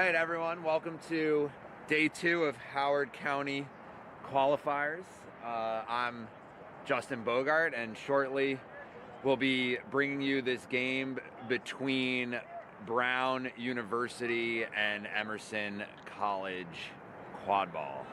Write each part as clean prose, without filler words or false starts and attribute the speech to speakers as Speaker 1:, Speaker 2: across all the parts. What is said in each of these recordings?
Speaker 1: right, everyone, welcome to day 2 of Howard County Qualifiers. I'm Justin Bogart, and shortly we'll be bringing you this game between Brown University and Emerson College Quadball.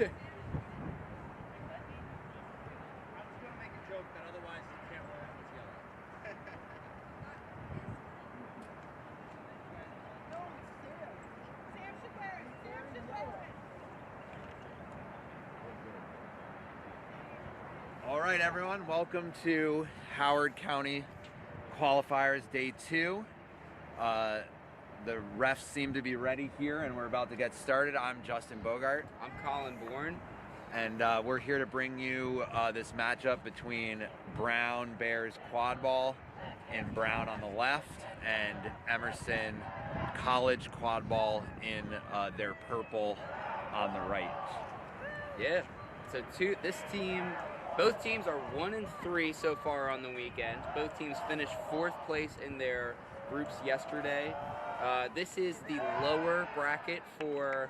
Speaker 2: make a joke that otherwise you can't roll out what's yellow.
Speaker 3: Sam should wear it. Sam should wear it.
Speaker 1: All right, everyone. Welcome to Howard County Qualifiers Day 2. The refs seem to be ready here, and we're about to get started. I'm Justin Bogart.
Speaker 4: I'm Colin Bourne.
Speaker 1: And we're here to bring you this matchup between Brown Bears Quadball in brown on the left and Emerson College Quadball in their purple on the right.
Speaker 4: Yeah. So both teams are 1-3 so far on the weekend. Both teams finished 4th place in their groups yesterday. This is the lower bracket for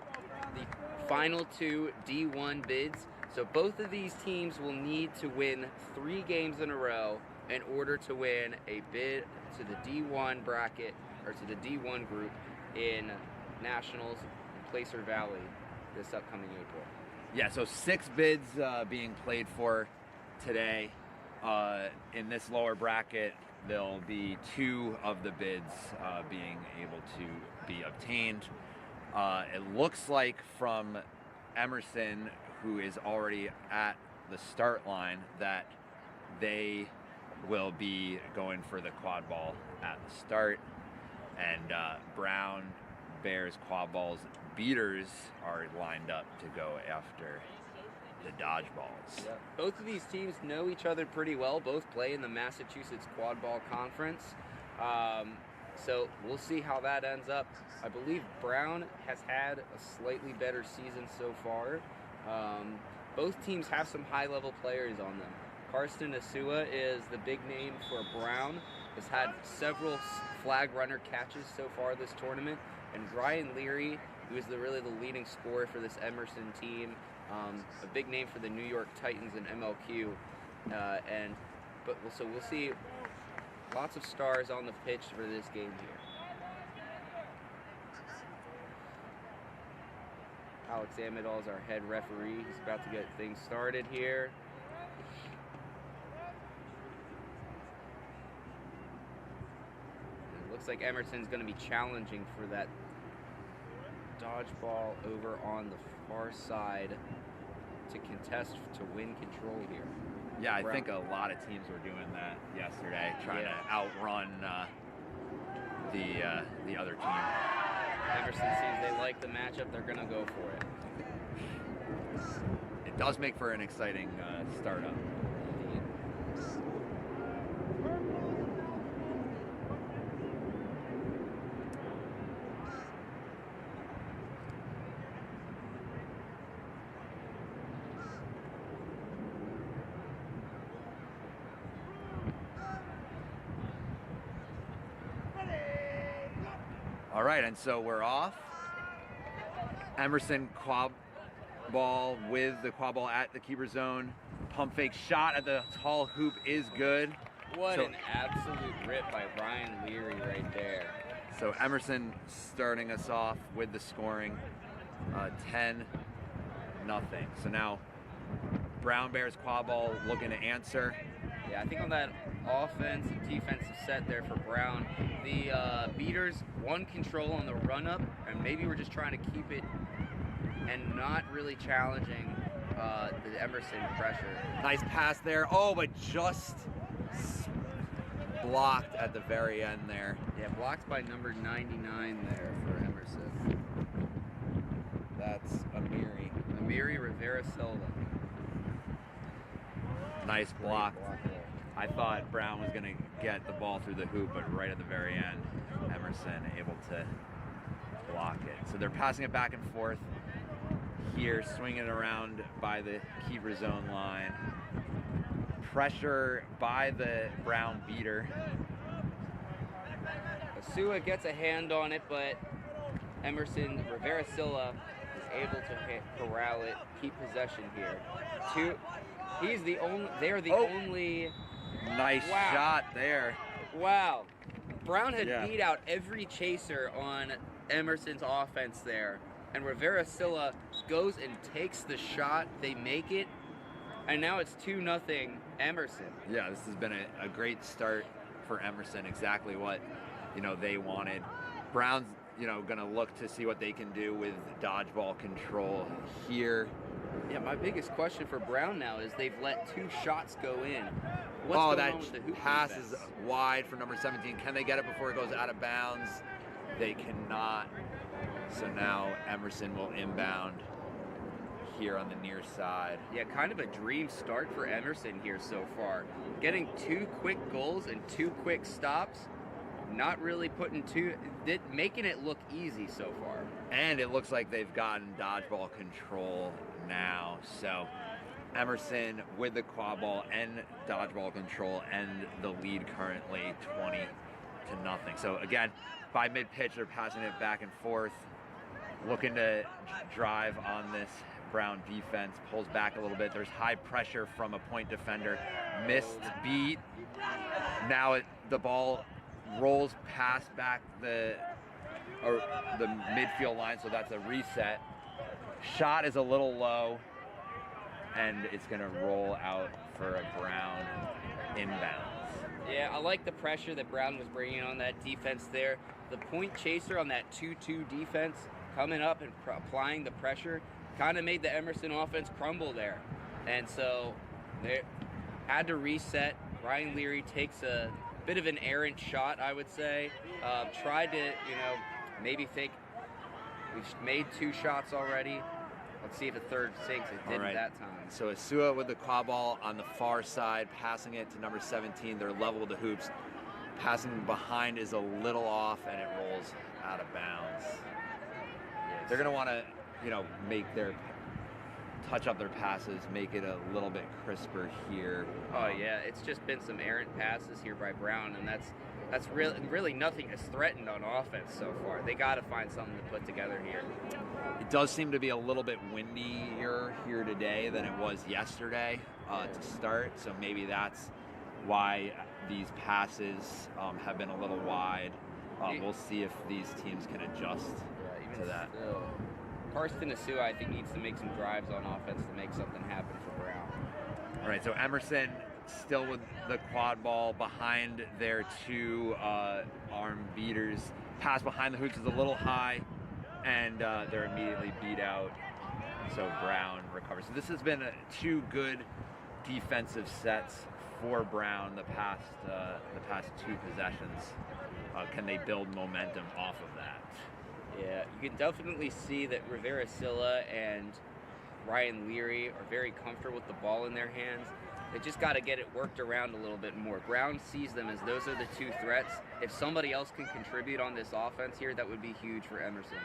Speaker 4: the final 2 D1 bids. So both of these teams will need to win 3 games in a row in order to win a bid to the D1 bracket, or to the D1 group in Nationals in Placer Valley this upcoming April.
Speaker 1: Yeah, so 6 bids being played for today. In this lower bracket, there'll be 2 of the bids being able to be obtained. It looks like from Emerson, who is already at the start line, that they will be going for the quad ball at the start. And Brown Bears Quadball's beaters are lined up to go after the dodgeballs.
Speaker 4: Yeah. Both of these teams know each other pretty well. Both play in the Massachusetts Quadball Conference. So we'll see how that ends up. I believe Brown has had a slightly better season so far. Both teams have some high-level players on them. Karsten Asua is the big name for Brown. Has had several flag runner catches so far this tournament. And Ryan Leary, who is really the leading scorer for this Emerson team, a big name for the New York Titans and MLQ. So we'll see lots of stars on the pitch for this game here. Alex Amidal is our head referee. He's about to get things started here. It looks like Emerson's going to be challenging for that dodgeball over on the far side to contest to win control here.
Speaker 1: Yeah, I think a lot of teams were doing that yesterday, trying to outrun the other team.
Speaker 4: Emerson sees they like the matchup, they're going to go for it.
Speaker 1: It does make for an exciting startup.
Speaker 4: Indeed.
Speaker 1: All right, and so we're off. Emerson Quadball with the Quadball at the keeper zone. Pump fake shot at the tall hoop is good.
Speaker 4: What an absolute rip by Ryan Leary right there.
Speaker 1: So Emerson starting us off with the scoring, 10-0. So now Brown Bears Quadball looking to answer.
Speaker 4: Yeah, I think on that offensive defensive set there for Brown, the beaters won control on the run-up, and maybe we're just trying to keep it and not really challenging the Emerson pressure.
Speaker 1: Nice pass there. Oh, but just blocked at the very end there.
Speaker 4: Yeah, blocked by number 99 there for Emerson.
Speaker 1: That's
Speaker 4: Amiri Rivera Silva.
Speaker 1: Nice block. I thought Brown was going to get the ball through the hoop, but right at the very end, Emerson able to block it. So they're passing it back and forth here, swinging it around by the keeper zone line. Pressure by the Brown beater.
Speaker 4: Asua gets a hand on it, but Emerson Rivera Silva is able to corral it, keep possession here. They're the only.
Speaker 1: Nice shot there.
Speaker 4: Wow. Brown had beat out every chaser on Emerson's offense there. and Rivera Silla goes and takes the shot. They make it, and now it's 2-0 Emerson.
Speaker 1: Yeah, this has been a great start for Emerson. Exactly what they wanted. Brown's going to look to see what they can do with dodgeball control here.
Speaker 4: Yeah, my biggest question for Brown now is they've let 2 shots go in. What's going
Speaker 1: that
Speaker 4: on with the hoop
Speaker 1: pass
Speaker 4: defense?
Speaker 1: is wide for number 17. Can they get it before it goes out of bounds? They cannot. So now Emerson will inbound here on the near side.
Speaker 4: Yeah, kind of a dream start for Emerson here so far. Getting 2 quick goals and 2 quick stops. Not really making it look easy so far.
Speaker 1: And it looks like they've gotten dodgeball control now. So Emerson with the quad ball and dodgeball control and the lead currently 20-0. So again, by mid-pitch, they're passing it back and forth, looking to drive on this Brown defense. Pulls back a little bit. There's high pressure from a point defender. Missed beat. Now the ball rolls past back the midfield line, so that's a reset. Shot is a little low, and it's going to roll out for a Brown inbounds.
Speaker 4: Yeah, I like the pressure that Brown was bringing on that defense there. The point chaser on that 2-2 defense coming up and applying the pressure kind of made the Emerson offense crumble there. And so they had to reset. Ryan Leary takes a bit of an errant shot, I would say. Tried to, maybe think we've made 2 shots already. Let's see if a third sinks. It didn't that time.
Speaker 1: So Asua with the quad ball on the far side, passing it to number 17. They're level with the hoops. Passing behind is a little off, and it rolls out of bounds.
Speaker 4: Yes.
Speaker 1: They're going to want to, touch up their passes, make it a little bit crisper here.
Speaker 4: Oh yeah, it's just been some errant passes here by Brown, and that's really nothing has threatened on offense so far. They got to find something to put together here.
Speaker 1: It does seem to be a little bit windier here today than it was yesterday to start, so maybe that's why these passes have been a little wide. We'll see if these teams can adjust to that.
Speaker 4: Still, Karsten Asua, I think, needs to make some drives on offense to make something happen for Brown.
Speaker 1: All right, so Emerson still with the quad ball behind their 2 arm beaters. Pass behind the hoops is a little high, and they're immediately beat out. So Brown recovers. So this has been 2 good defensive sets for Brown the past 2 possessions. Can they build momentum off of that?
Speaker 4: Yeah, you can definitely see that Rivera Silla and Ryan Leary are very comfortable with the ball in their hands. They just got to get it worked around a little bit more. Brown sees them as those are the 2 threats. If somebody else can contribute on this offense here, that would be huge for Emerson.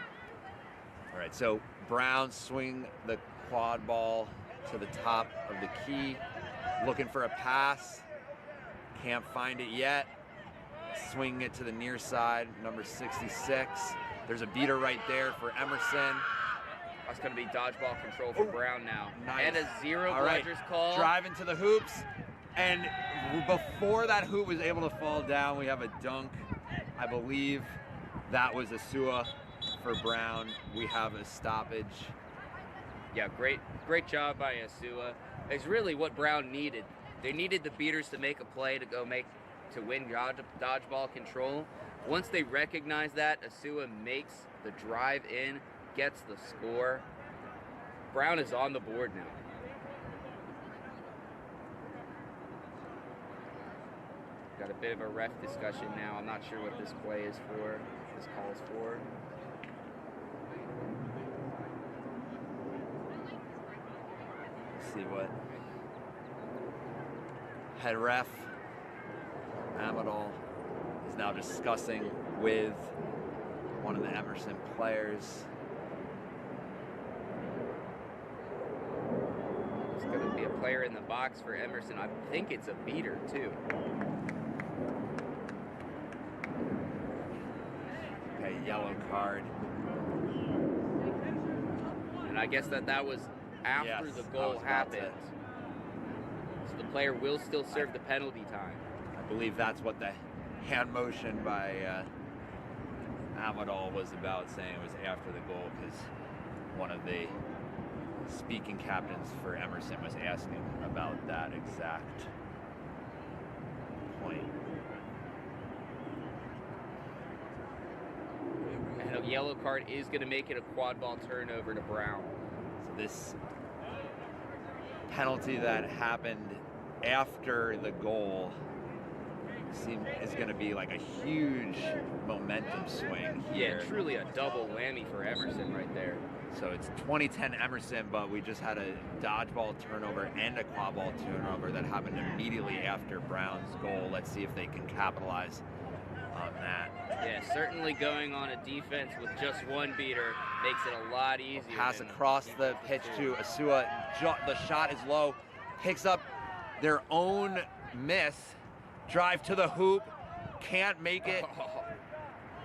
Speaker 1: All right, so Brown swing the quad ball to the top of the key, looking for a pass. Can't find it yet. Swinging it to the near side, number 66. There's a beater right there for Emerson.
Speaker 4: That's going to be dodgeball control for Brown now.
Speaker 1: Nice.
Speaker 4: And a 0
Speaker 1: All right.
Speaker 4: Bludgers call.
Speaker 1: Driving to the hoops. And before that hoop was able to fall down, we have a dunk. I believe that was Asua for Brown. We have a stoppage.
Speaker 4: Yeah, great job by Asua. It's really what Brown needed. They needed the beaters to make a play to win dodgeball control. Once they recognize that, Asua makes the drive in, gets the score. Brown is on the board now. Got a bit of a ref discussion now. I'm not sure what this play is for, this call's for.
Speaker 1: Let's see what head ref Amador is now discussing with one of the Emerson players.
Speaker 4: It's going to be a player in the box for Emerson. I think it's a beater too.
Speaker 1: Okay, yellow card.
Speaker 4: And I guess that was after the goal happened. So the player will still serve the penalty time.
Speaker 1: I believe that's what the hand motion by Amador was about, saying it was after the goal, because one of the speaking captains for Emerson was asking about that exact point.
Speaker 4: And a yellow card is going to make it a quad ball turnover to Brown.
Speaker 1: So this penalty that happened after the goal is going to be like a huge momentum swing here.
Speaker 4: Yeah, truly a double whammy for Emerson right there.
Speaker 1: So it's 2010 Emerson, but we just had a dodgeball turnover and a quad ball turnover that happened immediately after Brown's goal. Let's see if they can capitalize on that.
Speaker 4: Yeah, certainly going on a defense with just one beater makes it a lot easier.
Speaker 1: Pass across the pitch to Asua. The shot is low. Picks up their own miss. Drive to the hoop. Can't make it.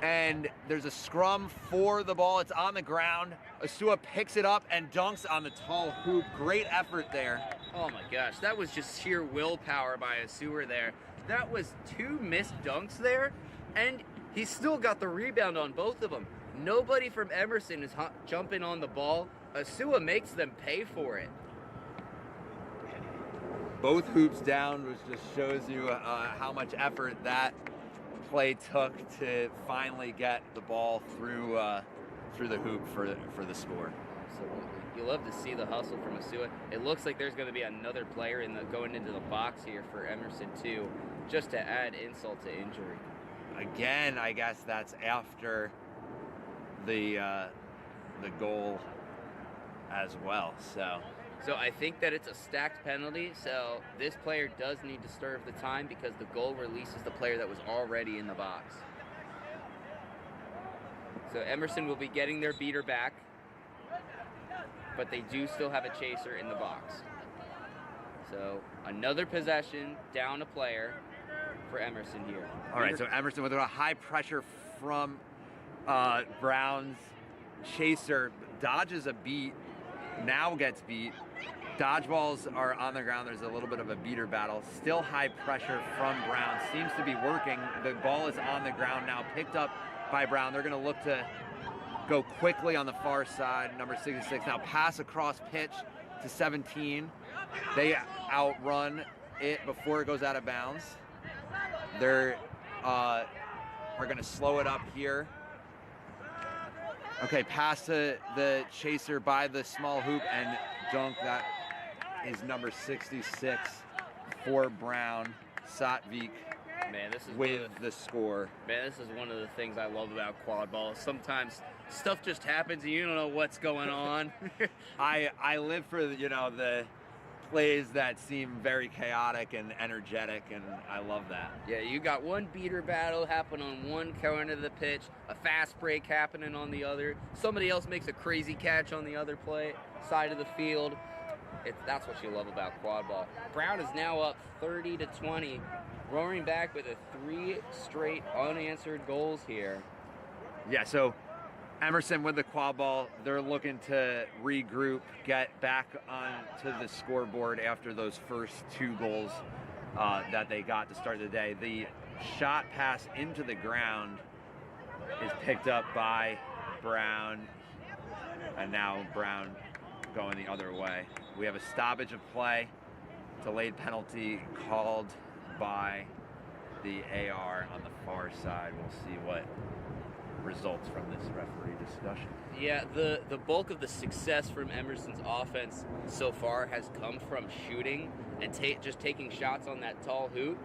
Speaker 1: And there's a scrum for the ball. It's on the ground. Asua picks it up and dunks on the tall hoop. Great effort there.
Speaker 4: Oh my gosh, that was just sheer willpower by Asua there. That was 2 missed dunks there, and he still got the rebound on both of them. Nobody from Emerson is jumping on the ball. Asua makes them pay for it.
Speaker 1: Both hoops down, which just shows you how much effort that play took to finally get the ball through the hoop for the score.
Speaker 4: Absolutely. You love to see the hustle from Asua. It looks like there's going to be another player going into the box here for Emerson too, just to add insult to injury.
Speaker 1: Again, I guess that's after the goal as well.
Speaker 4: So I think that it's a stacked penalty, so this player does need to serve the time because the goal releases the player that was already in the box. So Emerson will be getting their beater back, but they do still have a chaser in the box. So another possession, down a player for Emerson here.
Speaker 1: All right, so Emerson with a high pressure from Brown's chaser, dodges a beat, now gets beat. Dodgeballs are on the ground. There's a little bit of a beater battle. Still high pressure from Brown. Seems to be working. The ball is on the ground now, picked up by Brown. They're going to look to go quickly on the far side. Number 66 now pass across pitch to 17. They outrun it before it goes out of bounds. They're going to slow it up here. Okay, pass to the chaser by the small hoop and dunk. That is number 66 for Brown. Satvik
Speaker 4: Man, this is
Speaker 1: with the score.
Speaker 4: Man, this is one of the things I love about quad ball. Sometimes stuff just happens and you don't know what's going on.
Speaker 1: I live for the plays that seem very chaotic and energetic, and I love that.
Speaker 4: Yeah, you got one beater battle happen on one corner of the pitch, a fast break happening on the other. Somebody else makes a crazy catch on the other side of the field. That's what you love about quad ball. Brown is now up 30-20, roaring back with 3 straight unanswered goals here.
Speaker 1: Yeah, so Emerson with the quad ball, they're looking to regroup, get back onto the scoreboard after those first 2 goals that they got to start the day. The shot pass into the ground is picked up by Brown, and now Brown going the other way. We have a stoppage of play, delayed penalty called by the AR on the far side. We'll see what results from this referee discussion.
Speaker 4: Yeah, the bulk of the success from Emerson's offense so far has come from shooting and just taking shots on that tall hoop.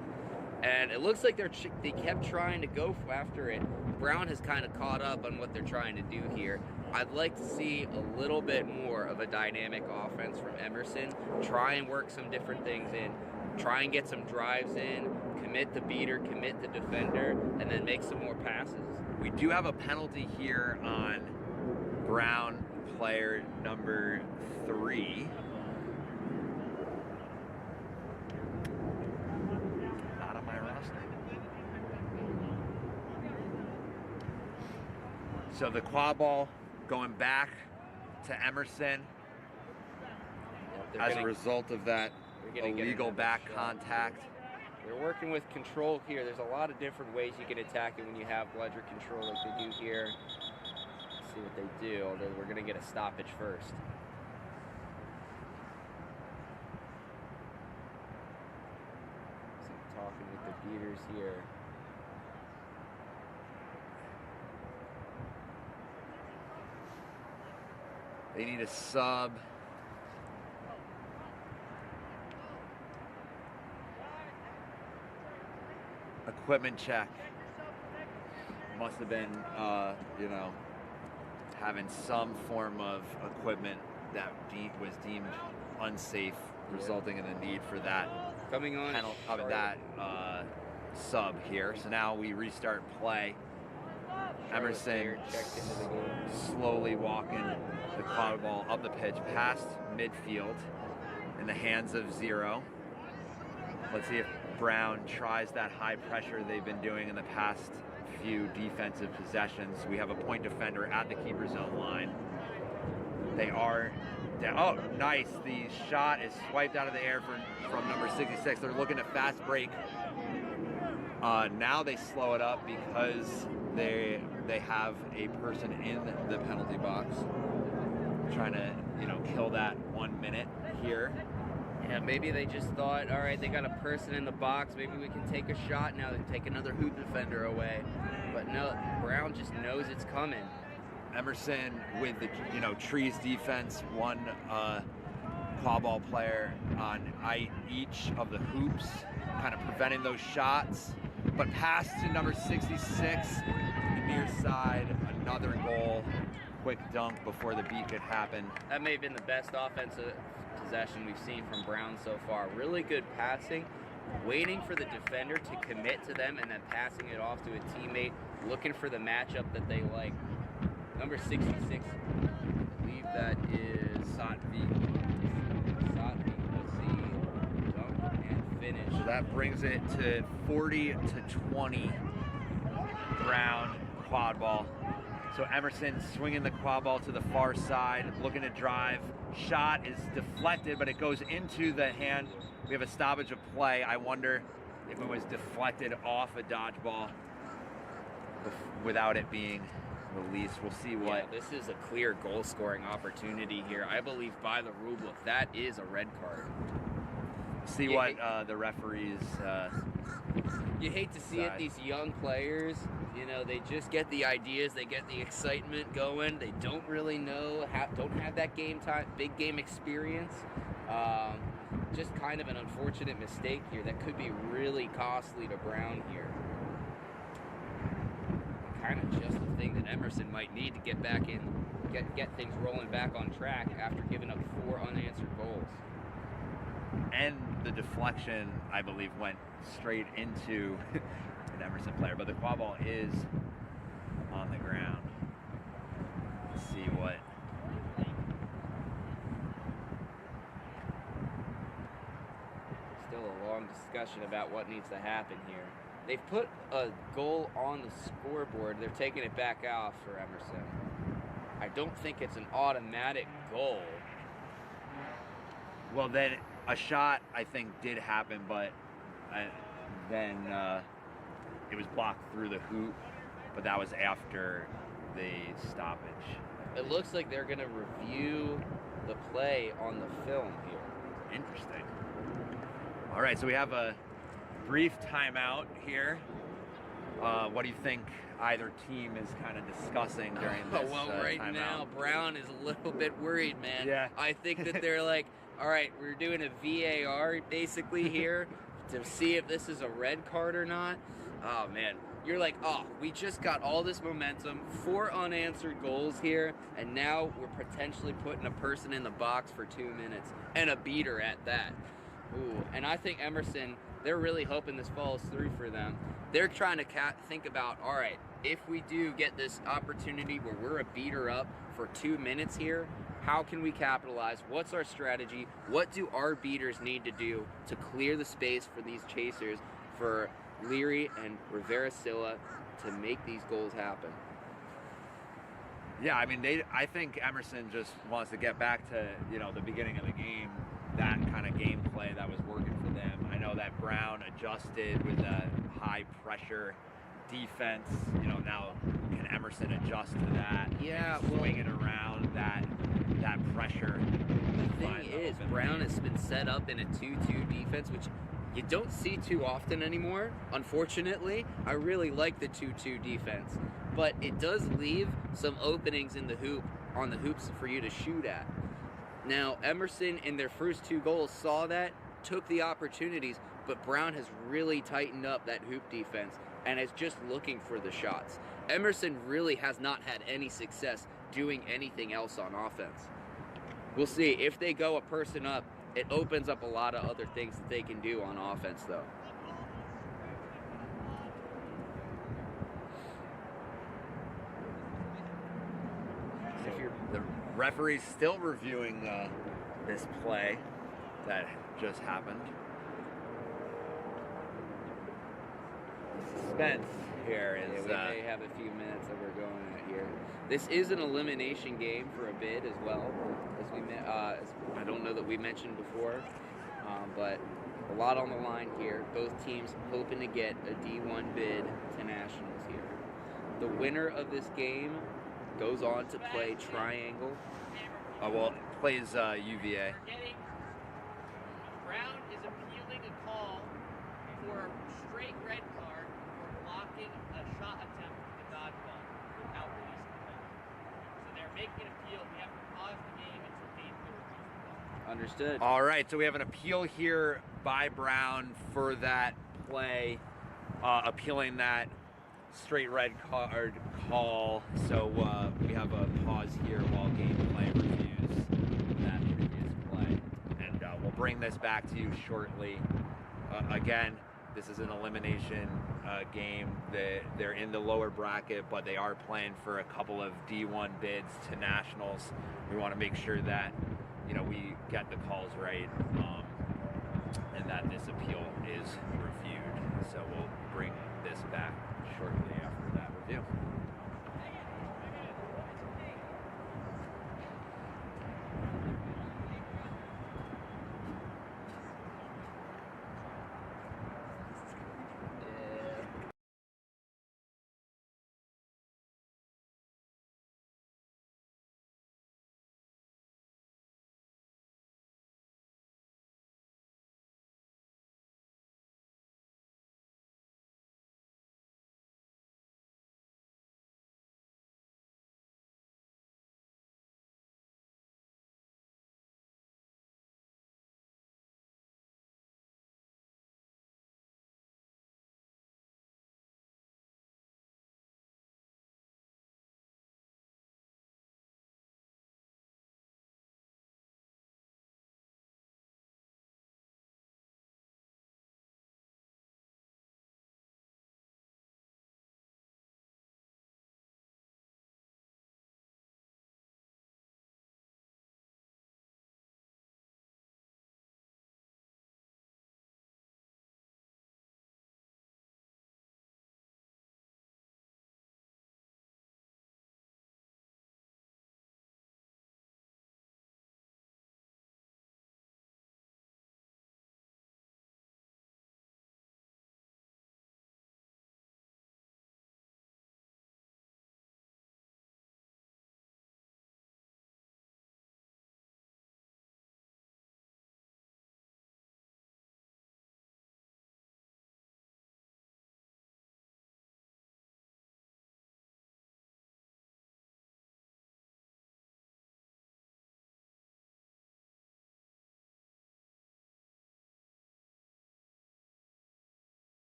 Speaker 4: And it looks like they kept trying to go after it. Brown has kind of caught up on what they're trying to do here. I'd like to see a little bit more of a dynamic offense from Emerson. Try and work some different things in. Try and get some drives in. Commit the beater, commit the defender, and then make some more passes.
Speaker 1: We do have a penalty here on Brown, player number 3. Not on my roster. So the quad ball going back to Emerson as a result of that illegal back contact.
Speaker 4: They're working with control here. There's a lot of different ways you can attack it when you have ledger control like they do here. see what they do, although we're going to get a stoppage first. So I'm talking with the beaters here.
Speaker 1: They need a sub. Equipment check. Must have been, you know, having some form of equipment that was deemed unsafe, resulting in the need for that
Speaker 4: Coming on,
Speaker 1: sub here. So now we restart play. Emerson
Speaker 4: checked into the game.
Speaker 1: slowly walking the Quadball up the pitch past midfield in the hands of Zero. Let's see if Brown tries that high pressure they've been doing in the past few defensive possessions. We have a point defender at the keeper zone line. They are down. Oh, nice. The shot is swiped out of the air from number 66. They're looking to fast break. Now they slow it up because they have a person in the penalty box trying to, you know, kill that 1 minute here.
Speaker 4: Yeah, maybe they just thought, all right, they got a person in the box. Maybe we can take a shot now and take another hoop defender away. But no, Brown just knows it's coming.
Speaker 1: Emerson with the, you know, Trees defense, one Quadball player on each of the hoops, kind of preventing those shots. But pass to number 66, the near side, another goal. Quick dunk before the beat could happen.
Speaker 4: That may have been the best offensive possession we've seen from Brown so far. Really good passing, waiting for the defender to commit to them and then passing it off to a teammate, looking for the matchup that they like. Number 66, I believe that is Satvi. Let's see, dunk and finish.
Speaker 1: So that brings it to 40-20. Brown Quadball. So Emerson swinging the Quadball to the far side, looking to drive. Shot is deflected, but it goes into the hand. We have a stoppage of play. I wonder if it was deflected off a dodgeball without it being released. We'll see what.
Speaker 4: Yeah, this is a clear goal-scoring opportunity here. I believe by the rule book, that is a red card.
Speaker 1: See what the referees.
Speaker 4: You hate to see it, these young players, you know, they just get the ideas, they get the excitement going, they don't really know, don't have that big game experience. Just kind of an unfortunate mistake here that could be really costly to Brown here. Kind of just the thing that Emerson might need to get back in, get things rolling back on track after giving up 4 unanswered goals.
Speaker 1: And the deflection, I believe, went straight into an Emerson player, but the Quadball is on the ground. Let's see what.
Speaker 4: Still a long discussion about what needs to happen here. They've put a goal on the scoreboard. They're taking it back out for Emerson. I don't think it's an automatic goal.
Speaker 1: Well, then a shot, I think, did happen, but then it was blocked through the hoop, but that was after the stoppage.
Speaker 4: It looks like they're going to review the play on the film here.
Speaker 1: Interesting. All right, so we have a brief timeout here. What do you think either team is kind of discussing during this
Speaker 4: right
Speaker 1: timeout?
Speaker 4: now, Brown is a little bit worried, man.
Speaker 1: Yeah.
Speaker 4: I think that they're like, all right, we're doing a VAR basically here to see if this is a red card or not. Oh, man. You're like, oh, we just got all this momentum, 4 unanswered goals here, and now we're potentially putting a person in the box for 2 minutes, and a beater at that. Ooh, and I think Emerson, they're really hoping this falls through for them. They're trying to think about, all right, if we do get this opportunity where we're a beater up for 2 minutes here, how can we capitalize? What's our strategy? What do our beaters need to do to clear the space for these chasers, for Leary and Rivera-Silla to make these goals happen?
Speaker 1: Yeah, I mean, I think Emerson just wants to get back to, you know, the beginning of the game, that kind of gameplay that was working for them. I know that Brown adjusted with the high pressure defense, you know, now can Emerson adjust to that?
Speaker 4: Yeah,
Speaker 1: maybe swing it around that pressure.
Speaker 4: The thing is, Brown has been set up in a 2-2 defense, which you don't see too often anymore, unfortunately. I really like the 2-2 defense, but it does leave some openings in the hoop, on the hoops for you to shoot at. Now, Emerson in their first 2 goals saw that, took the opportunities, but Brown has really tightened up that hoop defense and is just looking for the shots. Emerson really has not had any success doing anything else on offense. We'll see. If they go a person up, it opens up a lot of other things that they can do on offense, though.
Speaker 1: So the referee's still reviewing this play that just happened. The suspense here is...
Speaker 4: we may have a few minutes that we're going at here. This is an elimination game for a bid as well, as I don't know that we mentioned before, but a lot on the line here. Both teams hoping to get a D1 bid to nationals here. The winner of this game goes on to play Triangle.
Speaker 1: Well, plays UVA.
Speaker 2: Brown is appealing a call for a straight red card for blocking a shot attempt with the dodgeball without releasing the penalty. So they're making an appeal. We have to pause the game until they release the ball.
Speaker 4: Understood.
Speaker 1: All right, so we have an appeal here by Brown for that play, appealing that straight red card call. So we have a pause here while gameplay reviews that previous play, and we'll bring this back to you shortly. Again, this is an elimination game. They're in the lower bracket, but they are playing for a couple of D1 bids to nationals. We want to make sure that, you know, we get the calls right, and that this appeal is reviewed. So we'll bring this back shortly after that review.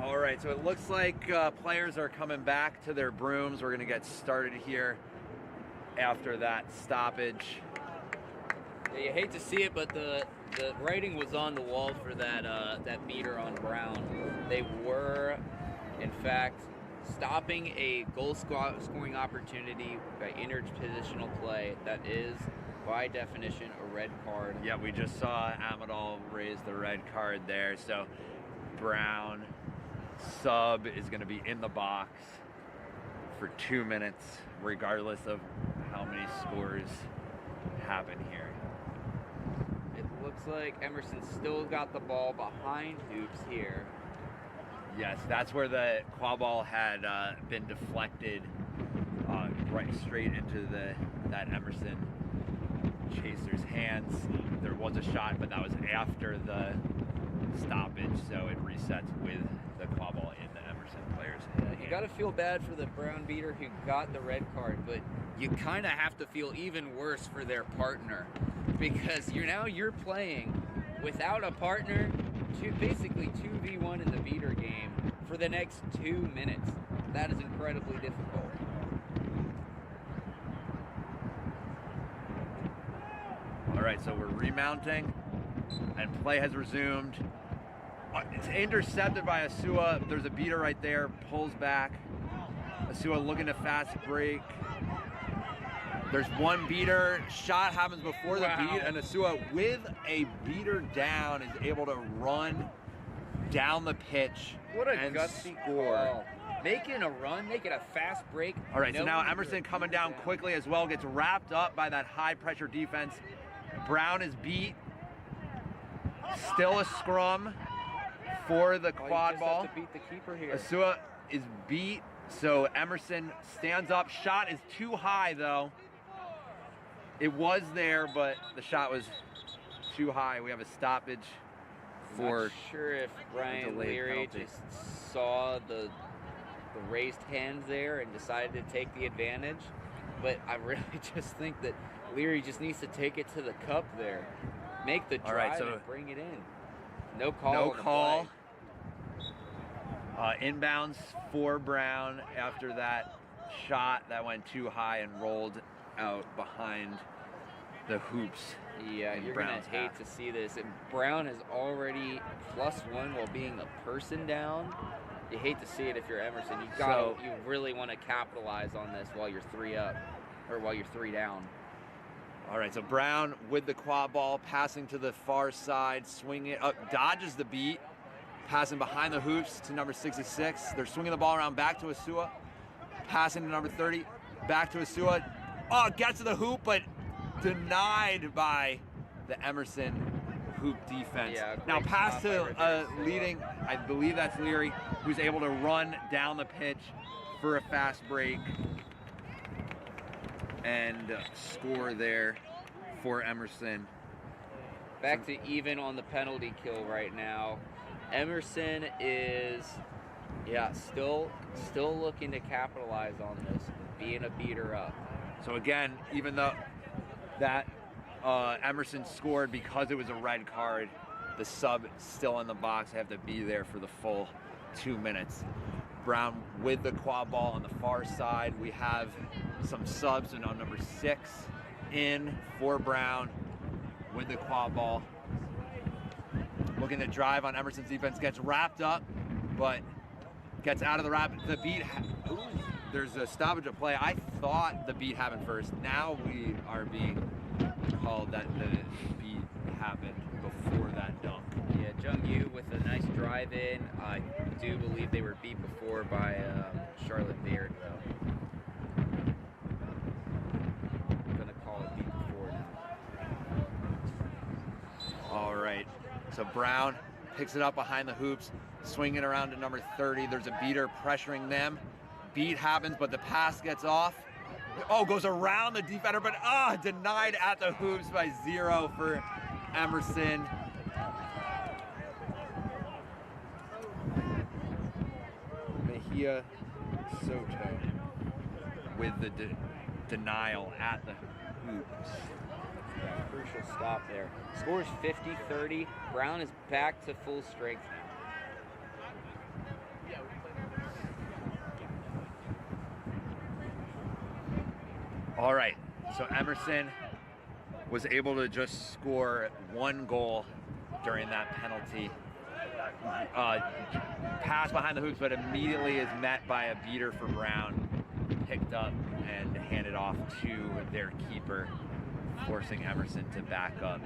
Speaker 1: All right, so it looks like players are coming back to their brooms. We're gonna get started here after that stoppage.
Speaker 4: Yeah, you hate to see it, but the writing was on the wall for that beater on Brown. They were, in fact, stopping a goal scoring opportunity by interpositional play. That is, by definition, a red card.
Speaker 1: Yeah, we just saw Amadal raise the red card there. So Brown, sub, is going to be in the box for 2 minutes, regardless of how many scores happen here.
Speaker 4: It looks like Emerson still got the ball behind hoops here.
Speaker 1: Yes, that's where the Quadball had been deflected right straight into that Emerson chaser's hands. There was a shot, but that was after the stoppage, so it resets with the Quadball in the Emerson player's hand.
Speaker 4: You got to feel bad for the Brown beater who got the red card, but you kind of have to feel even worse for their partner, because you're playing without a partner, basically 2v1 in the beater game for the next 2 minutes. That is incredibly difficult.
Speaker 1: All right, so we're remounting, and play has resumed. It's intercepted by Asua. There's a beater right there, pulls back. Asua looking to fast break. There's one beater. Shot happens before the beat, and Asua, with a beater down, is able to run down the pitch and score.
Speaker 4: Call. Making a run, making a fast break.
Speaker 1: All right, so now Emerson coming down quickly as well, gets wrapped up by that high-pressure defense. Brown is beat. Still a scrum for the Quadball.
Speaker 4: To beat the keeper here.
Speaker 1: Asua is beat, so Emerson stands up. Shot is too high, though. It was there, but the shot was too high. We have a stoppage for.
Speaker 4: Not sure if Ryan Leary just saw the raised hands there and decided to take the advantage, but I really just think that Leary just needs to take it to the cup there, make the drive and bring it in. No call.
Speaker 1: No call. Inbounds for Brown after that shot that went too high and rolled out behind the hoops.
Speaker 4: Yeah, you're going to hate to see this. And Brown is already +1 while being a person down. You hate to see it if you're Emerson. You really want to capitalize on this while you're 3 up, or while you're 3 down.
Speaker 1: All right, so Brown with the Quadball, passing to the far side, swinging up, dodges the beat, passing behind the hoops to number 66. They're swinging the ball around back to Asua, passing to number 30, back to Asua. Oh, gets to the hoop, but denied by the Emerson hoop defense.
Speaker 4: Yeah,
Speaker 1: now pass to leading, I believe that's Leary, who's able to run down the pitch for a fast break and score there for Emerson.
Speaker 4: Back to even on the penalty kill right now. Emerson is, still looking to capitalize on this, being a beater up.
Speaker 1: So again, even though that Emerson scored because it was a red card, the sub still in the box. Have to be there for the full 2 minutes. Brown with the Quadball on the far side. We have some subs, and now number 6 in for Brown with the Quadball. Looking to drive on Emerson's defense, gets wrapped up, but gets out of the wrap. The beat, there's a stoppage of play. I thought the beat happened first. Now we are being called that the beat happened before that dunk.
Speaker 4: Yeah, Jung Yu with a nice drive in. I do believe they were beat before by Charlotte Beard, though. I'm gonna call it beat before now.
Speaker 1: All right, so Brown picks it up behind the hoops, swinging around to number 30. There's a beater pressuring them. Beat happens, but the pass gets off. Oh, goes around the defender, but denied at the hoops by 0 for Emerson. Mejia Soto with the denial at the hoops.
Speaker 4: Crucial stop there. Scores 50-30. Brown is back to full strength now.
Speaker 1: All right, so Emerson was able to just score 1 goal during that penalty. Pass behind the hoops, but immediately is met by a beater for Brown, picked up and handed off to their keeper, forcing Emerson to back up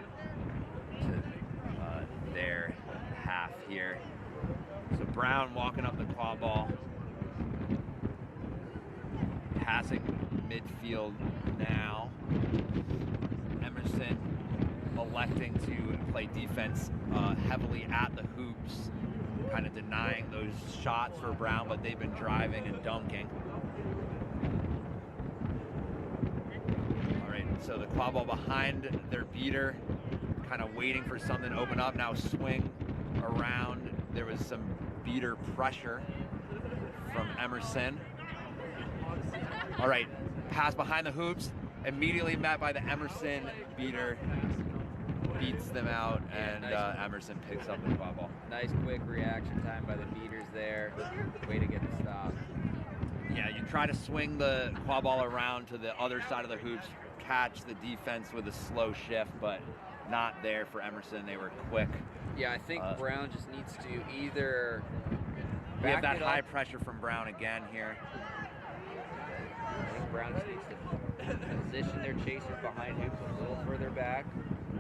Speaker 1: to their half here. So Brown walking up the Quadball, passing midfield now. Emerson electing to play defense heavily at the hoops, kind of denying those shots for Brown, but they've been driving and dunking. All right, so the Quadball behind their beater, kind of waiting for something to open up. Now swing around. There was some beater pressure from Emerson. All right, pass behind the hoops, immediately met by the Emerson beater, beats them out, and Emerson picks up the Quadball.
Speaker 4: Nice quick reaction time by the beaters there. Way to get the stop.
Speaker 1: Yeah, you try to swing the Quadball around to the other side of the hoops, catch the defense with a slow shift, but not there for Emerson. They were quick.
Speaker 4: Yeah, I think Brown just needs to either
Speaker 1: we have
Speaker 4: back
Speaker 1: that
Speaker 4: it
Speaker 1: high
Speaker 4: up.
Speaker 1: pressure from Brown again here.
Speaker 4: I think Brown just needs to position their chasers behind hoops a little further back,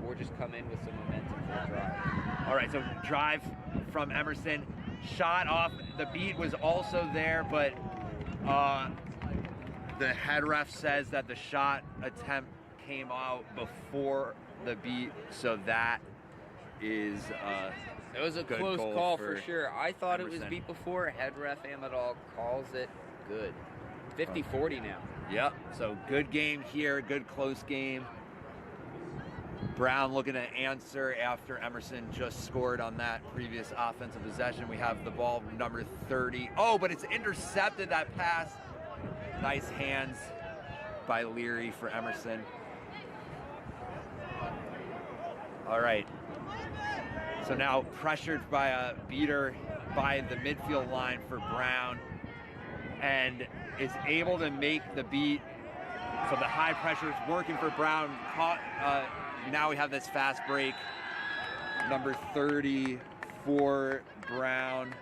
Speaker 4: or just come in with some momentum for a drive.
Speaker 1: All right, so drive from Emerson, shot off. The beat was also there, but the head ref says that the shot attempt came out before the beat, so that is
Speaker 4: it was a
Speaker 1: good
Speaker 4: close
Speaker 1: goal
Speaker 4: call for sure. I thought it was
Speaker 1: Emerson.
Speaker 4: beat before. Head ref Amadal calls it good. 50-40 now.
Speaker 1: Yep, so good game here, good close game. Brown looking to answer after Emerson just scored on that previous offensive possession. We have the ball, number 30. Oh, but it's intercepted, that pass. Nice hands by Leary for Emerson. All right. So now pressured by a beater by the midfield line for Brown, and is able to make the beat. So the high pressure is working for Brown. Now we have this fast break. Number 30 for Brown,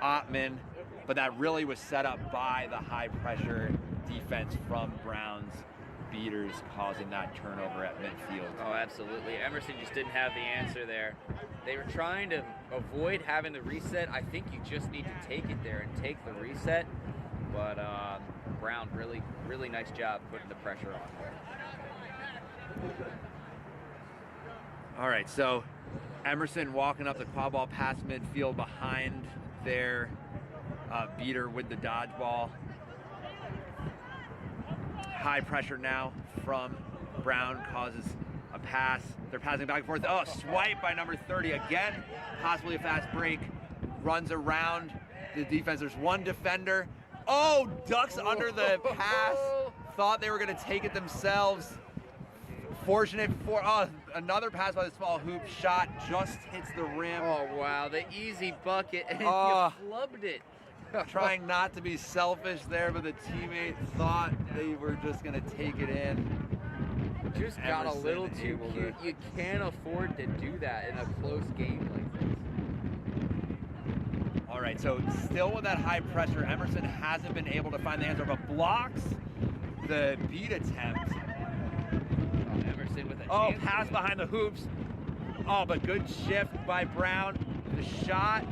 Speaker 1: Ottman, but that really was set up by the high pressure defense from Brown's beaters, causing that turnover at midfield.
Speaker 4: Oh, absolutely. Emerson just didn't have the answer there. They were trying to avoid having the reset. I think you just need to take it there and take the reset. But Brown, really nice job putting the pressure on there.
Speaker 1: All right, so Emerson walking up the Quadball past midfield behind their beater with the dodgeball. High pressure now from Brown causes a pass. They're passing back and forth. Oh, swipe by number 30 again. Possibly a fast break. Runs around the defense. There's one defender. Oh, ducks under the pass. Thought they were going to take it themselves. Fortunate for another pass by the small hoop. Shot just hits the rim.
Speaker 4: Oh, wow. The easy bucket. And you flubbed it.
Speaker 1: Trying not to be selfish there, but the teammate thought they were just going to take it in.
Speaker 4: Just got a little too cute. You can't afford to do that in a close game like this.
Speaker 1: All right, so still with that high pressure, Emerson hasn't been able to find the answer, but blocks the beat attempt.
Speaker 4: Oh, Emerson with a chance.
Speaker 1: Pass behind the hoops. Oh, but good shift by Brown. The shot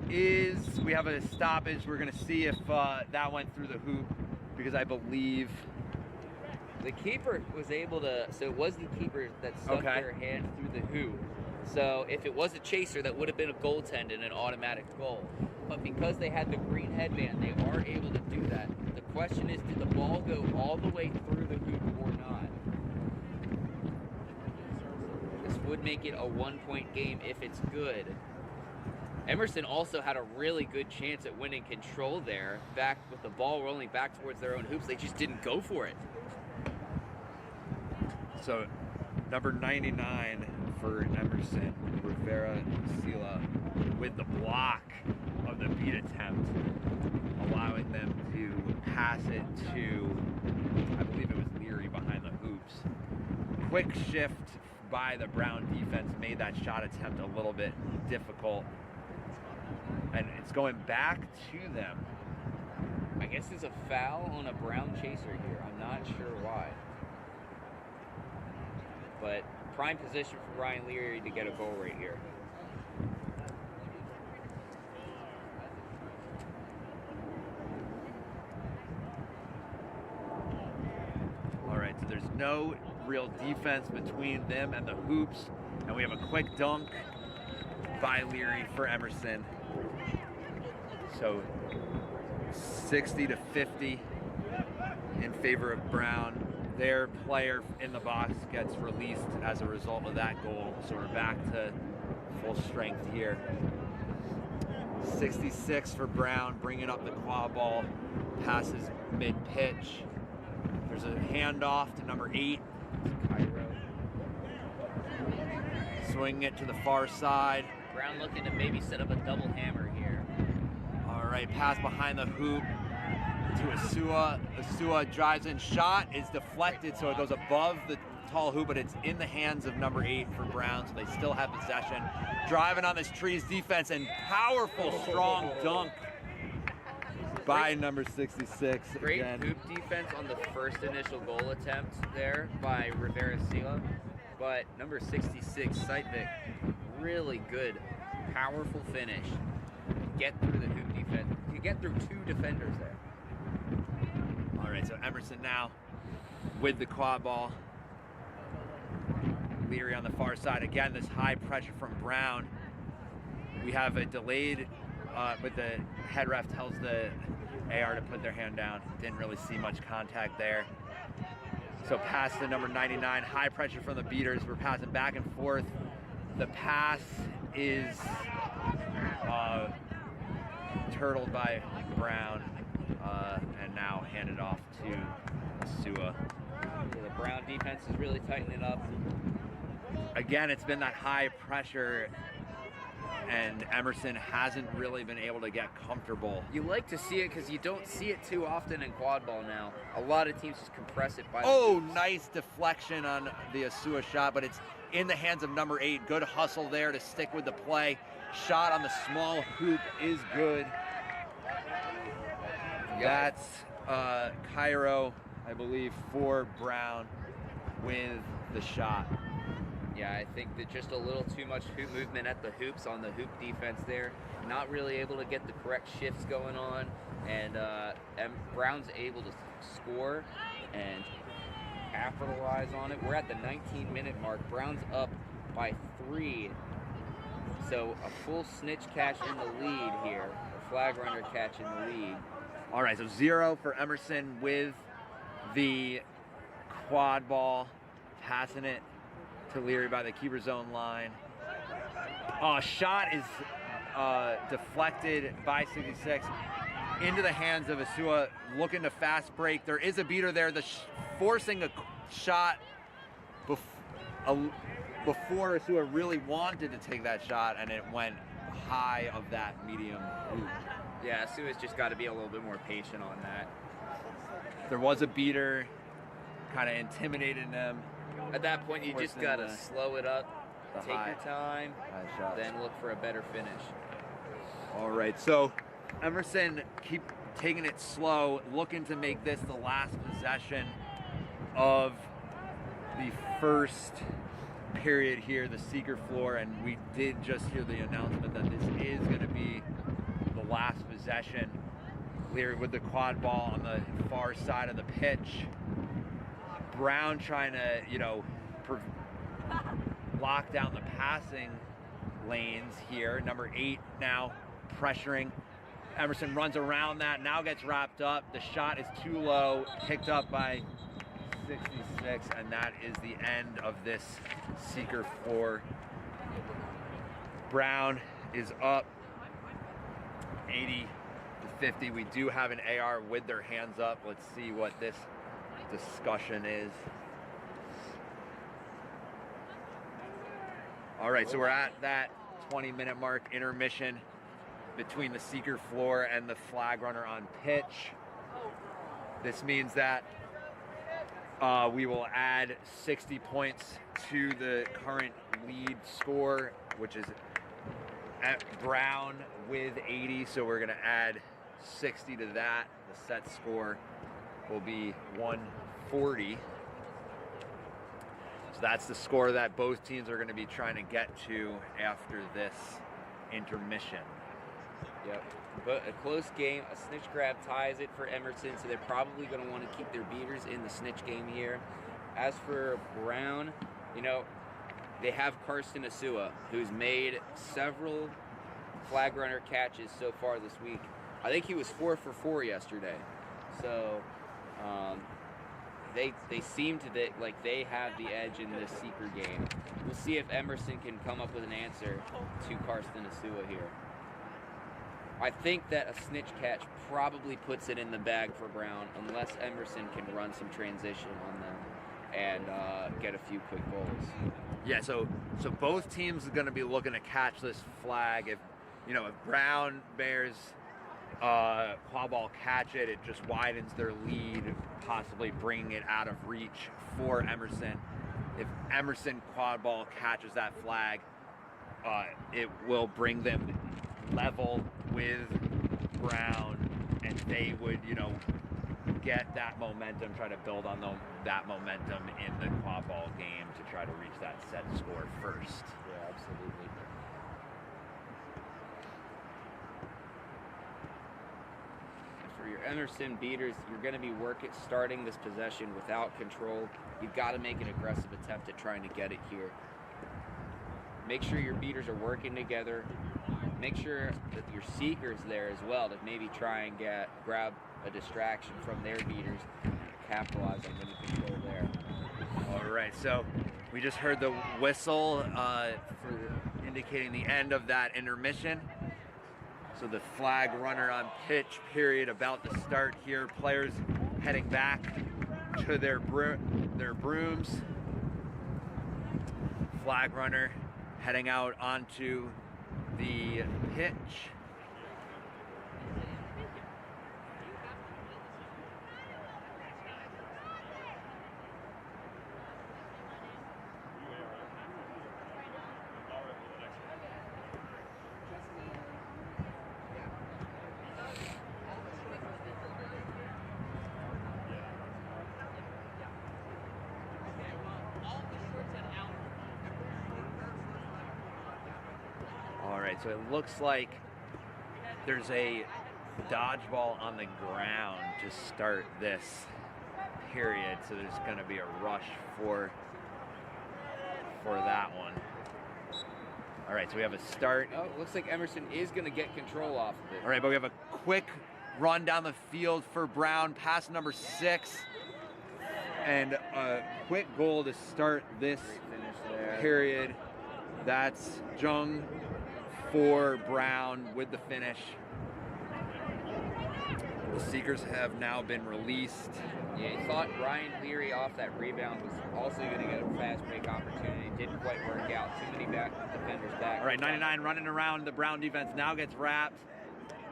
Speaker 1: is, we have a stoppage. We're going to see if that went through the hoop, because I believe
Speaker 4: the keeper was able to, so it was the keeper that stuck their hand through the hoop. So if it was a chaser, that would have been a goaltend and an automatic goal. But because they had the green headband, they are able to do that. The question is, did the ball go all the way through the hoop or not? This would make it a 1-point game if it's good. Emerson also had a really good chance at winning control there, back with the ball rolling back towards their own hoops. They just didn't go for it.
Speaker 1: so. Number 99 for Emerson, Rivera Sila, with the block of the beat attempt, allowing them to pass it to, I believe it was quick shift by the Brown defense made that shot attempt a little bit difficult. And it's going back to them.
Speaker 4: I guess it's a foul on a Brown chaser here. I'm not sure why. But prime position for Brian Leary to get a goal right here.
Speaker 1: All right, so there's no real defense between them and the hoops. And we have a quick dunk by Leary for Emerson. So 60 to 50 in favor of Brown. Their player in the box gets released as a result of that goal. So we're back to full strength here. 66 for Brown, bringing up the Quadball, passes mid-pitch. There's a handoff to number 8,
Speaker 4: Cairo.
Speaker 1: swinging it to the far side.
Speaker 2: Brown looking to maybe set up a double hammer here.
Speaker 1: All right, pass behind the hoop to Asua. Asua drives in, shot is deflected, so it goes above the tall hoop, but it's in the hands of number 8 for Brown, so they still have possession. Driving on this Trees defense, and powerful, strong dunk by number 66.
Speaker 4: Great
Speaker 1: again.
Speaker 4: hoop defense on the first initial goal attempt there by Rivera Sila. But number 66, Sitvik, really good, powerful finish. Get through the hoop defense. You get through 2 defenders there.
Speaker 1: All right, so Emerson now with the Quadball. Leary on the far side. Again, this high pressure from Brown. We have a delayed, but the head ref tells the AR to put their hand down. Didn't really see much contact there. So pass to number 99, high pressure from the beaters. We're passing back and forth. The pass is turtled by Brown and now handed off to Sua.
Speaker 4: So the Brown defense is really tightening up.
Speaker 1: Again, it's been that high pressure, and Emerson hasn't really been able to get comfortable.
Speaker 4: You like to see it because you don't see it too often in Quadball now. A lot of teams just compress it by the
Speaker 1: Oh,
Speaker 4: hoops.
Speaker 1: nice deflection on the Asua shot, but it's in the hands of number 8. Good hustle there to stick with the play. Shot on the small hoop is good. That's Cairo, I believe, for Brown with the shot.
Speaker 4: Yeah, I think that just a little too much hoop movement at the hoops on the hoop defense there. Not really able to get the correct shifts going on. And Brown's able to score and capitalize on it. We're at the 19-minute mark. Brown's up by 3. So a full snitch catch in the lead here. A flag runner catch in the lead.
Speaker 1: All right, so 0 for Emerson with the Quadball, passing it to Leary by the keeper zone line. Shot is deflected by 66 into the hands of Asua, looking to fast break. There is a beater there, forcing a shot before Asua really wanted to take that shot, and it went high of that medium hoop.
Speaker 4: Yeah, Asua's just got to be a little bit more patient on that.
Speaker 1: There was a beater, kind of intimidating them.
Speaker 4: At that point, you just
Speaker 1: Forcing
Speaker 4: got to
Speaker 1: the-
Speaker 4: slow it up,
Speaker 1: the
Speaker 4: take
Speaker 1: high-
Speaker 4: your time,
Speaker 1: High shot.
Speaker 4: then look for a better finish.
Speaker 1: All right, so Emerson keep taking it slow, looking to make this the last possession of the first period here, the Seeker floor, and we did just hear the announcement that this is going to be the last possession. Leary with the Quadball on the far side of the pitch. Brown trying to, lock down the passing lanes here. Number 8 now pressuring. Emerson runs around that, now gets wrapped up. The shot is too low, picked up by 66, and that is the end of this Seeker floor. Brown is up 80 to 50. We do have an AR with their hands up. Let's see what this discussion is. All right, so we're at that 20-minute mark, intermission between the Seeker floor and the flag runner on pitch. This means that We will add 60 points to the current lead score, which is at Brown with 80. So we're going to add 60 to that. The set score will be 140. So that's the score that both teams are going to be trying to get to after this intermission.
Speaker 4: Yep. But a close game. A snitch grab ties it for Emerson, so they're probably going to want to keep their beaters in the snitch game here. As for Brown, you know, they have Karsten Asua, who's made several flag runner catches so far this week. I think he was 4 for 4 yesterday. So they seem to like they have the edge in this seeker game. We'll see if Emerson can come up with an answer to Karsten Asua here. I think that a snitch catch probably puts it in the bag for Brown, unless Emerson can run some transition on them and get a few quick goals.
Speaker 1: Yeah, so both teams are going to be looking to catch this flag. If Brown Bears Quadball catch it, it just widens their lead, possibly bringing it out of reach for Emerson. If Emerson Quadball catches that flag, it will bring them level with Brown, and they would, get that momentum, try to build on that momentum in the Quadball game to try to reach that set score first.
Speaker 4: Yeah, absolutely. For your Emerson beaters, you're going to be starting this possession without control. You've got to make an aggressive attempt at trying to get it here. Make sure your beaters are working together. Make sure that your seeker's there as well to maybe try and grab a distraction from their beaters, capitalize on any control there.
Speaker 1: All right, so we just heard the whistle for indicating the end of that intermission. So the flag runner on pitch period about to start here. Players heading back to their brooms. Flag runner heading out onto the pitch. So it looks like there's a dodgeball on the ground to start this period. So there's going to be a rush for that one. All right, so we have a start.
Speaker 4: Oh, it looks like Emerson is going to get control off of it.
Speaker 1: All right, but we have a quick run down the field for Brown, pass number 6, and a quick goal to start this period. That's Jung for Brown with the finish. The Seekers have now been released.
Speaker 4: Yeah, he thought Ryan Leary off that rebound was also going to get a fast break opportunity. Didn't quite work out. Too many defenders back.
Speaker 1: All right, 99 running around. The Brown defense now gets wrapped,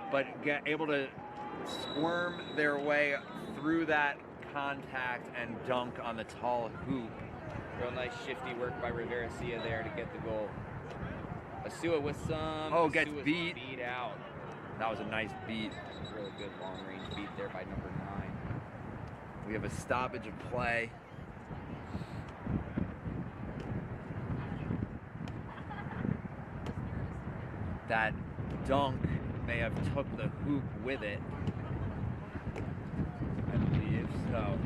Speaker 1: but able to squirm their way through that contact and dunk on the tall hoop.
Speaker 4: Real nice shifty work by Rivera-Cia there to get the goal. Asua with some.
Speaker 1: Gets beat
Speaker 4: out.
Speaker 1: That was a nice beat.
Speaker 4: Really good long-range beat there by number 9.
Speaker 1: We have a stoppage of play. That dunk may have took the hoop with it, I believe. So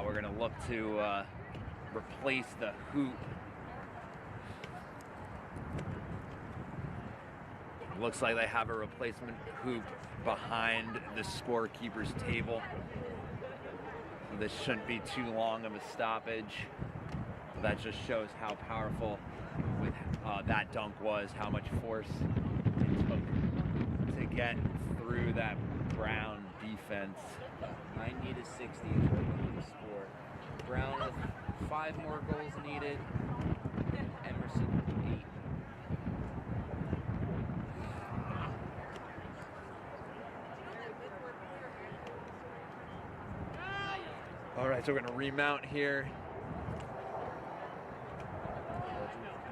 Speaker 1: we're going to look to replace the hoop. Looks like they have a replacement hoop behind the scorekeeper's table. So this shouldn't be too long of a stoppage. That just shows how powerful with that dunk was, how much force it took to get through that Brown defense.
Speaker 4: 90 to 60 is what we need to score. Brown with 5 more goals needed. Emerson 8.
Speaker 1: All right, so we're gonna remount here.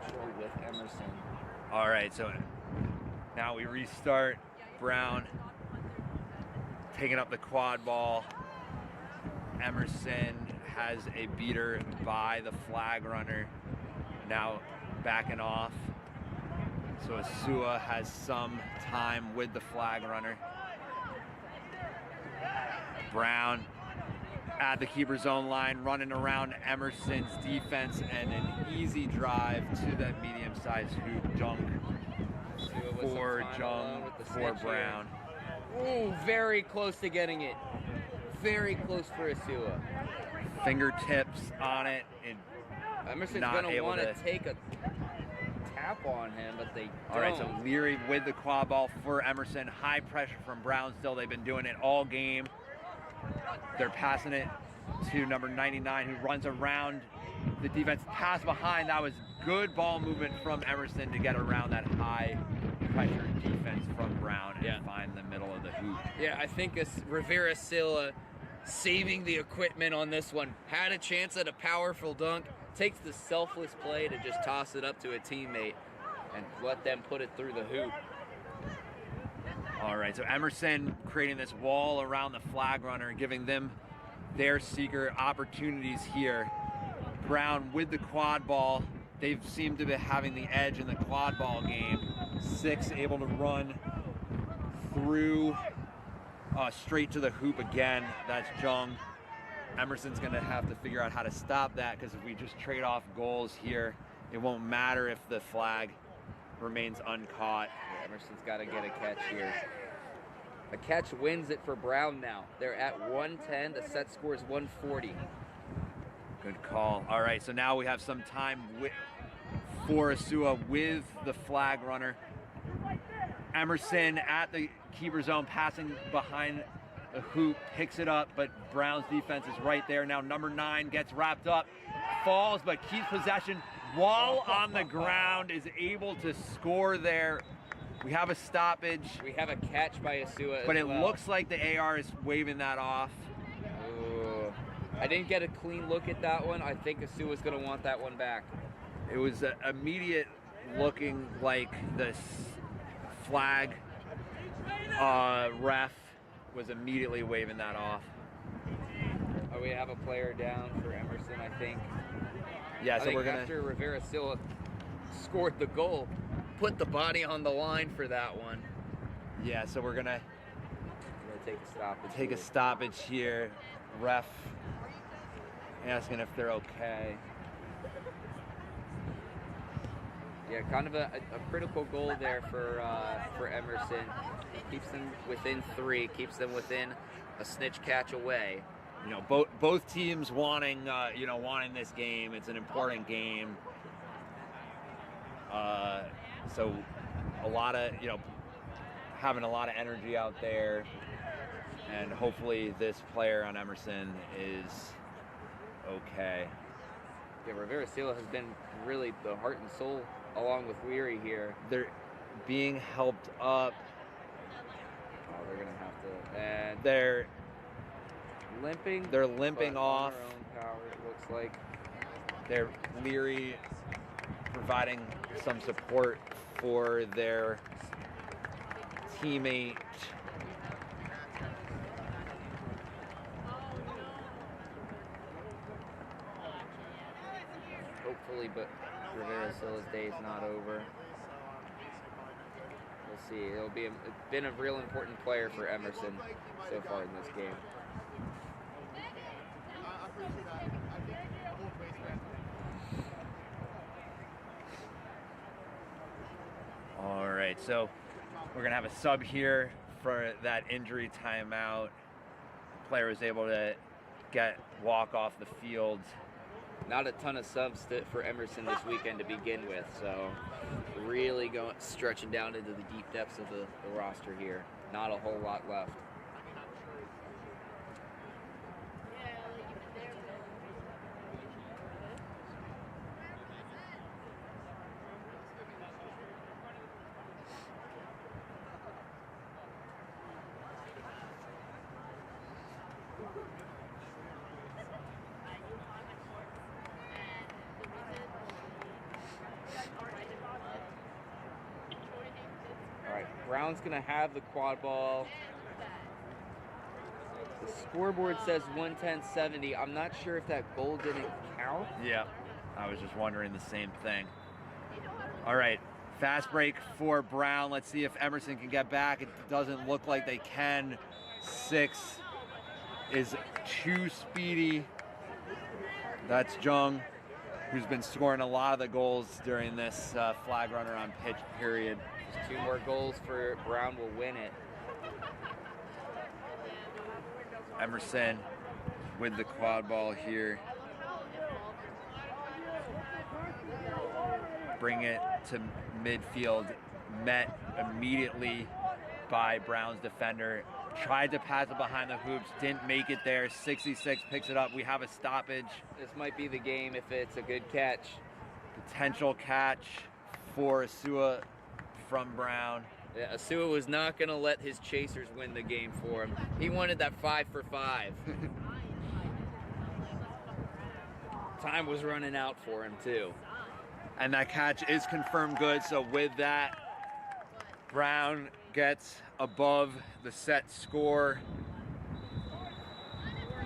Speaker 4: Control with Emerson.
Speaker 1: All right, so now we restart. Brown taking up the quad ball. Emerson has a beater by the flag runner. Now backing off. So Asua has some time with the flag runner. Brown at the keeper's own line, running around Emerson's defense, and an easy drive to that medium-sized hoop dunk for Brown.
Speaker 4: Ooh, very close to getting it. Very close for Asua.
Speaker 1: Fingertips on it.
Speaker 4: Emerson's going to want to take a tap on him, but they don't.
Speaker 1: All right, so Leary with the quad ball for Emerson. High pressure from Brown still. They've been doing it all game. They're passing it to number 99, who runs around the defense. Pass behind. That was good ball movement from Emerson to get around that high pressure defense from Brown and find the middle of the hoop.
Speaker 4: Yeah, I think it's Rivera Silla saving the equipment on this one. Had a chance at a powerful dunk. Takes the selfless play to just toss it up to a teammate and let them put it through the hoop.
Speaker 1: All right, so Emerson creating this wall around the flag runner, giving them their secret opportunities here. Brown with the quad ball. They've seemed to be having the edge in the quad ball game. 6 able to run through straight to the hoop again. That's Jung. Emerson's going to have to figure out how to stop that, because if we just trade off goals here, it won't matter if the flag remains uncaught.
Speaker 4: Yeah, Emerson's got to get a catch here. A catch wins it for Brown now. They're at 110. The set score is 140.
Speaker 1: Good call. All right, so now we have some time for Asua with the flag runner. Emerson at the keeper zone, passing behind the hoop, picks it up, but Brown's defense is right there. Now number 9 gets wrapped up, falls, but keeps possession while on the ground, is able to score there. We have a stoppage.
Speaker 4: We have a catch by Asua,
Speaker 1: but it looks like the AR is waving that off.
Speaker 4: Ooh. I didn't get a clean look at that one. I think Asua's going to want that one back.
Speaker 1: It was immediate looking like the flag ref was immediately waving that off.
Speaker 4: Oh, we have a player down for Emerson, I think.
Speaker 1: Yeah, so we're gonna,
Speaker 4: after Rivera Silla scored the goal, put the body on the line for that one.
Speaker 1: Yeah, so we're gonna
Speaker 4: take a stoppage.
Speaker 1: Take a stoppage here. Ref asking if they're okay.
Speaker 4: Yeah, kind of a critical goal there for Emerson. Keeps them within 3, keeps them within a snitch catch away.
Speaker 1: You know, both teams wanting wanting this game. It's an important game. So a lot of having a lot of energy out there, and hopefully this player on Emerson is okay.
Speaker 4: Yeah, Rivera Silla has been really the heart and soul along with Leary here.
Speaker 1: They're being helped up.
Speaker 4: Oh, they're gonna have to, and
Speaker 1: they're
Speaker 4: limping.
Speaker 1: They're limping off.
Speaker 4: On their own power, it looks like.
Speaker 1: They're Leary providing some support for their teammate.
Speaker 4: Hopefully, but Rivera Silla's day is not over. We'll see. It's been a real important player for Emerson so far in this game.
Speaker 1: All right, so we're gonna have a sub here for that injury timeout. The player was able to walk off the field.
Speaker 4: Not a ton of subs for Emerson this weekend to begin with, so really stretching down into the deep depths of the roster here. Not a whole lot left. Brown's going to have the quad ball. The scoreboard says 110-70. I'm not sure if that goal didn't count.
Speaker 1: Yeah, I was just wondering the same thing. All right, fast break for Brown. Let's see if Emerson can get back. It doesn't look like they can. 6 is too speedy. That's Jung, who's been scoring a lot of the goals during this flag runner on pitch period.
Speaker 4: Just 2 more goals for Brown will win it.
Speaker 1: Emerson with the quad ball here. Bring it to midfield, met immediately by Brown's defender. Tried to pass it behind the hoops, didn't make it there. 66 picks it up. We have a stoppage.
Speaker 4: This might be the game if it's a good catch.
Speaker 1: Potential catch for Asua from Brown.
Speaker 4: Yeah, Asua was not going to let his chasers win the game for him. He wanted that 5 for 5. Time was running out for him too.
Speaker 1: And that catch is confirmed good. So with that, Brown gets above the set score.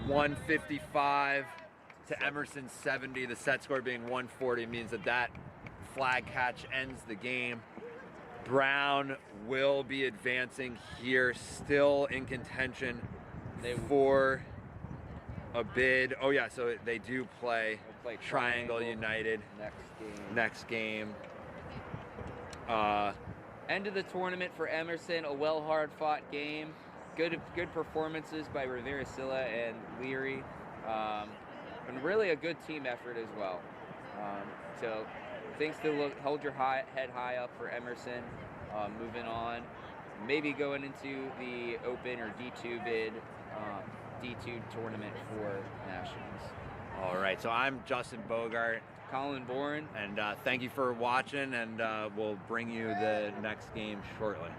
Speaker 1: 155 to Emerson 70. The set score being 140 means that flag catch ends the game. Brown will be advancing here, still in contention for a bid. Oh yeah, so they do play Triangle United next game.
Speaker 4: End of the tournament for Emerson, a hard fought game. Good performances by Rivera Silla and Leary. And really a good team effort as well. So things to hold your head high up for Emerson. Moving on, maybe going into the Open or D2 bid, D2 tournament for Nationals.
Speaker 1: All right, so I'm Justin Bogart.
Speaker 4: Colin Bourne.
Speaker 1: And thank you for watching, and we'll bring you the next game shortly.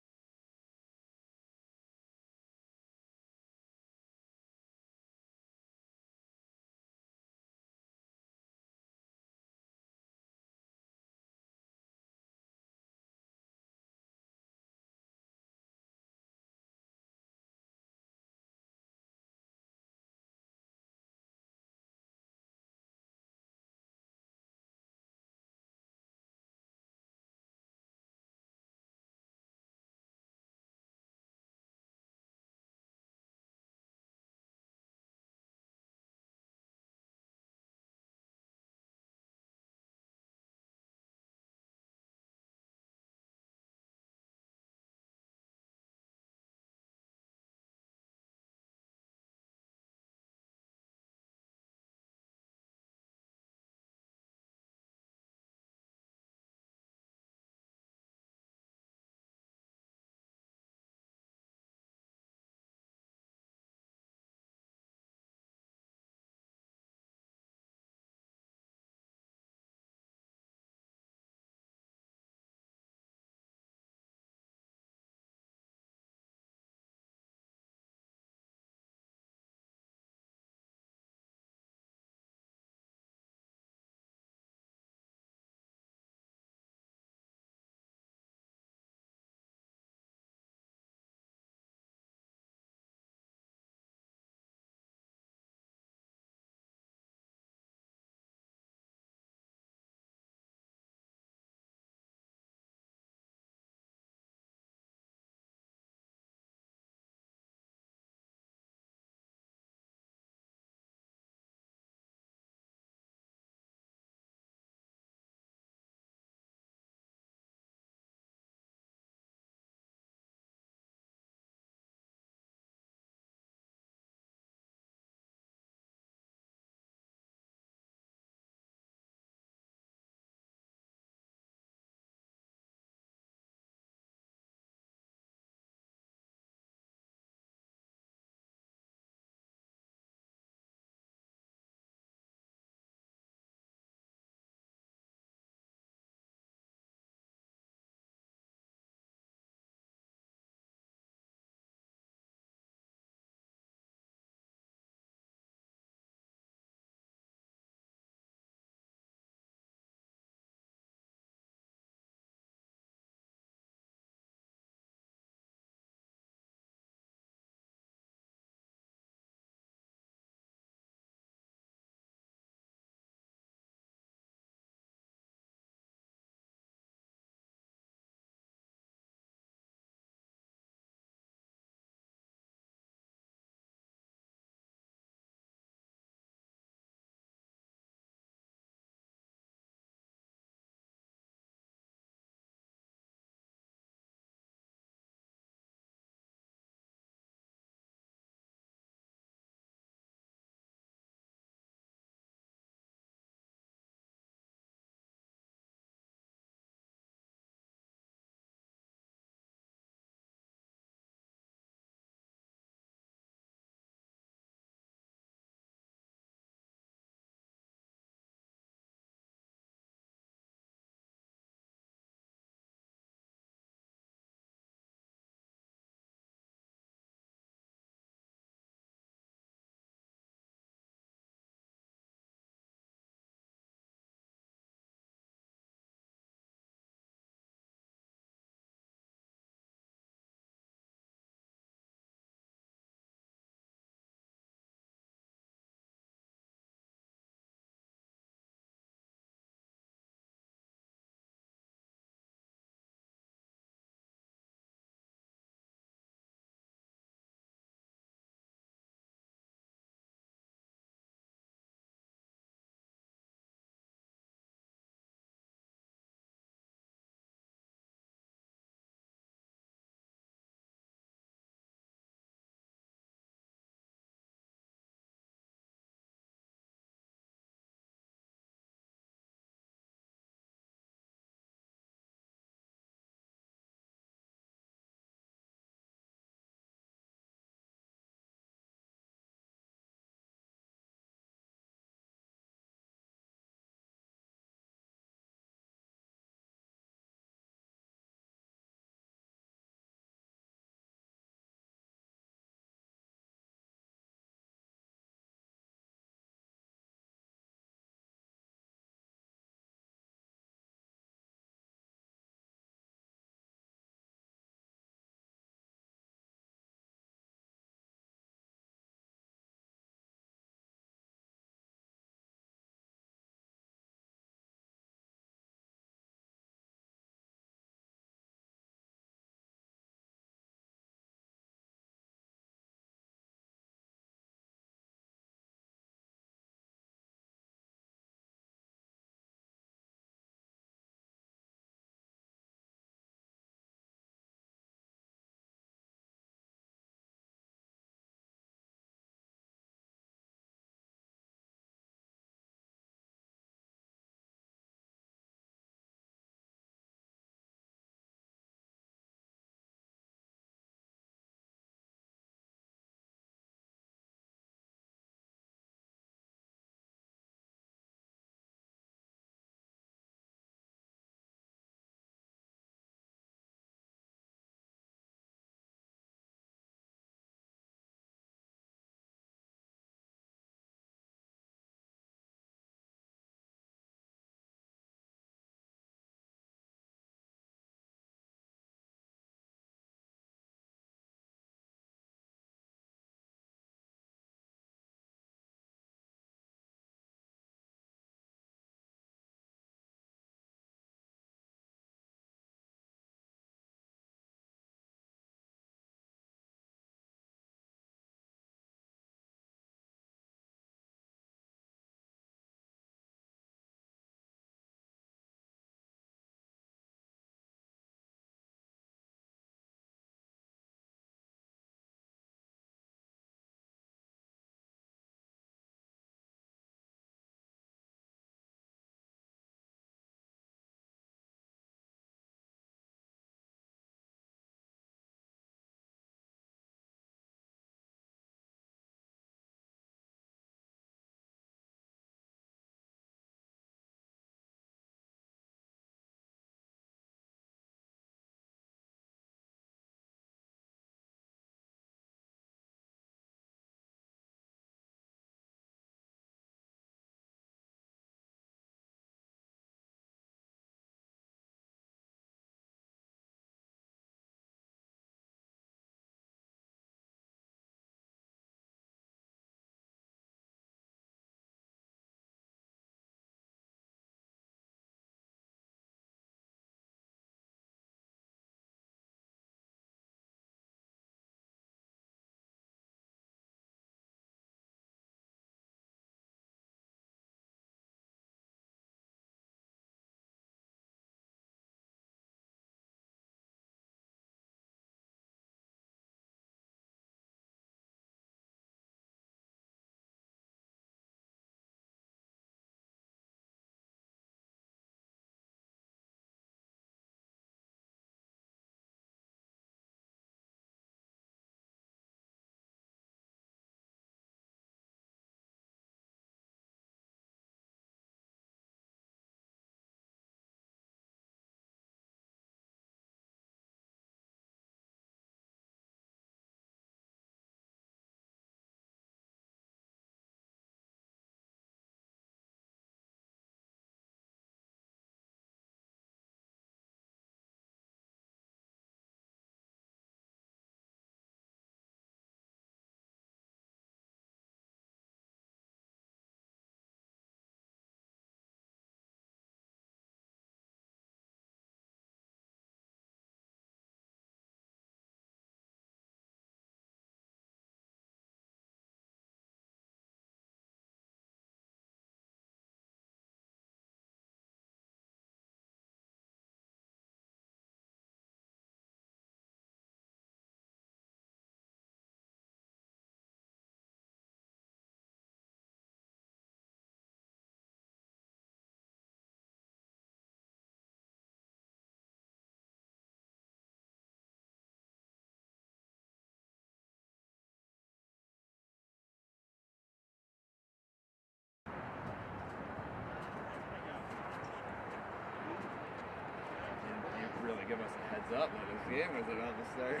Speaker 1: us a heads up that this game was about to start.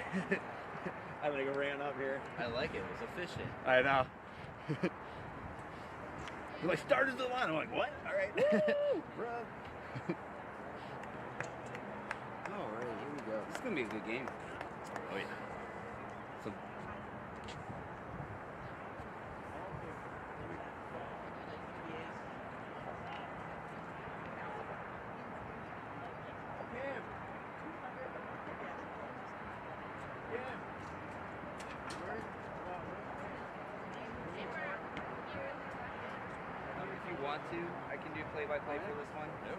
Speaker 1: I like ran up here.
Speaker 4: I like it. It was efficient.
Speaker 1: I know. Like, started the line. I'm like, what? All right.
Speaker 4: Bro. All right, here we go. This is going to be a good game.
Speaker 1: Oh, yeah.
Speaker 4: So, if you want to, I can do play-by-play for this one.
Speaker 1: Nope.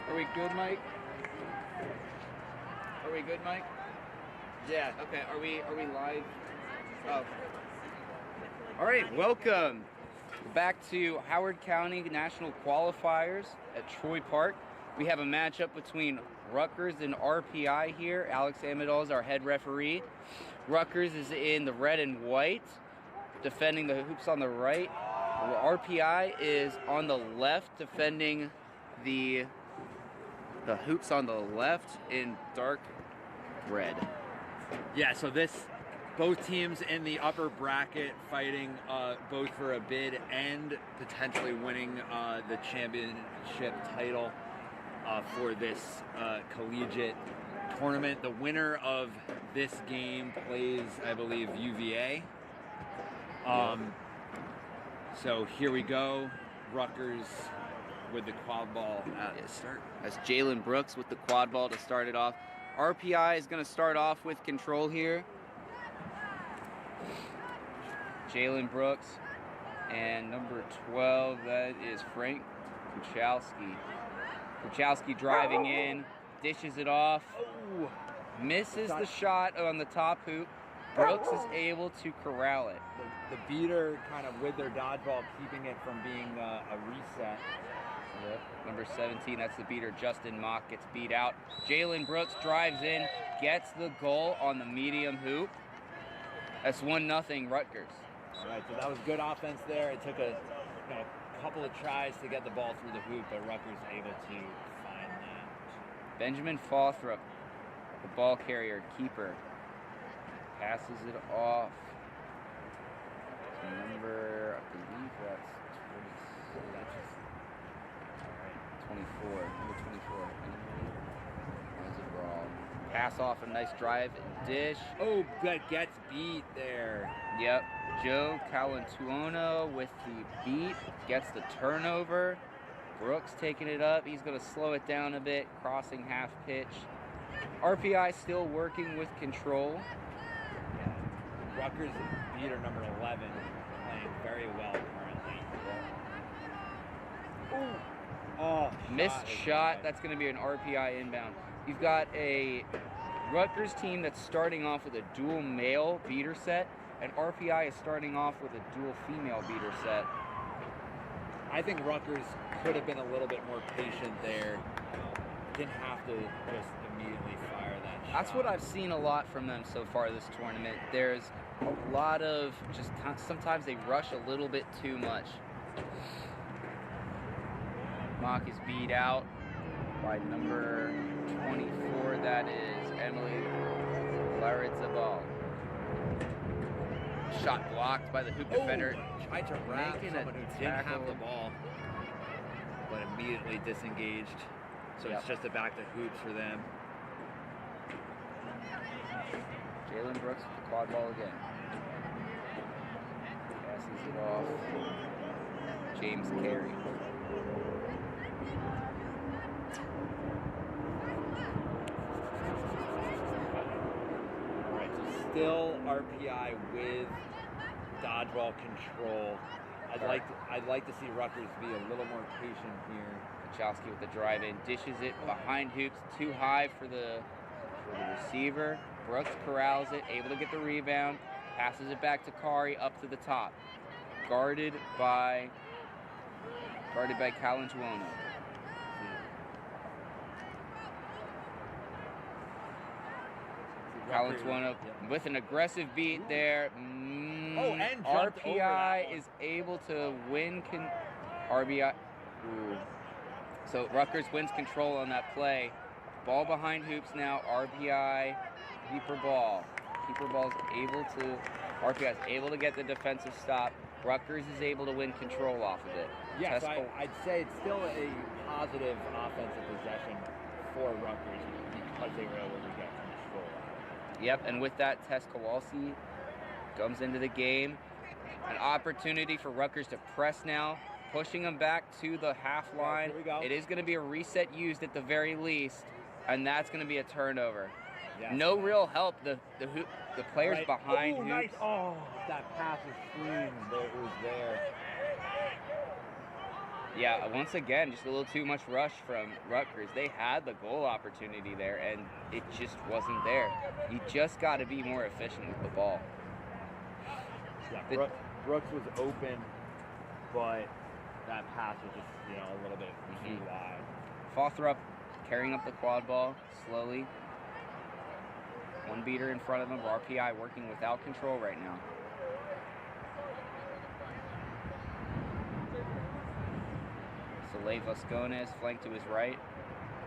Speaker 4: Are we good, Mike? Are we good, Mike?
Speaker 1: Yeah.
Speaker 4: Okay, are we live? Oh. All right, welcome back to Howard County National Qualifiers at Troy Park. We have a matchup between Rutgers and RPI here. Alex Amidal is our head referee. Rutgers is in the red and white, defending the hoops on the right. RPI is on the left, defending the hoops on the left in dark red.
Speaker 1: Yeah, so both teams in the upper bracket fighting both for a bid and potentially winning the championship title for this collegiate tournament. The winner of this game plays, I believe, UVA. So here we go. Rutgers with the quad ball at the start.
Speaker 4: That's Jalen Brooks with the quad ball to start it off. RPI is going to start off with control here. Jalen Brooks and number 12, that is Frank Kuchalski. Kuchalski driving in, dishes it off, misses the shot on the top hoop. Brooks is able to corral it.
Speaker 1: The beater kind of with their dodgeball, keeping it from being a reset.
Speaker 4: Yep. Number 17, that's the beater. Justin Mock gets beat out. Jalen Brooks drives in, gets the goal on the medium hoop. That's 1-0 Rutgers.
Speaker 1: All right, so that was good offense there. It took a couple of tries to get the ball through the hoop, but Rutgers able to find that.
Speaker 4: Benjamin Fawthrop, the ball carrier, keeper, passes it off to number, I believe that's 24. Number 24. That's a brawl. Pass off a nice drive and dish.
Speaker 1: Oh, that gets beat there.
Speaker 4: Yep. Joe Calantuono with the beat, gets the turnover. Brooks taking it up. He's going to slow it down a bit, crossing half pitch. RPI still working with control.
Speaker 1: Rutgers beater number 11 playing very well currently. Oh,
Speaker 4: missed shot. That's going to be an RPI inbound. You've got a Rutgers team that's starting off with a dual male beater set, and RPI is starting off with a dual female beater set.
Speaker 1: I think Rutgers could have been a little bit more patient there. Didn't have to just immediately fire that shot.
Speaker 4: That's what I've seen a lot from them so far this tournament. There's a lot of just sometimes they rush a little bit too much. Mock is beat out by number 24. That is Emily Larizabal. Shot blocked by the hoop defender.
Speaker 1: Tried to wrap
Speaker 4: Making
Speaker 1: someone
Speaker 4: a
Speaker 1: who didn't have
Speaker 4: tackle.
Speaker 1: the ball, but immediately disengaged. So
Speaker 4: Yep.
Speaker 1: it's just a back to hoops for them.
Speaker 4: Jalen Brooks with the quad ball again. Passes it off. James Carey.
Speaker 1: All right, so still RPI with dodgeball control. I'd like to see Rutgers be a little more patient here.
Speaker 4: Kuchalski with the drive in, dishes it behind hoops, too high for the receiver. Brooks corrals it, able to get the rebound, passes it back to Kari up to the top. Guarded by Calantuono. Collins one up with an aggressive beat there.
Speaker 1: And jumped over that
Speaker 4: RPI
Speaker 1: one.
Speaker 4: is able to win. RBI. Ooh. So Rutgers wins control on that play. Ball behind hoops now. RPI. Keeper ball. Keeper ball's able to. RPI is able to get the defensive stop. Rutgers is able to win control off of it.
Speaker 1: Yeah, so
Speaker 4: Tesco-
Speaker 1: I'd say it's still a positive offensive possession for Rutgers because they were able to get control out of it.
Speaker 4: Yep, and with that, Tess Kowalski comes into the game. An opportunity for Rutgers to press now, pushing them back to the half line.
Speaker 1: Here we go.
Speaker 4: It is going to be a reset used at the very least, and that's going to be a turnover.
Speaker 1: Yes.
Speaker 4: No real help. The players
Speaker 1: Right.
Speaker 4: behind hoops.
Speaker 1: Nice. Oh, that pass was clean. It was there.
Speaker 4: Yeah, once again, just a little too much rush from Rutgers. They had the goal opportunity there, and it just wasn't there. You just got to be more efficient with the ball.
Speaker 1: Yeah, Brooks was open, but that pass was just, a little bit too wide.
Speaker 4: Fawthrup carrying up the quad ball slowly. One beater in front of him. RPI working without control right now. Soleil Vascones flanked to his right.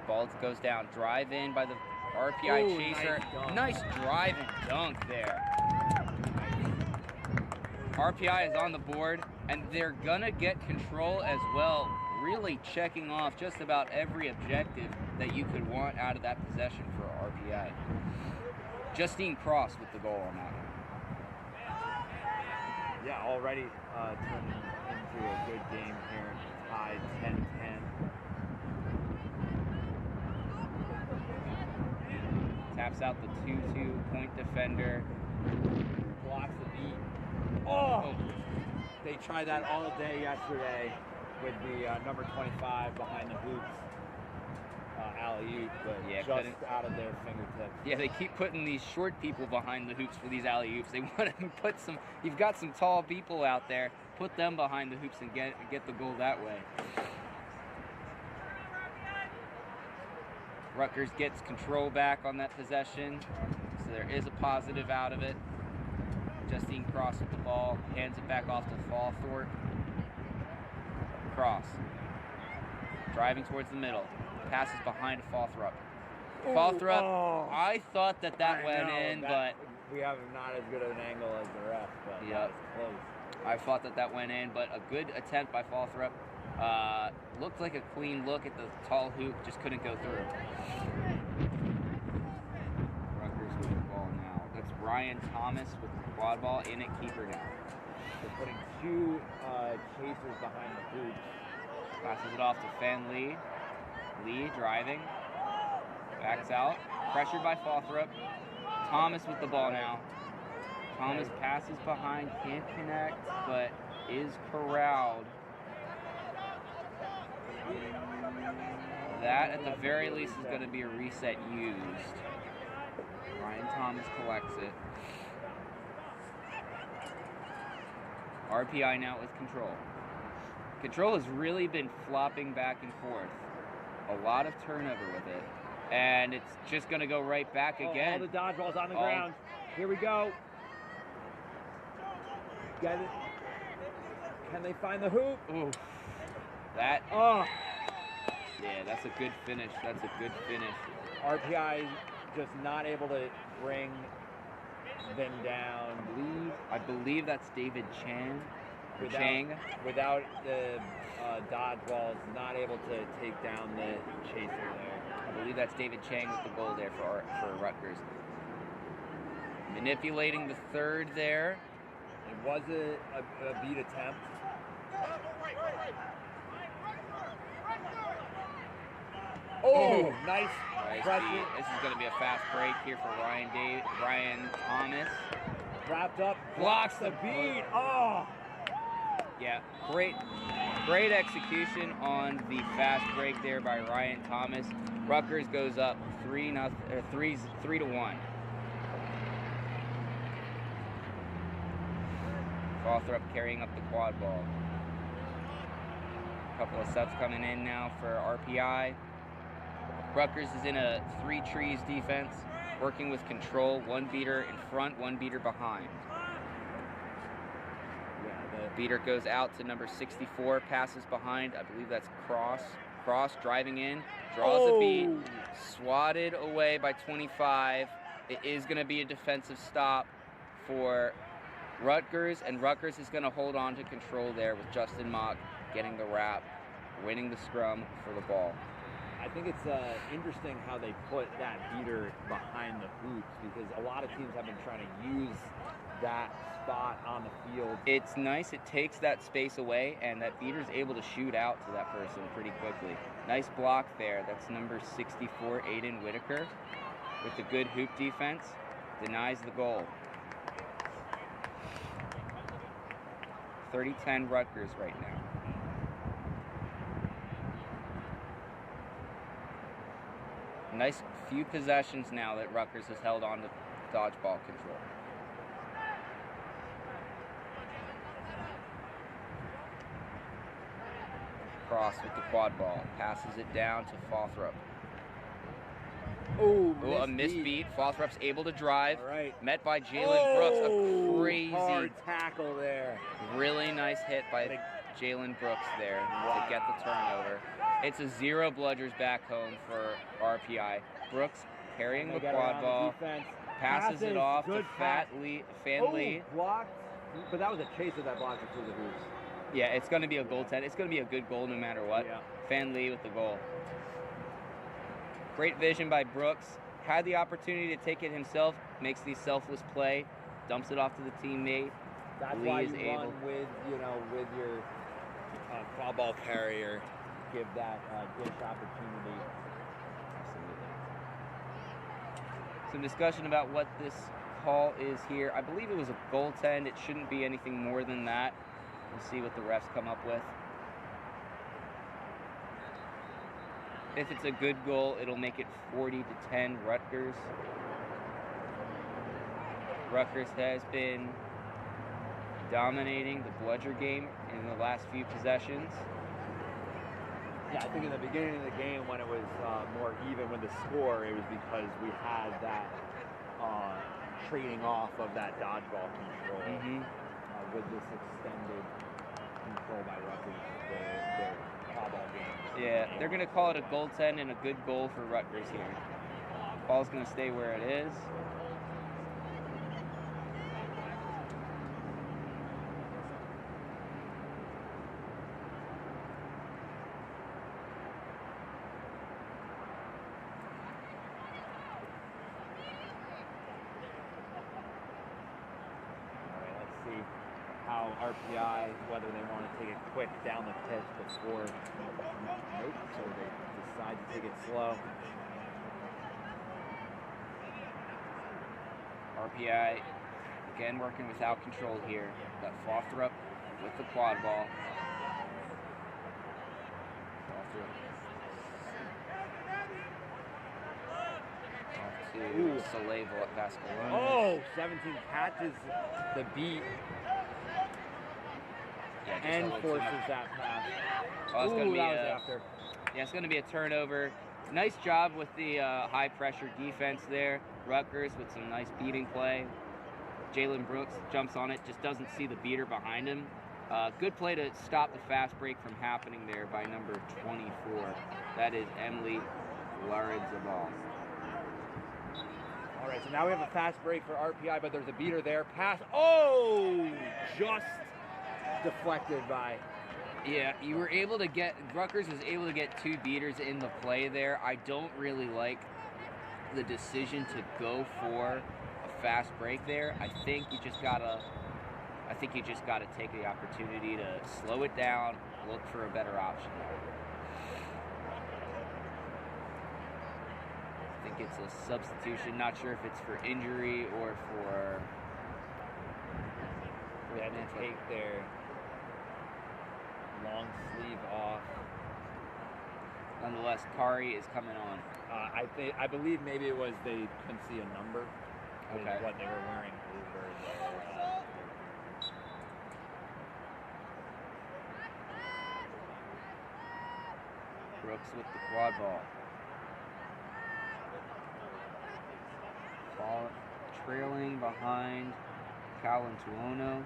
Speaker 4: Ball goes down. Drive in by the RPI
Speaker 1: Ooh,
Speaker 4: chaser.
Speaker 1: nice dunk.
Speaker 4: Nice drive and dunk there. RPI is on the board, and they're gonna get control as well. Really checking off just about every objective that you could want out of that possession for RPI. Justine Cross with the goal on that one.
Speaker 1: Yeah, already turning into a good game here. Tied 10-10.
Speaker 4: Taps out the 2-2 point defender.
Speaker 1: Blocks the beat. Oh! They tried that all day yesterday with the number 25 behind the hoops. Alley-oop, but
Speaker 4: Yeah,
Speaker 1: just
Speaker 4: couldn't-
Speaker 1: out of their fingertips.
Speaker 4: Yeah, they keep putting these short people behind the hoops for these alley-oops. They want to put some, you've got some tall people out there, put them behind the hoops and get the goal that way. Rutgers gets control back on that possession, so there is a positive out of it. Justine Cross with the ball, hands it back off to Fawthorpe. Cross. Driving towards the middle. Passes behind Fawthorpe. Fawthorpe,
Speaker 1: Oh.
Speaker 4: I thought that
Speaker 1: I
Speaker 4: went
Speaker 1: know,
Speaker 4: in,
Speaker 1: that- we have not as good of an angle as the ref, but
Speaker 4: Yep.
Speaker 1: that was close.
Speaker 4: I thought that went in, but a good attempt by Fawthorpe. Looked like a clean look at the tall hoop, just couldn't go through. Rutgers with the ball now. That's Ryan Thomas with the quad ball in at keeper now.
Speaker 1: They're putting two chasers behind the hoops.
Speaker 4: Passes it off to Fan Lee. Lee driving. Backs out. Pressured by Fawthorpe. Thomas with the ball now. Thomas passes behind, can't connect, but is corralled. That, at the very least, is going to be a reset used. Ryan Thomas collects it. RPI now with control. Control has really been flopping back and forth. A lot of turnover with it. And it's just going to go right back again.
Speaker 1: All the dodgeballs on the
Speaker 4: All-
Speaker 1: ground. Here we go. Get it. Can they find the hoop?
Speaker 4: Ooh. That,
Speaker 1: Oh,
Speaker 4: yeah, that's a good finish. That's a good finish.
Speaker 1: RPI just not able to bring them down.
Speaker 4: I believe that's David Chang. Or
Speaker 1: Without-
Speaker 4: Chang.
Speaker 1: Without the dodgeballs, not able to take down the chaser there.
Speaker 4: I believe that's David Chang with the goal there for Rutgers. Manipulating the third there.
Speaker 1: It was a beat attempt. Oh, nice
Speaker 4: Nice
Speaker 1: pressure.
Speaker 4: beat. This is going to be a fast break here for Ryan Thomas.
Speaker 1: Wrapped up.
Speaker 4: Blocks
Speaker 1: the
Speaker 4: the
Speaker 1: beat. Oh.
Speaker 4: Yeah, great execution on the fast break there by Ryan Thomas. Rutgers goes up 3-1. Fawthorpe carrying up the quad ball. A couple of subs coming in now for RPI. Rutgers is in a 3 trees defense. working with control, one beater in front, one beater behind.
Speaker 1: Yeah,
Speaker 4: The beater goes out to number 64, passes behind. I believe that's Cross. Cross driving in, draws a beat, swatted away by 25. It is going to be a defensive stop for Rutgers, and Rutgers is going to hold on to control there with Justin Mock getting the wrap, winning the scrum for the ball.
Speaker 1: I think it's interesting how they put that beater behind the hoops, because a lot of teams have been trying to use that spot on the field.
Speaker 4: It's nice, it takes that space away, and that beater's able to shoot out to that person pretty quickly. Nice block there. That's number 64, Aiden Whitaker, with the good hoop defense, denies the goal. 30-10 Rutgers right now. Nice few possessions now that Rutgers has held on to dodgeball control. Cross with the quad ball, passes it down to Fawthrup.
Speaker 1: Oh,
Speaker 4: a misbeat. Fawthrup's able to drive.
Speaker 1: All right.
Speaker 4: Met by Jalen Brooks. A crazy,
Speaker 1: hard tackle there.
Speaker 4: really nice hit by Jalen Brooks there to get the turnover. It's a 0 bludgers back home for RPI. Brooks carrying the quad ball, passes it off to Fan Lee.
Speaker 1: Blocked, but that was a chase of that block through the hoops.
Speaker 4: Yeah, it's going to be a goaltend. It's going to be a good goal no matter what.
Speaker 1: Yeah.
Speaker 4: Fan Lee with the goal. Great vision by Brooks. Had the opportunity to take it himself. Makes the selfless play. Dumps it off to the teammate.
Speaker 1: That's
Speaker 4: Lee
Speaker 1: why
Speaker 4: is
Speaker 1: you
Speaker 4: able.
Speaker 1: run with your quad ball carrier. Give that dish opportunity.
Speaker 4: Absolutely. Some discussion about what this call is here. I believe it was a goaltend. It shouldn't be anything more than that. We'll see what the refs come up with. If it's a good goal, it'll make it 40-10 Rutgers. Rutgers has been dominating the bludger game in the last few possessions.
Speaker 1: Yeah, I think in the beginning of the game when it was more even with the score, it was because we had that trading off of that dodgeball control with this extended control by Rutgers, their Quadball game.
Speaker 4: Yeah, they're going to call it a goaltend and a good goal for Rutgers here. Ball's going to stay where it is.
Speaker 1: How RPI, whether they want to take it quick down the pitch before, nope, so they decide to take it slow.
Speaker 4: RPI, again working without control here. Got Fawthrup with the quad ball. Off to Salevo at Pascalone.
Speaker 1: Oh, 17 catches the beat.
Speaker 4: Yeah,
Speaker 1: And forces that pass.
Speaker 4: Oh, it's gonna be
Speaker 1: that was after.
Speaker 4: Yeah, it's going to be a turnover. Nice job with the high-pressure defense there. Rutgers with some nice beating play. Jalen Brooks jumps on it, just doesn't see the beater behind him. Good play to stop the fast break from happening there by number 24. That is Emily Larenzabal.
Speaker 1: All right, so now we have a fast break for RPI, but there's a beater there. Pass. Oh, just deflected by.
Speaker 4: Yeah, you were able to get, Rutgers was able to get 2 beaters in the play there. I don't really like the decision to go for a fast break there. I think you just gotta take the opportunity to slow it down, look for a better option. I think it's a substitution, not sure if it's for injury or for...
Speaker 1: We had to take their long sleeve off.
Speaker 4: Nonetheless, Kari is coming on.
Speaker 1: I believe maybe it was they couldn't see a number.
Speaker 4: Okay.
Speaker 1: What they were wearing over
Speaker 4: Brooks with the quad ball. Ball trailing behind Calantuono,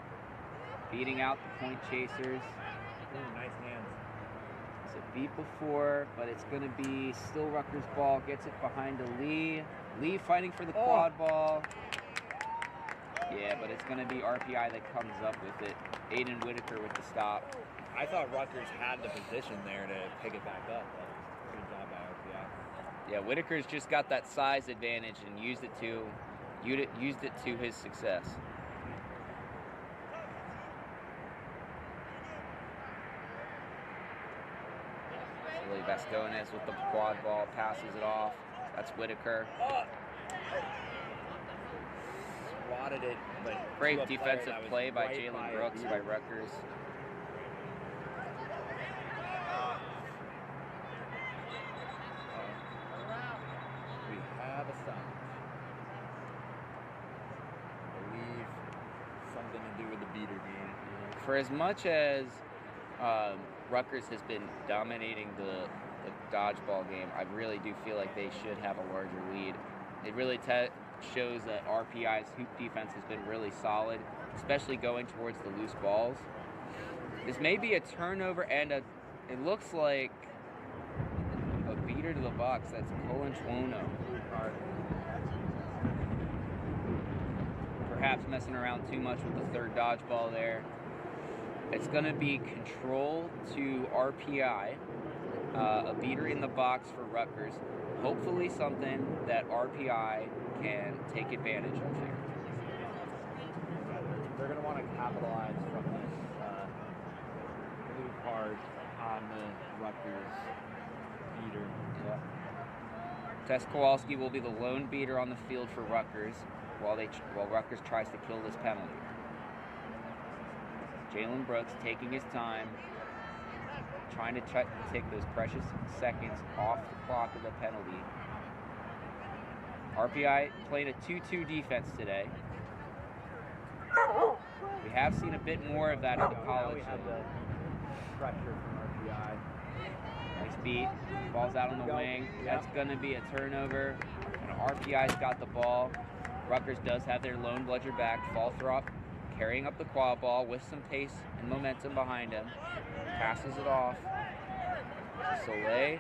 Speaker 4: beating out the point chasers.
Speaker 5: Ooh, nice hands.
Speaker 4: It's a beat before, but it's going to be still Rutgers ball. Gets it behind to Lee. Lee fighting for the quad ball. Yeah, but it's going to be RPI that comes up with it. Aiden Whitaker with the stop.
Speaker 5: I thought Rutgers had the position there to pick it back up. But good job by RPI.
Speaker 4: Yeah, Whitaker's just got that size advantage and used it to his success. Lily Vascones with the quad ball, passes it off. That's Whitaker.
Speaker 5: Swatted it, but
Speaker 4: Great defensive play by Jalen Brooks by Rutgers.
Speaker 5: We have a stop. I believe something to do with the beater game.
Speaker 4: For as much as Rutgers has been dominating the dodgeball game, I really do feel like they should have a larger lead. It really shows that RPI's hoop defense has been really solid, especially going towards the loose balls. This may be a turnover and it looks like a beater to the box. That's Calantuono. Perhaps messing around too much with the third dodgeball there. It's going to be control to RPI, a beater in the box for Rutgers. Hopefully something that RPI can take advantage of here.
Speaker 5: They're going to want to capitalize from this blue card on the Rutgers beater.
Speaker 4: Yeah. Tess Kowalski will be the lone beater on the field for Rutgers while Rutgers tries to kill this penalty. Jalen Brooks taking his time, trying to take those precious seconds off the clock of the penalty. RPI played a 2-2 defense today. We have seen a bit more of that in the college.
Speaker 5: Now we have the pressure from RPI.
Speaker 4: Nice beat. Ball's out on the wing. That's going to be a turnover. And RPI's got the ball. Rutgers does have their lone bludger back. Falthrop carrying up the quad ball with some pace and momentum behind him. Passes it off. Soleil.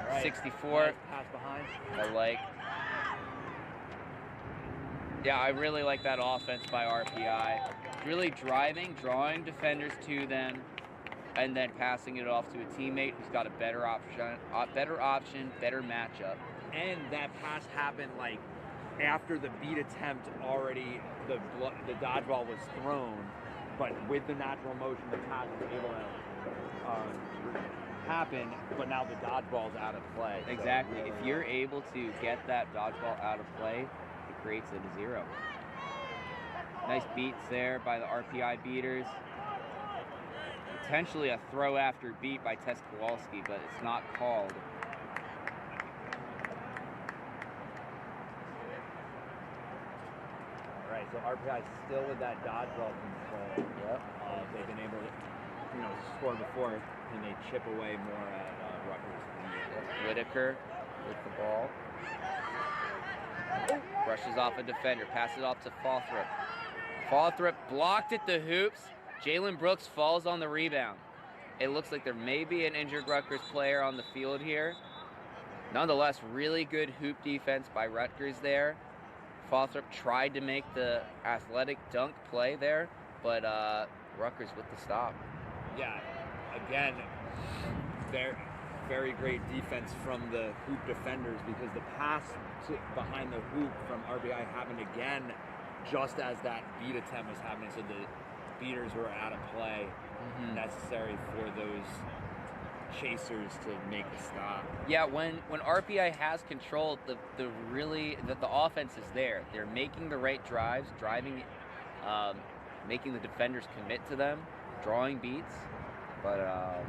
Speaker 5: Right.
Speaker 4: 64.
Speaker 5: Nice pass behind.
Speaker 4: I like. Yeah, I really like that offense by RPI. Really driving, drawing defenders to them, and then passing it off to a teammate who's got a better option, better matchup.
Speaker 5: And that pass happened like after the beat attempt already, the dodgeball was thrown, but with the natural motion, the pass was able to happen, but now the dodgeball's out of play.
Speaker 4: Exactly. If you're able to get that dodgeball out of play, it creates it a 0. Nice beats there by the RPI beaters. Potentially a throw after beat by Tess Kowalski, but it's not called.
Speaker 5: All right, so RPI still with that dodgeball control.
Speaker 4: Yep.
Speaker 5: They've been able to, score before, and they chip away more at Rutgers.
Speaker 4: Whitaker with the ball. Brushes off a defender, passes off to Falthrop. Falthrop blocked at the hoops. Jalen Brooks falls on the rebound. It looks like there may be an injured Rutgers player on the field here. Nonetheless, really good hoop defense by Rutgers there. Falthrop tried to make the athletic dunk play there, but Rutgers with the stop.
Speaker 5: Yeah, again, very great defense from the hoop defenders, because the pass behind the hoop from RBI happened again just as that beat attempt was happening, so the beaters were out of play, necessary for those chasers to make the stop.
Speaker 4: Yeah, when RPI has control, the offense is there. They're making the right drives, driving, making the defenders commit to them, drawing beats, but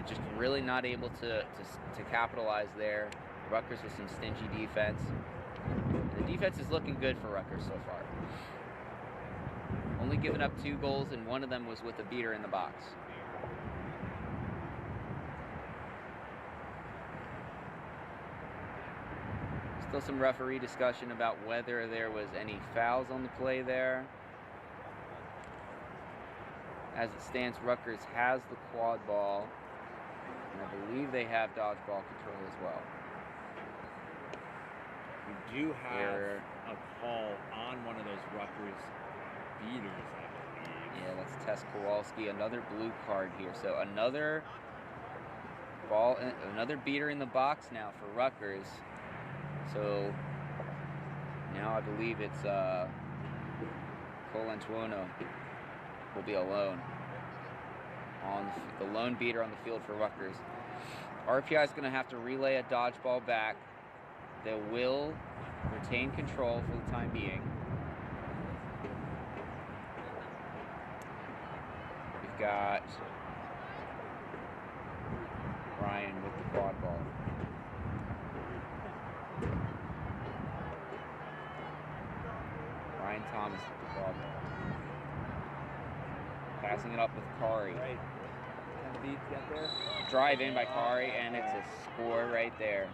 Speaker 4: just really not able to capitalize there. Rutgers with some stingy defense. The defense is looking good for Rutgers so far. Only giving up 2 goals, and one of them was with a beater in the box. Still some referee discussion about whether there was any fouls on the play there. As it stands, Rutgers has the quad ball, and I believe they have dodgeball control as well.
Speaker 5: We do have a call on one of those Rutgers beaters, I believe.
Speaker 4: Yeah, that's Tess Kowalski. Another blue card here. So another ball, another beater in the box now for Rutgers. So now I believe it's Colantuono will be alone on the lone beater on the field for Rutgers. RPI is going to have to relay a dodgeball back. They will retain control for the time being. We've got Ryan with the quad ball. Ryan Thomas with the quad ball. Passing it up with Kari.
Speaker 5: Right. Can the beats get there?
Speaker 4: Drive in by Kari, and it's a score right there.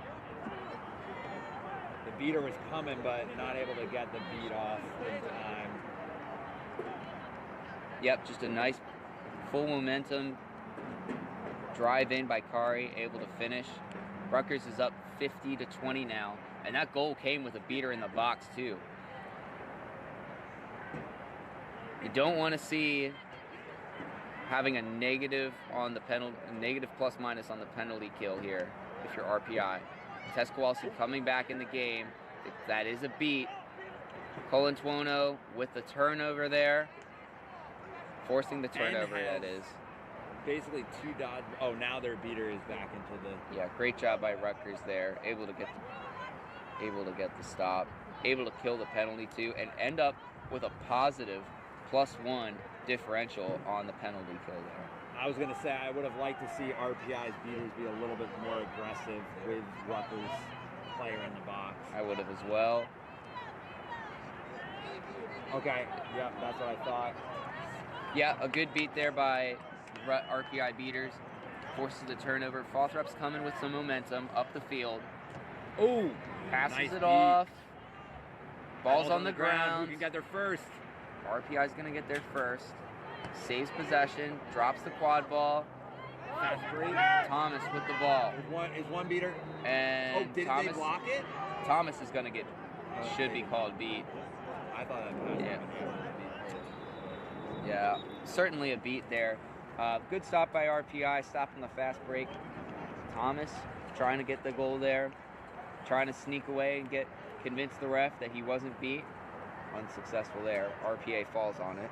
Speaker 5: The beater was coming, but not able to get the beat off in time.
Speaker 4: Yep, just a nice full momentum drive in by Kari, able to finish. Rutgers is up 50-20 now, and that goal came with a beater in the box too. You don't want to see having a negative on the penalty, negative plus minus on the penalty kill here if you're RPI. Tess Kowalski coming back in the game. That is a beat. Colantuono with the turnover there. Forcing the turnover, that is.
Speaker 5: Basically two dodge. Oh, now their beater is back into the.
Speaker 4: Yeah, great job by Rutgers there. Able to get the stop. Able to kill the penalty too, and end up with a positive +1 differential on the penalty kill there.
Speaker 5: I was gonna say I would have liked to see RPI's beaters be a little bit more aggressive with Rutgers player in the box.
Speaker 4: I would have as well.
Speaker 5: Okay, yeah, that's what I thought.
Speaker 4: Yeah, a good beat there by RPI beaters. Forces the turnover. Fothrup's coming with some momentum up the field.
Speaker 5: Oh,
Speaker 4: passes
Speaker 5: nice
Speaker 4: it
Speaker 5: beat.
Speaker 4: off. Ball's on the ground.
Speaker 5: Who can get there first?
Speaker 4: RPI's going to get there first. Saves possession. Drops the quad ball.
Speaker 5: Fast break.
Speaker 4: Thomas with the ball.
Speaker 5: Is one beater.
Speaker 4: And
Speaker 5: did
Speaker 4: Thomas,
Speaker 5: they block it?
Speaker 4: Thomas is going to get, should be called beat.
Speaker 5: I thought that was
Speaker 4: Yeah, certainly a beat there. Good stop by RPI, stopping the fast break. Thomas trying to get the goal there. Trying to sneak away and convince the ref that he wasn't beat. Unsuccessful there. RPA falls on it.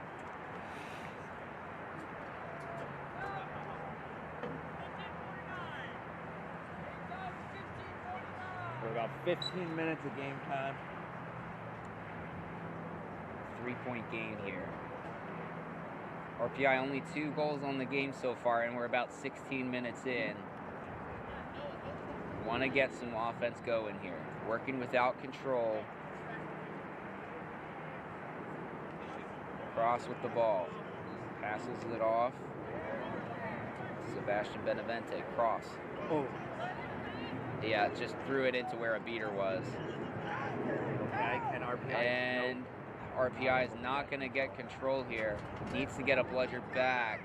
Speaker 5: We're about 15 minutes of game time.
Speaker 4: 3-point game here. RPI only 2 goals on the game so far, and we're about 16 minutes in. Want to get some offense going here. Working without control. Cross with the ball. Passes it off. Sebastian Benavente. Cross.
Speaker 5: Oh.
Speaker 4: Yeah, just threw it into where a beater was.
Speaker 5: Okay, and RPI.
Speaker 4: And RPI is not going to get control here. Needs to get a bludger back.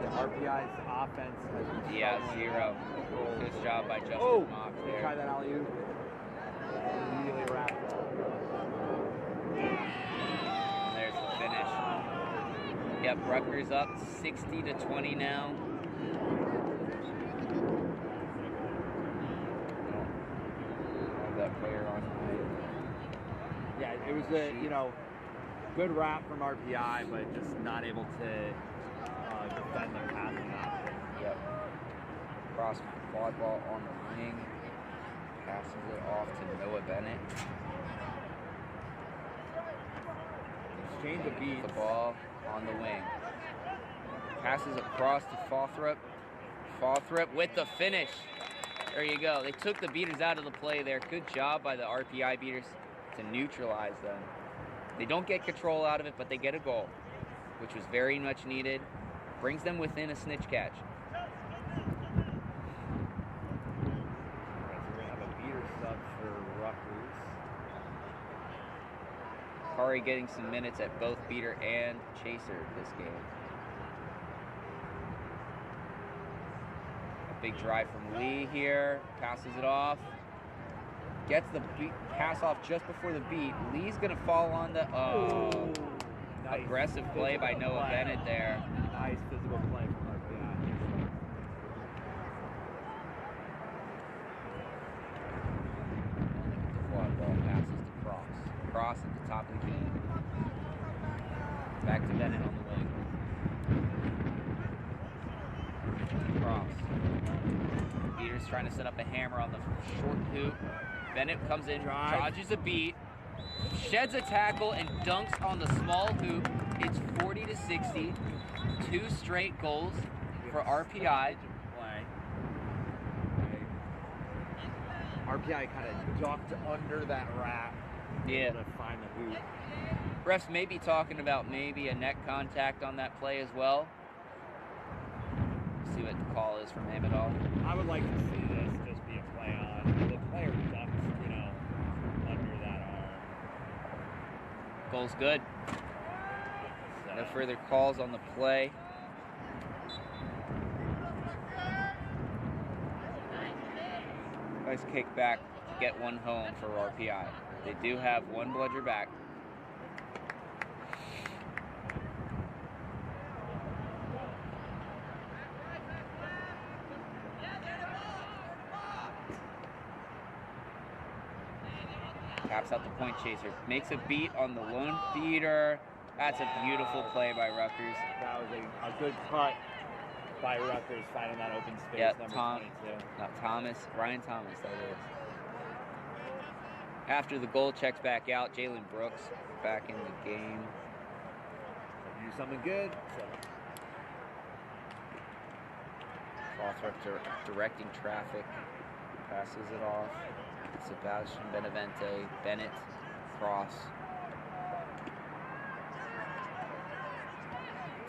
Speaker 5: The RPI's offense has been
Speaker 4: 0. Good job by Justin Mock there.
Speaker 5: Try that alley-oop. Immediately wrapped up.
Speaker 4: And there's the finish. Yep, Rutgers up 60-20 now. Have that player on.
Speaker 5: Yeah, it was a good wrap from RPI, but just not able to defend the passing option.
Speaker 4: Yep. Cross quad ball on the wing. Passes it off to Noah Bennett.
Speaker 5: Exchange of beats.
Speaker 4: The ball on the wing. Passes across to Fothrop. Fothrop with the finish. There you go. They took the beaters out of the play there. Good job by the RPI beaters to neutralize them. They don't get control out of it, but they get a goal, which was very much needed. Brings them within a snitch catch. Already getting some minutes at both beater and chaser this game. A big drive from Lee here. Passes it off. Gets the pass off just before the beat. Lee's going to fall on the... Oh, nice. Aggressive play by Noah Bennett there.
Speaker 5: Nice physical play from RPI.
Speaker 4: The Quadball passes to Cross. Cross at the top of the key. Back to Bennett on the wing. Cross. Peter's trying to set up a hammer on the short hoop. Bennett comes in, dodges a beat, sheds a tackle, and dunks on the small hoop. It's 40-60. 2 straight goals for RPI.
Speaker 5: RPI kind of ducked under that wrap.
Speaker 4: Yeah.
Speaker 5: To find the hoop.
Speaker 4: Refs may be talking about maybe a neck contact on that play as well. See what the call is from him at all.
Speaker 5: I would like to see this just be a play on. The player ducks, under that arm.
Speaker 4: Goal's good.
Speaker 5: So.
Speaker 4: No further calls on the play. Nice kick back to get one home for RPI. They do have one bludger back. Taps out the point chaser. Makes a beat on the lone beater. That's a beautiful play by Rutgers.
Speaker 5: That was a good cut by Rutgers, finding that open space.
Speaker 4: Yep,
Speaker 5: number 22.
Speaker 4: Not Thomas, Ryan Thomas, that is. After the goal, checks back out. Jalen Brooks back in the game.
Speaker 5: Do something good.
Speaker 4: Fawthrop directing traffic. Passes it off. Sebastian Benavente, Bennett, Cross.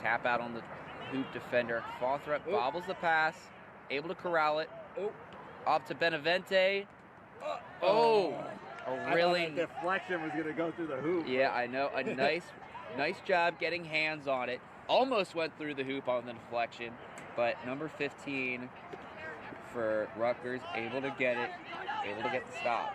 Speaker 4: Tap out on the hoop defender. Fawthrop bobbles the pass, able to corral it. Up to Benavente. A really
Speaker 5: the deflection was going to go through the hoop.
Speaker 4: Yeah, I know. A nice job getting hands on it. Almost went through the hoop on the deflection, but number 15 for Rutgers able to get it, able to get the stop.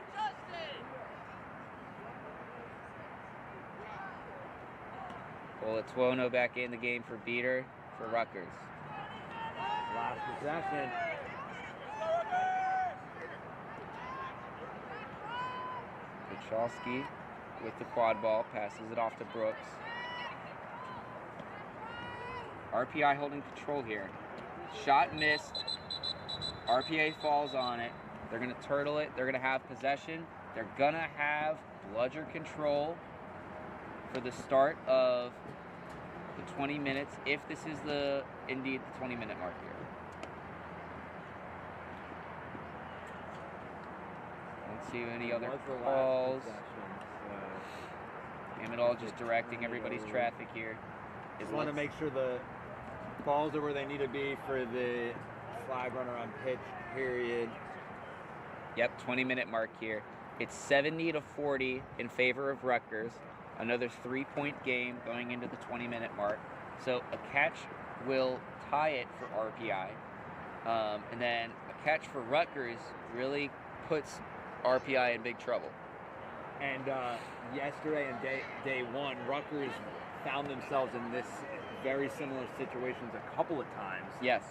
Speaker 4: Olatuono back in the game for beater for Rutgers.
Speaker 5: Last possession.
Speaker 4: Kuchalski with the quad ball, passes it off to Brooks. RPI holding control here. Shot missed. RPA falls on it. They're going to turtle it. They're going to have possession. They're going to have bludger control for the start of the 20 minutes, if this is indeed the 20-minute mark here. Let's see any other calls. Hammond just directing everybody's traffic here.
Speaker 5: Just want to make sure the balls are where they need to be for the flag runner on pitch, period.
Speaker 4: Yep, 20-minute mark here. It's 70-40 in favor of Rutgers. Another 3-point game going into the 20-minute mark. So a catch will tie it for RPI. And then a catch for Rutgers really puts RPI in big trouble.
Speaker 5: And yesterday and day one, Rutgers found themselves in this very similar situations a couple of times.
Speaker 4: Yes.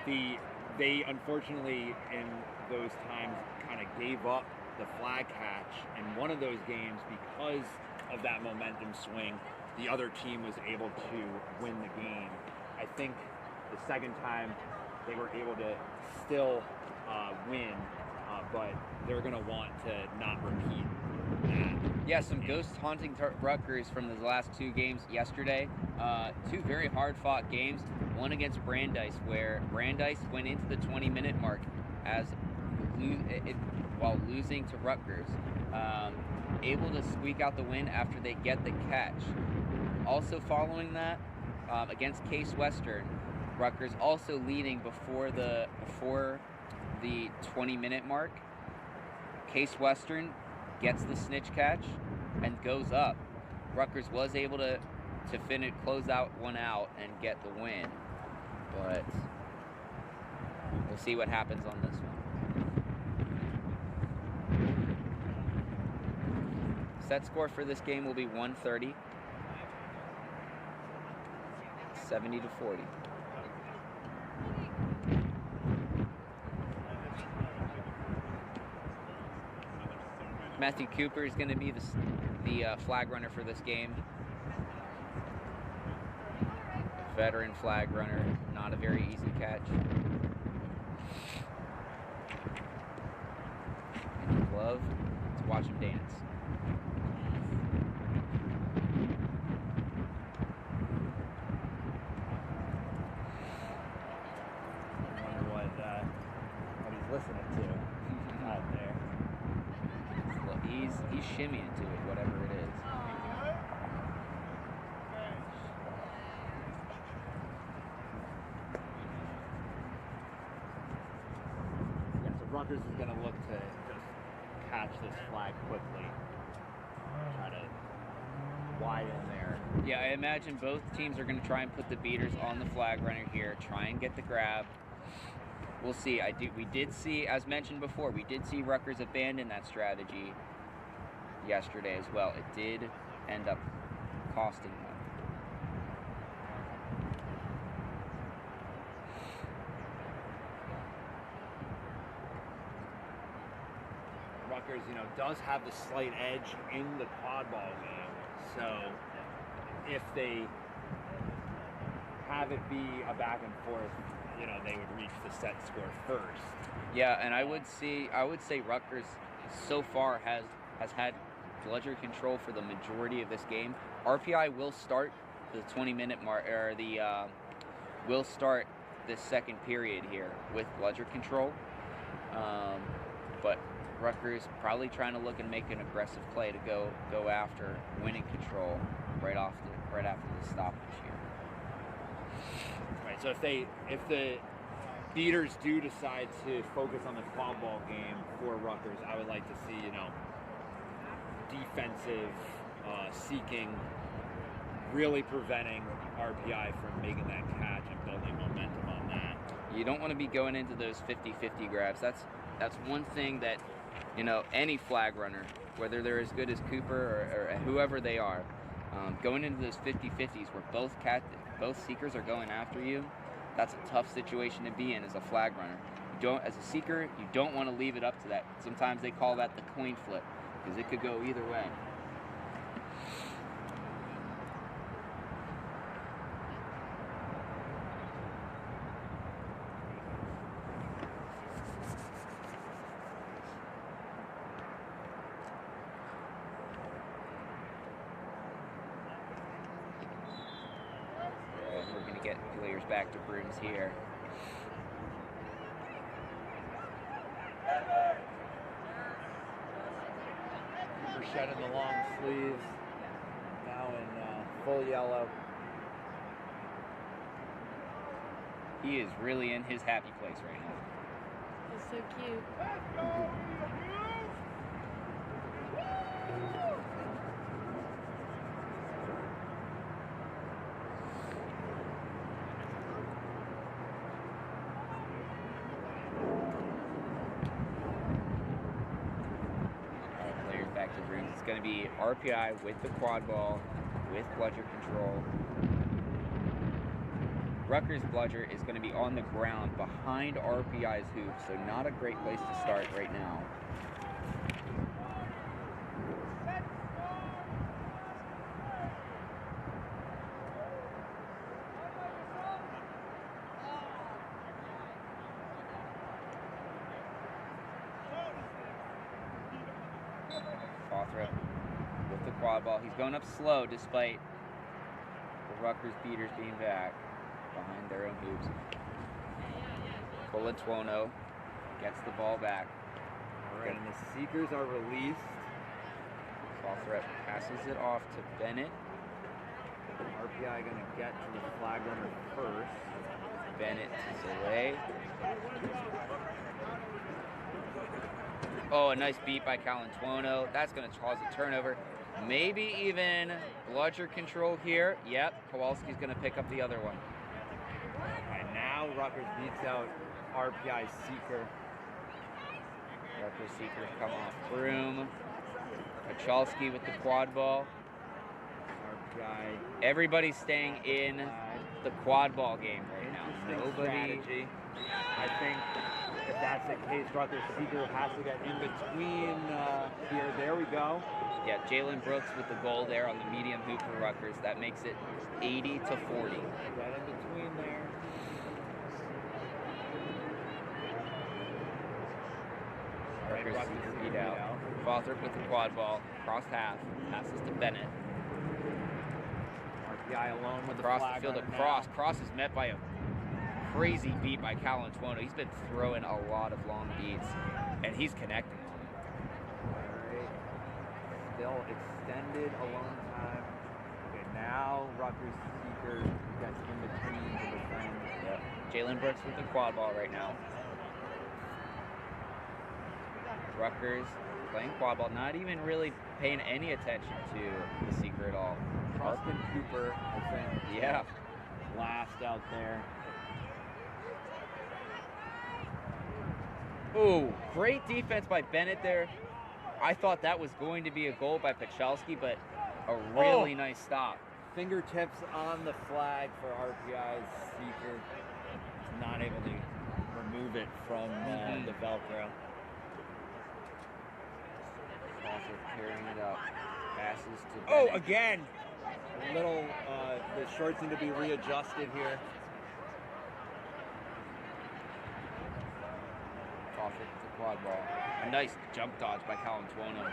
Speaker 5: They unfortunately in those times kind of gave up the flag catch in one of those games because of that momentum swing. The other team was able to win the game. I think the second time they were able to still win, but they're going to want to not repeat that.
Speaker 4: Yeah, some ghost haunting Rutgers from the last 2 games yesterday. 2 very hard-fought games. One against Brandeis, where Brandeis went into the 20-minute mark while losing to Rutgers. Able to squeak out the win after they get the catch. Also following that, against Case Western, Rutgers also leading before the 20-minute mark. Case Western gets the snitch catch. and goes up. Rutgers was able to finish, close that one out and get the win, but we'll see what happens on this one. Set score for this game will be 130, 70 to 40. Matthew Cooper is going to be the flag runner for this game. Veteran flag runner, not a very easy catch. And you love to watch him dance.
Speaker 5: I wonder what he's listening to out there.
Speaker 4: Well, he's shimmying to it, whatever it is.
Speaker 5: Yeah, so Rutgers is going to look to just catch this flag quickly. Try to widen there.
Speaker 4: Yeah, I imagine both teams are going to try and put the beaters on the flag runner here, try and get the grab. We'll see. We did see, as mentioned before, we did see Rutgers abandon that strategy yesterday as well. It did end up costing them.
Speaker 5: Rutgers, does have the slight edge in the quadball game. So if they have it be a back and forth, they would reach the set score first.
Speaker 4: Yeah, and I would say Rutgers so far has had bludger control for the majority of this game. RPI will start the 20-minute mark, or will start this second period here with bludger control. But Rutgers probably trying to look and make an aggressive play to go after winning control right after the stoppage here.
Speaker 5: Right. So if the beaters do decide to focus on the quadball game for Rutgers, I would like to see defensive seeking, really preventing RPI from making that catch and building momentum on that.
Speaker 4: You don't want to be going into those 50-50 grabs. That's one thing that any flag runner, whether they're as good as Cooper or whoever they are, going into those 50-50s where both seekers are going after you, that's a tough situation to be in as a flag runner. As a seeker, you don't want to leave it up to that. Sometimes they call that the coin flip, because it could go either way. We're going to get players back to brooms here.
Speaker 5: Shedding the long sleeves, now in full yellow.
Speaker 4: He is really in his happy place right now.
Speaker 3: That's so cute.
Speaker 4: It's going to be RPI with the quad ball, with bludger control. Rutgers bludger is going to be on the ground behind RPI's hoop, so not a great place to start right now. Fawthrop with the quad ball. He's going up slow despite the Rutgers beaters being back behind their own hoops. Colantuono gets the ball back.
Speaker 5: All right, and the seekers are released.
Speaker 4: Fawthrop passes it off to Bennett.
Speaker 5: RPI going to get to the flag runner first.
Speaker 4: Bennett to Soleil. Oh, a nice beat by Colantuono. That's going to cause a turnover. Maybe even bludger control here. Yep, Kowalski's going to pick up the other one.
Speaker 5: And now Rutgers beats out RPI Seeker.
Speaker 4: Rutgers Seekers come off broom. Pachalski with the quad ball.
Speaker 5: RPI.
Speaker 4: Everybody's staying in the quad ball game right now.
Speaker 5: Interesting strategy. I think if that's the case, Rutgers Seeker has to get in between here. There we go.
Speaker 4: Yeah, Jalen Brooks with the goal there on the medium hoop for Rutgers. That makes it 80 to 40.
Speaker 5: Get in between there.
Speaker 4: Rutgers Seeker beat out. Fawthrop with the quad ball. Cross half. Passes to Bennett.
Speaker 5: RPI alone with the
Speaker 4: Across
Speaker 5: flag
Speaker 4: the field of
Speaker 5: runner
Speaker 4: Cross.
Speaker 5: now.
Speaker 4: Cross is met by a crazy beat by Calantuono. He's been throwing a lot of long beats, and he's connecting on them.
Speaker 5: Alright. Still extended alone time. Okay, now Rutgers Seeker gets in between to defend.
Speaker 4: Yep. Jalen Brooks with the quad ball right now. Rutgers playing quad ball, not even really paying any attention to the Seeker at all.
Speaker 5: Austin Cooper, I think.
Speaker 4: Yeah.
Speaker 5: Last out there.
Speaker 4: Ooh, great defense by Bennett there. I thought that was going to be a goal by Pachalski, but a really nice stop.
Speaker 5: Fingertips on the flag for RPI's Seeker. He's not able to remove it from the Velcro.
Speaker 4: Also carrying it up. Passes to
Speaker 5: Oh,
Speaker 4: Bennett.
Speaker 5: again! A little, the shorts need to be readjusted here.
Speaker 4: Off it to quad ball. A nice jump dodge by Calantuono.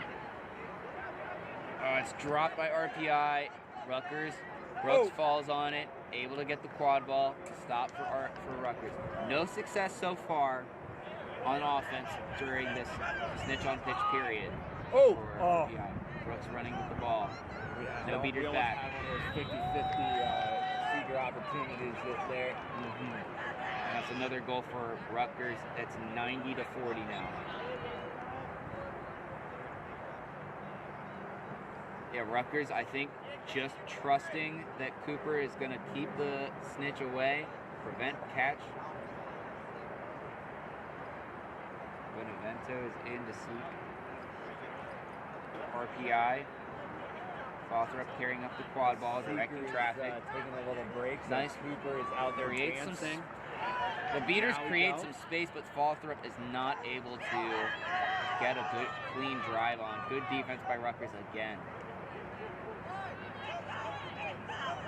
Speaker 4: It's dropped by RPI. Rutgers. Brooks falls on it. Able to get the quad ball. Stop for Rutgers. No success so far on offense during this snitch on pitch period. For RPI. Brooks running with the ball. No beaters back.
Speaker 5: Those 50-50 Seeker opportunities there.
Speaker 4: And that's another goal for Rutgers. It's 90 to 40 now. Yeah, Rutgers, I think, just trusting that Cooper is going to keep the snitch away, prevent catch. Benevento is in to seek RPI. Fawthrop carrying up the quad ball, directing traffic.
Speaker 5: Taking a little break. So
Speaker 4: Nice.
Speaker 5: Cooper is out there
Speaker 4: Creates some
Speaker 5: dancing.
Speaker 4: The beaters
Speaker 5: Now we
Speaker 4: create
Speaker 5: go.
Speaker 4: some space, but Fawthrop is not able to get a good, clean drive on. Good defense by Rutgers again.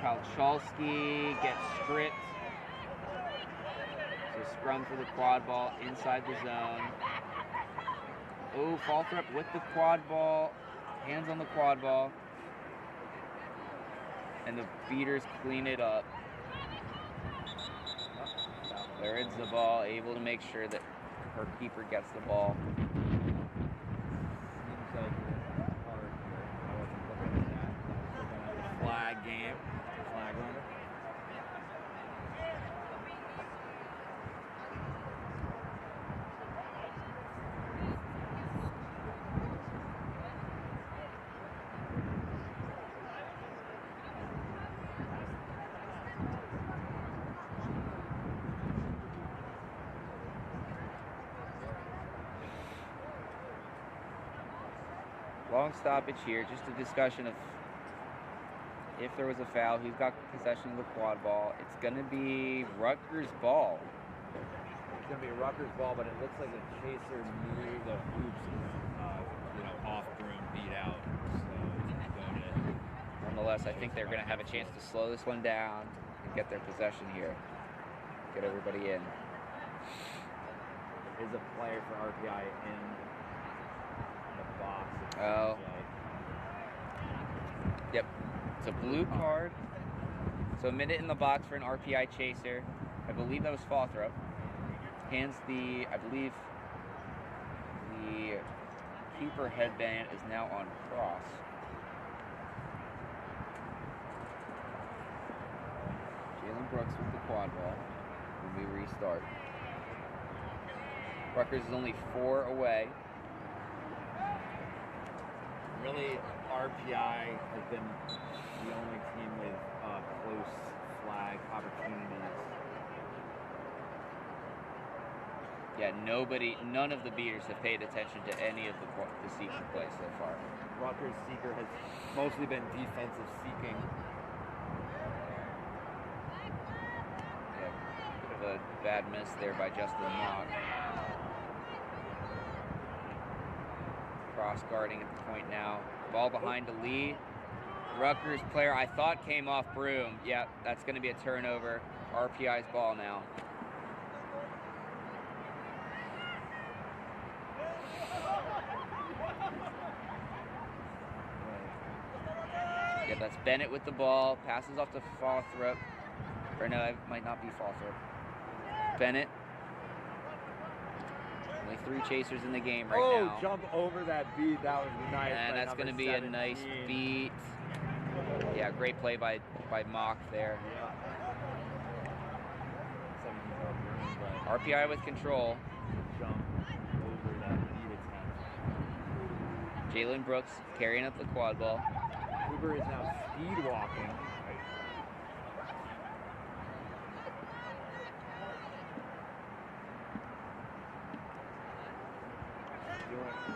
Speaker 4: Palchalski gets stripped. So scrum for the quad ball inside the zone. Oh, Fawthrop with the quad ball. Hands on the quad ball. And the beaters clean it up. Thirds the ball, able to make sure that her keeper gets the ball.
Speaker 5: Seems like hard here. I wasn't looking at that. I was looking at the flag game. Flag runner.
Speaker 4: Long stoppage here, just a discussion of if there was a foul, who's got possession of the quad ball. It's going to be Rutgers' ball.
Speaker 5: It's going to be Rutgers' ball, but it looks like the chaser near the hoops is, off broom beat out. So it's going to...
Speaker 4: Nonetheless, I think they're going to have a chance to slow this one down and get their possession here. Get everybody in.
Speaker 5: There is a player for RPI in the box. it seems
Speaker 4: Oh.
Speaker 5: like.
Speaker 4: Yep. It's a blue card. So a minute in the box for an RPI chaser. I believe that was Fawthrop. Hands the, I believe, the keeper headband is now on Cross. Jalen Brooks with the quad ball when we restart. Rutgers is only 4 away.
Speaker 5: Really, RPI has been the only team with close flag opportunities.
Speaker 4: Yeah, none of the beaters have paid attention to any of the seeking play so far.
Speaker 5: Rutgers seeker has mostly been defensive seeking.
Speaker 4: Yeah, bit of a bad miss there by Justin Mock. Cross guarding at the point now. Ball behind to Lee. Rutgers player I thought came off Broom. Yep, that's going to be a turnover. RPI's ball now. Yeah, that's Bennett with the ball. Passes off to Fawthrop. Or no, it might not be Fawthrop. Bennett. Only 3 chasers in the game right now.
Speaker 5: Oh, jump over that beat. That was nice.
Speaker 4: And that's going to be a nice beat. Yeah, great play by Mock there.
Speaker 5: Yeah.
Speaker 4: RPI with control.
Speaker 5: Jump over that beat attempt.
Speaker 4: Jalen Brooks carrying up the quad ball.
Speaker 5: Uber is now speed walking.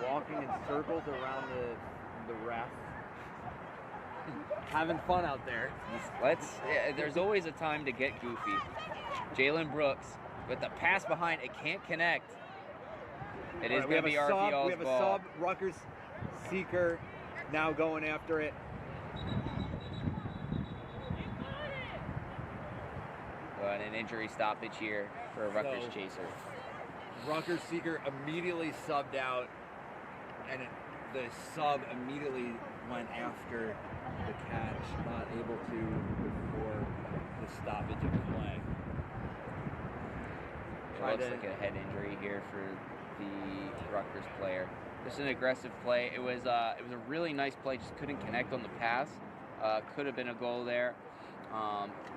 Speaker 5: Walking in circles around the ref. Having fun out there.
Speaker 4: There's always a time to get goofy. Jalen Brooks with the pass behind, it can't connect. It is going to be RPI's ball.
Speaker 5: We have a sub, Rutgers seeker now going after it.
Speaker 4: And an injury stoppage here for a Rutgers chaser.
Speaker 5: Rutgers seeker immediately subbed out, and the sub immediately went after the catch, not able to before the stoppage of play.
Speaker 4: It looks like a head injury here for the Rutgers player. Just an aggressive play. It was a really nice play. Just couldn't connect on the pass. Could have been a goal there.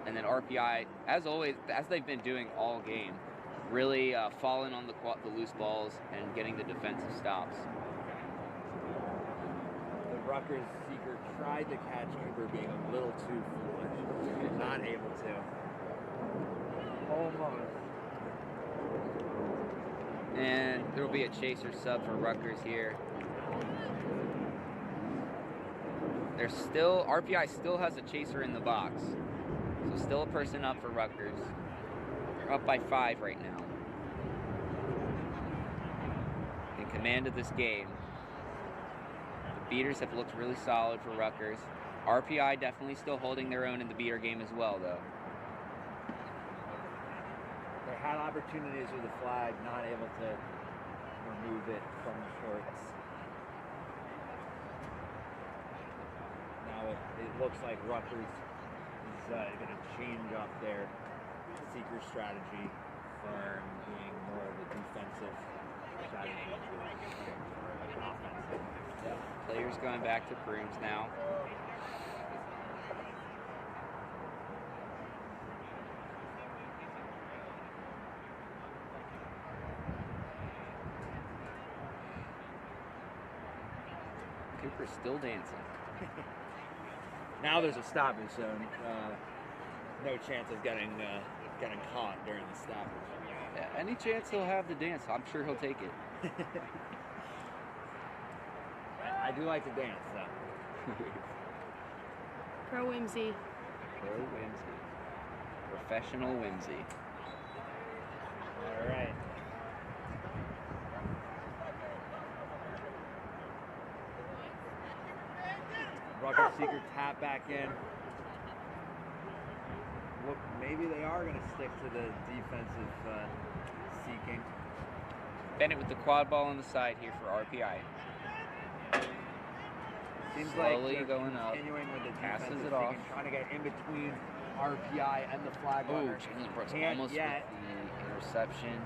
Speaker 4: And then RPI, as always, as they've been doing all game, really falling on the loose balls and getting the defensive stops.
Speaker 5: The Rutgers seeker tried to catch Cooper being a little too foolish. Not able to. Almost.
Speaker 4: And there will be a chaser sub for Rutgers here. RPI still has a chaser in the box. So still a person up for Rutgers. They're up by 5 right now. In command of this game. The beaters have looked really solid for Rutgers. RPI definitely still holding their own in the beater game as well, though.
Speaker 5: They had opportunities with the flag, not able to remove it from the shorts. Now it looks like Rutgers is going to change up their seeker strategy from being more of a defensive strategy to an offensive.
Speaker 4: Yep. Players going back to brooms now. Cooper's still dancing.
Speaker 5: Now there's a stoppage, so no chance of getting caught during the stoppage.
Speaker 4: Yeah, any chance he'll have the dance, I'm sure he'll take it.
Speaker 5: I do like to dance, though.
Speaker 3: Pro whimsy.
Speaker 4: Pro whimsy. Professional whimsy.
Speaker 5: All right. Rutgers seeker tap back in. Look, maybe they are going to stick to the defensive seeking.
Speaker 4: Bennett with the quad ball on the side here for RPI.
Speaker 5: Seems
Speaker 4: Slowly
Speaker 5: like
Speaker 4: going up.
Speaker 5: Continuing with the
Speaker 4: Passes
Speaker 5: defensive
Speaker 4: it off.
Speaker 5: seeking, trying to get in between RPI and the flag
Speaker 4: Oh,
Speaker 5: runner.
Speaker 4: Jalen Brooks
Speaker 5: Can't
Speaker 4: almost
Speaker 5: yet.
Speaker 4: with the interception.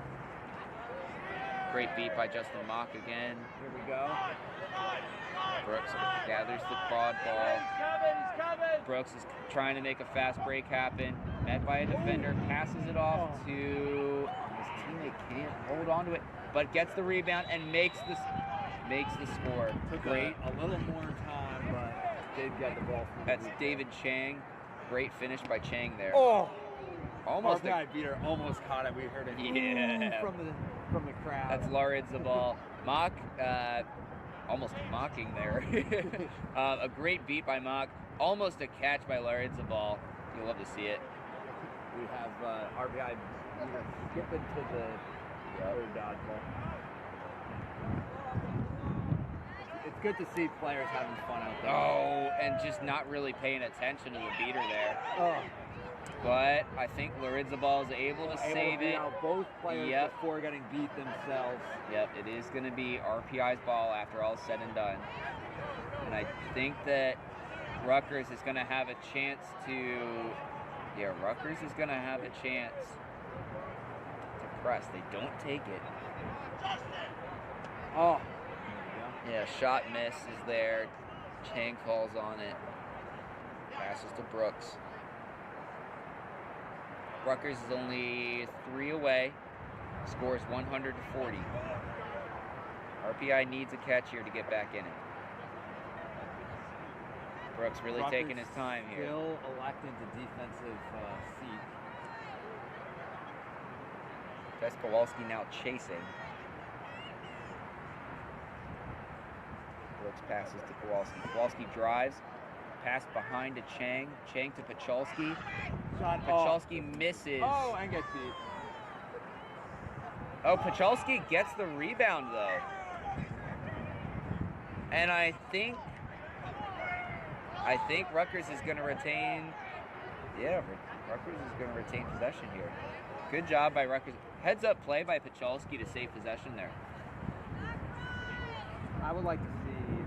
Speaker 4: Great beat by Justin Mock again.
Speaker 5: Here we go.
Speaker 4: Brooks gathers the quad ball. Brooks is trying to make a fast break happen. Met by a defender, passes it off to his teammate. Can't hold on to it, but gets the rebound and makes the score.
Speaker 5: Took
Speaker 4: Great.
Speaker 5: a little more time, but did get the ball. From
Speaker 4: That's David Chang. Great finish by Chang there.
Speaker 5: Oh,
Speaker 4: Almost
Speaker 5: RPI beater almost caught it. We heard it from the crowd.
Speaker 4: That's Lauritzabal. Mock, almost mocking there. A great beat by Mock. Almost a catch by Lauritzabal. You'll love to see it.
Speaker 5: We have RPI skipping to the other dodgeball. It's good to see players having fun out there.
Speaker 4: Oh, and just not really paying attention to the beater there.
Speaker 5: Oh.
Speaker 4: But I think Lauritzabal is able to save it.
Speaker 5: Both players before getting beat themselves.
Speaker 4: Yep, it is going to be RPI's ball after all is said and done. And I think that Rutgers is going to have a chance to... Yeah, Rutgers is going to have a chance to press. They don't take it.
Speaker 5: Oh.
Speaker 4: Yeah, shot miss is there. Chang calls on it. Passes to Brooks. Rutgers is only 3 away. Scores 100-40. RPI needs a catch here to get back in it. Brooks really
Speaker 5: Rutgers
Speaker 4: taking his time here.
Speaker 5: Still electing to defensive seat.
Speaker 4: That's Kowalski now chasing. Brooks passes to Kowalski. Kowalski drives. Pass behind to Chang. Chang to Pacholski. Pacholski misses.
Speaker 5: Oh, and gets beat.
Speaker 4: Oh, Pacholski gets the rebound though. And I think Rutgers is going to retain. Yeah, Rutgers is going to retain possession here. Good job by Rutgers. Heads up play by Pacholski to save possession there.
Speaker 5: I would like to see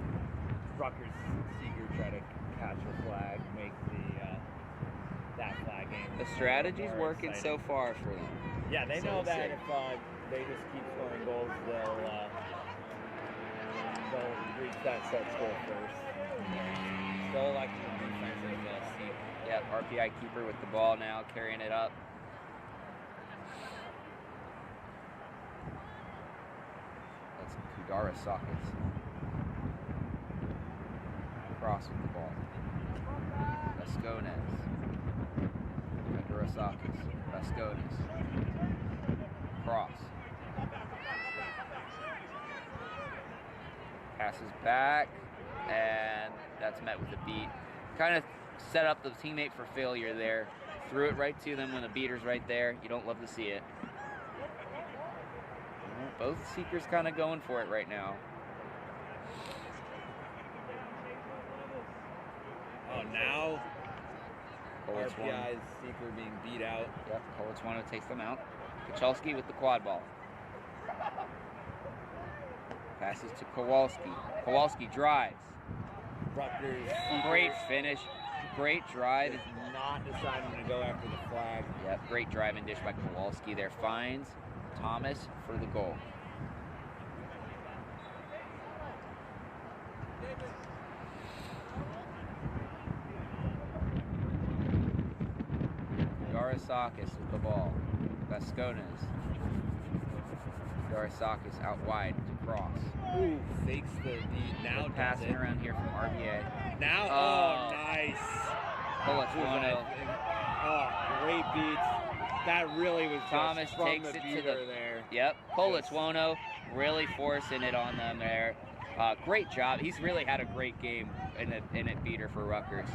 Speaker 5: Rutgers Seeger try to catch a flag, make that flag game.
Speaker 4: The strategy's working so far for them.
Speaker 5: Yeah, they
Speaker 4: So
Speaker 5: know
Speaker 4: we'll
Speaker 5: that
Speaker 4: see.
Speaker 5: if they just keep scoring goals, they'll reach that set score first. Still electing defensive seat.
Speaker 4: Yep, RPI keeper with the ball now, carrying it up. That's Kudara Sockets. Cross with the ball. Vascones. Kudara Sockets. Vascones. Cross. Passes back, and that's met with a beat. Kind of set up the teammate for failure there. Threw it right to them when the beater's right there. You don't love to see it. Both seekers kind of going for it right now.
Speaker 5: Oh, now
Speaker 4: Colets
Speaker 5: RPI's Seeker being beat out.
Speaker 4: Yep, Colets wanted to take them out. Pacholski with the quad ball. Passes to Kowalski. Kowalski drives.
Speaker 5: Rutgers
Speaker 4: Great finish. Great drive.
Speaker 5: is not deciding to go after the flag.
Speaker 4: Yep, great drive and dish by Kowalski there. Finds Thomas for the goal. Darasakis with the ball. Vascones. Darasakis out wide to cross.
Speaker 5: Ooh, fakes the beat. Now
Speaker 4: Good passing around here from RBA.
Speaker 5: Now,
Speaker 4: Oh.
Speaker 5: nice.
Speaker 4: Colets
Speaker 5: Oh, great beats. That really was
Speaker 4: Thomas
Speaker 5: just from
Speaker 4: takes
Speaker 5: the
Speaker 4: it to
Speaker 5: beater
Speaker 4: the-
Speaker 5: there.
Speaker 4: Yep, Kolitwono really forcing it on them there. Great job. He's really had a great game in a beater for Rutgers.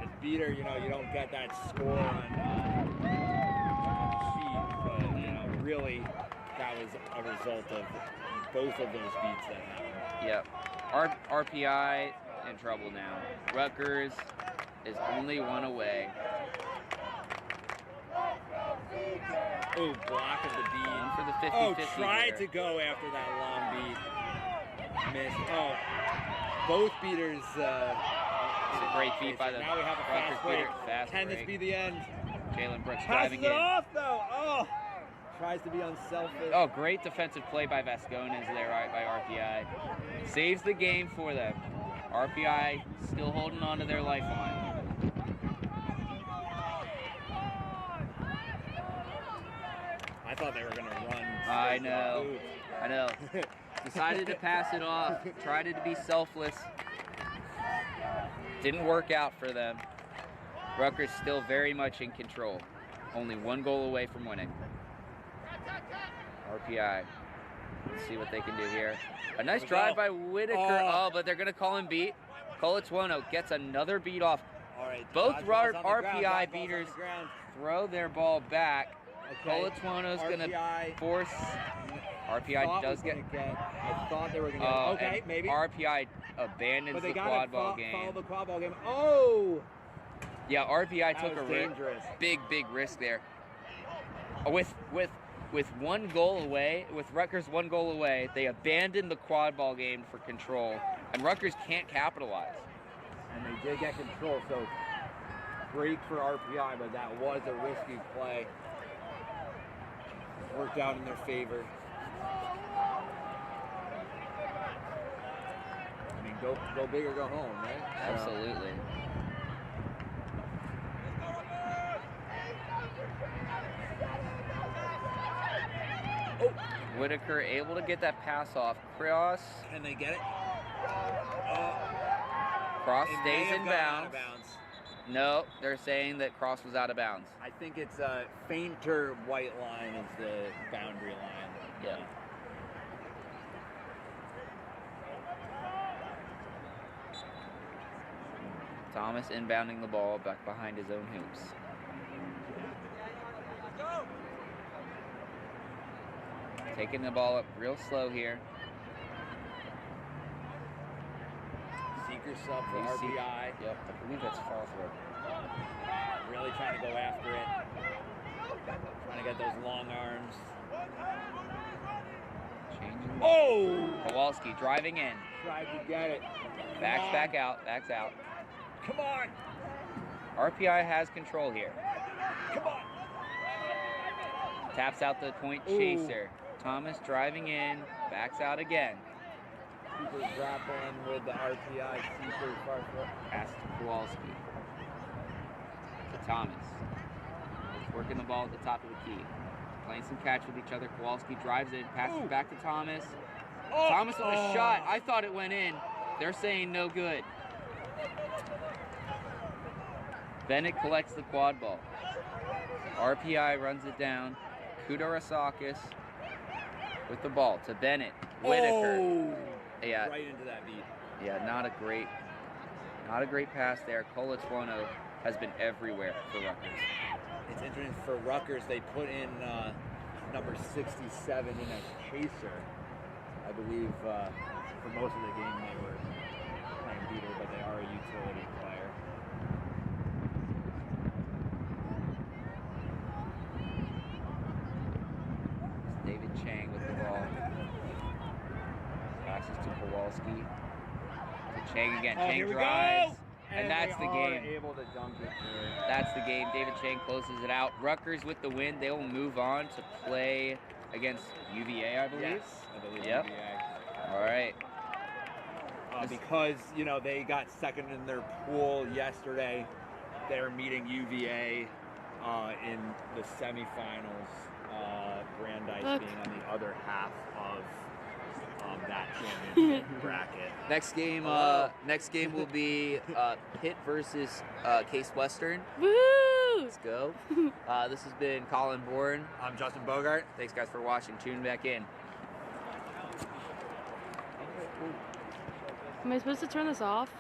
Speaker 5: As beater, you don't get that score on the sheet, but really that was a result of both of those beats that happened.
Speaker 4: Yep. RPI in trouble now. Rutgers is only 1 away.
Speaker 5: Oh, block of the beat.
Speaker 4: One for the 50-50
Speaker 5: Oh, tried
Speaker 4: here.
Speaker 5: to go after that long beat. Missed. Oh, both beaters.
Speaker 4: It's a great beat by the
Speaker 5: Now we have a
Speaker 4: Rutgers
Speaker 5: fast break.
Speaker 4: beater. Fast
Speaker 5: Can this
Speaker 4: break.
Speaker 5: be the end?
Speaker 4: Jalen Brooks
Speaker 5: Passes
Speaker 4: driving
Speaker 5: it
Speaker 4: in.
Speaker 5: off though. Oh, tries to be unselfish.
Speaker 4: Oh, great defensive play by Vascones there, right by RPI. Saves the game for them. RPI still holding on to their lifeline.
Speaker 5: I thought they were gonna run.
Speaker 4: I
Speaker 5: straight to the
Speaker 4: know.
Speaker 5: hoop.
Speaker 4: I know. Decided to pass it off. Tried to be selfless. Didn't work out for them. Rutgers still very much in control. Only 1 goal away from winning. RPI. Let's see what they can do here. A nice drive by Whitaker. Oh, but they're going to call him beat. Colatuono gets another beat off.
Speaker 5: All right.
Speaker 4: Both
Speaker 5: dodgeball's on the
Speaker 4: RPI
Speaker 5: ground,
Speaker 4: beaters
Speaker 5: dodgeball's on the ground.
Speaker 4: throw their ball back.
Speaker 5: Okay.
Speaker 4: Colatuono's going to
Speaker 5: RPI
Speaker 4: force. RPI
Speaker 5: thought
Speaker 4: does
Speaker 5: was
Speaker 4: get.
Speaker 5: gonna I thought they were going to get. Okay,
Speaker 4: and
Speaker 5: maybe.
Speaker 4: RPI abandons
Speaker 5: But they
Speaker 4: the
Speaker 5: got to
Speaker 4: Quadball game.
Speaker 5: follow the Quadball game. Oh!
Speaker 4: Yeah, RPI
Speaker 5: That
Speaker 4: took
Speaker 5: was
Speaker 4: a
Speaker 5: dangerous.
Speaker 4: big risk there. With 1 goal away, with Rutgers 1 goal away, they abandoned the Quadball game for control, and Rutgers can't capitalize.
Speaker 5: And they did get control, so great for RPI, but that was a risky play. Worked out in their favor. I mean, go big or go home, right?
Speaker 4: Absolutely.
Speaker 5: Oh,
Speaker 4: Whitaker able to get that pass off. Cross.
Speaker 5: can they get it?
Speaker 4: Cross
Speaker 5: It may
Speaker 4: stays
Speaker 5: have
Speaker 4: in
Speaker 5: gone out
Speaker 4: bounds.
Speaker 5: of bounds.
Speaker 4: No, they're saying that Cross was out of bounds.
Speaker 5: I think it's a fainter white line is the boundary line.
Speaker 4: Yeah. Thomas inbounding the ball back behind his own hoops. Taking the ball up real slow here.
Speaker 5: Seeker sub for
Speaker 4: You see-
Speaker 5: RPI.
Speaker 4: Yep, I believe that's Farthrow.
Speaker 5: Really trying to go after it. Trying to get those long arms.
Speaker 4: Changing.
Speaker 5: Oh!
Speaker 4: Kowalski driving in.
Speaker 5: Tried to get it.
Speaker 4: Backs
Speaker 5: on.
Speaker 4: back out. Backs out.
Speaker 5: Come on!
Speaker 4: RPI has control here.
Speaker 5: Come on!
Speaker 4: Taps out the point
Speaker 5: Ooh.
Speaker 4: chaser. Thomas driving in. Backs out again.
Speaker 5: Super grappling with the RPI. Super far foot.
Speaker 4: Pass to Kowalski. To Thomas. Working the ball at the top of the key. Playing some catch with each other. Kowalski drives in. Passes
Speaker 5: Ooh.
Speaker 4: back to Thomas.
Speaker 5: Oh!
Speaker 4: Thomas with a shot. I thought it went in. They're saying no good. Bennett collects the quad ball. RPI runs it down. Kudorasakis with the ball to Bennett. Whitaker.
Speaker 5: Oh!
Speaker 4: Yeah,
Speaker 5: Right into that beat.
Speaker 4: yeah, not a great pass there. Colatuono has been everywhere for Rutgers.
Speaker 5: It's interesting for Rutgers. They put in number 67 in a chaser. I believe for most of the game they were playing beater, but they are a utility player.
Speaker 4: David Chang with the ball. Passes to Kowalski. To Chang again.
Speaker 5: Oh,
Speaker 4: Chang
Speaker 5: here we
Speaker 4: drives.
Speaker 5: go!
Speaker 4: And that's
Speaker 5: they
Speaker 4: the
Speaker 5: are
Speaker 4: game.
Speaker 5: able to dunk it through.
Speaker 4: That's the game. David Chang closes it out. Rutgers with the win. They will move on to play against UVA, I believe.
Speaker 5: Yes, I believe
Speaker 4: Yep.
Speaker 5: UVA.
Speaker 4: All right.
Speaker 5: Because, you know, they got second in their pool yesterday. They're meeting UVA in the semifinals. Brandeis
Speaker 3: Look.
Speaker 5: being on the other half of that championship bracket.
Speaker 4: Next game.
Speaker 5: Hello.
Speaker 4: Next game will be Pitt versus Case Western.
Speaker 3: Woo!
Speaker 4: Let's go. This has been Colin Bourne.
Speaker 5: I'm Justin Bogart.
Speaker 4: Thanks, guys, for watching. Tune back in.
Speaker 3: Am I supposed to turn this off?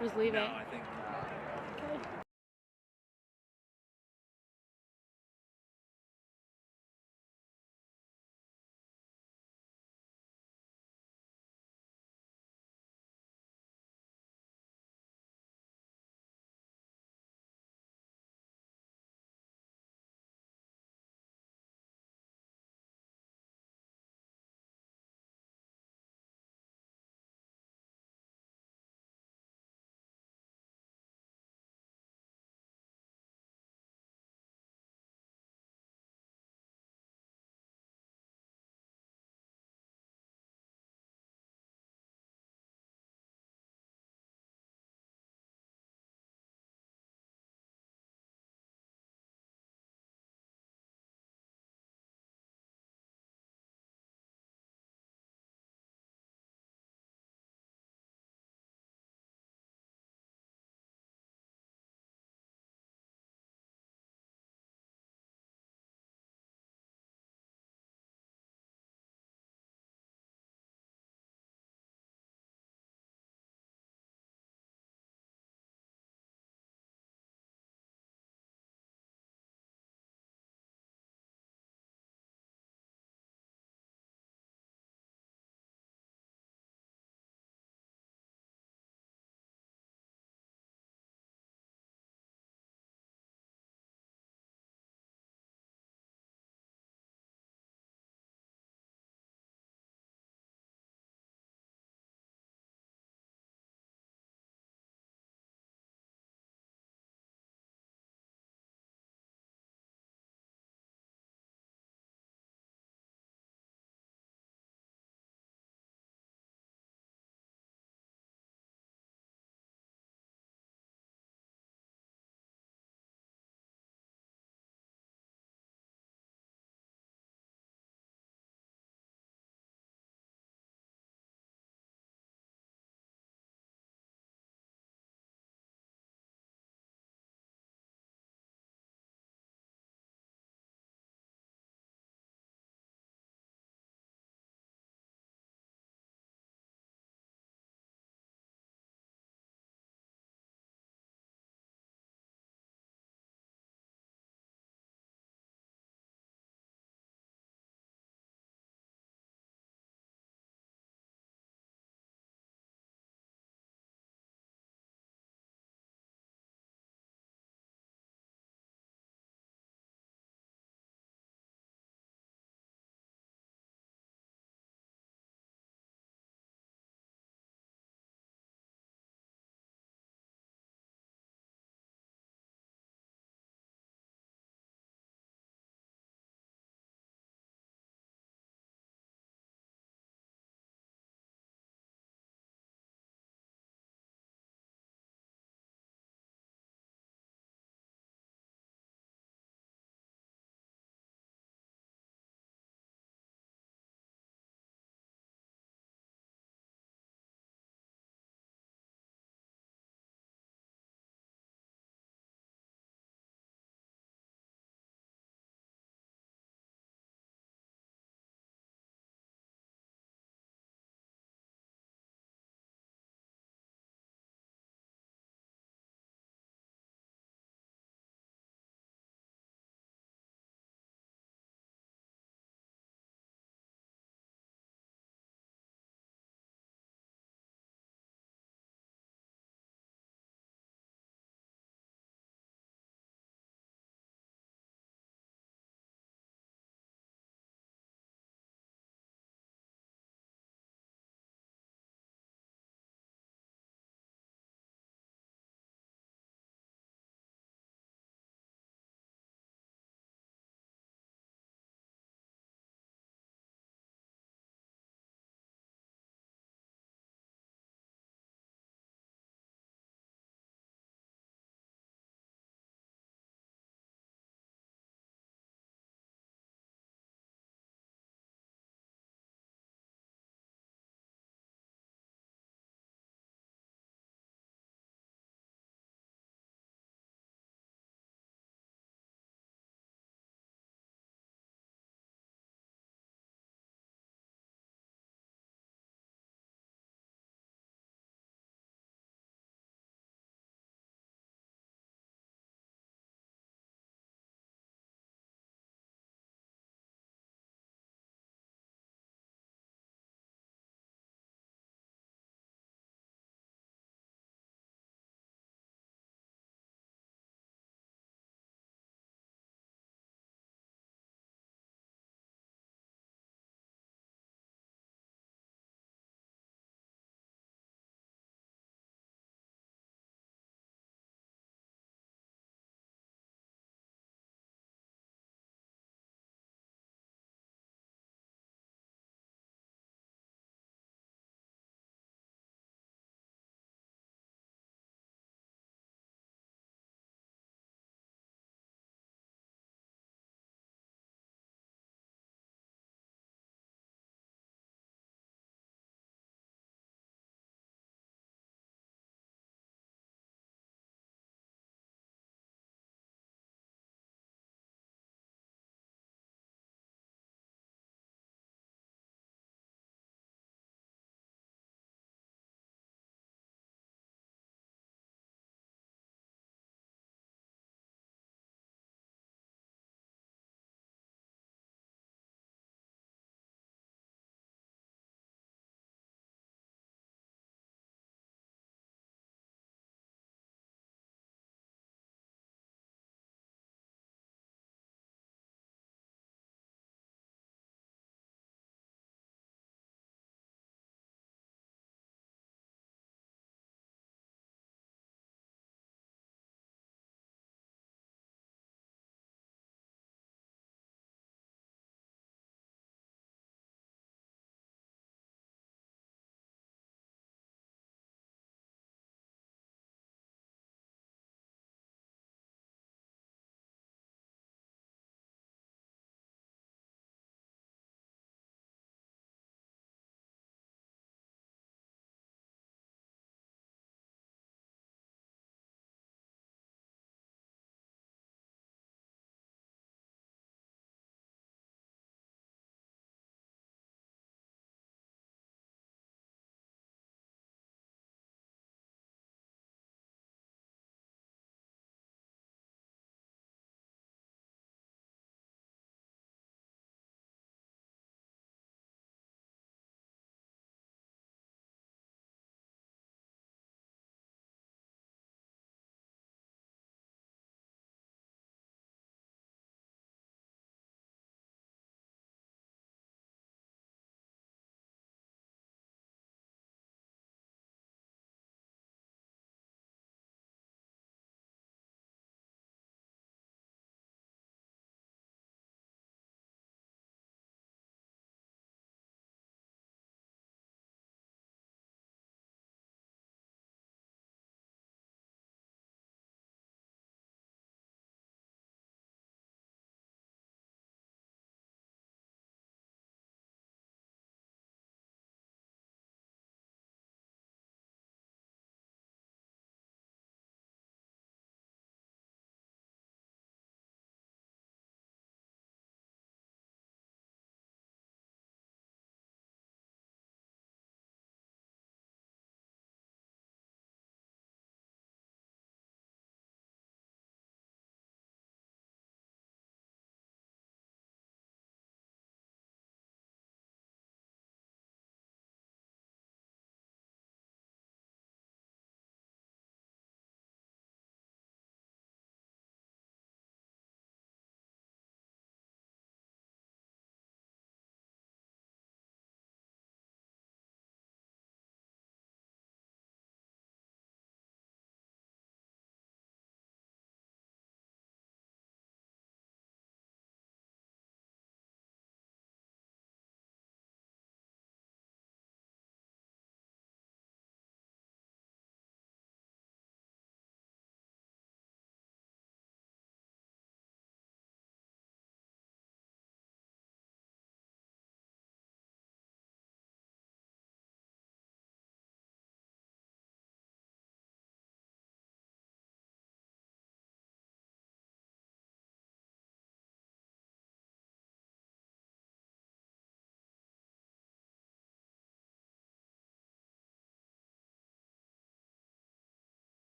Speaker 3: Or just leave
Speaker 5: No,
Speaker 3: it?
Speaker 5: I think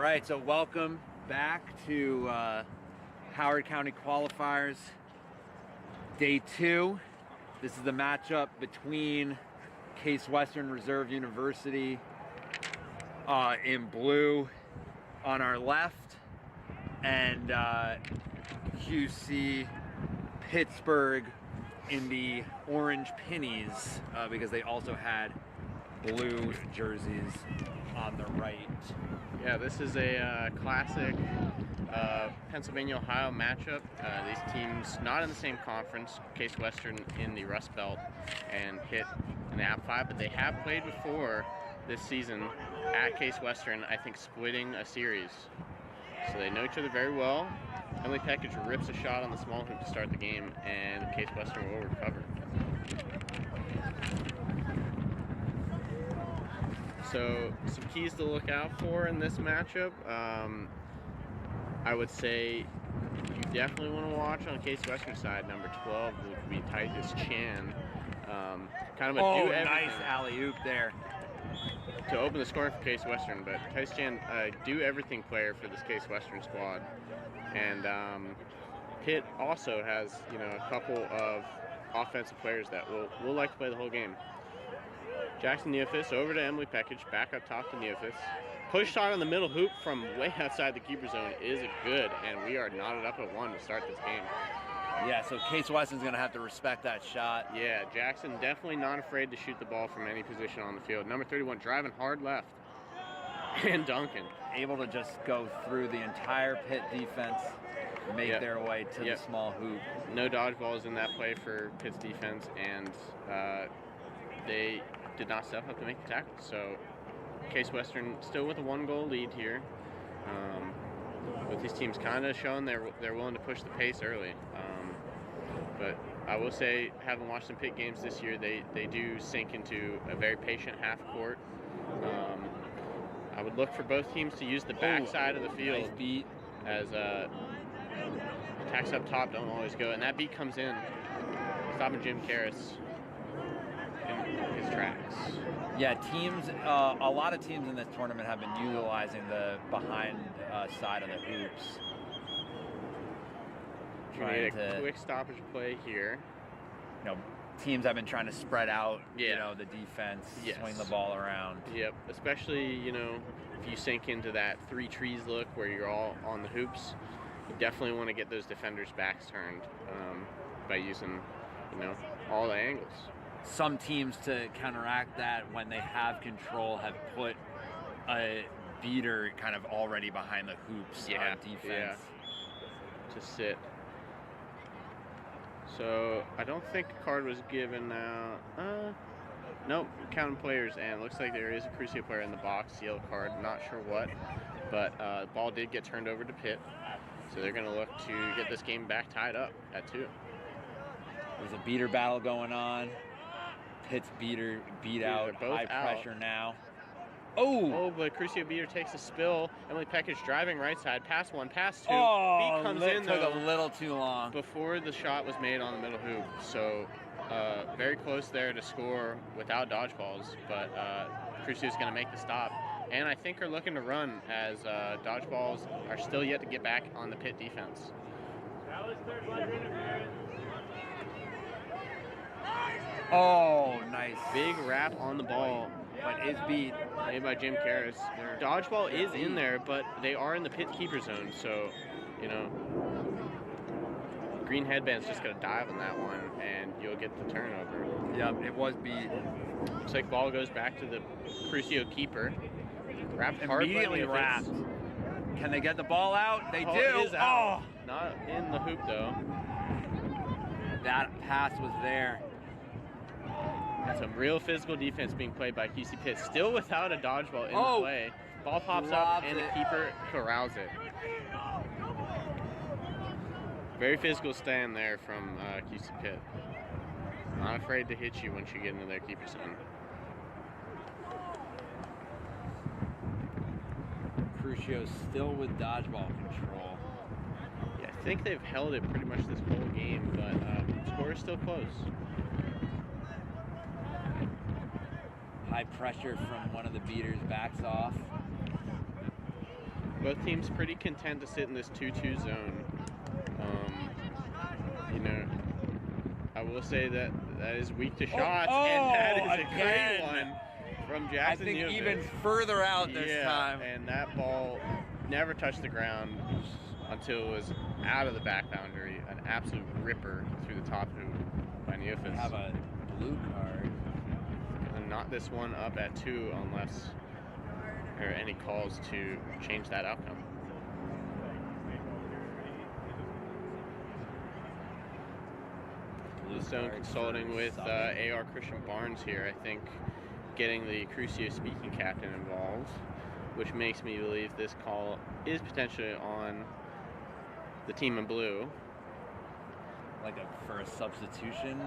Speaker 1: right, so welcome back to Howard County Qualifiers, Day 2. This is the matchup between Case Western Reserve University in blue on our left and QC Pittsburgh in the orange pennies because they also had blue jerseys on the right.
Speaker 6: Yeah, this is a classic Pennsylvania-Ohio matchup. These teams not in the same conference, Case Western in the Rust Belt and Pitt in the App 5, but they have played before this season at Case Western, I think splitting a series. So they know each other very well. Emily Peckage rips a shot on the small hoop to start the game, and Case Western will recover. So some keys to look out for in this matchup. I would say you definitely want to watch on Case Western side, number 12 would be Titus Chan. Kind of a do everything.
Speaker 1: Nice alley-oop there.
Speaker 6: To open the scoring for Case Western, but Titus Chan, do everything player for this Case Western squad. And Pitt also has, a couple of offensive players that will like to play the whole game. Jackson Neofis over to Emily Peckage, back up top to Neofis. Push shot on the middle hoop from way outside the keeper zone is good, and we are knotted up at 1 to start this game.
Speaker 1: Yeah, so Case Western's going to have to respect that shot.
Speaker 6: Yeah, Jackson definitely not afraid to shoot the ball from any position on the field. Number 31 driving hard left. And Duncan.
Speaker 1: Able to just go through the entire Pitt defense, make their way to the small hoop.
Speaker 6: No dodgeballs in that play for Pitt's defense, and they did not step up to make the tackle. So Case Western still with a 1-goal lead here. With these teams kind of showing they're willing to push the pace early. But I will say, having watched some Pitt games this year, they do sink into a very patient half court. I would look for both teams to use the back side of the field.
Speaker 1: Nice beat.
Speaker 6: As attacks up top don't always go. And that beat comes in, stopping Jim Karras in his tracks.
Speaker 1: Yeah, teams, a lot of teams in this tournament have been utilizing the behind side of the hoops.
Speaker 6: Made a quick stoppage play here.
Speaker 1: Teams have been trying to spread out, the defense, swing the ball around.
Speaker 6: Yep, especially, if you sink into that 3 trees look where you're all on the hoops, you definitely want to get those defenders' backs turned by using, all the angles.
Speaker 1: Some teams, to counteract that when they have control, have put a beater kind of already behind the hoops on defense.
Speaker 6: To sit. So I don't think a card was given now. Nope, counting players, and looks like there is a Crucio player in the box, yellow card, not sure what, but the ball did get turned over to Pitt, so they're going to look to get this game back tied up at 2.
Speaker 1: There's a beater battle going on. Pitt's beater beat out, high pressure now.
Speaker 6: Oh, but Crucio beater takes a spill. Emily Peckage driving right side, pass 1, pass 2.
Speaker 1: Oh,
Speaker 6: beat comes in
Speaker 1: took
Speaker 6: though,
Speaker 1: a little too long
Speaker 6: before the shot was made on the middle hoop. So very close there to score without dodgeballs, but Crucio's going to make the stop. And I think are looking to run as dodgeballs are still yet to get back on the Pitt defense.
Speaker 1: Oh, nice.
Speaker 6: Big wrap on the ball.
Speaker 1: But is beat.
Speaker 6: Made by Jim Karras. Dodgeball is in there, but they are in the Pitt keeper zone, so, green headband's just going to dive on that one, and you'll get the turnover.
Speaker 1: Yep, it was beat.
Speaker 6: Looks like ball goes back to the Crucio keeper. Wrapped hard.
Speaker 1: Immediately wrapped. Can they get the ball out? They do.
Speaker 6: Is out. Not in the hoop, though.
Speaker 1: That pass was there.
Speaker 6: And some real physical defense being played by QC Pitt. Still without a dodgeball in the play. Ball pops up and the keeper corrals it. Very physical stand there from QC Pitt. Not afraid to hit you once you get into their keeper zone.
Speaker 1: Crucio still with dodgeball control.
Speaker 6: Yeah, I think they've held it pretty much this whole game, but score is still close.
Speaker 1: High pressure from one of the beaters, backs off.
Speaker 6: both teams pretty content to sit in this 2-2 zone. You know, I will say that is weak to shots, and that is a great one from Jackson.
Speaker 5: I think
Speaker 6: Neovic.
Speaker 5: even further out this time.
Speaker 6: And that ball never touched the ground until it was out of the back boundary. An absolute ripper through the top hoop by Neovic.
Speaker 5: We have a blue card.
Speaker 6: And not this one up at 2 unless there are any calls to change that outcome. Bluestone consulting with AR Christian Barnes here. I think getting the Crucio speaking captain involved, which makes me believe this call is potentially on the team in blue.
Speaker 5: Like for a substitution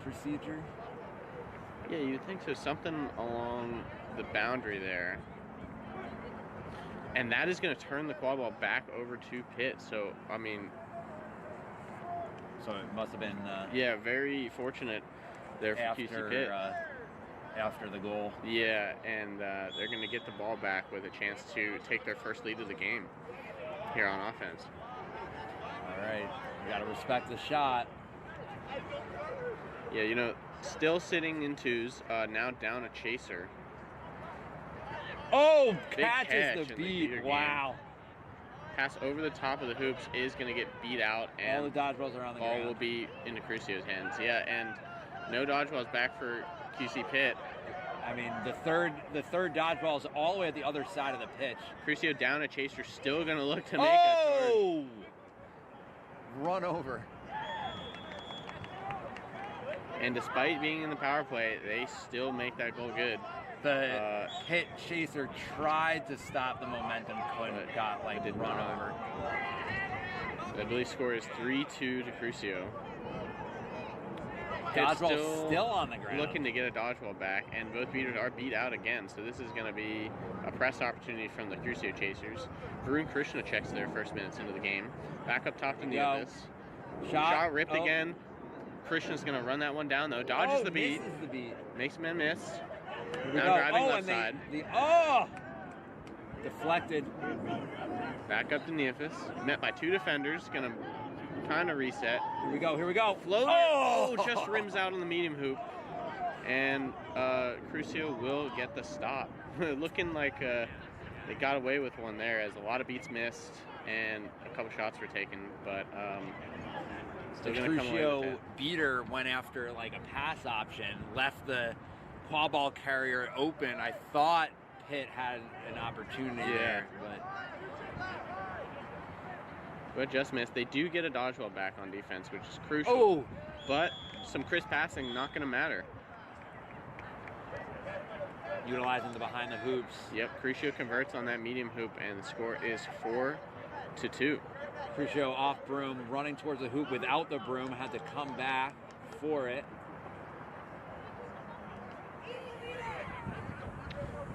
Speaker 5: procedure?
Speaker 6: Yeah, you'd think so. Something along the boundary there. And that is going to turn the quad ball back over to Pitt. So, I mean...
Speaker 5: So it must have been...
Speaker 6: yeah, very fortunate there for QC Pitt.
Speaker 5: After the goal.
Speaker 6: Yeah, and they're going to get the ball back with a chance to take their first lead of the game here on offense.
Speaker 5: All right, we got to respect the shot.
Speaker 6: Yeah, you know, still sitting in 2s, now down a chaser.
Speaker 5: Oh,
Speaker 6: Big
Speaker 5: catches
Speaker 6: catch
Speaker 5: the
Speaker 6: in the
Speaker 5: beat.
Speaker 6: Beater
Speaker 5: Wow.
Speaker 6: Pass over the top of the hoops is going to get beat out, and
Speaker 5: All the dodgeballs are on the
Speaker 6: ball
Speaker 5: ground.
Speaker 6: will be into Crucio's hands. Yeah, and no dodgeballs back for QC Pitt.
Speaker 5: I mean, the third dodgeball is all the way at the other side of the pitch.
Speaker 6: Crucio down a chaser, still going to look to make a turn.
Speaker 5: Run over.
Speaker 6: And despite being in the power play, they still make that goal good.
Speaker 5: The Pitt chaser tried to stop the momentum, couldn't. Got like
Speaker 6: did
Speaker 5: run
Speaker 6: not.
Speaker 5: over.
Speaker 6: I believe score is 3-2 to Crucio.
Speaker 5: Dodgeball still on the ground.
Speaker 6: Looking to get a dodgeball back, and both beaters are beat out again. So this is going to be a press opportunity from the Crucio chasers. Varun Krishna checks their first minutes into the game. Back up top to Neovis. Shot ripped again. Krishna's going to run that one down though. Dodges the beat.
Speaker 5: Misses the beat.
Speaker 6: Makes man miss. Now driving left side.
Speaker 5: Deflected.
Speaker 6: Back up to Neovis. Met by 2 defenders. Going to kind of reset.
Speaker 5: Here we go.
Speaker 6: Floater. Oh, just rims out on the medium hoop. And Crucio will get the stop. Looking like they got away with one there, as a lot of beats missed and a couple shots were taken, but still going to come away with it.
Speaker 5: Crucio beater went after like a pass option, left the Quadball carrier open. I thought Pitt had an opportunity there,
Speaker 6: but just missed. They do get a dodgeball back on defense, which is crucial.
Speaker 5: Oh!
Speaker 6: But some crisp passing, not going to matter.
Speaker 5: Utilizing the behind the hoops.
Speaker 6: Yep, Crucio converts on that medium hoop, and the score is 4-2.
Speaker 5: Crucio off broom, running towards the hoop without the broom, had to come back for it.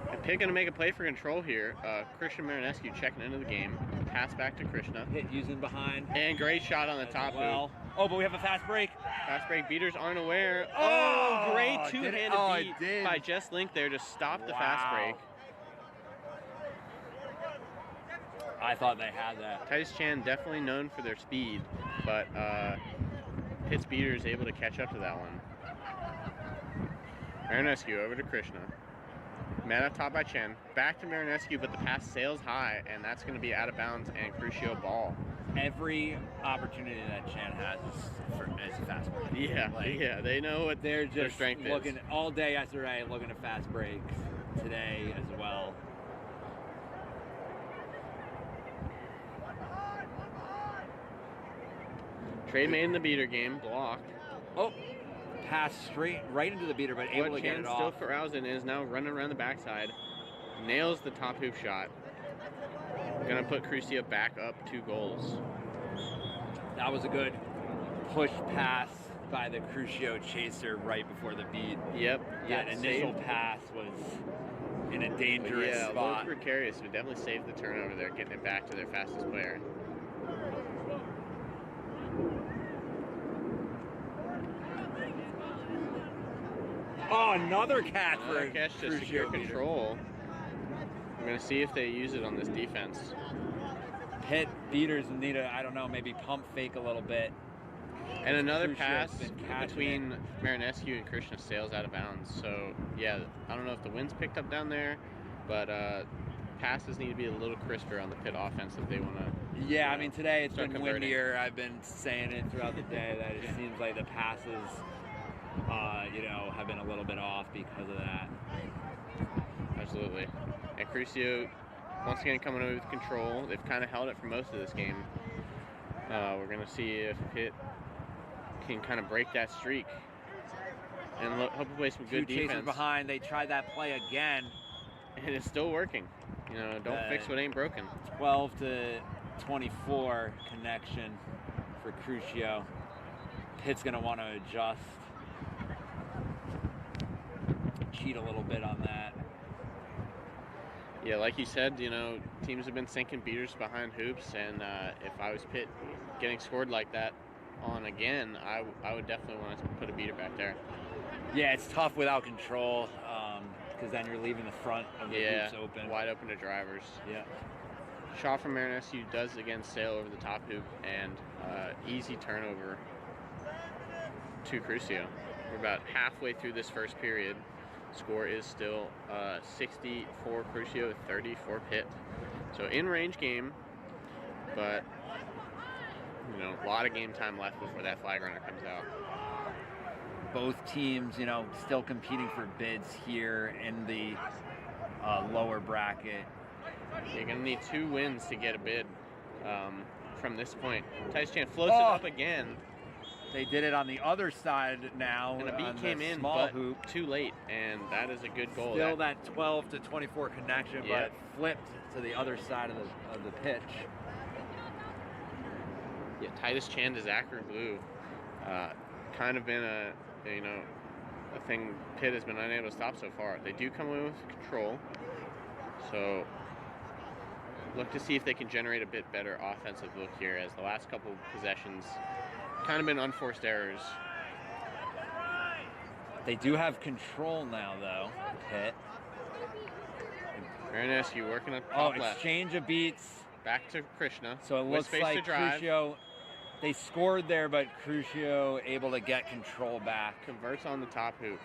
Speaker 6: And Pitt going to make a play for control here. Christian Marinescu checking into the game. Pass back to Krishna.
Speaker 5: Hit using behind.
Speaker 6: And great shot on the top hoop.
Speaker 5: Oh, but we have a fast break.
Speaker 6: Fast break. Beaters aren't aware.
Speaker 5: Oh,
Speaker 6: great two-handed beat by Jess Link there to stop the fast break.
Speaker 5: I thought they had that.
Speaker 6: Titus Chan definitely known for their speed, but Pitt's Beaters able to catch up to that one. Marinescu over to Krishna. Met up top by Chen. Back to Marinescu, but the pass sails high, and that's going to be out of bounds and Crucio ball.
Speaker 5: Every opportunity that Chen has is a fast break.
Speaker 6: Yeah, yeah, they know what
Speaker 5: they're just
Speaker 6: their strength
Speaker 5: looking
Speaker 6: is.
Speaker 5: All day yesterday, looking at fast breaks. Today as well.
Speaker 6: Trade made in the beater game, blocked.
Speaker 5: Oh, pass straight right into the beater, but able to get it off.
Speaker 6: Still carousing and is now running around the backside. Nails the top hoop shot. Gonna put Crucio back up 2 goals.
Speaker 5: That was a good push pass by the Crucio chaser right before the beat.
Speaker 6: Yep.
Speaker 5: That initial pass was in a dangerous spot.
Speaker 6: Yeah, a little precarious, but definitely saved the turnover there, getting it back to their fastest player.
Speaker 5: Oh, another catch for
Speaker 6: catch to secure control. We're going to see if they use it on this defense.
Speaker 5: Pitt beaters need to, I don't know, maybe pump fake a little bit.
Speaker 6: And another
Speaker 5: Crucio's
Speaker 6: pass
Speaker 5: been catching
Speaker 6: between Marinescu and Krishna sails out of bounds. So, yeah, I don't know if the wind's picked up down there, but passes need to be a little crisper on the Pitt offense if they want to.
Speaker 5: Yeah, I mean, today it's
Speaker 6: start
Speaker 5: been
Speaker 6: converting.
Speaker 5: windier. I've been saying it throughout the day that it seems like the passes, have been a little bit off because of that.
Speaker 6: Absolutely. And Crucio, once again, coming away with control. They've kind of held it for most of this game. We're going to see if Pitt can kind of break that streak and hope to play some good
Speaker 5: Two chasers
Speaker 6: defense.
Speaker 5: behind. They tried that play again.
Speaker 6: And it's still working. Don't fix what ain't broken.
Speaker 5: 12 to 24 connection for Crucio. Pitt's going to want to adjust. Cheat a little bit on that.
Speaker 6: Yeah, like you said, teams have been sinking beaters behind hoops, and if I was Pitt getting scored like that on again, I would definitely want to put a beater back there.
Speaker 5: Yeah, it's tough without control, because then you're leaving the front of the hoops open.
Speaker 6: Wide open to drivers.
Speaker 5: Yeah.
Speaker 6: Shot from Marinescu does again sail over the top hoop, and easy turnover to Crucio. We're about halfway through this first period. Score is still 64 Crucio, 34 Pitt. So in range game, but a lot of game time left before that flag runner comes out.
Speaker 5: Both teams, still competing for bids here in the lower bracket.
Speaker 6: You're going to need 2 wins to get a bid from this point. Tice Chan floats it up again.
Speaker 5: They did it on the other side now.
Speaker 6: And a
Speaker 5: on
Speaker 6: beat
Speaker 5: the
Speaker 6: came in,
Speaker 5: small
Speaker 6: but
Speaker 5: hoop.
Speaker 6: too late, and that is a good goal.
Speaker 5: Still that 12 to 24 connection,
Speaker 6: Yep.
Speaker 5: but flipped to the other side of the pitch.
Speaker 6: Yeah, Titus Chan to Zachary Blue. Kind of been a thing Pitt has been unable to stop so far. They do come away with control, so look to see if they can generate a bit better offensive look here, as the last couple possessions kind of been unforced errors.
Speaker 5: They do have control now, though, Pitt.
Speaker 6: Marinescu working at the top left.
Speaker 5: Exchange of beats.
Speaker 6: Back to Krishna.
Speaker 5: So it
Speaker 6: with
Speaker 5: looks
Speaker 6: space
Speaker 5: like
Speaker 6: to drive.
Speaker 5: Crucio, they scored there, but Crucio able to get control back.
Speaker 6: Converts on the top hoop.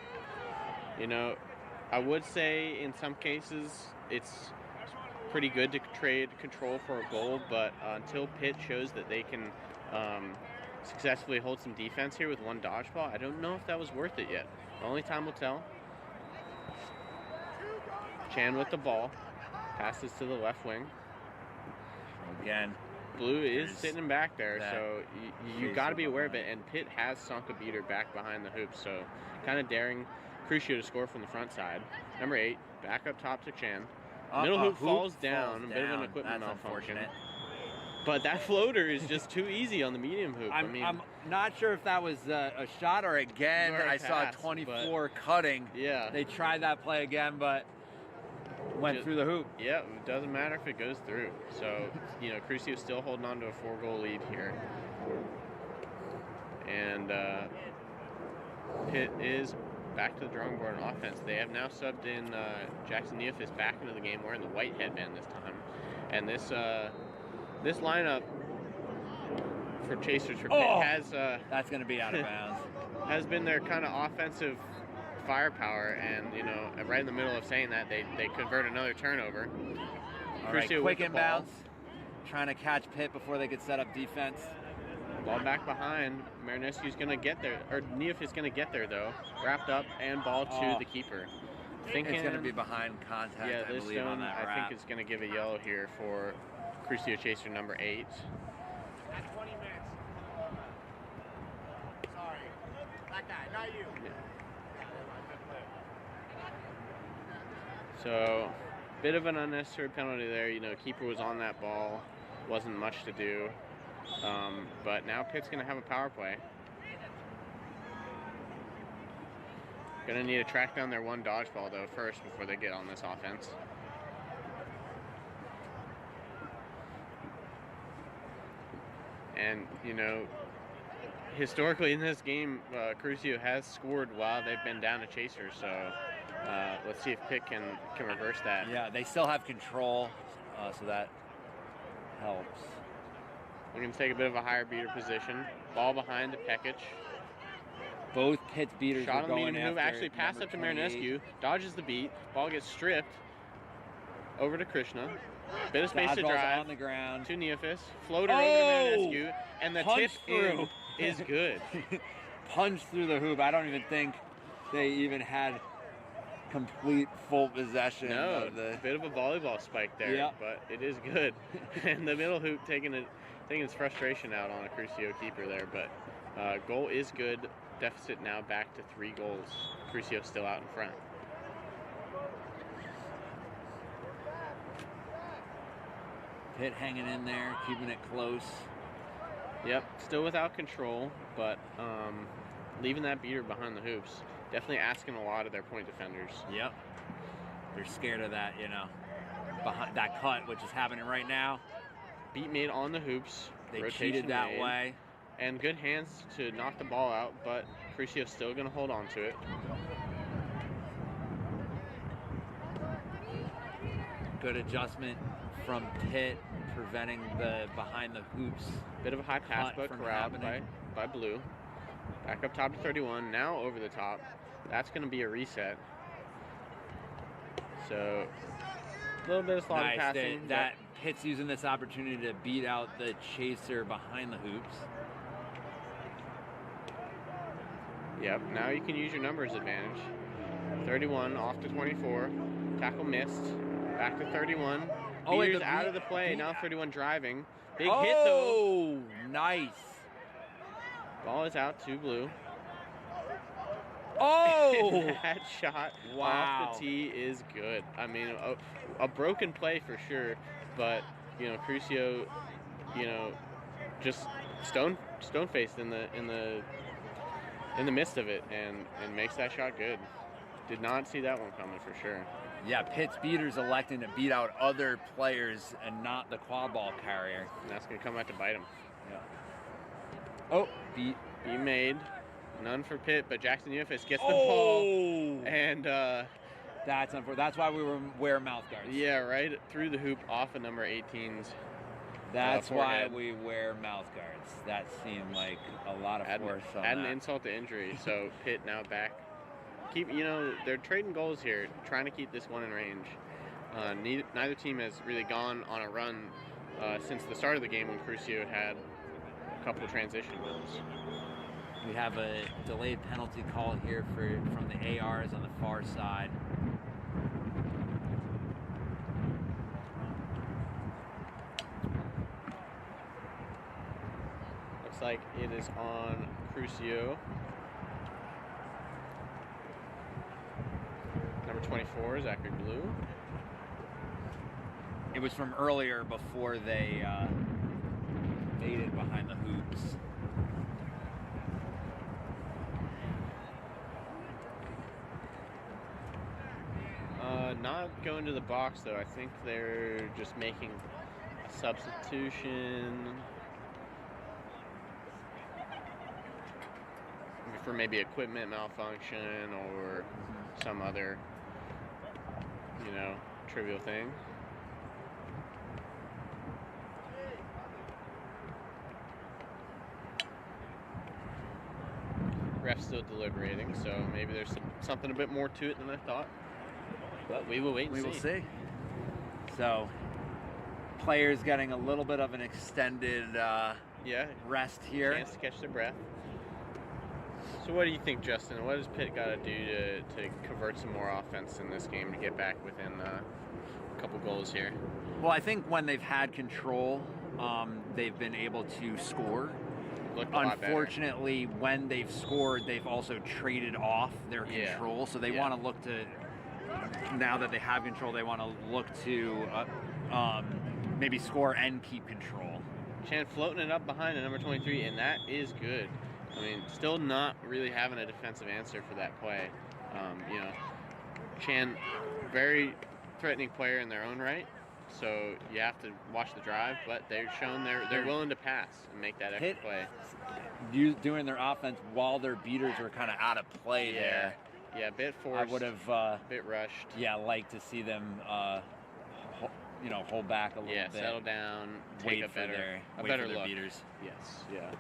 Speaker 6: I would say in some cases it's pretty good to trade control for a goal, but until Pitt shows that they can successfully hold some defense here with one dodgeball, I don't know if that was worth it yet. Only time will tell. Chan with the ball. Passes to the left wing.
Speaker 5: Again.
Speaker 6: Blue is sitting back there,
Speaker 5: that
Speaker 6: so you got to be aware of it. And Pitt has sunk a beater back behind the hoop, so kind of daring Crucio to score from the front side. Number 8, back up top to Chan. Middle hoop falls down. A bit of an equipment malfunction. But that floater is just too easy on the medium hoop.
Speaker 5: I'm not sure if that was a shot or again. I saw 24 cutting.
Speaker 6: Yeah.
Speaker 5: They tried that play again, but went through the hoop.
Speaker 6: Yeah, it doesn't matter if it goes through. So, Crucio still holding on to a 4-goal lead here. And Pitt is back to the drawing board on offense. They have now subbed in Jackson Neofis back into the game wearing the white headband this time. And this lineup for Chasers for Pitt has
Speaker 5: that's going to be out of bounds.
Speaker 6: Has been their kind of offensive firepower, and right in the middle of saying that, they convert another turnover.
Speaker 5: All right, quick inbounds, trying to catch Pitt before they could set up defense.
Speaker 6: Ball back behind. Marinescu's going to get there, or Neofis going to get there though. Wrapped up and ball to the keeper. Thinking
Speaker 5: it's going to be behind contact.
Speaker 6: Yeah,
Speaker 5: I
Speaker 6: this
Speaker 5: believe, on
Speaker 6: zone
Speaker 5: that
Speaker 6: I
Speaker 5: wrap.
Speaker 6: think is going to give a yellow here for Crucio Chaser number 8.
Speaker 2: At 20 minutes. Sorry. That guy, not you.
Speaker 6: Yeah. So, bit of an unnecessary penalty there. Keeper was on that ball. Wasn't much to do. But now Pitt's going to have a power play. Going to need to track down their one dodgeball, though, first before they get on this offense. And, historically in this game, Crucio has scored while they've been down to Chasers, so let's see if Pitt can reverse that.
Speaker 5: Yeah, they still have control, so that helps.
Speaker 6: We're going to take a bit of a higher beater position. Ball behind to Pekic.
Speaker 5: Both Pitt's beaters
Speaker 6: Shot
Speaker 5: are
Speaker 6: on the
Speaker 5: going
Speaker 6: medium move.
Speaker 5: after
Speaker 6: Actually passed up to
Speaker 5: number 28.
Speaker 6: Marinescu. Dodges the beat. Ball gets stripped. Over to Krishna. Bit of space to
Speaker 5: Dodgeball's
Speaker 6: drive.
Speaker 5: on the ground.
Speaker 6: To Neophis. Floater over
Speaker 5: Oh!
Speaker 6: to Marinescu. And the
Speaker 5: Punch
Speaker 6: tip
Speaker 5: through.
Speaker 6: in is good.
Speaker 5: Punch through the hoop. I don't even think they even had complete full possession
Speaker 6: No,
Speaker 5: of the...
Speaker 6: bit of a volleyball spike there,
Speaker 5: Yep.
Speaker 6: but it is good. And the middle hoop taking its frustration out on a Crucio keeper there, but goal is good. Deficit now back to 3 goals. Crucio still out in front.
Speaker 5: Pitt hanging in there, keeping it close.
Speaker 6: Yep, still without control, but leaving that beater behind the hoops. Definitely asking a lot of their point defenders.
Speaker 5: Yep. They're scared of that, behind that cut, which is happening right now.
Speaker 6: Beat made on the hoops.
Speaker 5: They
Speaker 6: rotation
Speaker 5: cheated that
Speaker 6: made,
Speaker 5: way.
Speaker 6: And good hands to knock the ball out, but Crucio's still going to hold on to it.
Speaker 5: Good adjustment from Pitt, preventing the behind the hoops.
Speaker 6: Bit of a high pass,
Speaker 5: Cut
Speaker 6: but
Speaker 5: from
Speaker 6: corralled
Speaker 5: happening.
Speaker 6: by Blue. Back up top to 31, now over the top. That's going to be a reset. So, a little bit of sloppy
Speaker 5: Nice.
Speaker 6: passing.
Speaker 5: That Pitt's using this opportunity to beat out the chaser behind the hoops.
Speaker 6: Yep, now you can use your numbers advantage. 31 off to 24. Tackle missed. Back to 31.
Speaker 5: Oh, and
Speaker 6: Beaters
Speaker 5: the
Speaker 6: out of the play.
Speaker 5: beat-
Speaker 6: Now 31 driving. Big hit though.
Speaker 5: Oh, nice.
Speaker 6: Ball is out to Blue.
Speaker 5: Oh!
Speaker 6: That shot
Speaker 5: Wow.
Speaker 6: off the tee is good. I mean, a broken play for sure, but Crucio, just stone faced in the midst of it and makes that shot good. Did not see that one coming for sure.
Speaker 5: Yeah, Pitt's beaters electing to beat out other players and not the quad ball carrier.
Speaker 6: And that's gonna come out to bite him.
Speaker 5: Yeah. Oh, beat.
Speaker 6: He made none for Pitt, but Jackson Neophis gets the
Speaker 5: Oh!
Speaker 6: ball and
Speaker 5: That's unfortunate. That's why we wear mouth guards.
Speaker 6: yeah, right through the hoop off of number 18's.
Speaker 5: That's why
Speaker 6: forehead.
Speaker 5: we wear mouth guards. That seemed like a lot of force on
Speaker 6: Add an
Speaker 5: that.
Speaker 6: insult to injury. So Pitt now back. They're trading goals here, trying to keep this one in range. Neither team has really gone on a run since the start of the game when Crucio had a couple of transition goals.
Speaker 5: We have a delayed penalty call here from the ARs on the far side.
Speaker 6: Looks like it is on Crucio. Number 24, Zachary Blue.
Speaker 5: It was from earlier before they made it behind the hoops.
Speaker 6: Not going to the box though. I think they're just making a substitution for maybe equipment malfunction or some other, trivial thing. Ref's still deliberating, so maybe there's something a bit more to it than I thought. But we will wait and see.
Speaker 5: We will see. So, players getting a little bit of an extended rest here.
Speaker 6: Chance to catch their breath. So what do you think, Justin? What does Pitt got to do to convert some more offense in this game to get back within a couple goals here?
Speaker 5: Well, I think when they've had control, they've been able to score.
Speaker 6: Looked a lot better.
Speaker 5: Unfortunately, when they've scored, they've also traded off their control. So they want to look to, now that they have control, they want to look to maybe score and keep control.
Speaker 6: Chan floating it up behind the number 23, and that is good. I mean, still not really having a defensive answer for that play. Chan, very threatening player in their own right, so you have to watch the drive, but they've shown they're willing to pass and make that extra play.
Speaker 5: Doing their offense while their beaters were kind of out of play there.
Speaker 6: Yeah, a bit forced.
Speaker 5: I would have,
Speaker 6: bit rushed.
Speaker 5: yeah, liked to see them, hold back a little
Speaker 6: Yeah,
Speaker 5: bit.
Speaker 6: settle down, take
Speaker 5: Wait
Speaker 6: a
Speaker 5: for
Speaker 6: better,
Speaker 5: their,
Speaker 6: a
Speaker 5: wait
Speaker 6: better
Speaker 5: for their
Speaker 6: look.
Speaker 5: beaters.
Speaker 6: Yes, yeah.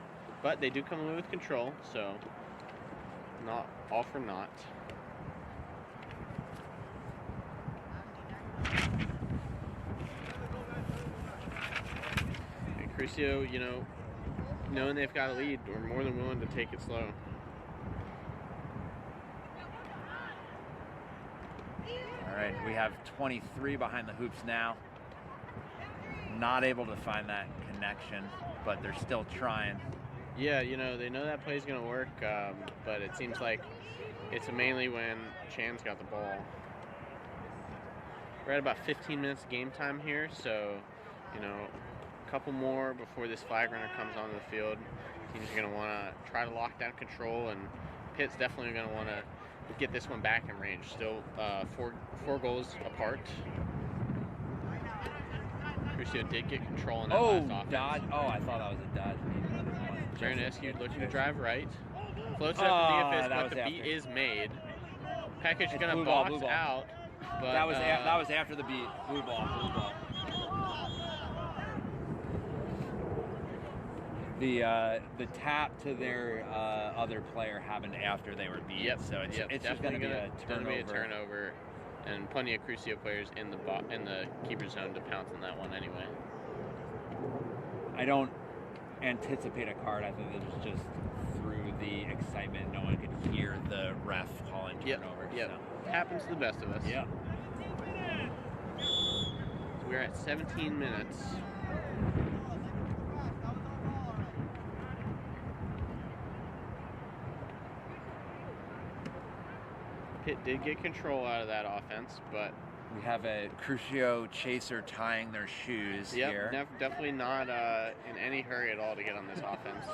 Speaker 6: But they do come away with control, so not all for naught. And Crucio, knowing they've got a lead, are more than willing to take it slow.
Speaker 5: All right, we have 23 behind the hoops now. Not able to find that connection, but they're still trying.
Speaker 6: Yeah, they know that play's going to work, but it seems like it's mainly when Chan's got the ball. We're at about 15 minutes of game time here, so, a couple more before this flag runner comes onto the field. Teams are going to want to try to lock down control, and Pitt's definitely going to want to get this one back in range. Still 4 goals apart. Crucio did get control in that last offense.
Speaker 5: Dodge. Oh, I thought that was a dodge.
Speaker 6: Maranescu looking to drive right. Floats it up to DFS, but the beat is made. Pekic going to box out. But,
Speaker 5: that was after the beat. Blue ball. The tap to their other player happened after they were beat.
Speaker 6: Yep.
Speaker 5: So it's just going to be a
Speaker 6: turnover, and plenty of Crucio players in the keeper zone to pounce on that one anyway.
Speaker 5: I don't anticipate a card. I think this is just through the excitement. No one could hear the ref calling turnover.
Speaker 6: Yep.
Speaker 5: So.
Speaker 6: Happens to the best of us.
Speaker 5: Yep.
Speaker 6: So we're at 17 minutes. Pitt did get control out of that offense, but
Speaker 5: we have a Crucio chaser tying their shoes here.
Speaker 6: Definitely not in any hurry at all to get on this offense.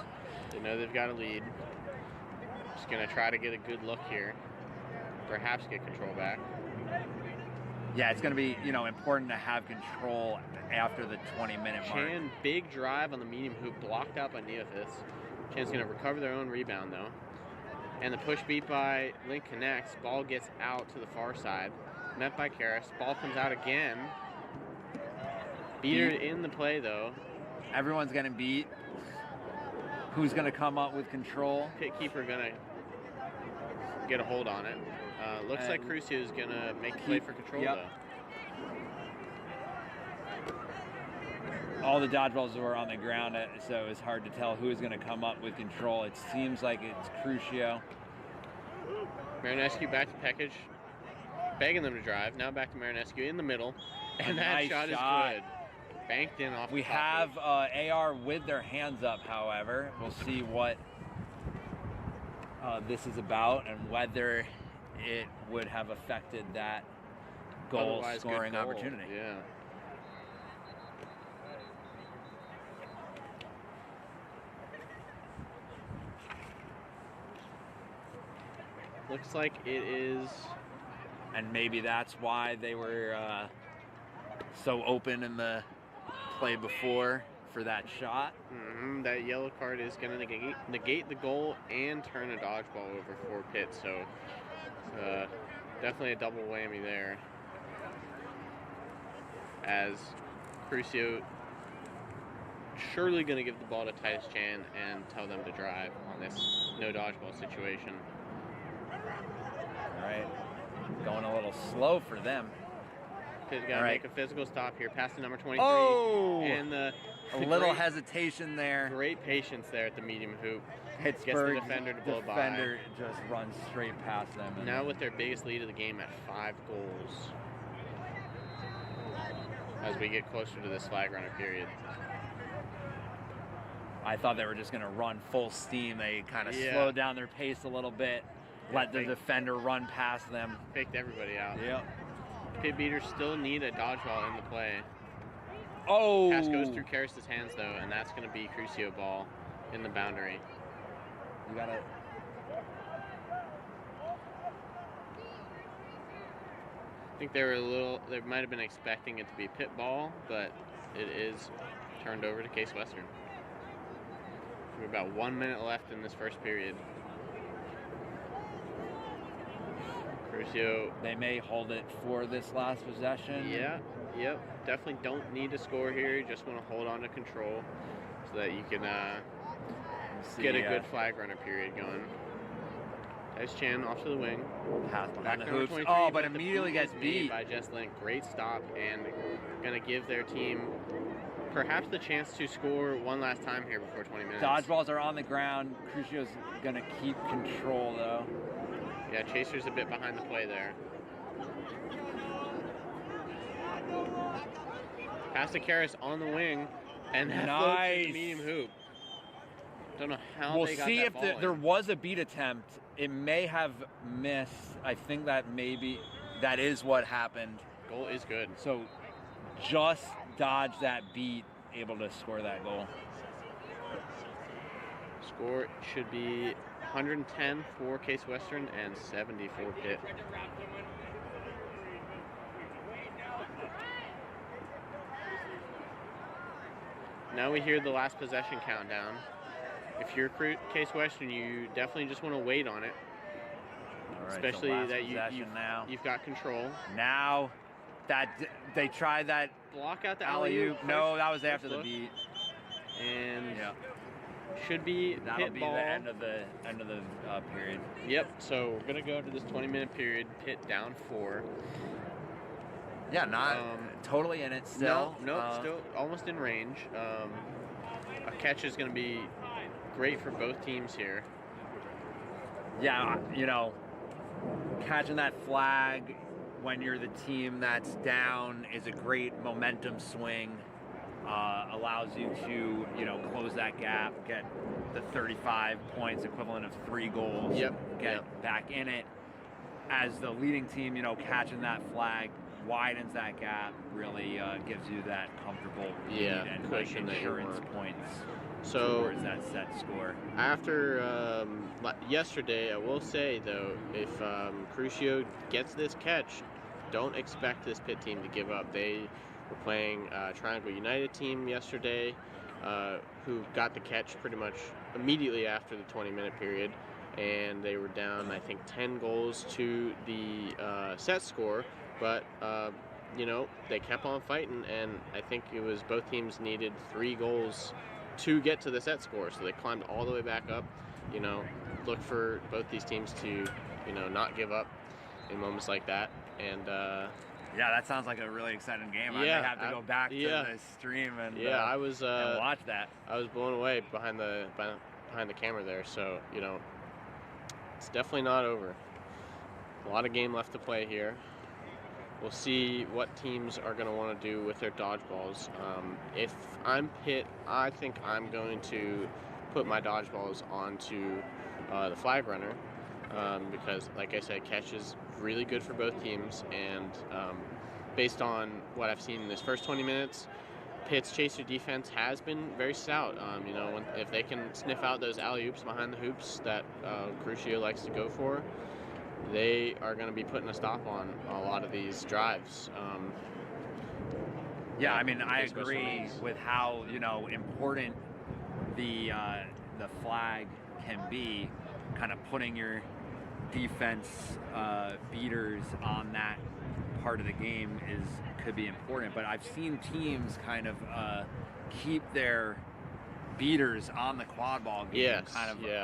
Speaker 6: They know they've got a lead. Just going to try to get a good look here. Perhaps get control back.
Speaker 5: Yeah, it's going to be, important to have control after the 20-minute mark.
Speaker 6: Chan, big drive on the medium hoop, blocked out by Neophis. Chan's going to recover their own rebound, though. And the push beat by Link connects. Ball gets out to the far side. Met by Karras. Ball comes out again. Beater in the play, though.
Speaker 5: Everyone's going to beat. Who's going to come up with control?
Speaker 6: Pit keeper going to get a hold on it. Looks like Crucio is going to make the play for control, though.
Speaker 5: All the dodgeballs were on the ground, so it was hard to tell who was going to come up with control. It seems like it's Crucio.
Speaker 6: Maranescu back to Pekic, begging them to drive. Now back to Maranescu in the middle, and that shot is good. Banked in off.
Speaker 5: We have AR with their hands up, however. We'll see what this is about and whether it would have affected that goal-scoring opportunity.
Speaker 6: Yeah. Looks like it is.
Speaker 5: And maybe that's why they were so open in the play before for that shot.
Speaker 6: Mm-hmm. That yellow card is going to negate the goal and turn a dodgeball over for Pitt. So definitely a double whammy there. As Crucio surely going to give the ball to Titus Chan and tell them to drive on this no dodgeball situation.
Speaker 5: All right, going a little slow for them.
Speaker 6: Pitt's got to make a physical stop here. Pass to number 23.
Speaker 5: Oh!
Speaker 6: And
Speaker 5: a little hesitation there.
Speaker 6: Great patience there at the medium hoop.
Speaker 5: Pittsburgh
Speaker 6: gets the defender to blow by.
Speaker 5: Defender just runs straight past them.
Speaker 6: Now with their biggest lead of the game at 5 goals. As we get closer to this flag runner period.
Speaker 5: I thought they were just going to run full steam. They kind of slowed down their pace a little bit. Let the defender run past them.
Speaker 6: Faked everybody out.
Speaker 5: Yep.
Speaker 6: Pit beaters still need a dodgeball in the play.
Speaker 5: Oh!
Speaker 6: Pass goes through Karras' hands, though, and that's going to be Crucio ball in the boundary.
Speaker 5: You got it.
Speaker 6: I think they might have been expecting it to be Pitt ball, but it is turned over to Case Western. We're about 1 minute left in this first period. Crucio.
Speaker 5: They may hold it for this last possession.
Speaker 6: Yeah, yep. Definitely don't need to score here. You just want to hold on to control so that you can get a good flag runner period going. Tice Chan off to the wing.
Speaker 5: Pass behind the
Speaker 6: to number
Speaker 5: hoops.
Speaker 6: 23,
Speaker 5: Oh, but
Speaker 6: the
Speaker 5: immediately
Speaker 6: boot
Speaker 5: gets
Speaker 6: is made
Speaker 5: beat.
Speaker 6: by Jesslyn. Great stop, and going to give their team perhaps the chance to score one last time here before 20 minutes.
Speaker 5: Dodgeballs are on the ground. Crucio's going to keep control, though.
Speaker 6: Yeah, Chaser's a bit behind the play there. Pass to Karras on the wing, and that floats into medium hoop. Don't know how
Speaker 5: We'll
Speaker 6: they got
Speaker 5: see
Speaker 6: that
Speaker 5: if
Speaker 6: ball in.
Speaker 5: there was a beat attempt. It may have missed. I think that that is what happened.
Speaker 6: Goal is good.
Speaker 5: So just dodge that beat, able to score that goal.
Speaker 6: Score should be 110 for Case Western and 70 for Pitt. Now we hear the last possession countdown. If you're Case Western, you definitely just want to wait on it.
Speaker 5: All right,
Speaker 6: Especially
Speaker 5: so last
Speaker 6: that
Speaker 5: possession now.
Speaker 6: you've got control.
Speaker 5: Now that they tried that
Speaker 6: Block out the
Speaker 5: alley-oop. No, that was after the
Speaker 6: look.
Speaker 5: beat.
Speaker 6: And
Speaker 5: Yeah,
Speaker 6: should be
Speaker 5: that'll
Speaker 6: Pitt
Speaker 5: be
Speaker 6: ball.
Speaker 5: the end of the period.
Speaker 6: Yep, so we're going to go to this 20-minute period. Pitt down 4.
Speaker 5: Yeah, not totally in it still.
Speaker 6: No, still almost in range. A catch is going to be great for both teams here.
Speaker 5: Yeah, catching that flag when you're the team that's down is a great momentum swing. Allows you to, close that gap, get the 35 points, equivalent of 3 goals. Get back in it. As the leading team, catching that flag widens that gap, really gives you that comfortable lead and
Speaker 6: cushion that you
Speaker 5: insurance
Speaker 6: want.
Speaker 5: points
Speaker 6: So
Speaker 5: towards that set score.
Speaker 6: after yesterday, I will say though, if Crucio gets this catch, don't expect this Pitt team to give up. They were playing Triangle United team yesterday, who got the catch pretty much immediately after the 20-minute period, and they were down, I think, 10 goals to the set score, but they kept on fighting, and I think it was both teams needed 3 goals to get to the set score, so they climbed all the way back up. Look for both these teams to not give up in moments like that. And
Speaker 5: Yeah, that sounds like a really exciting game. I may have to go back to the stream and
Speaker 6: I was
Speaker 5: and watch that.
Speaker 6: I was blown away behind the camera there. So it's definitely not over. A lot of game left to play here. We'll see what teams are going to want to do with their dodgeballs. If I'm Pitt, I think I'm going to put my dodgeballs onto the flag runner because, like I said, catch is really good for both teams. And based on what I've seen in this first 20 minutes, Pitt's chaser defense has been very stout. If they can sniff out those alley-oops behind the hoops that Crucio likes to go for, they are going to be putting a stop on a lot of these drives.
Speaker 5: I agree with how important the flag can be, kind of putting your defense beaters on that part of the game could be important. But I've seen teams kind of keep their beaters on the quad ball game,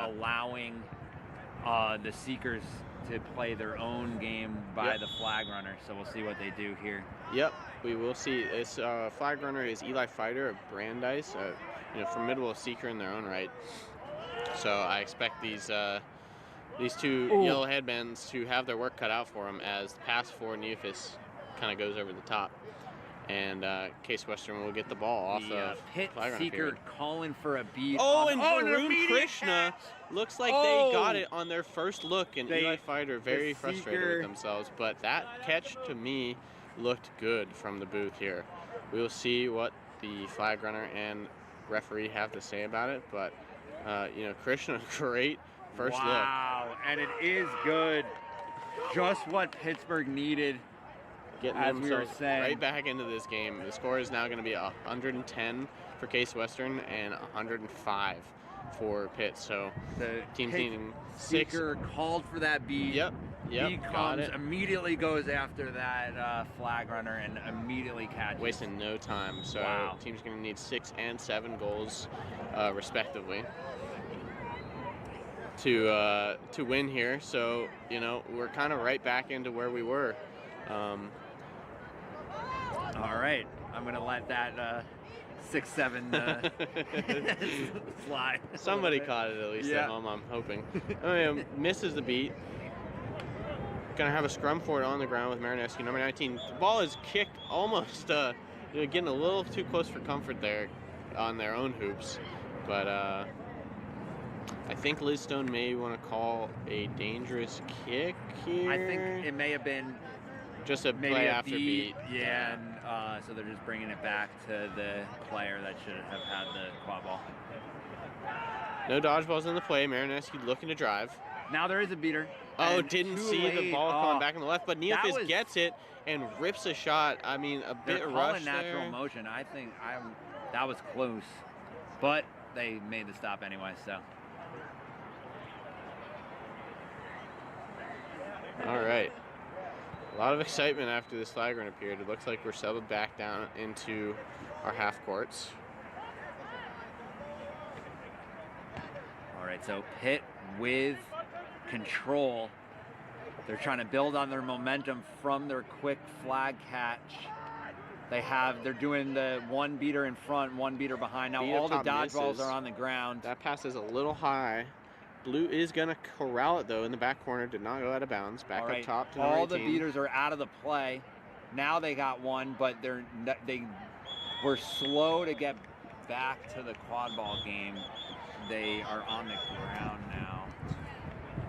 Speaker 5: allowing the seekers to play their own game by the flag runner. So we'll see what they do here.
Speaker 6: Yep, we will see. This flag runner is Eli Fighter of Brandeis, formidable seeker in their own right. So I expect these two yellow headbands to have their work cut out for them as the pass for Neofis kind of goes over the top. And Case Western will get the ball off of
Speaker 5: Pitt
Speaker 6: flag runner
Speaker 5: seeker
Speaker 6: period.
Speaker 5: calling for a beat.
Speaker 6: And
Speaker 5: an
Speaker 6: Varun
Speaker 5: immediate
Speaker 6: Krishna
Speaker 5: catch.
Speaker 6: looks like they got it on their first look, and Eli Fighter very
Speaker 5: the
Speaker 6: frustrated
Speaker 5: seeker-
Speaker 6: with themselves. But that catch to me looked good from the booth here. We will see what the flag runner and referee have to say about it. But Krishna, great first look.
Speaker 5: Wow, and it is good. Just what Pittsburgh needed.
Speaker 6: Getting
Speaker 5: as we were
Speaker 6: themselves
Speaker 5: saying.
Speaker 6: right back into this game. The score is now going to be 110 for Case Western and 105 for Pitt. So
Speaker 5: The
Speaker 6: teams
Speaker 5: Pitt
Speaker 6: needing 6.
Speaker 5: seeker called for that beat.
Speaker 6: Yep. Yep,
Speaker 1: He
Speaker 6: got
Speaker 1: comes,
Speaker 6: it.
Speaker 1: immediately goes after that flag runner and immediately catches.
Speaker 6: Wasting no time. So
Speaker 1: Wow.
Speaker 6: team's going to need 6 and 7 goals, respectively, to win here. So you know we're kind of right back into where we were.
Speaker 1: All right, I'm gonna let that 6-7 slide.
Speaker 6: Somebody caught it at least at home, I'm hoping. Misses the beat. Gonna have a scrum for it on the ground with Marinescu, number 19. The ball is kicked almost, getting a little too close for comfort there on their own hoops. But I think Liz Stone may want to call a dangerous kick here.
Speaker 1: I think it may have been
Speaker 6: just a
Speaker 1: maybe
Speaker 6: play
Speaker 1: a
Speaker 6: after
Speaker 1: beat.
Speaker 6: beat.
Speaker 1: Yeah, and so they're just bringing it back to the player that should have had the quad ball.
Speaker 6: No dodgeballs in the play. Marinescu looking to drive.
Speaker 1: Now there is a beater.
Speaker 6: Oh,
Speaker 1: and
Speaker 6: didn't
Speaker 1: too
Speaker 6: see
Speaker 1: late.
Speaker 6: the ball coming back on the left, but
Speaker 1: That
Speaker 6: Neofis
Speaker 1: was-
Speaker 6: gets it and rips a shot. I mean, a bit
Speaker 1: They're
Speaker 6: rushed
Speaker 1: calling natural
Speaker 6: there.
Speaker 1: motion. I think that was close, but they made the stop anyway. So
Speaker 6: All right. A lot of excitement after this flag runner period. It looks like we're settled back down into our half courts.
Speaker 1: all right, so Pitt with control. They're trying to build on their momentum from their quick flag catch. They're doing the one beater in front, one beater behind. Now
Speaker 6: Beater
Speaker 1: all the
Speaker 6: top
Speaker 1: dodgeballs
Speaker 6: misses.
Speaker 1: are on the ground.
Speaker 6: That pass is a little high. Blue is going to corral it, though, in the back corner. Did not go out of bounds. Back
Speaker 1: All
Speaker 6: up
Speaker 1: right,
Speaker 6: top to number
Speaker 1: all the
Speaker 6: 18.
Speaker 1: beaters are out of the play. Now they got one, but they were slow to get back to the quad ball game. They are on the ground now.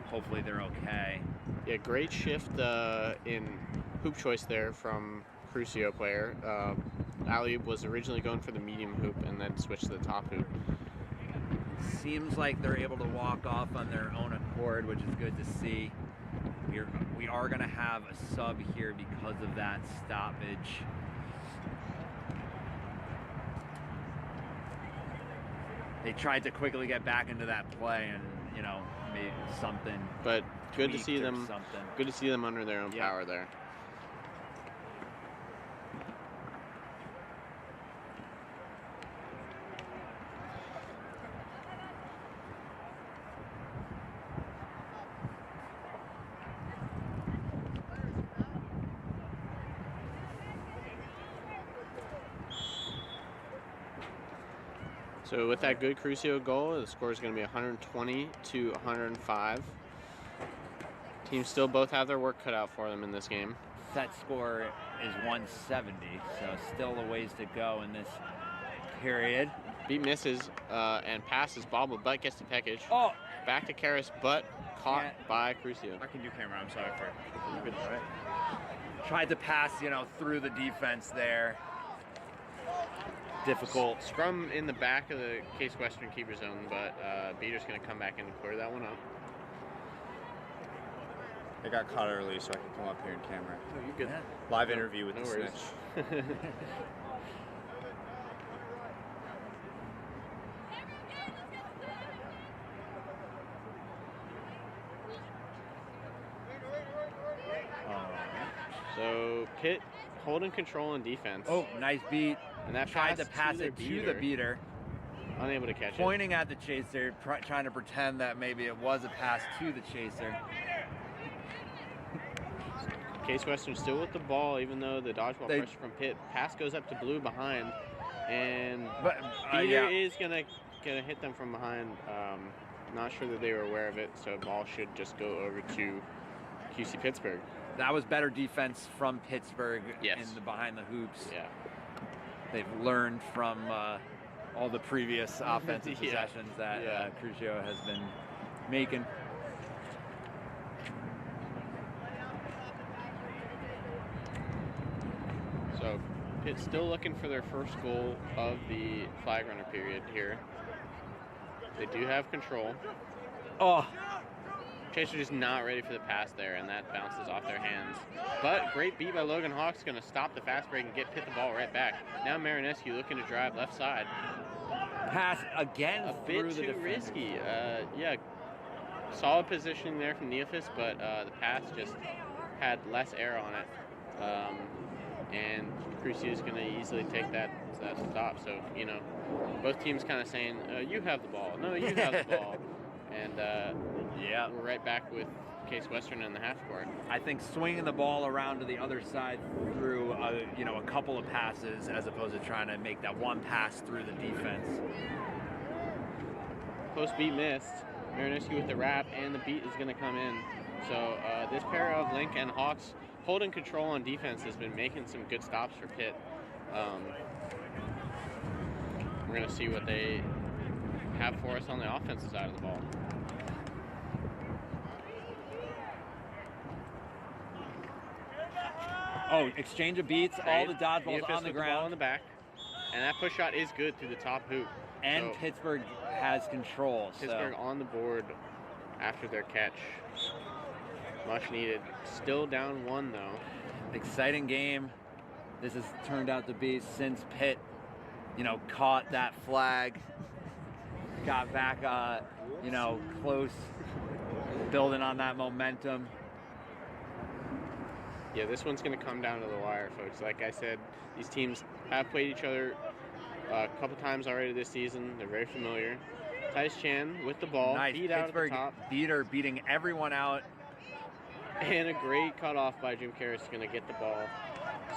Speaker 1: Hopefully they're okay.
Speaker 6: Yeah, great shift in hoop choice there from Crucio player. Ali was originally going for the medium hoop and then switched to the top hoop.
Speaker 1: Seems like they're able to walk off on their own accord, which is good to see. We are going to have a sub here because of that stoppage. They tried to quickly get back into that play and, made something.
Speaker 6: But good to
Speaker 1: tweaked
Speaker 6: see
Speaker 1: or
Speaker 6: them.
Speaker 1: something.
Speaker 6: Good to see them under their own
Speaker 1: Yeah.
Speaker 6: power there. So with that good Crucio goal, the score is going to be 120 to 105. Teams still both have their work cut out for them in this game.
Speaker 1: Set score is 170, so still a ways to go in this period.
Speaker 6: Beat misses and passes bobbled, but gets to Pekic.
Speaker 1: Oh,
Speaker 6: Back to Karras, but caught
Speaker 1: Can't-
Speaker 6: by Crucio.
Speaker 5: I can do camera. I'm sorry for.
Speaker 1: tried to pass, through the defense there. Difficult.
Speaker 6: Scrum in the back of the Case Western keeper zone, but Beater's going to come back in and clear that one up.
Speaker 5: I got caught early, so I can come up here in camera.
Speaker 6: Oh, you're good.
Speaker 5: Live interview with
Speaker 6: No
Speaker 5: the
Speaker 6: worries.
Speaker 5: snitch.
Speaker 6: So Pitt holding control in defense.
Speaker 1: Oh, nice beat.
Speaker 6: and that
Speaker 1: Tried to pass
Speaker 6: their
Speaker 1: it to the beater.
Speaker 6: Unable to catch it.
Speaker 1: Pointing at the chaser, trying to pretend that maybe it was a pass to the chaser.
Speaker 6: Case Western still with the ball, even though the dodgeball
Speaker 1: They-
Speaker 6: pressure from Pitt. Pass goes up to Blue behind, and
Speaker 1: But
Speaker 6: Beater
Speaker 1: yeah.
Speaker 6: is gonna hit them from behind. Not sure that they were aware of it, so ball should just go over to QC Pittsburgh.
Speaker 1: That was better defense from Pittsburgh
Speaker 6: Yes.
Speaker 1: in the behind the hoops.
Speaker 6: Yeah.
Speaker 1: They've learned from all the previous offensive
Speaker 6: Yeah.
Speaker 1: possessions that
Speaker 6: Yeah.
Speaker 1: Crucio has been making.
Speaker 6: So Pitt still looking for their first goal of the flag runner period here. They do have control.
Speaker 1: Oh,
Speaker 6: Chaser just not ready for the pass there, and that bounces off their hands. But great beat by Logan Hawk's going to stop the fast break and get Pitt the ball right back. Now Marinescu looking to drive left side.
Speaker 1: pass again
Speaker 6: A
Speaker 1: through
Speaker 6: bit
Speaker 1: the
Speaker 6: too
Speaker 1: defender.
Speaker 6: risky. Yeah, solid positioning there from Neophis, but the pass just had less air on it. And Crucio is going to easily take that stop. So, you know, both teams kind of saying, you have the ball. No, you have the ball. And
Speaker 1: Yeah.
Speaker 6: we're right back with Case Western in the half court.
Speaker 1: I think swinging the ball around to the other side through, you know, a couple of passes as opposed to trying to make that one pass through the defense.
Speaker 6: Post beat missed. Marineski with the wrap, and the beat is going to come in. So this pair of Link and Hawks holding control on defense has been making some good stops for Pitt. We're going to see what they have for us on the offensive side of the ball.
Speaker 1: Oh, exchange of beats, all the dodgeballs
Speaker 6: Neophis
Speaker 1: on the
Speaker 6: with ball
Speaker 1: ground.
Speaker 6: in the back, and that push shot is good through the top hoop.
Speaker 1: And
Speaker 6: So
Speaker 1: Pittsburgh has control.
Speaker 6: Pittsburgh
Speaker 1: So
Speaker 6: on the board after their catch. Much needed. Still down 1 though.
Speaker 1: exciting game. This has turned out to be since Pitt, you know, caught that flag, got back, you know, close, building on that momentum.
Speaker 6: Yeah, this one's going to come down to the wire, folks. Like I said, these teams have played each other a couple times already this season. They're very familiar. Tice Chan with the ball,
Speaker 1: Nice
Speaker 6: beat out at the
Speaker 1: Pittsburgh
Speaker 6: top.
Speaker 1: beater, beating everyone out.
Speaker 6: And a great cutoff by Jim Karras is going to get the ball.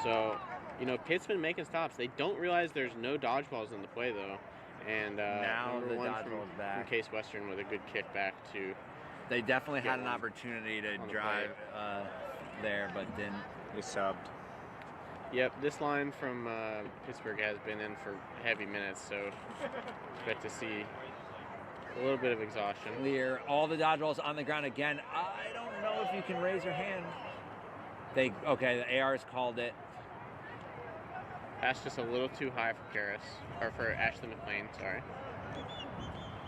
Speaker 6: So, you know, Pitt's been making stops. They don't realize there's no dodgeballs in the play, though. And
Speaker 1: Now
Speaker 6: number
Speaker 1: the
Speaker 6: one
Speaker 1: dodgeball's
Speaker 6: from
Speaker 1: back.
Speaker 6: Case Western with a good kick back to
Speaker 1: They definitely
Speaker 6: Get
Speaker 1: had an
Speaker 6: one
Speaker 1: opportunity to
Speaker 6: on the
Speaker 1: drive there, but didn't.
Speaker 5: They subbed.
Speaker 6: Yep, this line from Pittsburgh has been in for heavy minutes, so expect to see a little bit of exhaustion.
Speaker 1: Clear. All the dodgeballs on the ground again. I don't know if you can raise your hand. Okay, the ARs called it.
Speaker 6: That's just a little too high for Karras, or for Ashley McLean, sorry.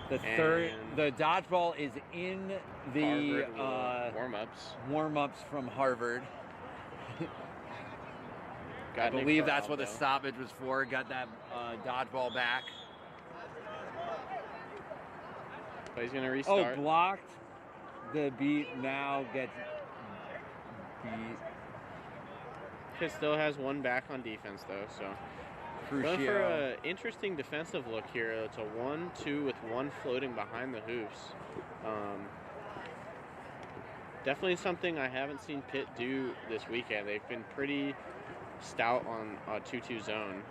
Speaker 1: The dodgeball is in the
Speaker 6: Warm-ups.
Speaker 1: warm-ups from Harvard. I
Speaker 6: Got Nick
Speaker 1: believe that's
Speaker 6: Farrell,
Speaker 1: what the
Speaker 6: though.
Speaker 1: stoppage was for. Got that dodgeball back.
Speaker 6: But he's going to
Speaker 1: Oh,
Speaker 6: restart.
Speaker 1: blocked. The beat now gets beat.
Speaker 6: Pitt still has one back on defense, though, so. Going for
Speaker 1: Crucio.
Speaker 6: an interesting defensive look here. It's a 1-2 with one floating behind the hoops. Definitely something I haven't seen Pitt do this weekend. They've been pretty stout on a 2-2 zone.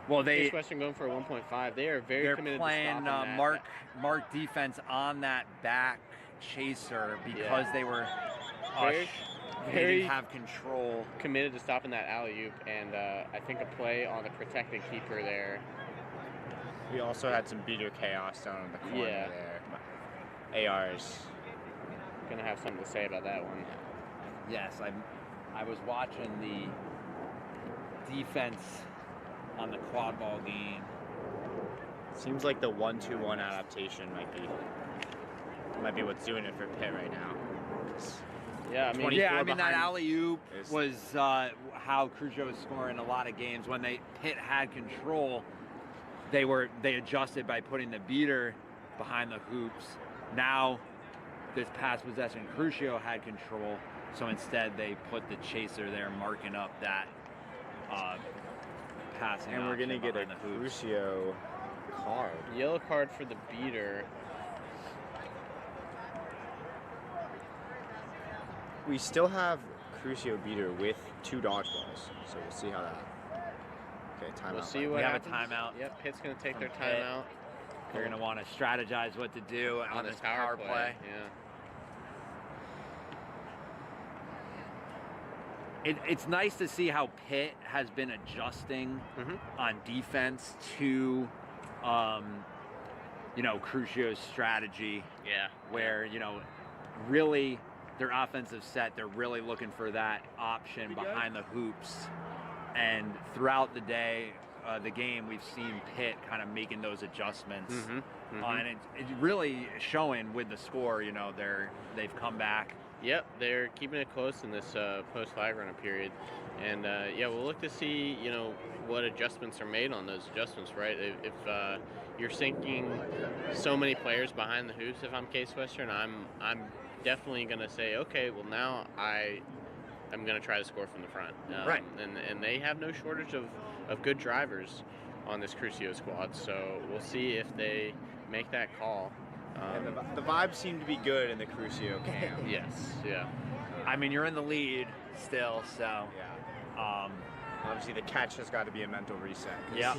Speaker 1: Well,
Speaker 6: Case Western going for a 1.5. They are very
Speaker 1: they're
Speaker 6: committed
Speaker 1: playing
Speaker 6: to stopping that.
Speaker 1: mark defense on that back chaser because
Speaker 6: Yeah.
Speaker 1: they were
Speaker 6: Very-
Speaker 1: they
Speaker 6: very-
Speaker 1: didn't have control.
Speaker 6: Committed to stopping that alley-oop, and I think a play on the protected keeper there.
Speaker 5: We also had some beater chaos down in the corner
Speaker 6: Yeah.
Speaker 5: there. ARs.
Speaker 6: Gonna have something to say about that one.
Speaker 1: Yes, I was watching the defense on the Quadball game.
Speaker 5: Seems like the 1-2-1 adaptation might be what's doing it for Pitt right now.
Speaker 6: Yeah, I mean,
Speaker 1: Yeah, I
Speaker 5: 24
Speaker 1: mean that
Speaker 5: behind
Speaker 1: alley-oop
Speaker 5: is-
Speaker 1: was how Crucio was scoring a lot of games. When Pitt had control, they adjusted by putting the beater behind the hoops. Now this pass possession, Crucio had control, so instead they put the chaser there, marking up that passing.
Speaker 5: And we're gonna
Speaker 1: option
Speaker 5: get a
Speaker 1: behind the hoops.
Speaker 5: Crucio card.
Speaker 6: yellow card for the beater.
Speaker 5: We still have Crucio beater with 2 dodgeballs, so we'll see how that. Okay, timeout.
Speaker 6: We'll see what
Speaker 1: We have a
Speaker 6: happens.
Speaker 1: timeout
Speaker 6: Yep, Pitt's gonna take
Speaker 1: from
Speaker 6: their
Speaker 1: Pitt.
Speaker 6: timeout
Speaker 1: They're gonna want to strategize what to do on this power play.
Speaker 6: Yeah.
Speaker 1: It's nice to see how Pitt has been adjusting on defense to, you know, Crucio's strategy,
Speaker 6: Yeah.
Speaker 1: where, you know, really their offensive set, they're really looking for that option behind the hoops. And throughout the day, the game, we've seen Pitt kind of making those adjustments. And it's really showing with the score, you know, they've come back.
Speaker 6: Yep, they're keeping it close in this post flag runner period, and yeah, we'll look to see, you know, what adjustments are made on those adjustments, right? If you're sinking so many players behind the hoops. If I'm Case Western, I'm definitely gonna say, okay, well now I'm gonna try to score from the front.
Speaker 1: Right.
Speaker 6: And they have no shortage of good drivers on this Crucio squad. So we'll see if they make that call.
Speaker 7: And the vibes seem to be good in the Crucio camp.
Speaker 6: Yes. Yeah.
Speaker 5: I mean, you're in the lead still, so
Speaker 7: Yeah. Obviously, the catch has got to be a mental reset. 'Cause
Speaker 5: yeah.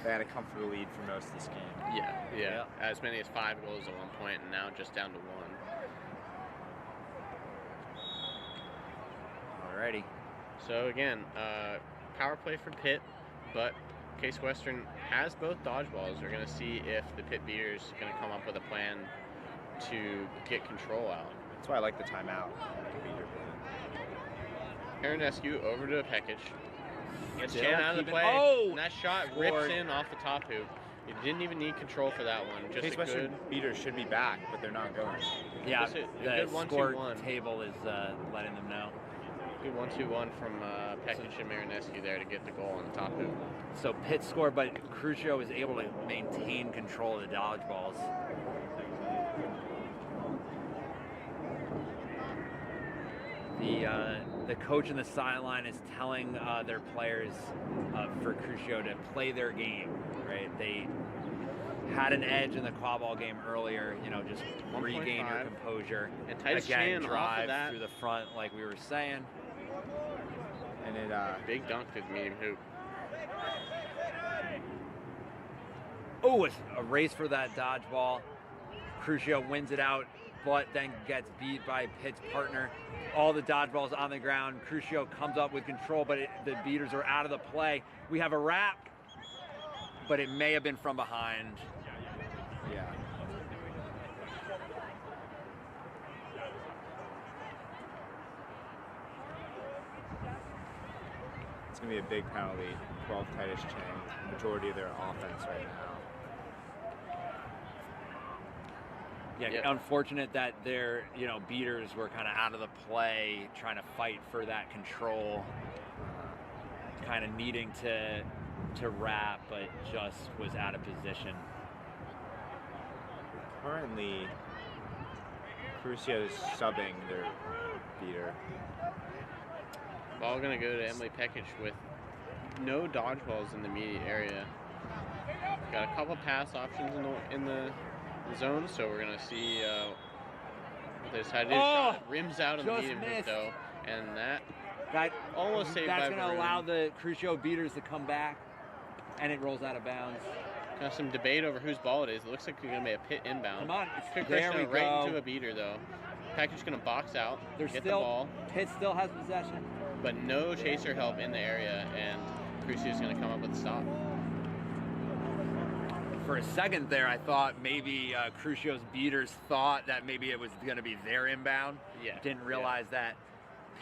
Speaker 7: They had a comfortable lead for most of this game.
Speaker 6: Yeah. As many as 5 goals at one point, and now just down to 1.
Speaker 5: Alrighty.
Speaker 6: So again, power play for Pitt, but Case Western has both dodgeballs. We're going to see if the Pitt Beaters are going to come up with a plan to get control out.
Speaker 7: That's why I like the timeout.
Speaker 6: Marinescu over to Pekic. Gets
Speaker 5: Still
Speaker 6: Chan out of the
Speaker 5: keeping-
Speaker 6: play.
Speaker 5: Oh!
Speaker 6: And that shot rips in off the top hoop. You didn't even need control for that one. Just
Speaker 7: Case
Speaker 6: a
Speaker 7: Western
Speaker 6: good,
Speaker 7: beaters should be back, but they're not going.
Speaker 5: Yeah,
Speaker 6: Just a
Speaker 5: the
Speaker 6: good
Speaker 5: score
Speaker 6: 1-2-1.
Speaker 5: table is letting them know.
Speaker 6: good 1-2-1 from Pekic and Marinescu there to get the goal on the top hoop.
Speaker 5: So Pitt scored, but Crucio was able to maintain control of the dodgeballs. The coach in the sideline is telling their players for Crucio to play their game, right? They had an edge in the Quadball game earlier, just regain your
Speaker 6: 1.5.
Speaker 5: composure.
Speaker 6: And Titus
Speaker 5: Again,
Speaker 6: Chan off
Speaker 5: drive
Speaker 6: of that.
Speaker 5: through the front like we were saying.
Speaker 7: And it
Speaker 6: Big dunk to the medium hoop.
Speaker 5: Oh, it's a race for that dodgeball. Crucio wins it out, but then gets beat by Pitt's partner. All the dodgeballs on the ground. Crucio comes up with control, but the beaters are out of the play. We have a wrap, but it may have been from behind.
Speaker 7: yeah. It's gonna be a big penalty. 12 Titus Chang, majority of their offense right now.
Speaker 5: Yeah,
Speaker 6: Yeah.
Speaker 5: unfortunate that their beaters were kind of out of the play, trying to fight for that control, kind of needing to wrap, but just was out of position.
Speaker 7: Currently, Crucio's subbing their beater.
Speaker 6: Ball gonna go to Emily Pekic with no dodgeballs in the immediate area. Got a couple pass options in the zone, so we're gonna see what they decided to do.
Speaker 5: Oh!
Speaker 6: Shot rims out in the
Speaker 5: Just
Speaker 6: medium hoop
Speaker 5: missed.
Speaker 6: though, and that
Speaker 5: That
Speaker 6: almost saved
Speaker 5: That's
Speaker 6: by
Speaker 5: going to
Speaker 6: Varun.
Speaker 5: allow the Crucio beaters to come back, and it rolls out of bounds.
Speaker 6: Got some debate over whose ball it is. It looks like it's gonna be a Pitt inbound.
Speaker 5: Come on,
Speaker 6: Quick
Speaker 5: there
Speaker 6: Krishna
Speaker 5: we
Speaker 6: right
Speaker 5: go.
Speaker 6: into a beater though. Pekic's gonna box out,
Speaker 5: There's
Speaker 6: get
Speaker 5: still
Speaker 6: the ball,
Speaker 5: Pitt still has possession.
Speaker 6: but no chaser help in the area, and Crucio's gonna come up with a stop.
Speaker 5: For a second there, I thought maybe Crucio's beaters thought that maybe it was going to be their inbound.
Speaker 6: Yeah.
Speaker 5: Didn't realize that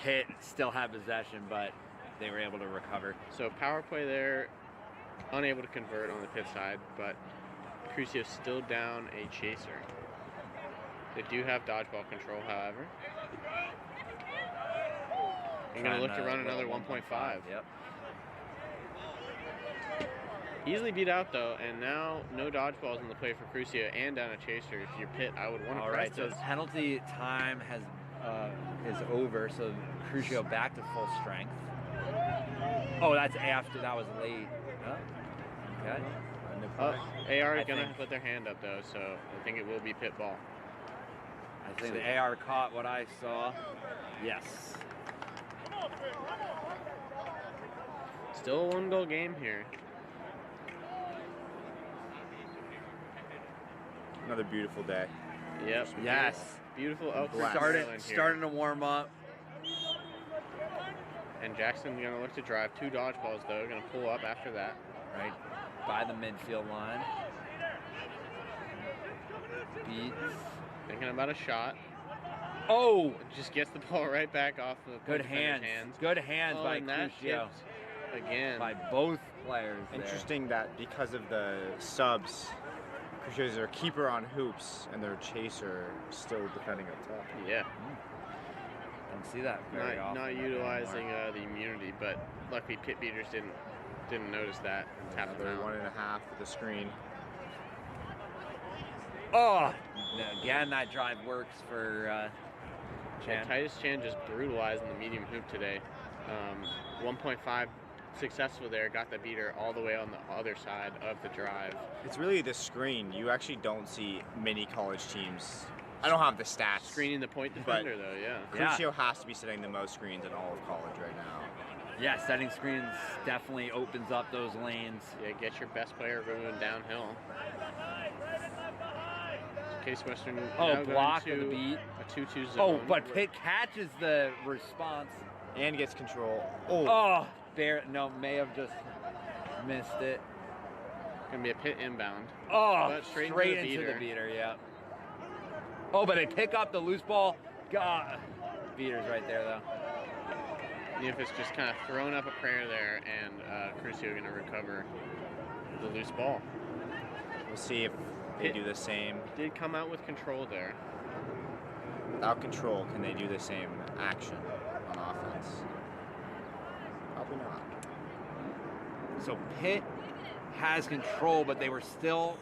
Speaker 5: Pitt still had possession, but they were able to recover.
Speaker 6: So power play there, unable to convert on the Pitt side, but Crucio's still down a chaser. They do have dodgeball control, however. I'm going to look to run another 1.5.
Speaker 5: Yep.
Speaker 6: Easily beat out, though, and now no dodgeballs in the play for Crucio and down a chaser. If you're Pitt, I would want to
Speaker 5: All
Speaker 6: press
Speaker 5: right, so
Speaker 6: this.
Speaker 5: penalty time is over, so Crucio back to full strength. Oh, that's after. That was late. Oh, okay.
Speaker 6: AR
Speaker 5: I
Speaker 6: is going to
Speaker 5: think-
Speaker 6: put their hand up, though, so I think it will be Pitt ball.
Speaker 5: I think the AR caught what I saw. Yes.
Speaker 6: Still a 1-goal game here.
Speaker 7: Another beautiful day.
Speaker 6: Yep.
Speaker 5: Yes.
Speaker 6: Beautiful Elk
Speaker 7: Blast.
Speaker 6: Starting
Speaker 5: Starting to warm up.
Speaker 6: And Jackson going to look to drive 2 dodgeballs, though. Going to pull up after that.
Speaker 5: Right by the midfield line. Beats.
Speaker 6: Thinking about a shot.
Speaker 5: Oh,
Speaker 6: Just gets the ball right back off the
Speaker 5: good
Speaker 6: defender's
Speaker 5: hands. Good hands
Speaker 6: Oh,
Speaker 5: by
Speaker 6: and that
Speaker 5: Crucio.
Speaker 6: tipped again.
Speaker 5: By both players there.
Speaker 7: Interesting that because of the subs, Crucio's their keeper on hoops and their chaser still defending up top.
Speaker 6: Yeah.
Speaker 5: Don't see that very often.
Speaker 6: Not utilizing the immunity, but luckily Pit Beaters didn't notice that and tapped them
Speaker 7: Another
Speaker 6: out.
Speaker 7: 1.5 with the screen.
Speaker 1: Oh, again, that drive works for Chan.
Speaker 6: Titus Chan just brutalized in the medium hoop today. 1.5 successful there, got the beater all the way on the other side of the drive.
Speaker 7: It's really the screen. You actually don't see many college teams. I don't have the stats.
Speaker 6: Screening the point defender, though, yeah.
Speaker 7: Crucio has to be setting the most screens in all of college right now.
Speaker 1: Yeah, setting screens definitely opens up those lanes.
Speaker 6: Yeah, get your best player going downhill. Case Western. now
Speaker 1: block
Speaker 6: going
Speaker 1: with
Speaker 6: to
Speaker 1: the beat.
Speaker 6: A 2-2 zone.
Speaker 1: Oh, but Pitt catches the response.
Speaker 7: And gets control.
Speaker 1: Oh, may have just missed it.
Speaker 6: Gonna be a Pitt inbound.
Speaker 1: Oh,
Speaker 6: But straight
Speaker 1: into the beater, yeah. Oh, but they pick up the loose ball. God, beater's right there though.
Speaker 6: Neophis just kind of throwing up a prayer there, and Crucio gonna recover the loose ball.
Speaker 7: We'll see if they do the same.
Speaker 6: Did come out with control there.
Speaker 7: Without control, can they do the same action on offense? Probably not.
Speaker 1: So Pitt has control, but they were still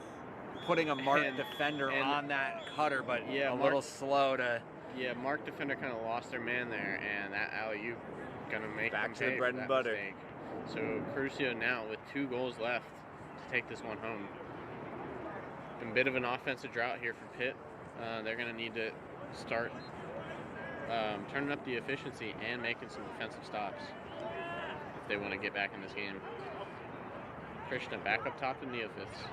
Speaker 1: putting a marked defender on that cutter, but
Speaker 6: yeah,
Speaker 1: a little slow to.
Speaker 6: Yeah, marked defender kind of lost their man there, and that alley-oop gonna make
Speaker 7: Back
Speaker 6: them
Speaker 7: to the
Speaker 6: pay
Speaker 7: bread
Speaker 6: for
Speaker 7: and
Speaker 6: that
Speaker 7: butter.
Speaker 6: mistake. So Crucio now with 2 goals left to take this one home. Been a bit of an offensive drought here for Pitt. They're gonna need to start turning up the efficiency and making some defensive stops if they want to get back in this game. Krishna back up top to Neophis.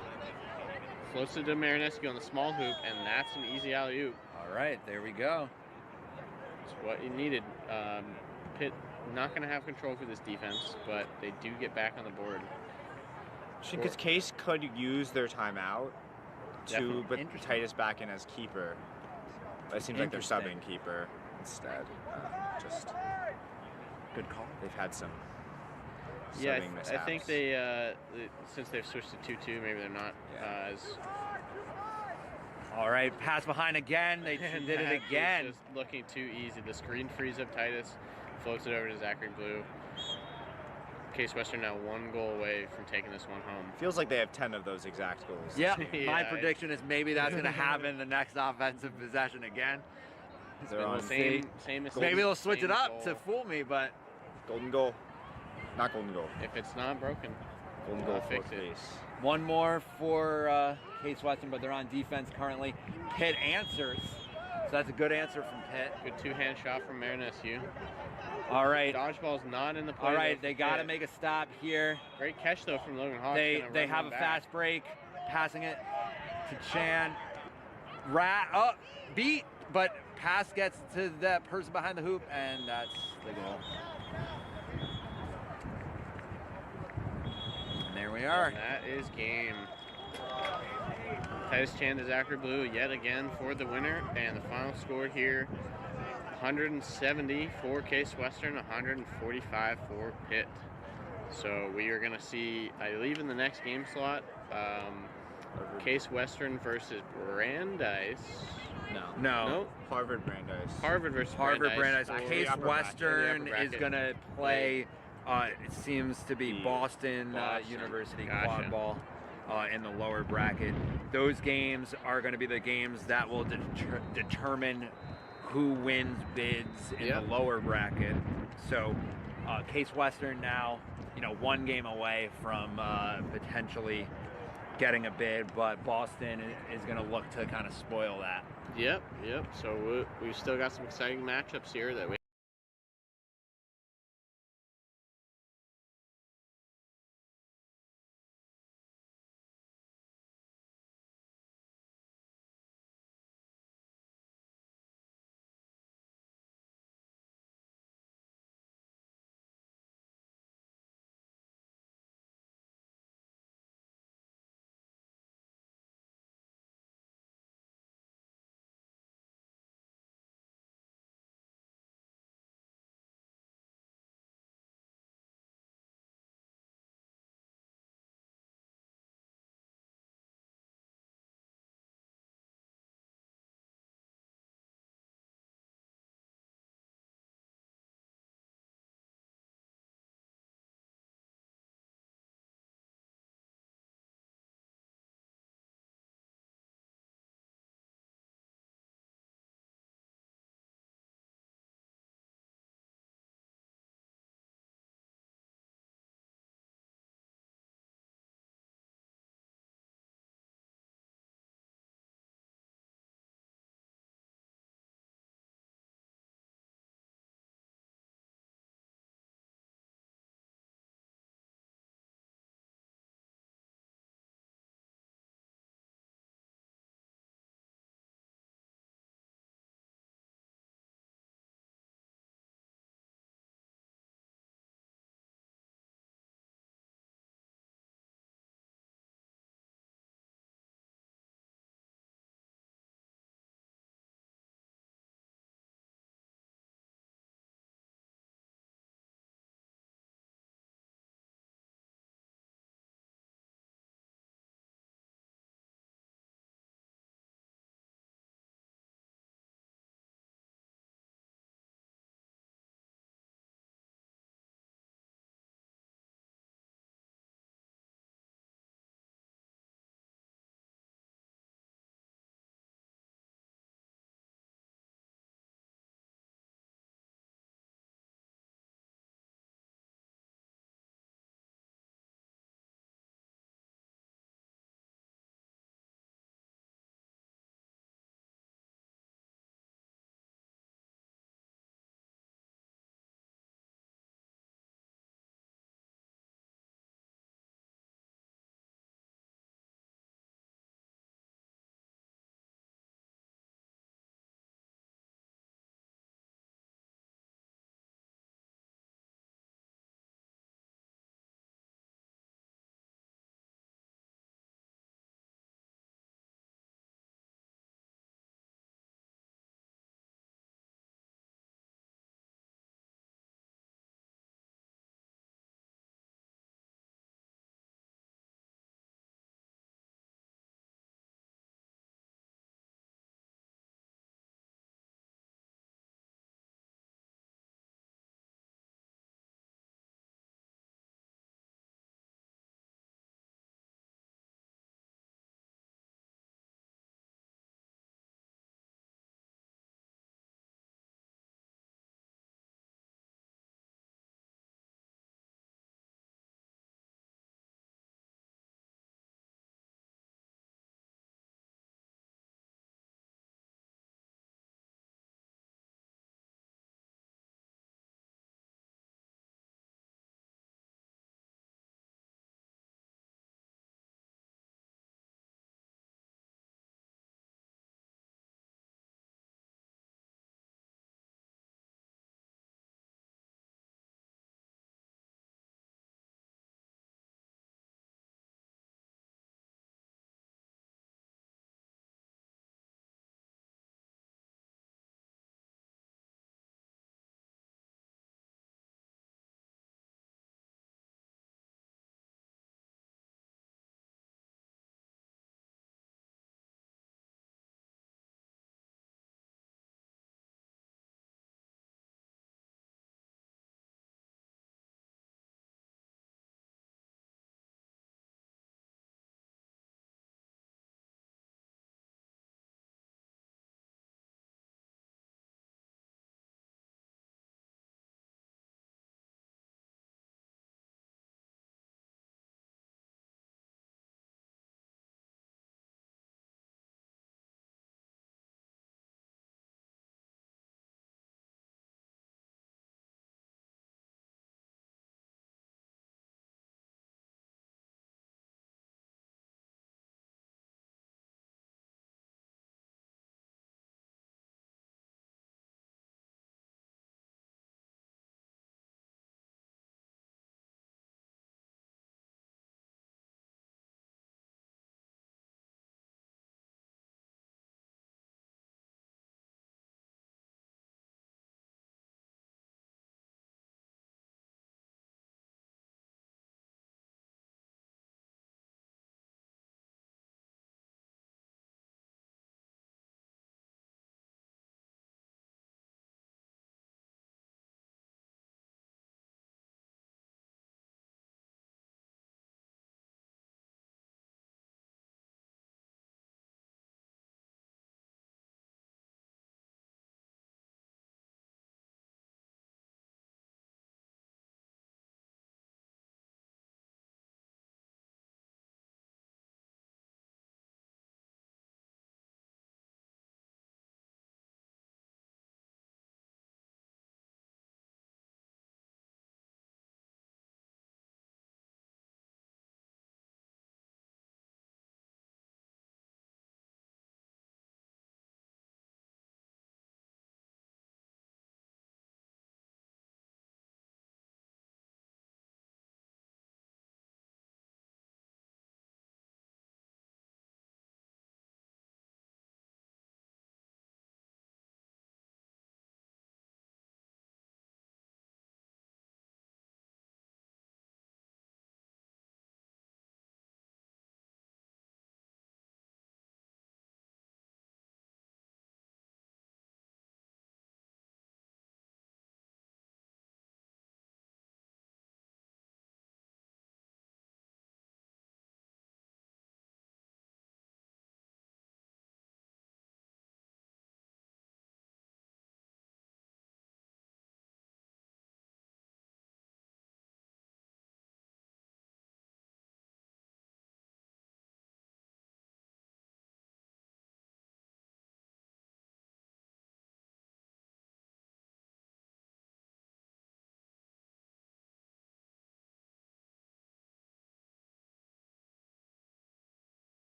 Speaker 6: Floats it to Marineski on the small hoop, and that's an easy alley-oop.
Speaker 1: All right, there we go.
Speaker 6: It's what you needed. Pitt not going to have control for this defense, but they do get back on the board.
Speaker 7: Because Case could use their timeout to
Speaker 6: Definitely.
Speaker 7: put Titus back in as keeper. But it seems like they're
Speaker 1: Interesting.
Speaker 7: subbing keeper instead. Just
Speaker 1: Good call.
Speaker 7: they've had some
Speaker 6: Yeah,
Speaker 7: subbing
Speaker 6: I
Speaker 7: mishaps.
Speaker 6: think they since they've switched to 2-2, maybe they're not as.
Speaker 1: All right, pass behind again. They
Speaker 6: And
Speaker 1: did
Speaker 6: that
Speaker 1: it
Speaker 6: is
Speaker 1: again.
Speaker 6: Just looking too easy. The screen frees up Titus, floats it over to Zachary Blue. Case Western now 1 goal away from taking this one home.
Speaker 7: Feels like they have 10 of those exact goals. this
Speaker 1: Yep,
Speaker 7: game.
Speaker 1: my
Speaker 6: Yeah,
Speaker 1: prediction is maybe that's going to happen the next offensive possession again.
Speaker 7: They're
Speaker 6: Been
Speaker 7: on
Speaker 6: the same mistake,
Speaker 1: Maybe they'll switch
Speaker 6: same
Speaker 1: it up
Speaker 6: goal.
Speaker 1: to fool me, but
Speaker 7: Golden goal. Not golden goal.
Speaker 6: If it's not broken,
Speaker 7: Golden goal for
Speaker 6: fix it.
Speaker 7: Case.
Speaker 1: one more for Case Western, but they're on defense currently. Pitt answers, so that's a good answer from Pitt.
Speaker 6: Good 2-hand shot from Marinescu.
Speaker 1: All right,
Speaker 6: Dodgeball's not in the play.
Speaker 1: all right,
Speaker 6: though
Speaker 1: they
Speaker 6: for
Speaker 1: got to
Speaker 6: Pitt.
Speaker 1: make a stop here.
Speaker 6: Great catch though from Logan Hawks.
Speaker 1: They
Speaker 6: gonna run
Speaker 1: have a
Speaker 6: one back.
Speaker 1: fast break, passing it to Chan. Beat, but pass gets to that person behind the hoop, and that's the goal. And there we are.
Speaker 6: And that is game. Titus Chan to Zachary Blue yet again for the winner, and the final score here: 170 for Case Western, 145 for Pitt. So we are going to see, I believe, in the next game slot, Case Western versus Brandeis.
Speaker 1: No.
Speaker 6: Nope.
Speaker 7: Harvard Brandeis.
Speaker 6: Harvard versus
Speaker 1: Harvard
Speaker 6: Brandeis.
Speaker 1: Brandeis.
Speaker 7: for
Speaker 1: Case
Speaker 7: the upper
Speaker 1: Western
Speaker 6: bracket.
Speaker 1: is going to play, it seems to be
Speaker 7: The
Speaker 1: Boston
Speaker 6: Boston.
Speaker 1: University
Speaker 6: Gotcha.
Speaker 1: Quadball in the lower bracket. Those games are going to be the games that will determine who wins bids in
Speaker 6: Yep.
Speaker 1: the lower bracket. So Case Western now, 1 game away from potentially getting a bid, but Boston is going to look to kind of spoil that.
Speaker 6: Yep. So we've still got some exciting matchups here that we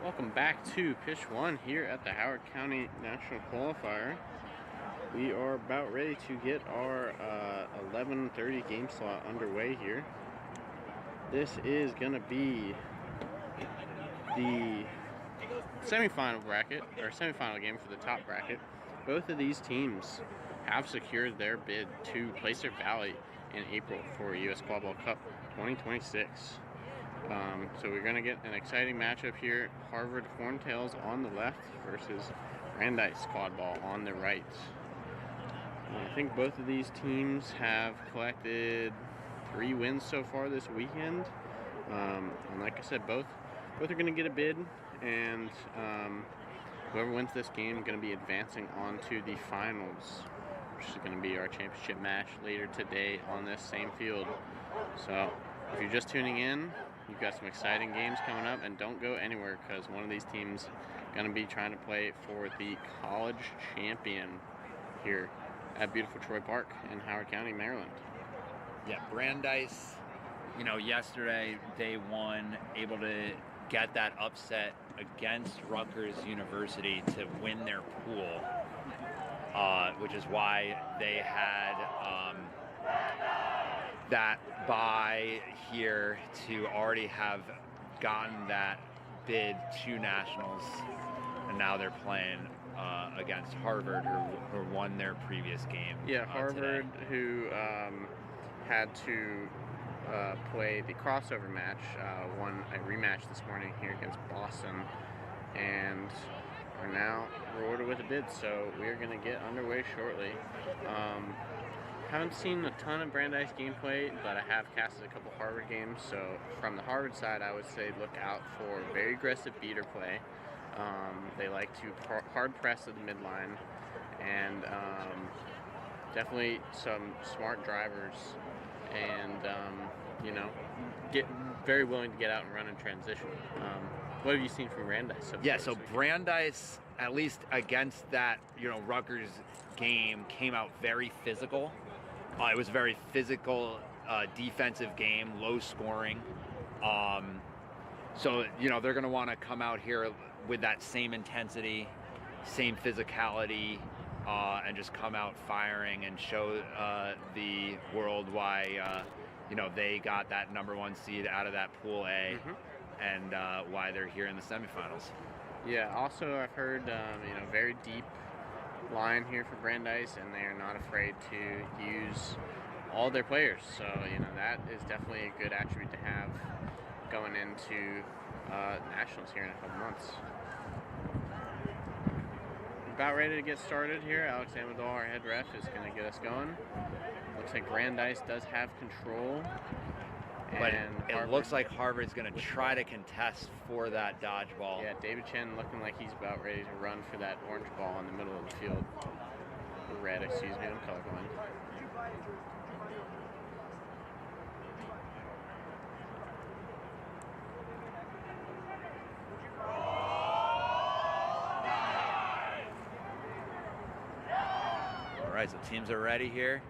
Speaker 6: Welcome back to Pitch 1 here at the Howard County National Qualifier. We are about ready to get our 11:30 game slot underway here. This is going to be the semifinal bracket, or semifinal game for the top bracket. Both of these teams have secured their bid to Placer Valley in April for US Quadball Cup 2026. So we're going to get an exciting matchup here. Harvard Horntails on the left versus Brandeis Quadball on the right. I think both of these teams have collected 3 wins so far this weekend. And like I said, both are going to get a bid, and whoever wins this game is going to be advancing on to the finals, which is going to be our championship match later today on this same field. So if you're just tuning in, you've got some exciting games coming up, and don't go anywhere because one of these teams is going to be trying to play for the college champion here at beautiful Troy Park in Howard County, Maryland.
Speaker 5: Yeah, Brandeis, yesterday, day 1, able to get that upset against Rutgers University to win their pool, which is why they had that bye here to already have gotten that bid to nationals, and now they're playing against Harvard, who won their previous game.
Speaker 6: Yeah, Harvard,
Speaker 5: today.
Speaker 6: who had to play the crossover match, won a rematch this morning here against Boston, and are now rewarded with a bid. So we are going to get underway shortly. Haven't seen a ton of Brandeis gameplay, but I have casted a couple Harvard games. So from the Harvard side, I would say look out for very aggressive beater play. They like to hard press at the midline, and definitely some smart drivers, and get very willing to get out and run in transition. What have you seen from Brandeis?
Speaker 5: So Brandeis, at least against that Rutgers game, came out very physical. It was a very physical defensive game, low scoring. So they're going to want to come out here with that same intensity, same physicality, and just come out firing and show the world why they got that #1 seed out of that Pool A, and why they're here in the semifinals.
Speaker 6: Yeah. Also, I've heard very deep line here for Brandeis, and they are not afraid to use all their players. So that is definitely a good attribute to have going into nationals here in a couple months. About ready to get started here. Alex Amador, our head ref, is going to get us going. Looks like Brandeis does have control.
Speaker 5: But it looks like Harvard's going to try to contest for that dodgeball.
Speaker 6: Yeah, David Chen looking like he's about ready to run for that orange ball in the middle of the field. Or red, excuse me, I'm colorblind.
Speaker 5: All right, so teams are ready here.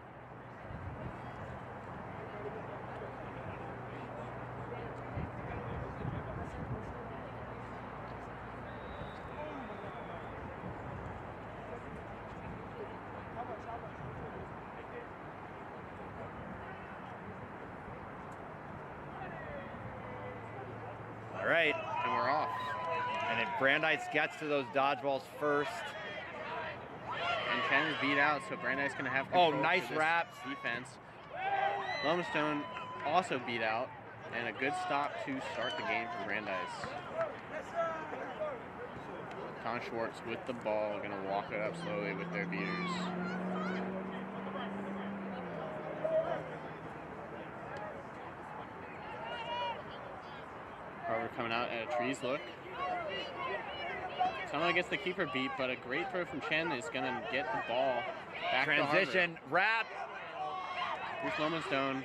Speaker 5: All right,
Speaker 6: And we're off.
Speaker 5: and if Brandeis gets to those dodgeballs first.
Speaker 6: And Chen is beat out, so Brandeis going to have control.
Speaker 5: Oh, nice
Speaker 6: for this
Speaker 5: wraps.
Speaker 6: defense. Lomastone also beat out, and a good stop to start the game for Brandeis. Con Schwartz with the ball, going to walk it up slowly with their beaters. Harvard coming out at a trees look. Somehow gets the keeper beat, but a great throw from Chen is going to get the ball back
Speaker 5: Transition,
Speaker 6: to
Speaker 5: wrap.
Speaker 6: Bruce Lomastone,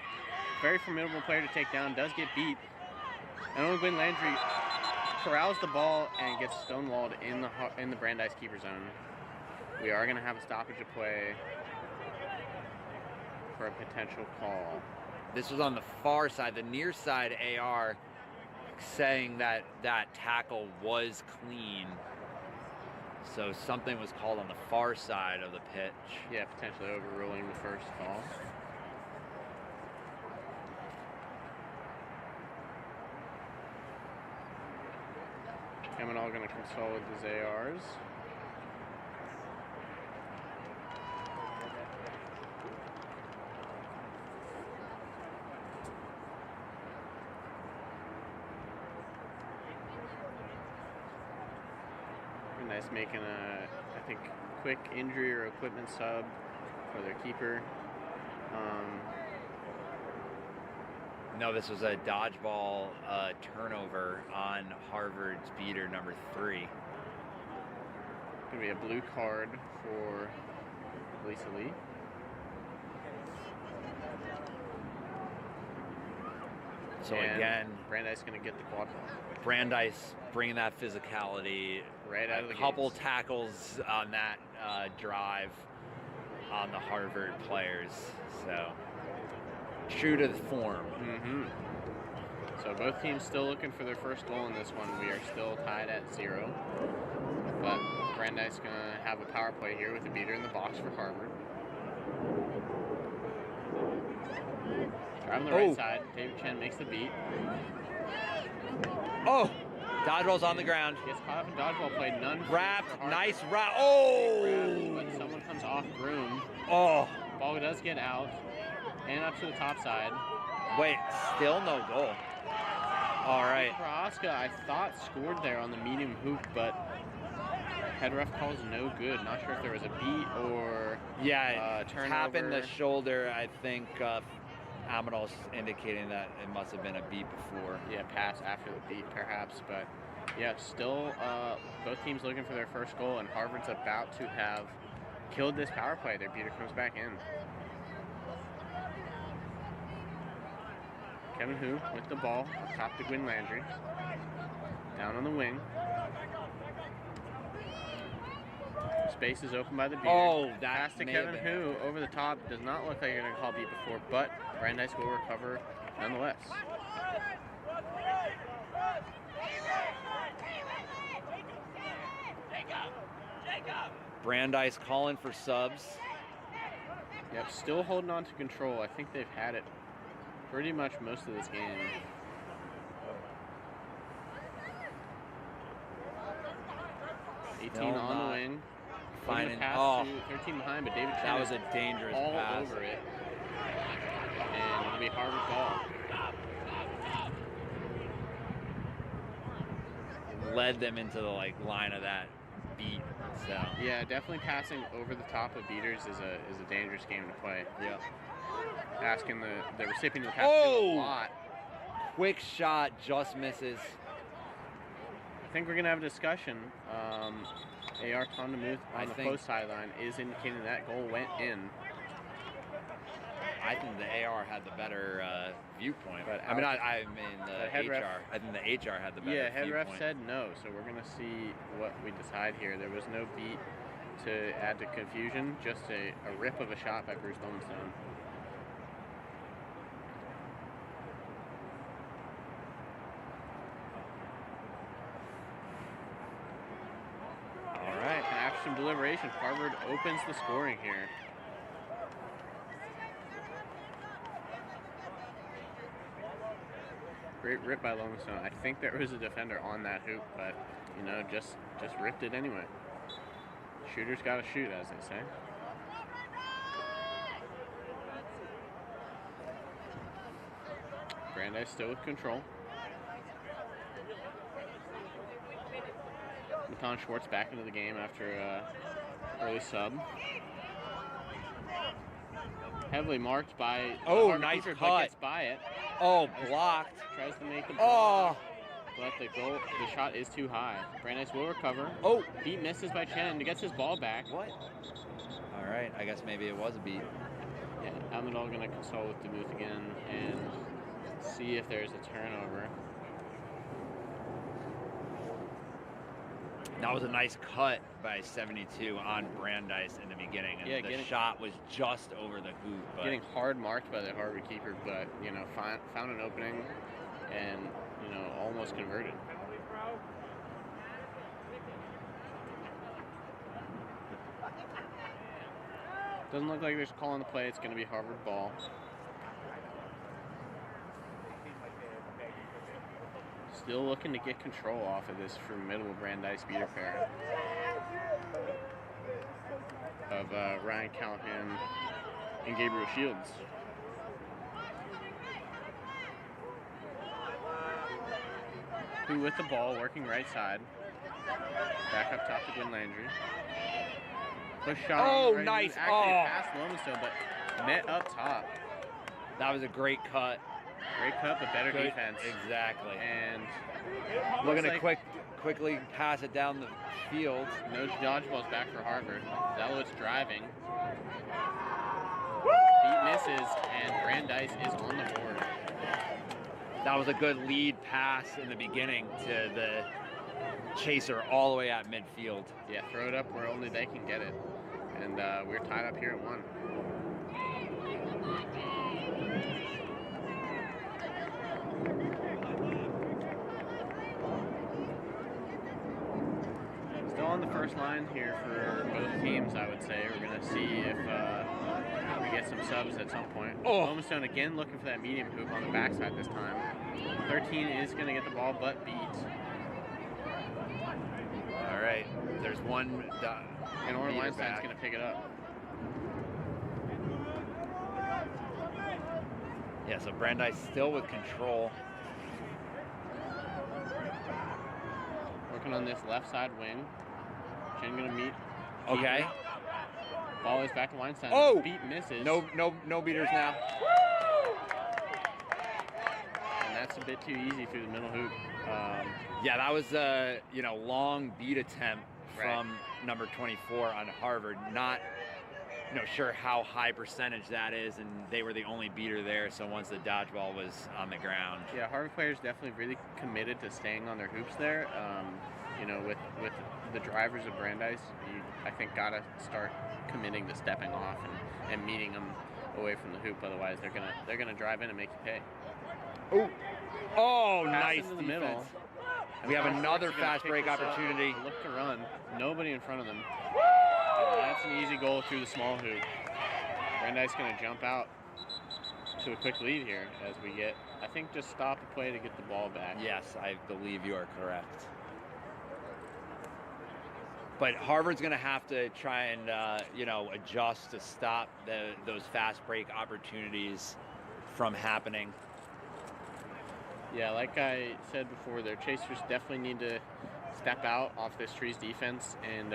Speaker 6: very formidable player to take down, does get beat. And only Glenn Landry corrals the ball and gets stonewalled in the Brandeis keeper zone. We are going to have a stoppage of play for a potential call.
Speaker 5: This was on the far side, the near side AR. saying that that tackle was clean. So something was called on the far side of the pitch.
Speaker 6: Yeah, potentially overruling the first call. Kemenal going to consult with his ARs. Nice making a, I think, quick injury or equipment sub for their keeper.
Speaker 5: No, this was a dodgeball turnover on Harvard's beater number 3.
Speaker 6: Gonna be a blue card for Lisa Lee.
Speaker 5: So
Speaker 6: And
Speaker 5: again,
Speaker 6: Brandeis gonna get the quad ball.
Speaker 5: Brandeis bringing that physicality.
Speaker 6: Right out of the
Speaker 5: couple
Speaker 6: gates.
Speaker 5: tackles on that drive on the Harvard players. So true to the form.
Speaker 6: Mm-hmm. So both teams still looking for their first goal in this one. We are still tied at 0. But Brandeis gonna have a power play here with a beater in the box for Harvard. Drive on the right side. David Chen makes the beat.
Speaker 5: Oh, dodgeball's on the ground.
Speaker 6: Gets caught up in dodgeball play. None.
Speaker 5: Wrapped,
Speaker 6: for Harvard.
Speaker 5: nice wrap. Oh!
Speaker 6: But someone comes off groom.
Speaker 5: Oh,
Speaker 6: Ball does get out and up to the top side.
Speaker 5: wait, still no goal. All right.
Speaker 6: Prohaska, I thought, scored there on the medium hoop, but head ref calls no good. Not sure if there was a beat or
Speaker 5: Yeah,
Speaker 6: turnover.
Speaker 5: tap in the shoulder. I think Amadal's indicating that it must have been a beat before.
Speaker 6: Yeah, pass after the beat, perhaps. But yeah, still both teams looking for their first goal, and Harvard's about to have killed this power play. Their beater comes back in. Kevin Hu with the ball, up top to Gwyn Landry. Down on the wing. Space is open by the beater.
Speaker 5: Oh, that
Speaker 6: pass to
Speaker 5: may have
Speaker 6: Kevin
Speaker 5: been.
Speaker 6: Hu over the top. Does not look like you're going to call beat before, but Brandeis will recover nonetheless.
Speaker 5: Brandeis calling for subs.
Speaker 6: Yep, still holding on to control. I think they've had it pretty much most of this game.
Speaker 5: Still
Speaker 6: on the
Speaker 5: not
Speaker 6: wing.
Speaker 5: finding-
Speaker 6: Pass
Speaker 5: oh.
Speaker 6: to 13 behind, but David Chen
Speaker 5: That was
Speaker 6: is
Speaker 5: a dangerous
Speaker 6: all
Speaker 5: pass.
Speaker 6: over it. And it'll be Harvard ball.
Speaker 5: Led them into the line of that beat. So
Speaker 6: Yeah, definitely passing over the top of beaters is a dangerous game to play.
Speaker 5: yeah.
Speaker 6: Asking the recipient of the pass
Speaker 5: Oh!
Speaker 6: to do a lot.
Speaker 5: Quick shot just misses.
Speaker 6: I think we're gonna have a discussion. AR Tondemuth
Speaker 5: I
Speaker 6: on the
Speaker 5: think-
Speaker 6: close sideline is indicating that goal went in.
Speaker 5: I think the AR had the better viewpoint.
Speaker 6: But
Speaker 5: I mean,
Speaker 6: out-
Speaker 5: I mean the
Speaker 6: the head
Speaker 5: HR.
Speaker 6: ref-
Speaker 5: I think the HR had the better
Speaker 6: Yeah, head ref
Speaker 5: viewpoint.
Speaker 6: said no, so we're gonna see what we decide here. There was no beat to add to confusion, just a rip of a shot by Bruce Lowenstone.
Speaker 5: All right.
Speaker 6: And after some deliberation, Harvard opens the scoring here. Great rip by Lowenstone. I think there was a defender on that hoop, but just ripped it anyway. Shooters gotta shoot, as they say. Brandeis still with control. Matan Schwartz back into the game after early sub. Heavily marked by
Speaker 5: Oh,
Speaker 6: Harvard
Speaker 5: nice
Speaker 6: keeper, but
Speaker 5: cut.
Speaker 6: gets by it.
Speaker 5: Oh, blocked.
Speaker 6: Tries to make the ball,
Speaker 5: Oh,
Speaker 6: but the shot is too high. Brandeis will recover.
Speaker 5: oh.
Speaker 6: Beat misses by Chen. Gets his ball back.
Speaker 5: What? All right. I guess maybe it was a beat.
Speaker 6: Yeah, Amadal gonna consult with DeMuth again and see if there's a turnover.
Speaker 5: That was a nice cut by 72 on Brandeis in the beginning, and
Speaker 6: Yeah,
Speaker 5: the shot was just over the hoop. But
Speaker 6: Getting hard marked by the Harvard keeper, but found an opening and you know, almost converted. Doesn't look like there's a call on the play. It's going to be Harvard ball. Still looking to get control off of this formidable Brandeis beater pair of Ryan Callahan and Gabriel Shields. Who with the ball, working right side. Back up top to Gwen Landry. Push shot.
Speaker 1: Oh,
Speaker 6: right
Speaker 1: nice.
Speaker 6: Actually past Lowenstone, but met up top.
Speaker 1: That was a great cut.
Speaker 6: Great cut, but better
Speaker 1: Good.
Speaker 6: defense.
Speaker 1: Exactly.
Speaker 6: And
Speaker 1: Looking to
Speaker 6: like
Speaker 1: quickly pass it down the field.
Speaker 6: no dodgeballs back for Harvard. Zelowitz driving. Beat misses, and Brandeis is on the board.
Speaker 1: That was a good lead pass in the beginning to the chaser all the way at midfield.
Speaker 6: Yeah, throw it up where only they can get it. And we're tied up here at 1. Still on the first line here for both teams, I would say. We're going to see if we get some subs at some point. Lowenstone again looking for that medium hoop on the backside this time. 13 is going to get the ball, but beat.
Speaker 1: All right, there's one.
Speaker 6: And Orr Weinstein's going to pick it up.
Speaker 1: Yeah, so Brandeis still with control.
Speaker 6: Working on this left side wing. Chin going to meet.
Speaker 1: Okay.
Speaker 6: Ball is back to Weinstein.
Speaker 1: Oh!
Speaker 6: Beat misses.
Speaker 1: No beaters now.
Speaker 6: And that's a bit too easy through the middle hoop.
Speaker 1: Yeah, that was a long beat attempt from number 24 on Harvard. Not sure how high percentage that is, and they were the only beater there. So once the dodgeball was on the ground,
Speaker 6: yeah, Harvard players definitely really committed to staying on their hoops there. With the drivers of Brandeis, you, I think, gotta start committing to stepping off and meeting them away from the hoop. Otherwise, they're gonna drive in and make you pay.
Speaker 1: Oh,
Speaker 6: Pass
Speaker 1: nice
Speaker 6: into the
Speaker 1: defense.
Speaker 6: middle.
Speaker 1: We have another
Speaker 6: Gonna
Speaker 1: fast
Speaker 6: pick
Speaker 1: break
Speaker 6: this up,
Speaker 1: opportunity.
Speaker 6: Look to run. Nobody in front of them. And that's an easy goal through the small hoop. Brandeis going to jump out to a quick lead here as we get, I think, just stop the play to get the ball back.
Speaker 1: Yes, I believe you are correct. But Harvard's going to have to try and adjust to stop those fast break opportunities from happening.
Speaker 6: Yeah, like I said before, their chasers definitely need to step out off this Trees defense, and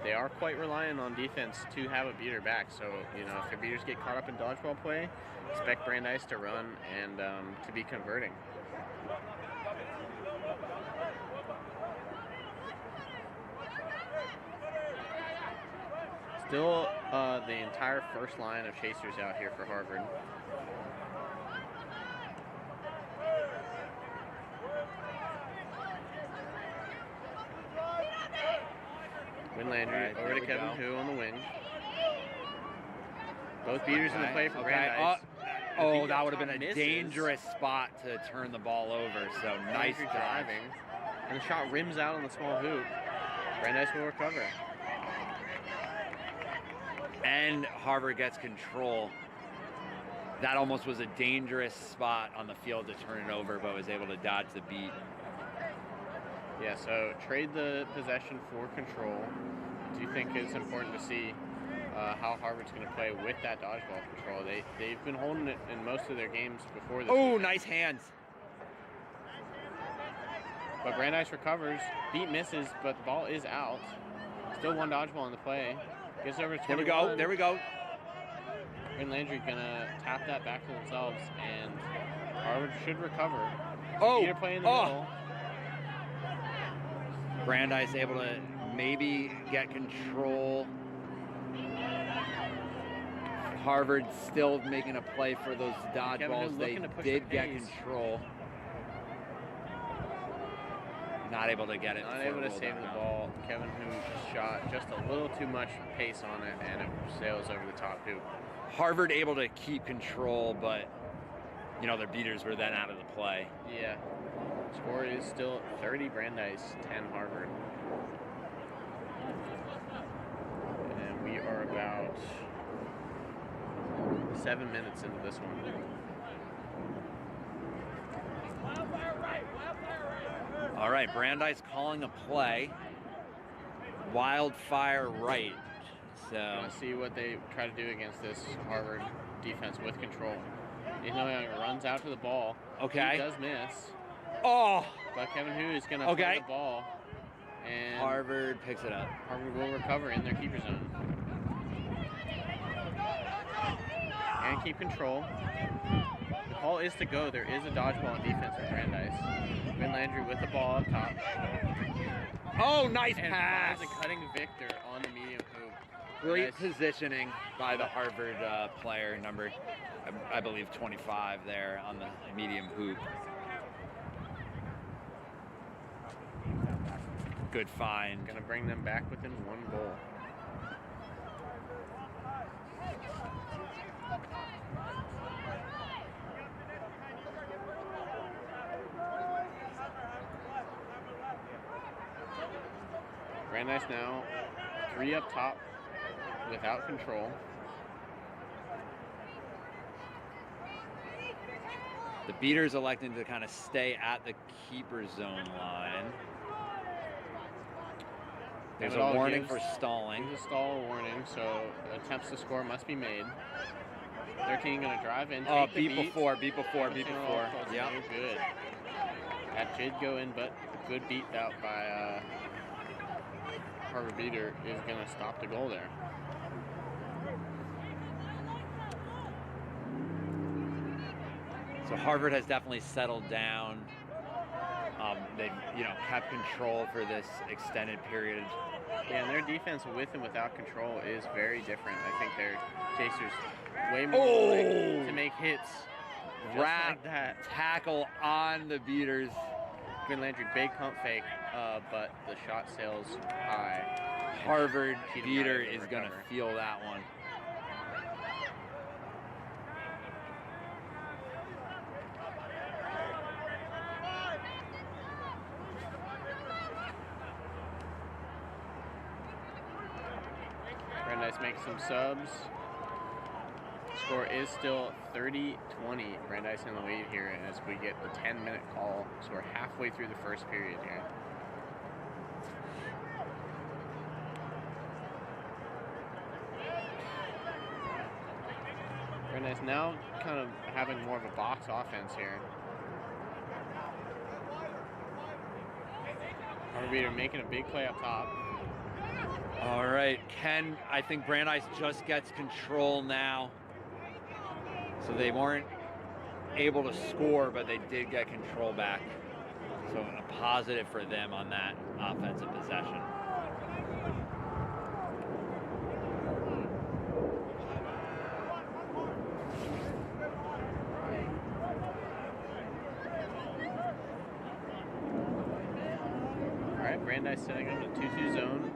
Speaker 6: they are quite reliant on defense to have a beater back. So, if their beaters get caught up in dodgeball play, expect Brandeis to run and to be converting. Still the entire first line of chasers out here for Harvard. Win Landry over to Kevin Hu on the wing. Both beaters in the play for Brandeis.
Speaker 1: That would have been a dangerous spot to turn the ball over. So nice
Speaker 6: driving. And the shot rims out on the small hoop. Brandeis will recover.
Speaker 1: And Harvard gets control. That almost was a dangerous spot on the field to turn it over, but was able to dodge the beat.
Speaker 6: Yeah, so trade the possession for control. Do you think it's important to see how Harvard's going to play with that dodgeball control? They've been holding it in most of their games before this.
Speaker 1: Oh, nice hands.
Speaker 6: But Brandeis recovers. Beat misses, but the ball is out. Still one dodgeball in the play. Gets over to 21.
Speaker 1: There we go.
Speaker 6: And Landry gonna tap that back to themselves, and Harvard should recover. Beater play in the middle.
Speaker 1: Brandeis able to maybe get control. Harvard still making a play for those dodgeballs. They did get control. Not able to get it.
Speaker 6: Not able to save the ball. Kevin Hu shot just a little too much pace on it, and it sails over the top hoop.
Speaker 1: Harvard able to keep control, but their beaters were then out of the play.
Speaker 6: Yeah. Score is still 30 Brandeis, 10 Harvard. And we are about 7 minutes into this one.
Speaker 5: All right, Brandeis calling a play. Wildfire right. So
Speaker 6: Gonna see what they try to do against this Harvard defense with control. Ethan Young runs out to the ball.
Speaker 5: Okay.
Speaker 6: He does miss.
Speaker 5: Oh,
Speaker 6: But Kevin Hu is gonna play the ball. And
Speaker 5: Harvard picks it up.
Speaker 6: Harvard will recover in their keeper zone. And keep control. The call is to go. There is a dodgeball on defense for Brandeis. Ben Landry with the ball up top.
Speaker 5: Oh, nice
Speaker 6: And
Speaker 5: pass.
Speaker 6: finds a cutting Victor on the medium hoop.
Speaker 5: Great
Speaker 6: Nice.
Speaker 5: positioning by the Harvard player, number, I believe, 25 there on the medium hoop. Good find.
Speaker 6: Gonna bring them back within 1 goal. Brandeis now 3 up top without control.
Speaker 5: The beaters electing to kind of stay at the keeper zone line. There's
Speaker 6: And
Speaker 5: a
Speaker 6: it all
Speaker 5: warning
Speaker 6: gives-
Speaker 5: for stalling.
Speaker 6: There's a stall warning, so attempts to score must be made. Their team gonna drive in.
Speaker 5: Oh,
Speaker 6: take the
Speaker 5: beat before, beat before, beat
Speaker 6: Everything
Speaker 5: before.
Speaker 6: all close.
Speaker 5: Yep.
Speaker 6: You're good. That did go in, but a good beat out by Harvard beater is gonna stop the goal there.
Speaker 5: So Harvard has definitely settled down. They've, kept control for this extended period.
Speaker 6: Yeah, and their defense with and without control is very different. I think their chasers way more willing to make hits. Just
Speaker 5: Wrap
Speaker 6: like that.
Speaker 5: tackle on the beaters.
Speaker 6: Ben Landry, big pump fake, but the shot sails high.
Speaker 5: Harvard
Speaker 6: Cheatham
Speaker 5: beater
Speaker 6: not able
Speaker 5: is
Speaker 6: to
Speaker 5: going to
Speaker 6: recover.
Speaker 5: feel that one.
Speaker 6: Brandeis makes some subs. Score is still 30-20. Brandeis in the lead here as we get the 10-minute call. So we're halfway through the first period here. Brandeis now kind of having more of a box offense here. Harvard making a big play up top.
Speaker 5: All right, I think Brandeis just gets control now. So they weren't able to score, but they did get control back. So a positive for them on that offensive possession.
Speaker 6: All right, Brandeis setting up a 2-2 zone.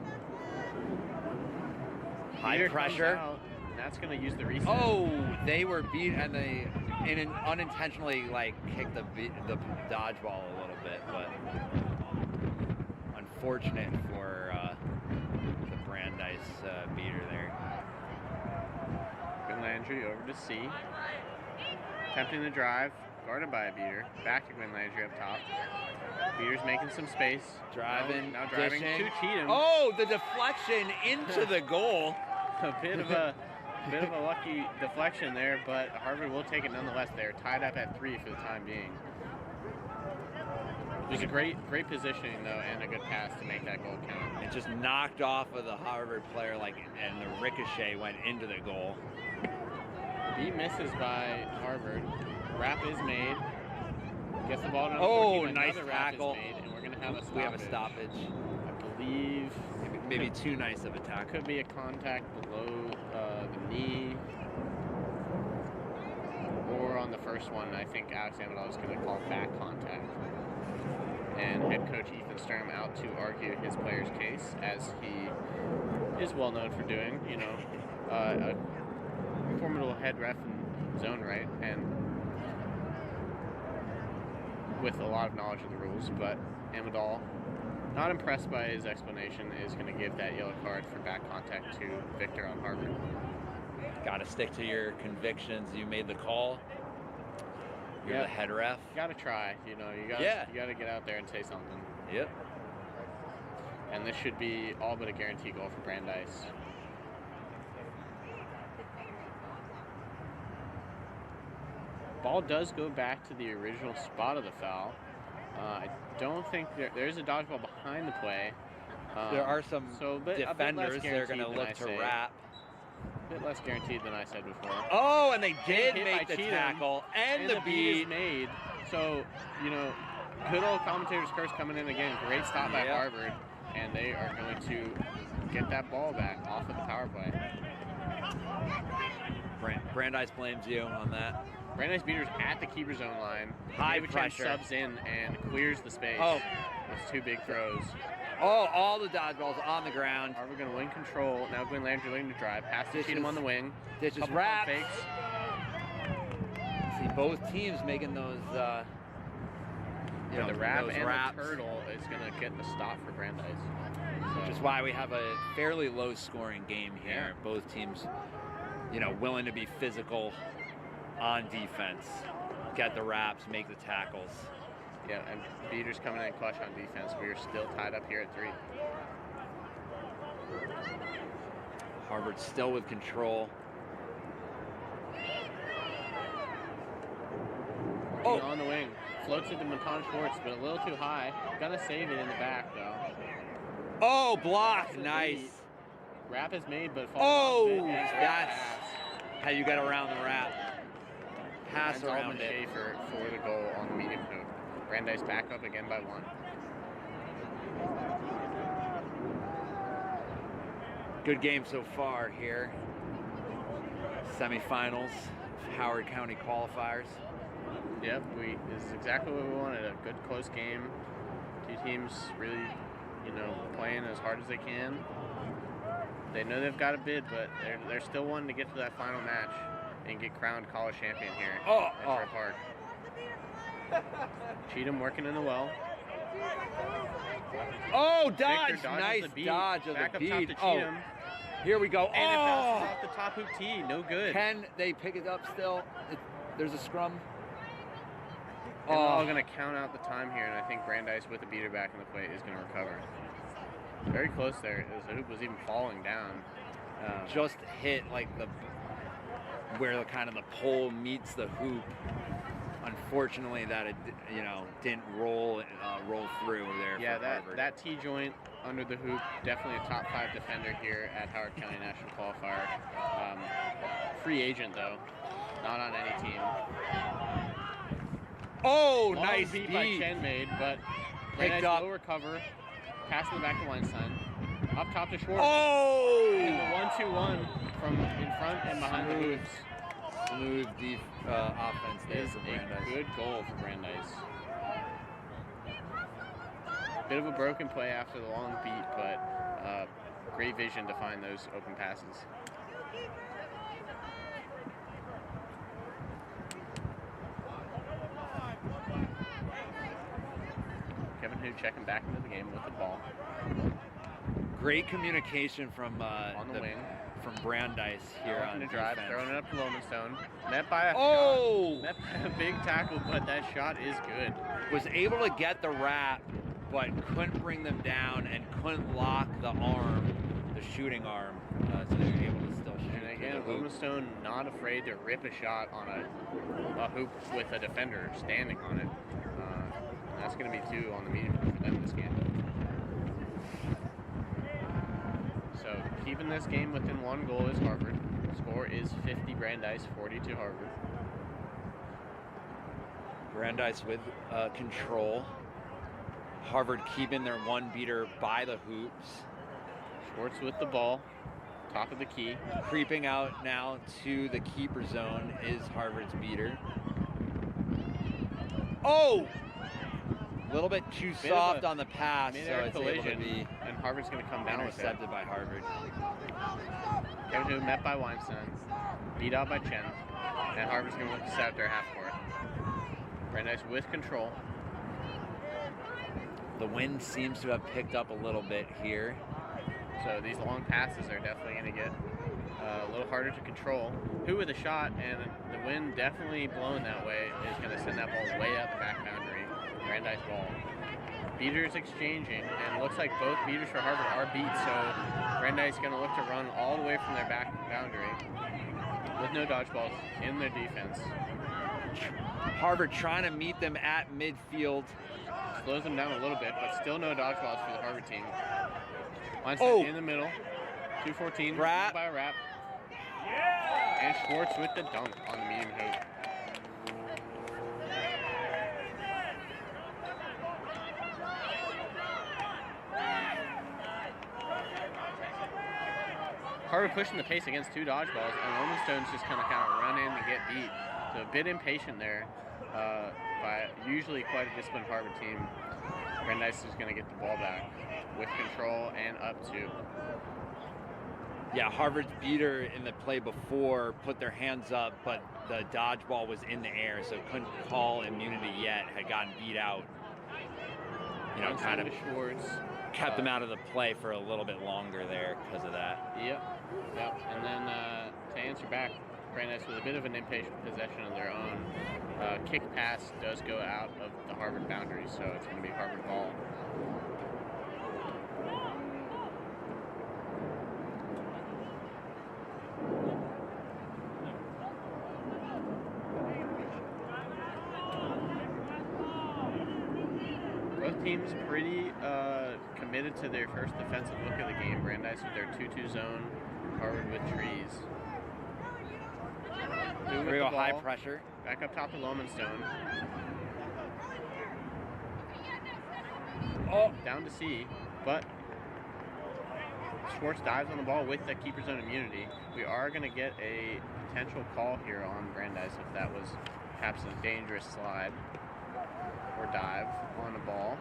Speaker 5: High
Speaker 6: Beater comes
Speaker 5: pressure.
Speaker 6: out, and that's going to use the reset.
Speaker 5: Oh, they were beat, and they unintentionally kicked the dodgeball a little bit, but unfortunate for the Brandeis beater there.
Speaker 6: Ben Landry over to C. Attempting the drive, guarded by a beater. Back to Ben Landry up top. Beater's making some space.
Speaker 5: Driving,
Speaker 6: now driving
Speaker 5: dishing.
Speaker 6: to Cheatham.
Speaker 5: Oh, the deflection into the goal.
Speaker 6: A bit of a lucky deflection there, but Harvard will take it nonetheless. They're tied up at 3 for the time being. It was a great positioning though, and a good pass to make that goal count.
Speaker 5: It just knocked off of the Harvard player, and the ricochet went into the goal.
Speaker 6: Beat misses by Harvard. Wrap is made. Gets the ball to
Speaker 5: Oh,
Speaker 6: another
Speaker 5: nice
Speaker 6: wrap
Speaker 5: tackle.
Speaker 6: is made, and we're gonna have a stoppage.
Speaker 5: We have a stoppage.
Speaker 6: I believe
Speaker 5: Maybe too nice of a tackle.
Speaker 6: could be a contact below the knee, or on the first one. I think Alex Amador is going to call back contact. And head coach Ethan Sturm out to argue his player's case, as he is well known for doing. A formidable head ref in his own right, and with a lot of knowledge of the rules, but Amadal, not impressed by his explanation, is going to give that yellow card for back contact to Victor on Harvard.
Speaker 5: Got to stick to your convictions. You made the call. You're the head ref.
Speaker 6: Got to try. You got to get out there and say something.
Speaker 5: Yep.
Speaker 6: And this should be all but a guarantee goal for Brandeis. Ball does go back to the original spot of the foul. I don't think there's a dodgeball behind the play.
Speaker 5: There are some defenders that are going to look to wrap.
Speaker 6: A bit less guaranteed than I said before.
Speaker 5: Oh, and they did make the tackle and the beat.
Speaker 6: Is made. So, good old commentator's curse coming in again. Great stop by Harvard. And they are going to get that ball back off of the power play.
Speaker 5: Brandeis blames you on that.
Speaker 6: Brandeis beaters at the keeper zone line.
Speaker 5: High pressure.
Speaker 6: Subs in and clears the space.
Speaker 5: Oh.
Speaker 6: With 2 big throws.
Speaker 5: Oh, all the dodgeballs on the ground.
Speaker 6: Harvard going to win control. Now Glenn Landry looking to drive. Pass to Cheatham on the wing.
Speaker 5: Dishes wraps. See both teams making those,
Speaker 6: the wrap
Speaker 5: those
Speaker 6: and
Speaker 5: wraps.
Speaker 6: The turtle is going to get the stop for Brandeis. So.
Speaker 5: Which is why we have a fairly low-scoring game here. Both teams, willing to be physical on defense, get the wraps, make the tackles.
Speaker 6: Yeah, and beaters coming in clutch on defense. We are still tied up here at 3.
Speaker 5: Harvard still with control.
Speaker 6: Oh, on the wing. Floats it to Matan Schwartz, but a little too high. Gonna save it in the back, though.
Speaker 5: Oh, block. Nice.
Speaker 6: Wrap is made, but falls off it.
Speaker 5: That's how you get around the wrap. Pass around it.
Speaker 6: Schaefer for the goal on the medium hoop. Brandeis back up again by 1.
Speaker 5: Good game so far here. Semifinals, Howard County qualifiers.
Speaker 6: Yep, this is exactly what we wanted. A good close game. 2 teams really, playing as hard as they can. They know they've got a bid, but they're still wanting to get to that final match and get crowned college champion here at Troy Park. Cheatham working in the well.
Speaker 5: Oh, dodge! Nice dodge of
Speaker 6: back
Speaker 5: the
Speaker 6: up
Speaker 5: beat.
Speaker 6: top to Cheatham.
Speaker 5: Here we go.
Speaker 6: And it bounces off the top hoop tee. No good.
Speaker 5: Can they pick it up still? There's a scrum.
Speaker 6: They're all going to count out the time here, and I think Brandeis with the beater back in the plate is going to recover. Very close there. The hoop was even falling down.
Speaker 5: Just hit where the pole meets the hoop. Unfortunately, that it didn't roll through there.
Speaker 6: Yeah,
Speaker 5: for
Speaker 6: that T joint under the hoop, definitely a top 5 defender here at Howard County National Qualifier. Free agent though, not on any team.
Speaker 5: Oh,
Speaker 6: Long
Speaker 5: nice
Speaker 6: beat
Speaker 5: beat
Speaker 6: by Chen made, but
Speaker 5: picked up.
Speaker 6: Low recover, pass in the back to Weinstein, up top to Schwartz.
Speaker 5: Oh!
Speaker 6: And the 1-2-1 from in front and behind the hoops.
Speaker 5: Smooth deep offense there
Speaker 6: Is
Speaker 5: for
Speaker 6: a
Speaker 5: Brandeis.
Speaker 6: good goal for Brandeis. Bit of a broken play after the long beat, but great vision to find those open passes. Kevin Hu checking back into the game with the ball.
Speaker 5: Great communication from
Speaker 6: on the wing.
Speaker 5: From Brandeis here on
Speaker 6: the drive,
Speaker 5: defense.
Speaker 6: throwing it up to Lowenstone. Met by a
Speaker 5: shot.
Speaker 6: Met by a big tackle, but that shot is good.
Speaker 5: Was able to get the wrap, but couldn't bring them down and couldn't lock the arm, the shooting arm, so they were able to still shoot.
Speaker 6: And again, Lowenstone not afraid to rip a shot on a hoop with a defender standing on it. And that's going to be 2 on the medium for them this game. So keeping this game within 1 goal is Harvard. Score is 50 Brandeis, 42 Harvard.
Speaker 5: Brandeis with control. Harvard keeping their 1 beater by the hoops.
Speaker 6: Schwartz with the ball, top of the key.
Speaker 5: Creeping out now to the keeper zone is Harvard's beater. Oh! A little bit too soft on the pass, so it's able to be
Speaker 6: and Harvard's going to come down with it.
Speaker 5: Intercepted by Harvard.
Speaker 6: Kevin Hu met by Weinstein, beat out by Chen, and Harvard's going to look to set up their half court. Brandeis with control,
Speaker 1: The wind seems to have picked up a little bit here.
Speaker 6: So these long passes are definitely going to get a little harder to control. Who with a shot, and the wind definitely blowing that way is going to send that ball way out the back boundary. Brandeis ball. Beaters exchanging, and it looks like both beaters for Harvard are beat, so Brandeis is going to look to run all the way from their back boundary with no dodgeballs in their defense.
Speaker 1: Harvard trying to meet them at midfield.
Speaker 6: Slows them down a little bit, but still no dodgeballs for the Harvard team. Line
Speaker 1: Oh.
Speaker 6: in the middle. 214
Speaker 1: Wrap.
Speaker 6: by Wrap. And Schwartz with the dunk on the medium hoop. Harvard pushing the pace against 2 dodgeballs, and Wilmington's just kind of run in and get beat. So a bit impatient there by usually quite a disciplined Harvard team. Brandeis is going to get the ball back with control and up 2.
Speaker 1: Yeah, Harvard's beater in the play before put their hands up, but the dodgeball was in the air, so couldn't call immunity yet, had gotten beat out. You know, kind of
Speaker 6: Schwartz.
Speaker 1: kept them out of the play for a little bit longer there because of that.
Speaker 6: Yep. And then to answer back, Brandeis with a bit of an impatient possession of their own. Kick pass does go out of the Harvard boundary, so it's going to be Harvard ball. Both teams pretty committed to their first defensive look of the game. Brandeis with their 2-2 zone, Harvard with trees.
Speaker 1: Real high pressure.
Speaker 6: Back up top to Lowenstone.
Speaker 1: Oh,
Speaker 6: Down to C, but Schwartz dives on the ball with the keeper zone immunity. We are going to get a potential call here on Brandeis if that was perhaps a dangerous slide or dive on the ball.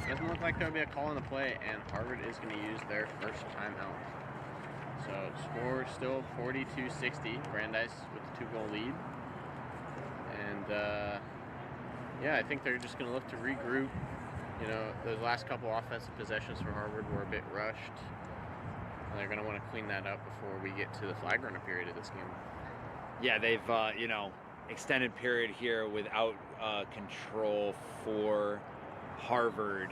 Speaker 6: Doesn't look like there'll be a call on the play, and Harvard is going to use their first timeout. So score still 42-60. Brandeis with the 2-goal lead. And yeah, I think they're just going to look to regroup. You know, those last couple offensive possessions for Harvard were a bit rushed. And they're going to want to clean that up before we get to the flag runner period of this game.
Speaker 1: yeah, they've, you know, extended period here without control for Harvard.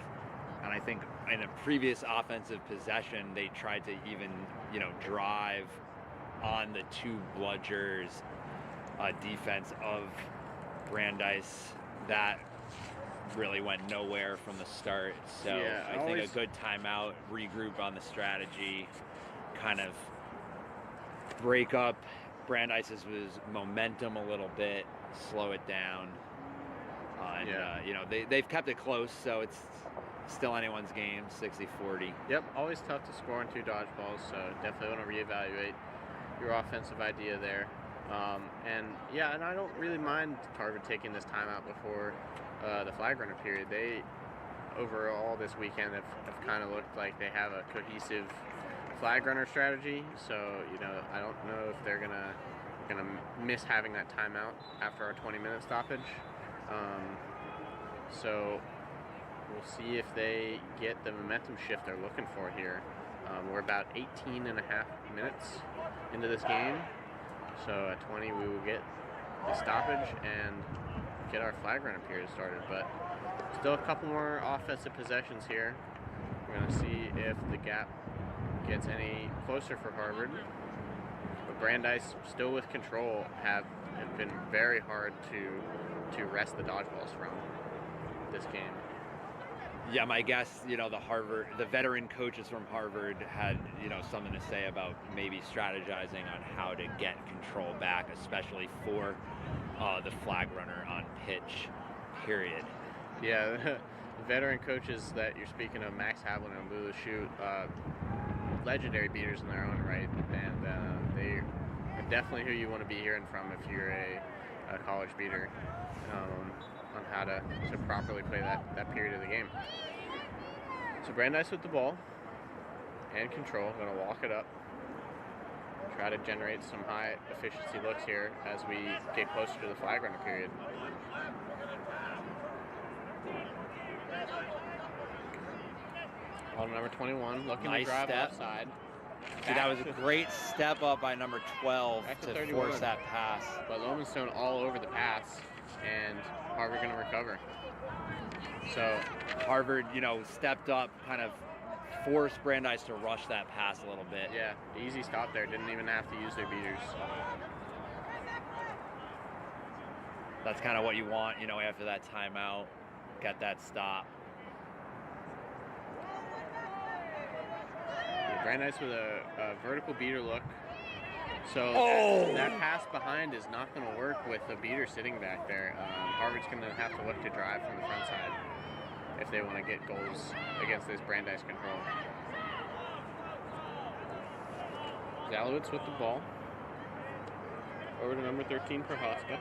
Speaker 1: And I think in a previous offensive possession, they tried to even, you know, drive on the 2 bludgers defense of Brandeis. That really went nowhere from the start. So
Speaker 6: Yeah,
Speaker 1: I think a good timeout, regroup on the strategy, kind of break up Brandeis's momentum a little bit, slow it down. You know, they've kept it close, so it's still anyone's game, 60-40.
Speaker 6: Yep, always tough to score on 2 dodgeballs, so definitely want to reevaluate your offensive idea there. And yeah, and I don't really mind Harvard taking this timeout before the flag runner period. They, overall this weekend, have kind of looked like they have a cohesive flag runner strategy. So, you know, I don't know if they're gonna miss having that timeout after our 20-minute stoppage. So we'll see if they get the momentum shift they're looking for here. We're about 18 and a half minutes into this game. So at 20 we will get the stoppage and get our flag runner period started. But still a couple more offensive possessions here. We're going to see if the gap gets any closer for Harvard. But Brandeis, still with control, have been very hard to wrest the dodgeballs from this game.
Speaker 1: Yeah, my guess, you know, the veteran coaches from Harvard had, you know, something to say about maybe strategizing on how to get control back, especially for the flag runner on pitch, period.
Speaker 6: Yeah, the veteran coaches that you're speaking of, Max Havlin and Lulu Shoot, legendary beaters in their own right, and they are definitely who you want to be hearing from if you're a a college beater on how to properly play that period of the game. So Brandeis with the ball and control, going to walk it up. Try to generate some high efficiency looks here as we get closer to the flag runner period. Ball number 21 looking
Speaker 5: Nice
Speaker 6: to drive
Speaker 5: step.
Speaker 6: offside.
Speaker 5: See, that was a great step up by number 12
Speaker 6: Back to
Speaker 5: to
Speaker 6: 31.
Speaker 5: force that pass.
Speaker 6: But Lowenstone all over the pass, and Harvard going to recover. So
Speaker 5: Harvard, stepped up, kind of forced Brandeis to rush that pass a little bit.
Speaker 6: yeah, easy stop there. Didn't even have to use their beaters.
Speaker 5: That's kind of what you want, after that timeout. Get that stop.
Speaker 6: Brandeis with a vertical beater look. So
Speaker 5: Oh!
Speaker 6: that pass behind is not going to work with the beater sitting back there. Harvard's going to have to look to drive from the front side if they want to get goals against this Brandeis control. Zalowitz with the ball. Over to number 13, Prohaska.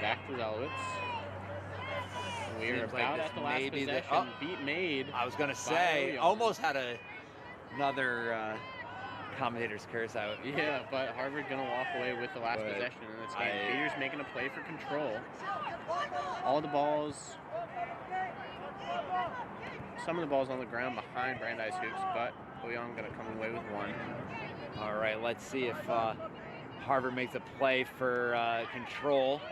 Speaker 6: Back to Zalowitz. We are
Speaker 5: Seems like
Speaker 6: about
Speaker 5: this
Speaker 6: at the last
Speaker 5: may be the-
Speaker 6: possession. Beat made.
Speaker 5: I was going to
Speaker 6: by
Speaker 5: say,
Speaker 6: Oyon.
Speaker 5: almost had another commentator's curse out.
Speaker 6: Yeah, but Harvard going to walk away with the last
Speaker 5: But
Speaker 6: possession in this game. Beaters making a play for control. All the balls, some of the balls on the ground behind Brandeis hoops, but Oyon going to come away with one.
Speaker 5: All right, let's see if Harvard makes a play for control.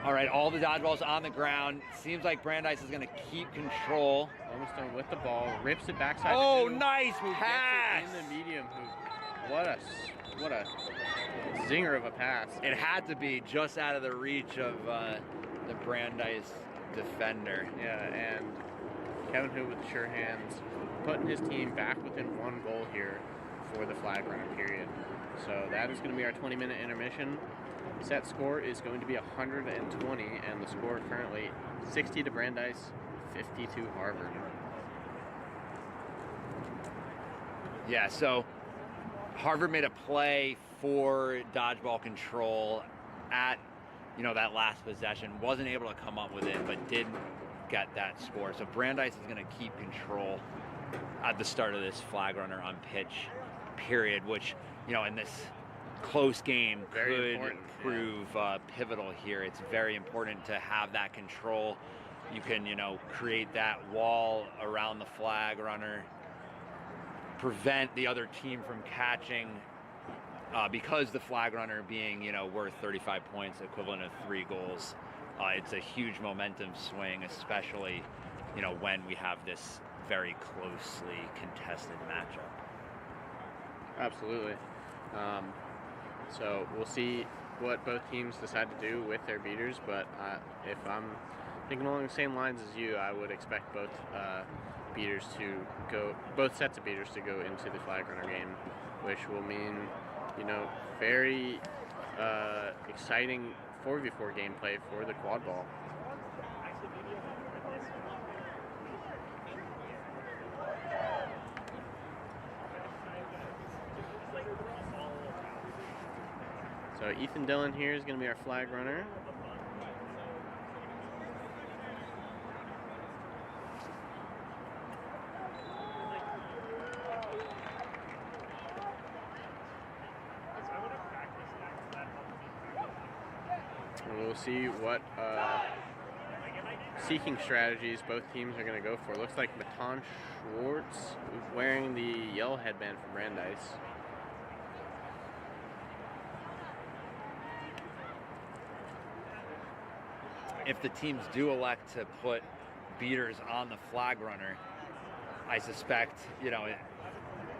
Speaker 5: All right, all the dodgeballs on the ground. Seems like Brandeis is going to keep control.
Speaker 6: Lowenstone with the ball, rips it backside.
Speaker 5: Oh,
Speaker 6: to Hoop,
Speaker 5: nice
Speaker 6: who
Speaker 5: pass!
Speaker 6: gets it in the medium hoop. What a zinger of a pass.
Speaker 5: It had to be just out of the reach of the Brandeis defender.
Speaker 6: Yeah, and Kevin Hood with the sure hands, putting his team back within one goal here for the flag runner period. So that is going to be our 20-minute intermission. Set score is going to be 120, and the score currently 60 to Brandeis, 50 to Harvard.
Speaker 5: Yeah, so Harvard made a play for dodgeball control at, that last possession. Wasn't able to come up with it, but did get that score. So Brandeis is going to keep control at the start of this flag runner on pitch period, which, in this close game
Speaker 6: Very
Speaker 5: could
Speaker 6: important,
Speaker 5: prove pivotal here. It's very important to have that control. You can, create that wall around the flag runner, prevent the other team from catching, because the flag runner being, worth 35 points, equivalent of 3 goals. It's a huge momentum swing, especially, when we have this very closely contested matchup.
Speaker 6: Absolutely. So we'll see what both teams decide to do with their beaters, but if I'm thinking along the same lines as you, I would expect both both sets of beaters to go into the flag runner game, which will mean, very exciting 4v4 gameplay for the quad ball. So Ethan Dillon here is going to be our flag runner. And we'll see what seeking strategies both teams are going to go for. Looks like Matan Schwartz is wearing the yellow headband from Brandeis.
Speaker 5: If the teams do elect to put beaters on the flag runner, I suspect,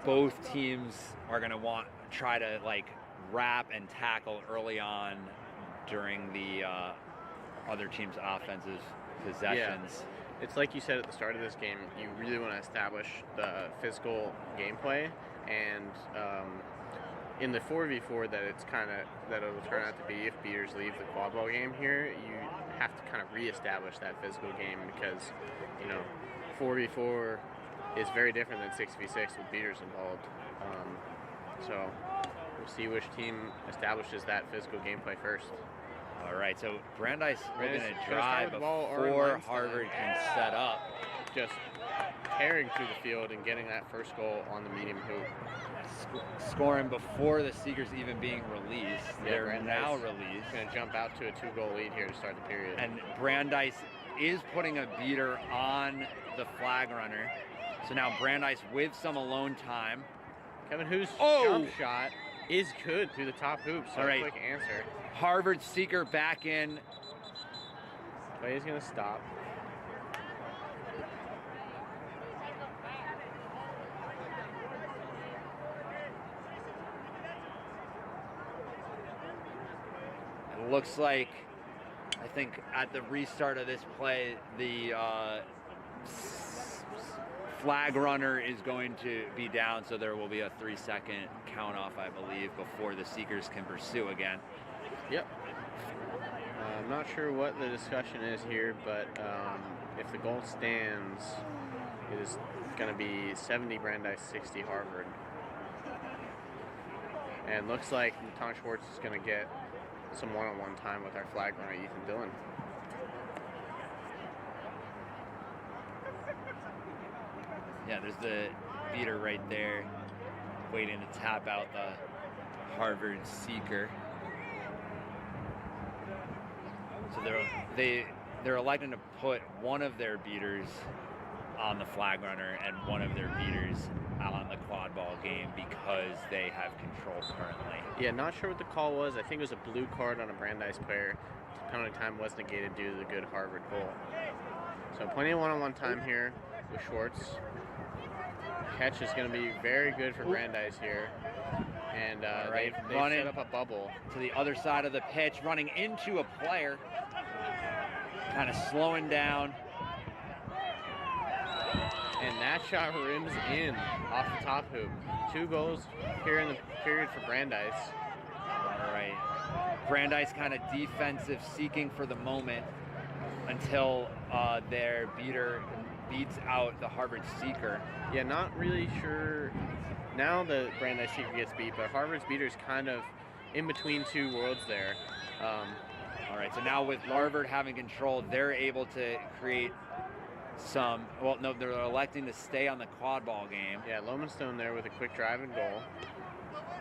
Speaker 5: both teams are going to try to wrap and tackle early on during the other team's offensive possessions.
Speaker 6: Yeah. It's like you said at the start of this game, you really want to establish the physical gameplay, and in the 4v4 that it'll turn out to be, if beaters leave the quad ball game here, you have to kind of reestablish that physical game, because 4v4 is very different than 6v6 with beaters involved. So we'll see which team establishes that physical gameplay first.
Speaker 1: All right, so Brandeis looking
Speaker 6: Brandeis
Speaker 1: to
Speaker 6: gonna start
Speaker 1: drive
Speaker 6: with the ball or
Speaker 1: before
Speaker 6: Weinstein.
Speaker 1: Harvard can set up.
Speaker 6: Just tearing through the field and getting that first goal on the medium hoop.
Speaker 1: Scoring before the Seekers even being released.
Speaker 6: Yeah,
Speaker 1: They're
Speaker 6: Brandeis
Speaker 1: now released.
Speaker 6: Going to jump out to a 2-goal lead here to start the period.
Speaker 1: And Brandeis is putting a beater on the flag runner. So now Brandeis with some alone time.
Speaker 6: Kevin Hu's jump shot is good through the top hoop. So
Speaker 1: all right.
Speaker 6: Quick answer.
Speaker 1: Harvard Seeker back in.
Speaker 6: Play is going to stop.
Speaker 1: It looks like, I think at the restart of this play, the flag runner is going to be down, so there will be a 3-second count off, I believe, before the Seekers can pursue again.
Speaker 6: Yep. I'm not sure what the discussion is here, but if the goal stands, it is going to be 70 Brandeis, 60 Harvard. And looks like Natan Schwartz is going to get some one-on-one time with our flag runner, Ethan Dillon.
Speaker 1: Yeah, there's the beater right there, waiting to tap out the Harvard Seeker. So they're electing to put one of their beaters on the flag runner and one of their beaters on the quad ball game because they have control currently.
Speaker 6: Yeah, not sure what the call was. I think it was a blue card on a Brandeis player. Penalty time was negated due to the good Harvard goal. So plenty of one-on-one time here with Schwartz. Catch is going to be very good for Brandeis here. And they've set up a bubble.
Speaker 1: To the other side of the pitch, running into a player. Kind of slowing down.
Speaker 6: And that shot rims in off the top hoop. 2 goals here in the period for Brandeis.
Speaker 1: All right. Brandeis kind of defensive, seeking for the moment until their beater beats out the Harvard Seeker.
Speaker 6: Yeah, not really sure. Now the Brandeis Seeker gets beat, but Harvard's beater is kind of in between two worlds there.
Speaker 1: All right, so now with Harvard having control, they're able to create some, well, no, they're electing to stay on the quad ball game.
Speaker 6: Yeah, Lowenstone there with a quick drive and goal.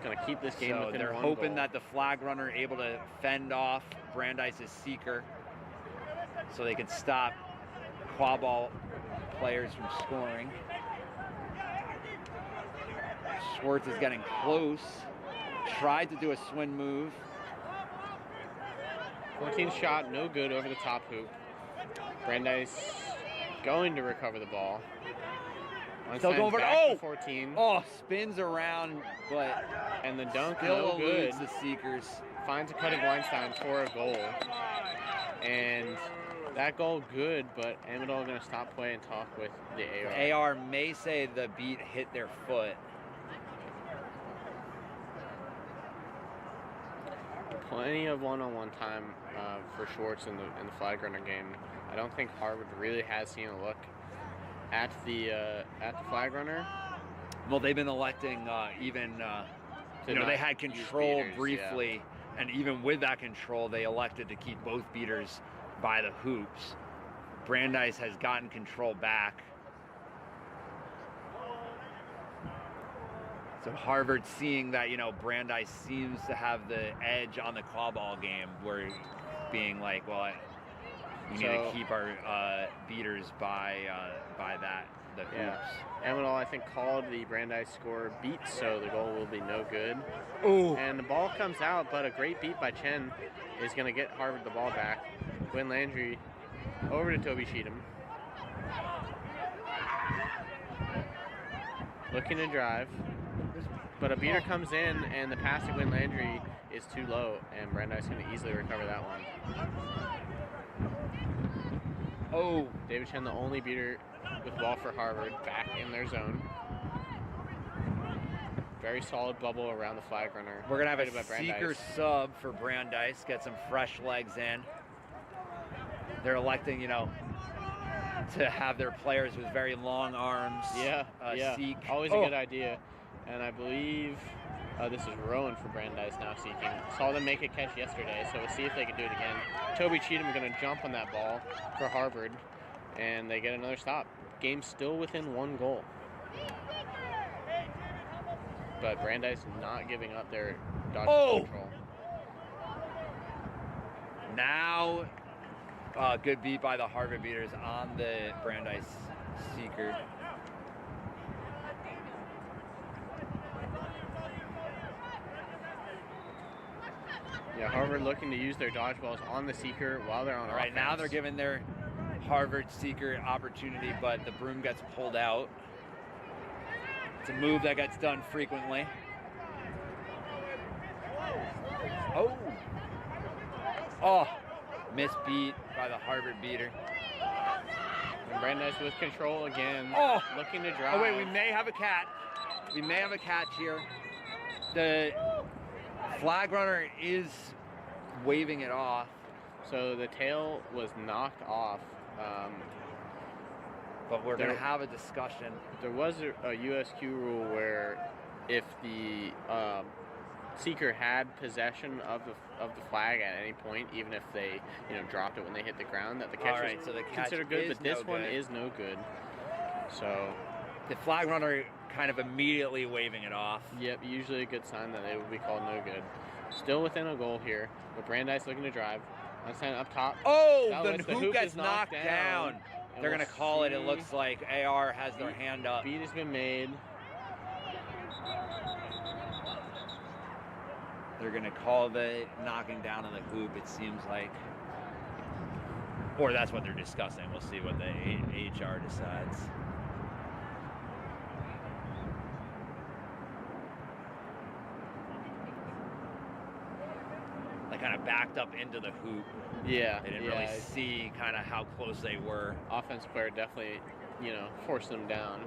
Speaker 6: Going to keep this game
Speaker 1: so
Speaker 6: within
Speaker 1: they're
Speaker 6: one
Speaker 1: hoping
Speaker 6: goal.
Speaker 1: that the flag runner able to fend off Brandeis' Seeker so they can stop quad ball players from scoring. Schwartz is getting close. Tried to do a swing move.
Speaker 6: 14th shot, no good over the top hoop. Brandeis going to recover the ball.
Speaker 1: Still going for
Speaker 6: back to 14.
Speaker 1: Oh, spins around, but
Speaker 6: and the dunk
Speaker 1: still
Speaker 6: no good.
Speaker 1: eludes the Seekers.
Speaker 6: Finds a cutting Weinstein for a goal. And that goal good, but Amidal going to stop play and talk with the AR.
Speaker 1: The AR may say the beat hit their foot.
Speaker 6: Plenty of one-on-one time for Schwartz in the flag runner game. I don't think Harvard really has seen a look at the flag runner.
Speaker 1: Well, they've been electing they had control
Speaker 6: beaters,
Speaker 1: briefly, and even with that control, they elected to keep both beaters by the hoops. Brandeis has gotten control back. So Harvard, seeing that, Brandeis seems to have the edge on the claw ball game, where being like, well, we need to keep our beaters by the hoops.
Speaker 6: Yeah. Amidal, I think, called the Brandeis score beat, so the goal will be no good.
Speaker 1: Ooh.
Speaker 6: And the ball comes out, but a great beat by Chen is going to get Harvard the ball back. Quinn Landry over to Toby Cheatham. Looking to drive. But a beater comes in, and the pass to Quinn Landry is too low, and Brandeis going to easily recover that one.
Speaker 1: Oh.
Speaker 6: David Chen, the only beater with the ball for Harvard, back in their zone. Very solid bubble around the flag runner.
Speaker 1: We're going to have a Seeker sub for Brandeis, get some fresh legs in. They're electing, to have their players with very long arms.
Speaker 6: Yeah,
Speaker 1: seek.
Speaker 6: Always a good idea. And I believe This is Rowan for Brandeis now seeking. Saw them make a catch yesterday, so we'll see if they can do it again. Toby Cheatham going to jump on that ball for Harvard, and they get another stop. Game still within 1 goal. But Brandeis not giving up their dodgeball control.
Speaker 1: Now, good beat by the Harvard beaters on the Brandeis seeker.
Speaker 6: Yeah, Harvard looking to use their dodgeballs on the seeker while they're on offense.
Speaker 1: Right now they're giving their Harvard seeker opportunity, but the broom gets pulled out. It's a move that gets done frequently. Oh, misbeat by the Harvard beater.
Speaker 6: And Brandeis with control again, looking to drive.
Speaker 1: Oh wait, we may have a catch. We may have a catch here. The flag runner is waving it off.
Speaker 6: So the tail was knocked off.
Speaker 1: But we're going to have a discussion.
Speaker 6: There was a USQ rule where if the seeker had possession of the flag at any point, even if they dropped it when they hit the ground, that the catch was
Speaker 1: so the catch
Speaker 6: considered good.
Speaker 1: is
Speaker 6: But this
Speaker 1: no
Speaker 6: one
Speaker 1: good.
Speaker 6: is no good. So
Speaker 1: the flag runner kind of immediately waving it off.
Speaker 6: Yep, usually a good sign that it would be called no good. Still within a goal here, but Brandeis looking to drive. Understand up top.
Speaker 1: Oh,
Speaker 6: That
Speaker 1: the
Speaker 6: was-
Speaker 1: hoop gets
Speaker 6: is
Speaker 1: knocked down.
Speaker 6: And
Speaker 1: They're
Speaker 6: we'll
Speaker 1: going to call it. It
Speaker 6: see.
Speaker 1: looks like AR has their hand up.
Speaker 6: Beat has been made.
Speaker 1: They're going to call the knocking down of the hoop, it seems like. Or that's what they're discussing. We'll see what the HR decides. They kind of backed up into the hoop.
Speaker 6: Yeah,
Speaker 1: They didn't really see kind of how close they were.
Speaker 6: Offense player definitely, forced them down.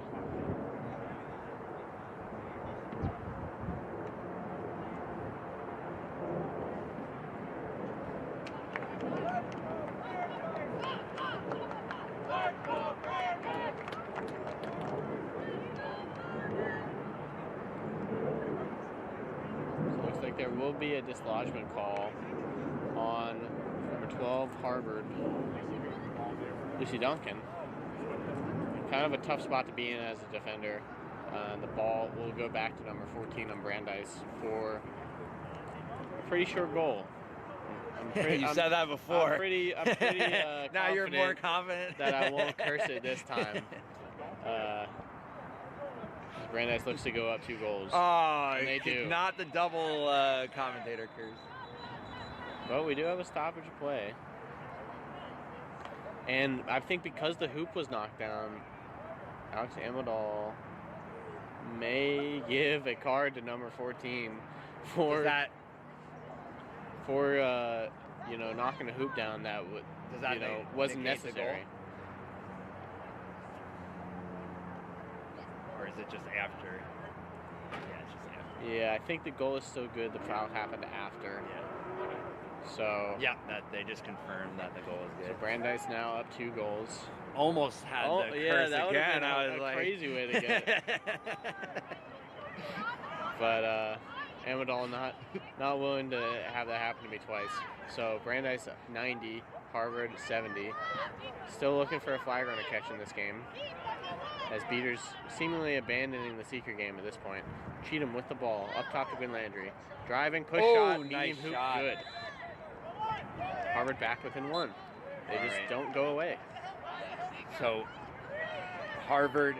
Speaker 6: So it looks like there will be a dislodgement call on number 12 Harvard, Lucy Duncan. Kind of a tough spot to be in as a defender. The ball will go back to number 14 on Brandeis for a pretty short goal.
Speaker 1: You said that before.
Speaker 6: I'm pretty
Speaker 1: now you're more confident
Speaker 6: that I won't curse it this time. Brandeis looks to go up 2 goals.
Speaker 1: Oh,
Speaker 6: and they do.
Speaker 1: Not the double commentator curse.
Speaker 6: But we do have a stoppage of play. And I think because the hoop was knocked down, Alex Amadal may give a card to number 14 for knocking a hoop down that wasn't necessary.
Speaker 1: Or is it just after? Yeah, it's just after.
Speaker 6: Yeah, I think the goal is still good. The foul happened after.
Speaker 1: Yeah.
Speaker 6: So
Speaker 1: yeah, that they just confirmed that the goal is good.
Speaker 6: So Brandeis now up 2 goals.
Speaker 1: Almost had the curse
Speaker 6: that
Speaker 1: again.
Speaker 6: Been
Speaker 1: I was
Speaker 6: a
Speaker 1: like,
Speaker 6: crazy way to get it. But Amadal not willing to have that happen to me twice. So Brandeis 90, Harvard 70. Still looking for a flag runner catch in this game, as beaters seemingly abandoning the seeker game at this point. Cheatham with the ball up top to Gwyn Landry. Driving push shot, medium
Speaker 1: nice
Speaker 6: hoop,
Speaker 1: shot.
Speaker 6: good. Harvard back within 1. They just don't go away.
Speaker 1: So Harvard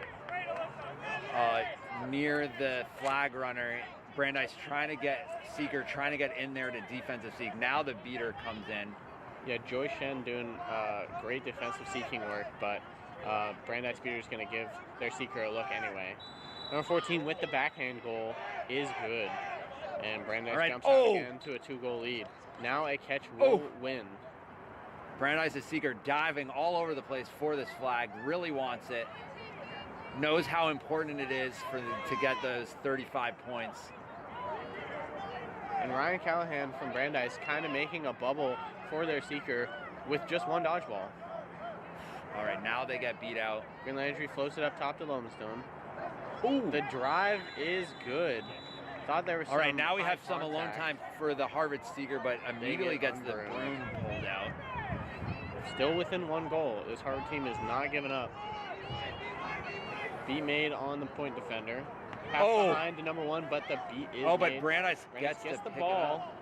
Speaker 1: near the flag runner. Brandeis trying to get in there to defensive seek. Now the beater comes in.
Speaker 6: Yeah, Joy Shen doing great defensive seeking work, but Brandeis beater is going to give their seeker a look anyway. Number 14 with the backhand goal is good. And Brandeis jumps out again to a 2-goal lead. Now a catch will win.
Speaker 1: Brandeis' seeker diving all over the place for this flag. Really wants it. Knows how important it is to get those 35 points.
Speaker 6: And Ryan Callahan from Brandeis kind of making a bubble for their seeker with just 1 dodgeball.
Speaker 1: All right, now they get beat out.
Speaker 6: Gwyn Landry floats it up top to Lowenstone. Ooh. The drive is good Thought there was
Speaker 1: All right,
Speaker 6: some
Speaker 1: now we
Speaker 6: high
Speaker 1: have some alone
Speaker 6: contact.
Speaker 1: time for the Harvard Seeker, but immediately
Speaker 6: get
Speaker 1: gets the
Speaker 6: unburned.
Speaker 1: broom pulled out.
Speaker 6: Still within 1 goal. This Harvard team is not giving up. Beat made on the point defender. Pass
Speaker 1: Oh.
Speaker 6: behind to number 1, but the beat is
Speaker 1: Oh, but
Speaker 6: made.
Speaker 1: Brandeis
Speaker 6: Brandeis
Speaker 1: gets
Speaker 6: the
Speaker 1: to pick
Speaker 6: ball.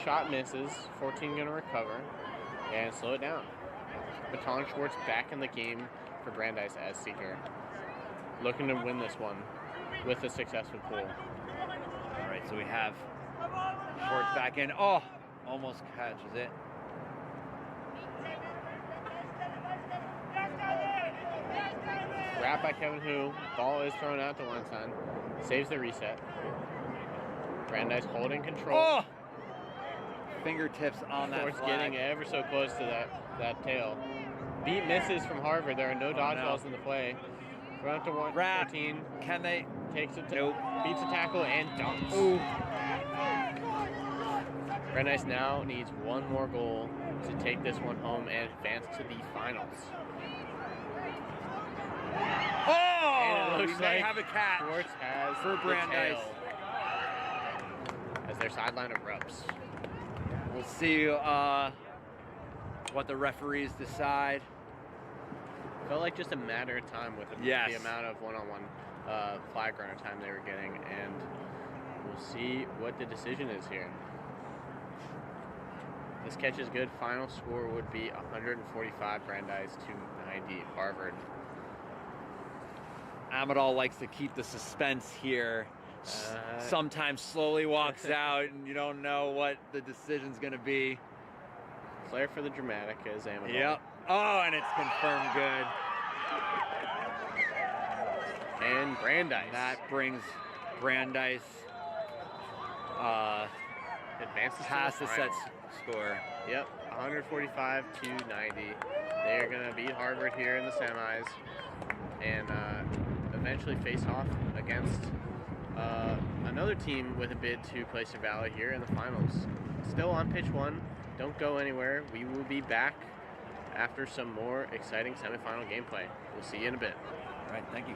Speaker 6: Shot misses. 14 going to recover and slow it down. Baton Schwartz back in the game for Brandeis as Seeker. Looking to win this one with a successful pull.
Speaker 1: All right, so we have Schwartz back in. Oh, almost catches it.
Speaker 6: Wrap by Kevin Hu. Ball is thrown out to one side. Saves the reset. Brandeis holding control.
Speaker 1: Oh! Fingertips on that
Speaker 6: Schwartz
Speaker 1: flag.
Speaker 6: getting ever so close to that tail. Beat misses from Harvard. There are no dodgeballs in the play. Run up to 114.
Speaker 1: Can they?
Speaker 6: Takes it to
Speaker 1: Nope.
Speaker 6: beats a tackle and dunks.
Speaker 1: Ooh.
Speaker 6: Brandeis now needs one more goal to take this one home and advance to the finals.
Speaker 1: Oh!
Speaker 6: And it
Speaker 1: We
Speaker 6: looks
Speaker 1: may
Speaker 6: like
Speaker 1: have a catch
Speaker 6: Schwartz has
Speaker 1: for
Speaker 6: the
Speaker 1: Brandeis.
Speaker 6: tail as their sideline erupts.
Speaker 1: We'll see what the referees decide.
Speaker 6: Felt like just a matter of time with
Speaker 1: Yes.
Speaker 6: the amount of one-on-one flag runner time they were getting, and we'll see what the decision is here. This catch is good. Final score would be 145 Brandeis to 90 Harvard.
Speaker 1: Amadal likes to keep the suspense here. Sometimes slowly walks out and you don't know what the decision's going to be.
Speaker 6: Flair for the dramatic is Amadal.
Speaker 1: Yep. Oh, and it's confirmed good.
Speaker 6: And Brandeis.
Speaker 1: That brings Brandeis
Speaker 6: advances
Speaker 1: past
Speaker 6: to
Speaker 1: the
Speaker 6: the
Speaker 1: set
Speaker 6: final.
Speaker 1: score.
Speaker 6: Yep, 145 to 90. They are going to beat Harvard here in the semis and eventually face off against another team with a bid to place their Valley here in the finals. Still on pitch 1. Don't go anywhere. We will be back after some more exciting semifinal gameplay. We'll see you in a bit.
Speaker 1: All right, thank you.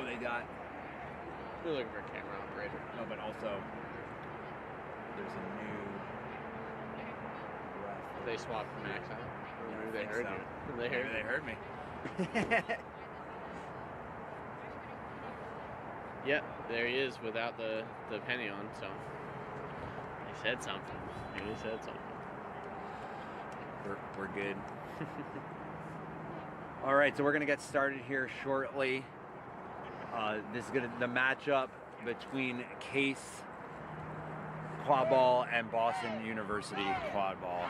Speaker 5: they got?
Speaker 6: We're looking for a camera operator.
Speaker 5: No, but also there's a new ref.
Speaker 6: They swapped Max out.
Speaker 5: Yeah,
Speaker 6: Maybe
Speaker 5: I
Speaker 6: they
Speaker 5: think
Speaker 6: heard
Speaker 5: so.
Speaker 6: you.
Speaker 5: Maybe they heard me.
Speaker 6: Yep, there he is without the penny on, so he said something. He said something.
Speaker 5: We're good. All right, so we're gonna get started here shortly. This is the matchup between Case Quadball and Boston University Quadball.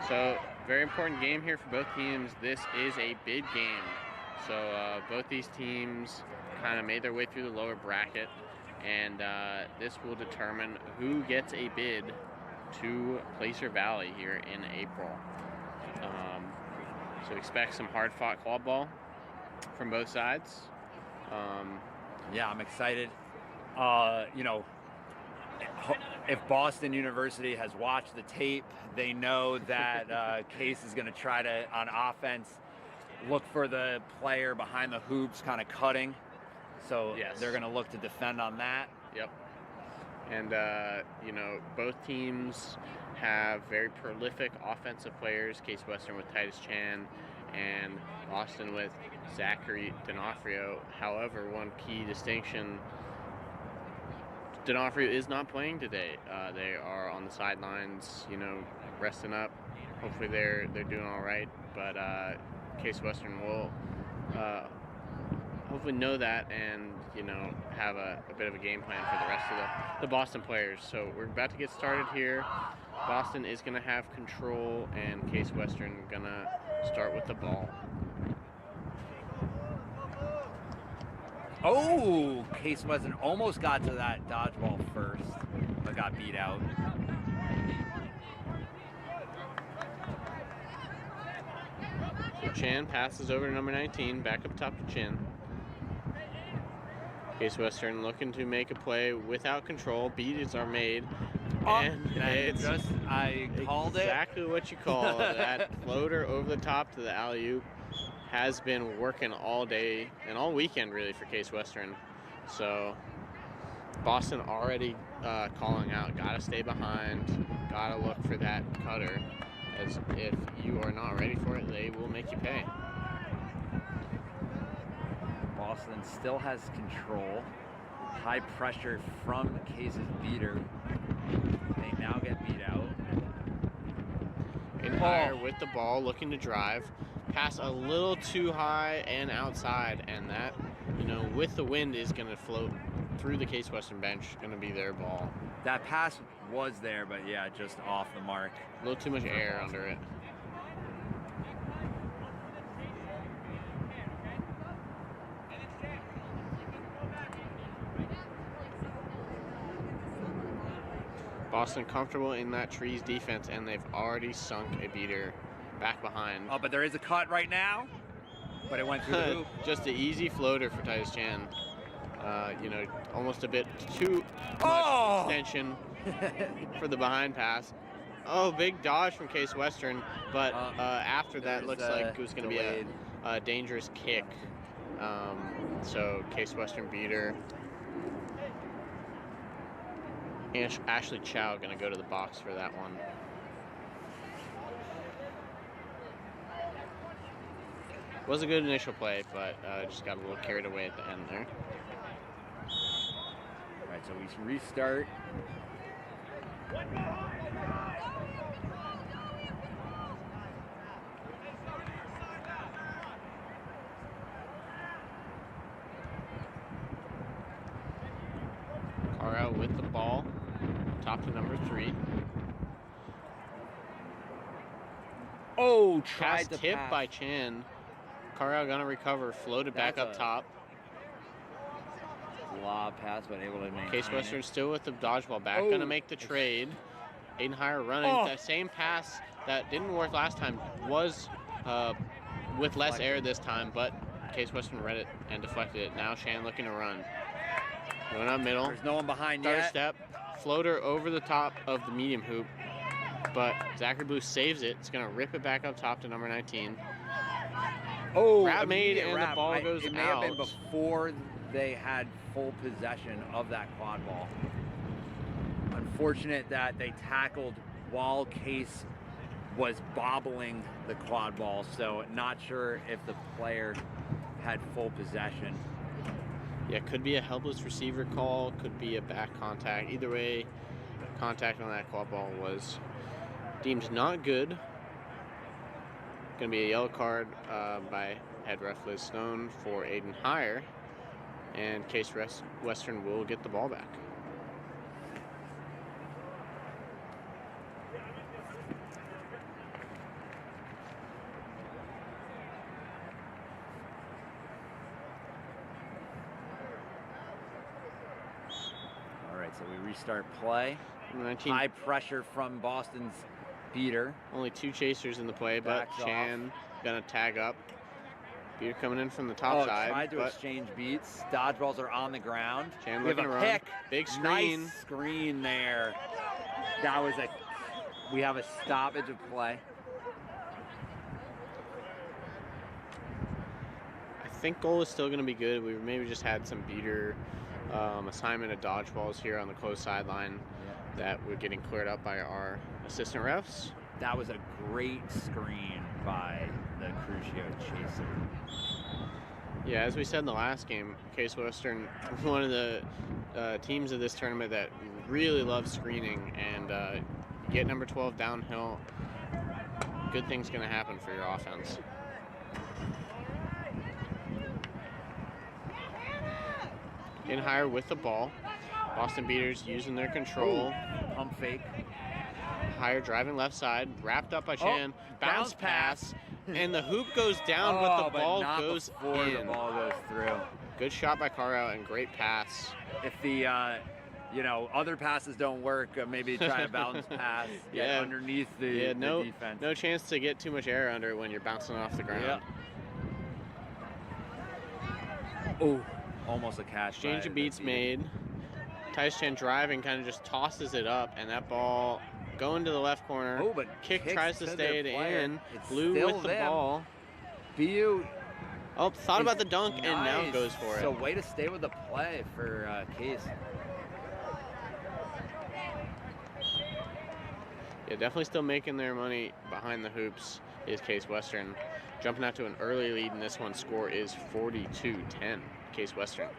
Speaker 6: So, very important game here for both teams. This is a bid game. So both these teams kind of made their way through the lower bracket, and this will determine who gets a bid to Placer Valley here in April. So expect some hard-fought quad ball from both sides.
Speaker 5: Yeah, I'm excited. You know, if Boston University has watched the tape, they know that Case is going to try to, on offense, look for the player behind the hoops kind of cutting. So
Speaker 6: Yes.
Speaker 5: they're going to look to defend on that.
Speaker 6: Yep. And, you know, both teams have very prolific offensive players, Case Western with Titus Chan and Boston with Zachary D'Onofrio. However, one key distinction, D'Onofrio is not playing today. They are on the sidelines, you know, resting up. Hopefully they're doing all right. But Case Western will hopefully know that and, you know, have a bit of a game plan for the rest of the Boston players. So we're about to get started here. Boston is going to have control, and Case Western going to start with the ball.
Speaker 5: Oh, Case Western almost got to that dodgeball first, but got beat out.
Speaker 6: So Chan passes over to number 19, back up top to Chin. Case Western looking to make a play without control. Beats are made. And it's
Speaker 5: I called
Speaker 6: exactly what you call that floater over the top to the alley-oop. Has been working all day and all weekend really for Case Western. So Boston already calling out, gotta stay behind, gotta look for that cutter, as if you are not ready for it, they will make you pay.
Speaker 5: Boston still has control. High pressure from Case's beater. They now get beat out.
Speaker 6: In higher with the ball, looking to drive. Pass a little too high and outside, and that, you know, with the wind is going to float through the Case Western bench, going to be their ball.
Speaker 5: That pass was there, but yeah, just off the mark.
Speaker 6: A little too much air under it. Boston comfortable in that Trees defense, and they've already sunk a beater back behind.
Speaker 5: Oh, but there is a cut right now, but it went through the hoop.
Speaker 6: Just an easy floater for Titus Chan. You know, almost a bit too much extension for the behind pass. Oh, big dodge from Case Western, but after that looks like it was going to be a dangerous kick. So Case Western beater. And Ashley Chow going to go to the box for that one. Was a good initial play, but just got a little carried away at the end there.
Speaker 5: All right, so we restart.
Speaker 6: Carl with the ball, top to number 3.
Speaker 5: Oh,
Speaker 6: Pass tipped by Chan. Carl gonna recover, floated back up top.
Speaker 5: Lob pass, but able to maintain
Speaker 6: Case Western
Speaker 5: it.
Speaker 6: still with the dodgeball back, gonna make the trade. Aiden Heyer running. That same pass that didn't work last time was with less air this time, but Case Western read it and deflected it. Now Shan looking to run. Going up middle.
Speaker 5: There's no one behind
Speaker 6: Start
Speaker 5: yet.
Speaker 6: step. Floater over the top of the medium hoop. But Zachary Blue saves it. It's going to rip it back up top to number 19.
Speaker 5: Oh,
Speaker 6: Wrap made
Speaker 5: immediate
Speaker 6: and
Speaker 5: wrap.
Speaker 6: the ball goes
Speaker 5: It may
Speaker 6: out.
Speaker 5: have been before
Speaker 1: they had full possession of that quad ball. Unfortunate that they tackled while Case was bobbling the quad ball, so not sure if the player had full possession.
Speaker 6: Yeah, could be a helpless receiver call, could be a back contact. Either way, contact on that quad ball was deemed not good. Going to be a yellow card by head ref Liz Stone for Aiden Heyer, and Case Western will get the ball back.
Speaker 1: All right, so we restart play.
Speaker 6: 19,
Speaker 1: High pressure from Boston's beater.
Speaker 6: only 2 chasers in the play, but
Speaker 1: Backs
Speaker 6: Chan gonna tag up. Beater coming in from the top side.
Speaker 1: Tried to
Speaker 6: but
Speaker 1: exchange beats. Dodgeballs are on the ground.
Speaker 6: Chan
Speaker 1: We have
Speaker 6: looking
Speaker 1: a
Speaker 6: around.
Speaker 1: pick.
Speaker 6: Big screen.
Speaker 1: Nice screen there. That was we have a stoppage of play.
Speaker 6: I think goal is still going to be good. We maybe just had some beater assignment of dodgeballs here on the close sideline that were getting cleared up by our assistant refs.
Speaker 1: That was a great screen by the Crucio chaser.
Speaker 6: Yeah, as we said in the last game, Case Western, one of the teams of this tournament that really loves screening, and get number 12 downhill, good things going to happen for your offense. In higher with the ball. Boston Beaters using their control.
Speaker 1: Ooh, pump fake.
Speaker 6: Higher driving left side, wrapped up by Chan. Bounce pass, and the hoop goes down, but the ball
Speaker 1: not
Speaker 6: goes
Speaker 1: before
Speaker 6: in.
Speaker 1: the ball goes through.
Speaker 6: Good shot by Carl and great pass.
Speaker 1: If the other passes don't work, maybe try a bounce pass, get
Speaker 6: Yeah.
Speaker 1: underneath the defense.
Speaker 6: No chance to get too much air under it when you're bouncing off the ground.
Speaker 1: Oh, almost a catch.
Speaker 6: Exchange
Speaker 1: by
Speaker 6: of beats
Speaker 1: the beater.
Speaker 6: made. Tyce Chan driving, kind of just tosses it up, and that ball going to the left corner.
Speaker 1: Oh, but
Speaker 6: Kick
Speaker 1: kicks
Speaker 6: tries to
Speaker 1: their
Speaker 6: stay it
Speaker 1: player.
Speaker 6: in.
Speaker 1: It's
Speaker 6: Blue
Speaker 1: still
Speaker 6: with the
Speaker 1: them.
Speaker 6: ball.
Speaker 1: BU
Speaker 6: Oh, thought
Speaker 1: is
Speaker 6: about the dunk and now
Speaker 1: nice.
Speaker 6: goes for
Speaker 1: So
Speaker 6: it.
Speaker 1: way to stay with the play for Case.
Speaker 6: Yeah, definitely still making their money behind the hoops is Case Western. Jumping out to an early lead in this one. Score is 42-10, Case Western.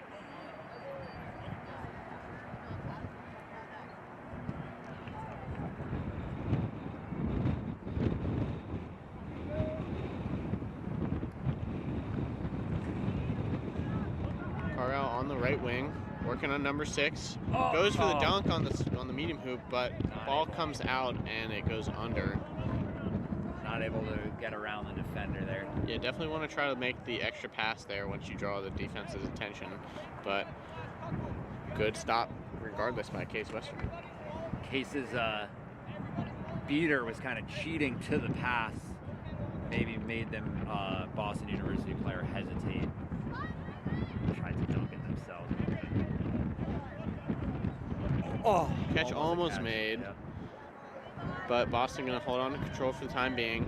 Speaker 6: Carl on the right wing, working on number 6. Goes for the dunk on the medium hoop, but ball comes out and it goes under.
Speaker 1: Not able to get around the defender there.
Speaker 6: Yeah, definitely want to try to make the extra pass there once you draw the defense's attention, but good stop regardless by Case Western.
Speaker 1: Case's beater was kind of cheating to the pass. Maybe made them Boston University player hesitate. Tried to dunk it themselves. Oh,
Speaker 6: Catch almost
Speaker 1: a catch.
Speaker 6: made.
Speaker 1: Yeah.
Speaker 6: But Boston going to hold on to control for the time being.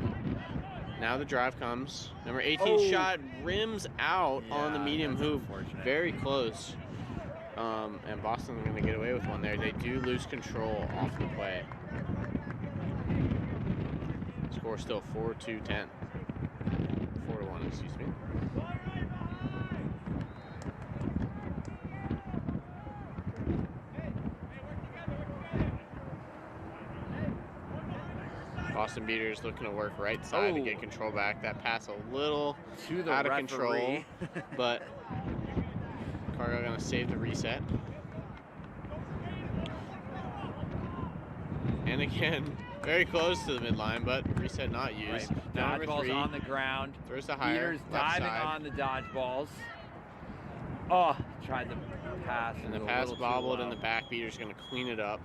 Speaker 6: Now the drive comes. Number 18 shot rims out on the medium
Speaker 1: that's
Speaker 6: hoop.
Speaker 1: unfortunate.
Speaker 6: Very close. And Boston going to get away with one there. They do lose control off the play. Score still 4-2-10. 4-1, excuse me. Boston Beaters looking to work right side to get control back. That pass a little
Speaker 1: to the
Speaker 6: out of
Speaker 1: referee.
Speaker 6: control, but Cargo gonna save the reset. And again, very close to the midline, but reset not used.
Speaker 1: Right.
Speaker 6: Now number
Speaker 1: Dodgeball's
Speaker 6: 3
Speaker 1: on the ground.
Speaker 6: throws the higher
Speaker 1: Beaters
Speaker 6: left
Speaker 1: diving
Speaker 6: side.
Speaker 1: on the dodgeballs. Oh, tried the pass.
Speaker 6: And the
Speaker 1: it was a
Speaker 6: pass
Speaker 1: little too
Speaker 6: bobbled
Speaker 1: low.
Speaker 6: in the back. Beaters gonna clean it up.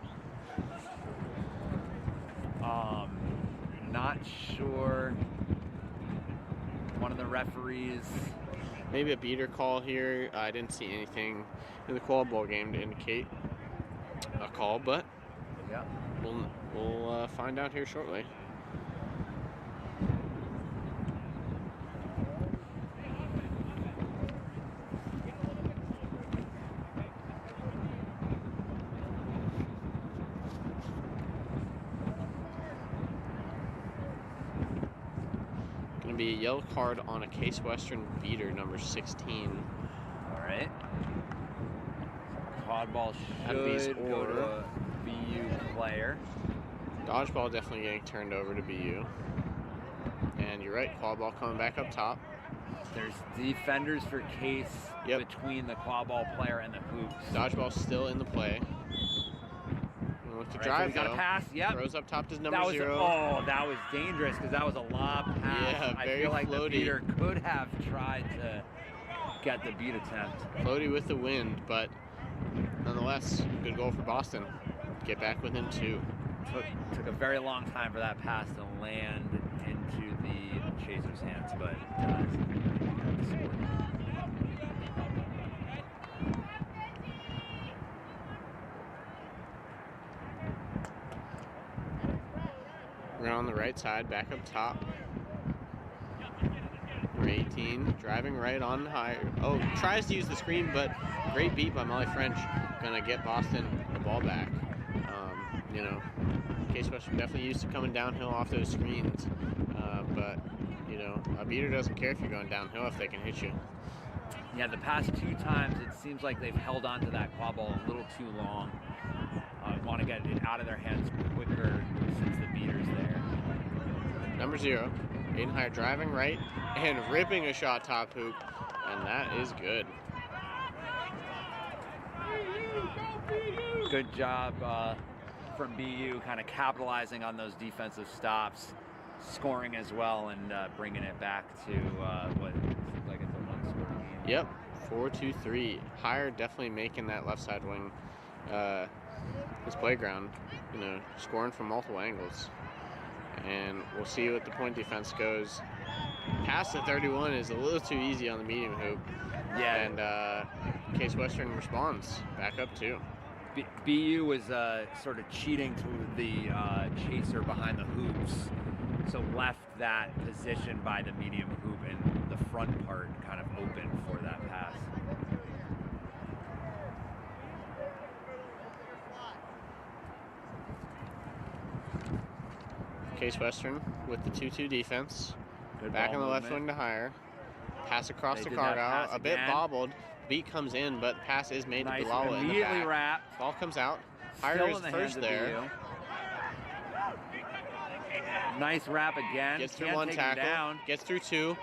Speaker 1: Not sure. One of the referees.
Speaker 6: Maybe a beater call here. I didn't see anything in the Quadball game to indicate a call, but
Speaker 1: Yeah.
Speaker 6: we'll find out here shortly. going to be a yellow card on a Case Western beater, number 16.
Speaker 5: All right. Quadball
Speaker 6: That'd
Speaker 5: should
Speaker 6: be
Speaker 5: go to
Speaker 6: or.
Speaker 5: a BU player.
Speaker 6: Dodgeball definitely getting turned over to BU. And you're right, Quadball coming back up top.
Speaker 5: There's defenders for Case between the Quadball player and the hoops.
Speaker 6: Dodgeball still in the play. With the drive,
Speaker 5: so we got a pass. Yep.
Speaker 6: Throws up top to number
Speaker 5: that was
Speaker 6: 0.
Speaker 5: Oh, that was dangerous because that was a lob pass.
Speaker 6: Yeah,
Speaker 5: I
Speaker 6: very
Speaker 5: feel like
Speaker 6: floaty.
Speaker 5: the beater could have tried to get the beat attempt.
Speaker 6: Floaty with the wind, but nonetheless, good goal for Boston. Get back within 2.
Speaker 5: Took a very long time for that pass to land into the Chaser's hands, but it does. Scored.
Speaker 6: We're on the right side, back up top. Number 18, driving right on high. Oh, tries to use the screen, but great beat by Molly French. Gonna get Boston the ball back. You know, Case Western definitely used to coming downhill off those screens, but you know, a beater doesn't care if you're going downhill if they can hit you.
Speaker 5: Yeah, the past 2 times it seems like they've held on to that Quadball a little too long. Want to get it out of their hands quicker since the beater's there.
Speaker 6: Number 0, Aiden Hire driving right and ripping a shot top hoop, and that is good.
Speaker 5: Good job from BU, kind of capitalizing on those defensive stops, scoring as well, and bringing it back to what looks like it's a 1-score game.
Speaker 6: Yep, 4-2-3. Hire definitely making that left side wing his playground, you know, scoring from multiple angles. And we'll see what the point defense goes. Pass to 31 is a little too easy on the medium hoop.
Speaker 5: Yeah.
Speaker 6: And Case Western responds, back up 2.
Speaker 5: BU was sort of cheating to the Chaser behind the hoops, so left that position by the medium hoop and the front part kind of open for that pass.
Speaker 6: Case Western with the 2-2 defense.
Speaker 5: Good
Speaker 6: Back
Speaker 5: ball
Speaker 6: on the left
Speaker 5: movement.
Speaker 6: wing to Hire. Pass across
Speaker 5: They
Speaker 6: to
Speaker 5: did that
Speaker 6: Cargyle.
Speaker 5: pass
Speaker 6: A bit
Speaker 5: again.
Speaker 6: bobbled. Beat comes in, but the pass is made
Speaker 5: Nice,
Speaker 6: to Bilal in the
Speaker 5: immediately
Speaker 6: back.
Speaker 5: wrapped.
Speaker 6: Ball comes out.
Speaker 5: Still
Speaker 6: Hire is
Speaker 5: in the hands
Speaker 6: first
Speaker 5: of
Speaker 6: there.
Speaker 5: BU. Nice wrap again.
Speaker 6: Gets through
Speaker 5: Can't
Speaker 6: 1
Speaker 5: take him
Speaker 6: tackle.
Speaker 5: down.
Speaker 6: Gets through 2.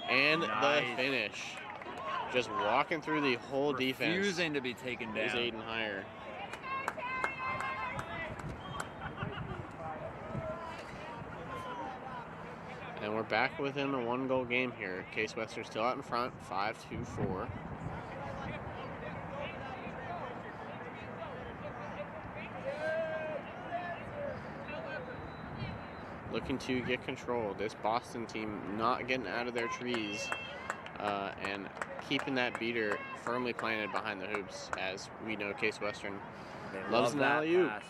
Speaker 6: And
Speaker 5: Nice.
Speaker 6: the finish. Just walking through the whole defense.
Speaker 5: Refusing to be taken down.
Speaker 6: Is Aiden Hire. And we're back within a 1-goal game here. Case Western still out in front, 5-2-4. Looking to get control. This Boston team not getting out of their trees and keeping that beater firmly planted behind the hoops, as we know Case Western loves an alley-oop.
Speaker 5: pass.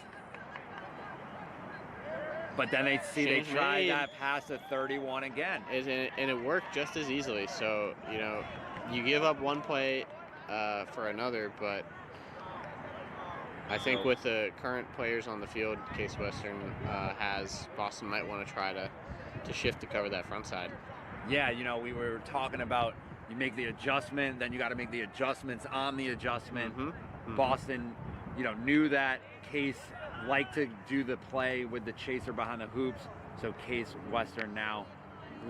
Speaker 5: But then they
Speaker 6: Change
Speaker 5: tried
Speaker 6: made.
Speaker 5: that pass to 31 again.
Speaker 6: And it worked just as easily. So, you know, you give up one play for another, but I think with the current players on the field, Case Western has, Boston might want to try to shift to cover that front side.
Speaker 5: Yeah, you know, we were talking about you make the adjustment, then you got to make the adjustments on the adjustment. Boston, you know, knew that Case liked to do the play with the Chaser behind the hoops, so Case Western now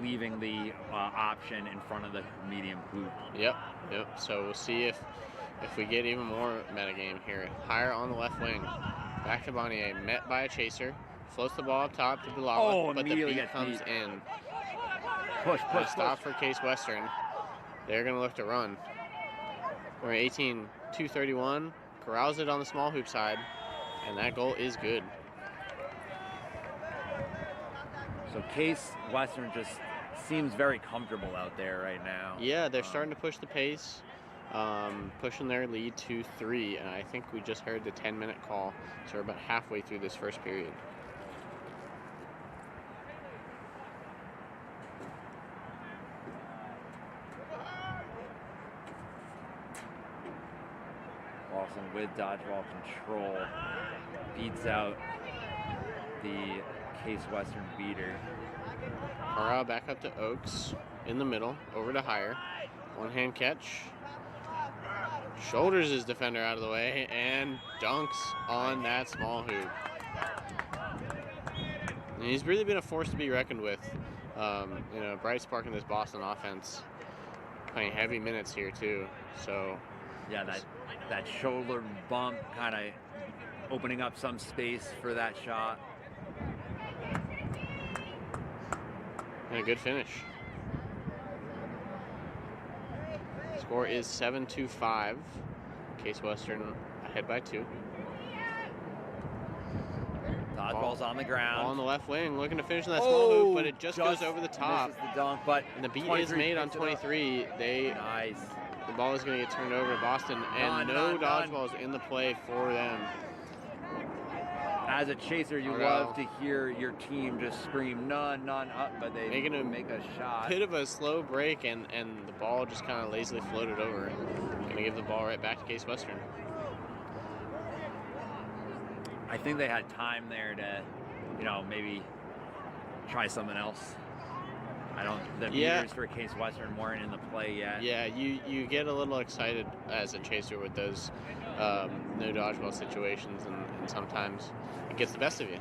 Speaker 5: leaving the option in front of the medium hoop.
Speaker 6: Yep. So we'll see if we get even more metagame here. Hire on the left wing. Back to Bonnier. Met by a Chaser. Floats the ball up top to Bilal, but the
Speaker 5: immediately
Speaker 6: beat
Speaker 5: gets
Speaker 6: comes
Speaker 5: beat.
Speaker 6: in.
Speaker 5: Push.
Speaker 6: Stop for Case Western. They're going to look to run. We're at 18, 231. Corrals it on the small hoop side, and that goal is good.
Speaker 5: So Case Western just seems very comfortable out there right now.
Speaker 6: Yeah, they're starting to push the pace, pushing their lead to 3, and I think we just heard the 10-minute call, so we're about halfway through this first period.
Speaker 5: Boston with dodgeball control beats out the Case Western beater.
Speaker 6: Carlisle back up to Oaks in the middle, over to Hire. One-hand catch. Shoulders his defender out of the way and dunks on that small hoop. And he's really been a force to be reckoned with. You know, bright spark in this Boston offense. Playing heavy minutes here too. So
Speaker 5: yeah, that shoulder bump kind of opening up some space for that shot.
Speaker 6: And a good finish. Score is 7-5. Case Western ahead by 2.
Speaker 5: Dodgeball's on the ground.
Speaker 6: Ball on the left wing, looking to finish in that small hoop, but it just goes over the top.
Speaker 5: Misses the dunk, but
Speaker 6: and the beat is made on 23.
Speaker 5: Nice.
Speaker 6: The ball is going to get turned over to Boston, and no dodgeballs in the play for them.
Speaker 5: As a chaser, you love to hear your team just scream none up, but they make a shot.
Speaker 6: Bit of a slow break, and the ball just kind of lazily floated over. Going to give the ball right back to Case Western.
Speaker 5: I think they had time there to, you know, maybe try something else. The meters for Case Western weren't in the play yet.
Speaker 6: Yeah, you get a little excited as a chaser with those no dodgeball situations, and sometimes it gets the best of you.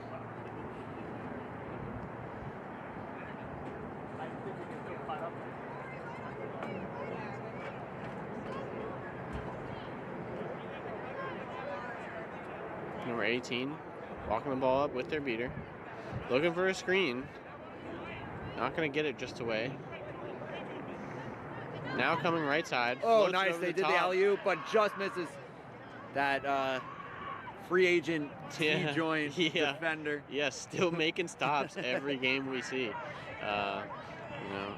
Speaker 6: Number 18, walking the ball up with their beater, looking for a screen. Not going to get it just away. Now coming right side.
Speaker 5: Oh, nice. They did the alley-oop, but just misses that free agent T-joint defender.
Speaker 6: Yes, still making stops every game we see. You know,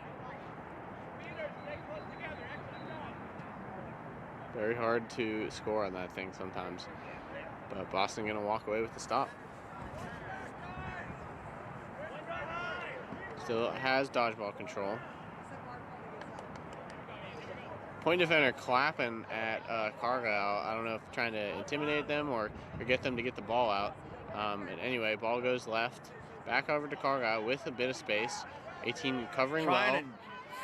Speaker 6: very hard to score on that thing sometimes. But Boston going to walk away with the stop. Still has dodgeball control. Point defender clapping at Carlisle. I don't know if trying to intimidate them or get them to get the ball out. And anyway, ball goes left, back over to Carlisle with a bit of space. 18 covering well.
Speaker 5: To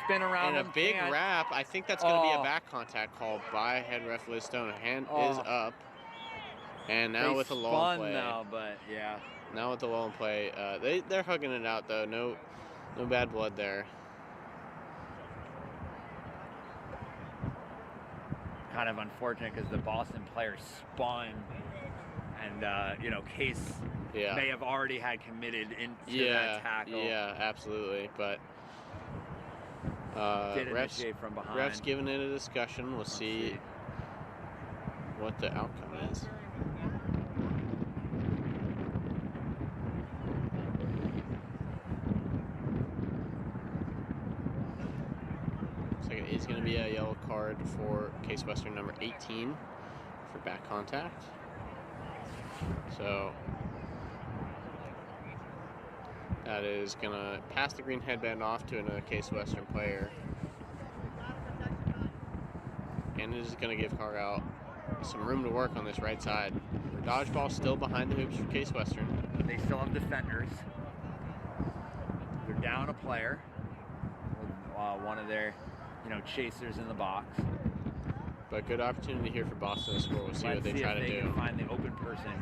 Speaker 5: spin around
Speaker 6: and a big wrap. I think that's going to be a back contact call by head ref Liz Stone. Hand is up. And now with the lull in play.
Speaker 5: Now, but yeah.
Speaker 6: Now with the lull in play, they're hugging it out though. No bad blood there.
Speaker 5: Kind of unfortunate because the Boston player spun, and you know, Case may have already had committed into that tackle.
Speaker 6: Yeah, absolutely. But
Speaker 5: did initiate from behind.
Speaker 6: Refs giving it a discussion. We'll see what the outcome is. It's going to be a yellow card for Case Western number 18 for back contact. So that is going to pass the green headband off to another Case Western player. And it is going to give Carlisle some room to work on this right side. Dodgeball still behind the hoops for Case Western.
Speaker 5: They still have defenders. They're down a player with one of their chasers in the box.
Speaker 6: But good opportunity here for Boston to score. We'll see what they try to do.
Speaker 5: Can find the open person.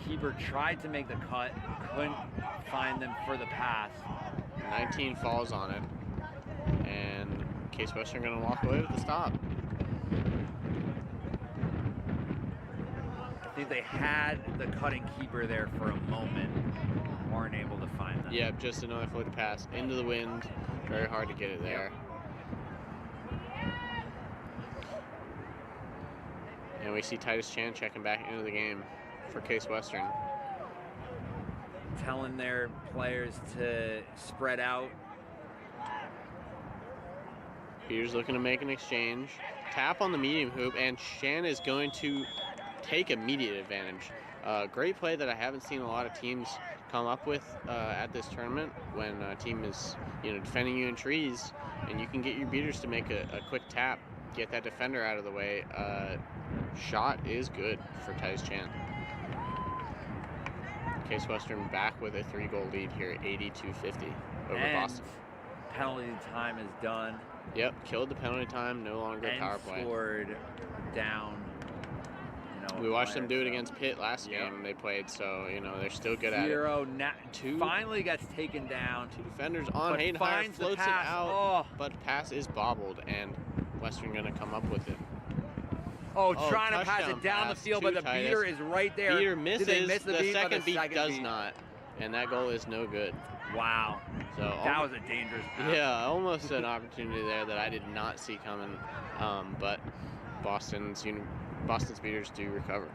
Speaker 5: Keeper tried to make the cut, couldn't find them for the pass.
Speaker 6: 19 falls on it, and Case Western going to walk away with the stop.
Speaker 5: I think they had the cutting keeper there for a moment, weren't able to find them.
Speaker 6: Yeah, just another floated pass into the wind. Very hard to get it there. And we see Titus Chan checking back into the game for Case Western.
Speaker 5: Telling their players to spread out.
Speaker 6: Peters looking to make an exchange. Tap on the medium hoop, and Chan is going to take immediate advantage. Great play that I haven't seen a lot of teams come up with at this tournament when a team is defending you in trees, and you can get your beaters to make a quick tap, get that defender out of the way. Shot is good for Titus Chan. Case Western back with a 3-goal lead here, 82-50 over
Speaker 5: And
Speaker 6: Boston.
Speaker 5: penalty time is done.
Speaker 6: Yep, killed the penalty time, no longer a power play.
Speaker 5: Scored down.
Speaker 6: We watched them do it against Pitt last game they played, so they're still good at it.
Speaker 5: Finally gets taken down.
Speaker 6: 2 defenders on Hayden Hire, floats it out, but pass is bobbled, and Western gonna come up with it.
Speaker 5: Trying to pass it down the field, but the beater is right there.
Speaker 6: Beater misses.
Speaker 5: Did they miss the
Speaker 6: second beat does not, and that goal is no good.
Speaker 5: Wow.
Speaker 6: So
Speaker 5: that was a dangerous pass.
Speaker 6: Yeah, almost an opportunity there that I did not see coming, but Boston's beaters do recover.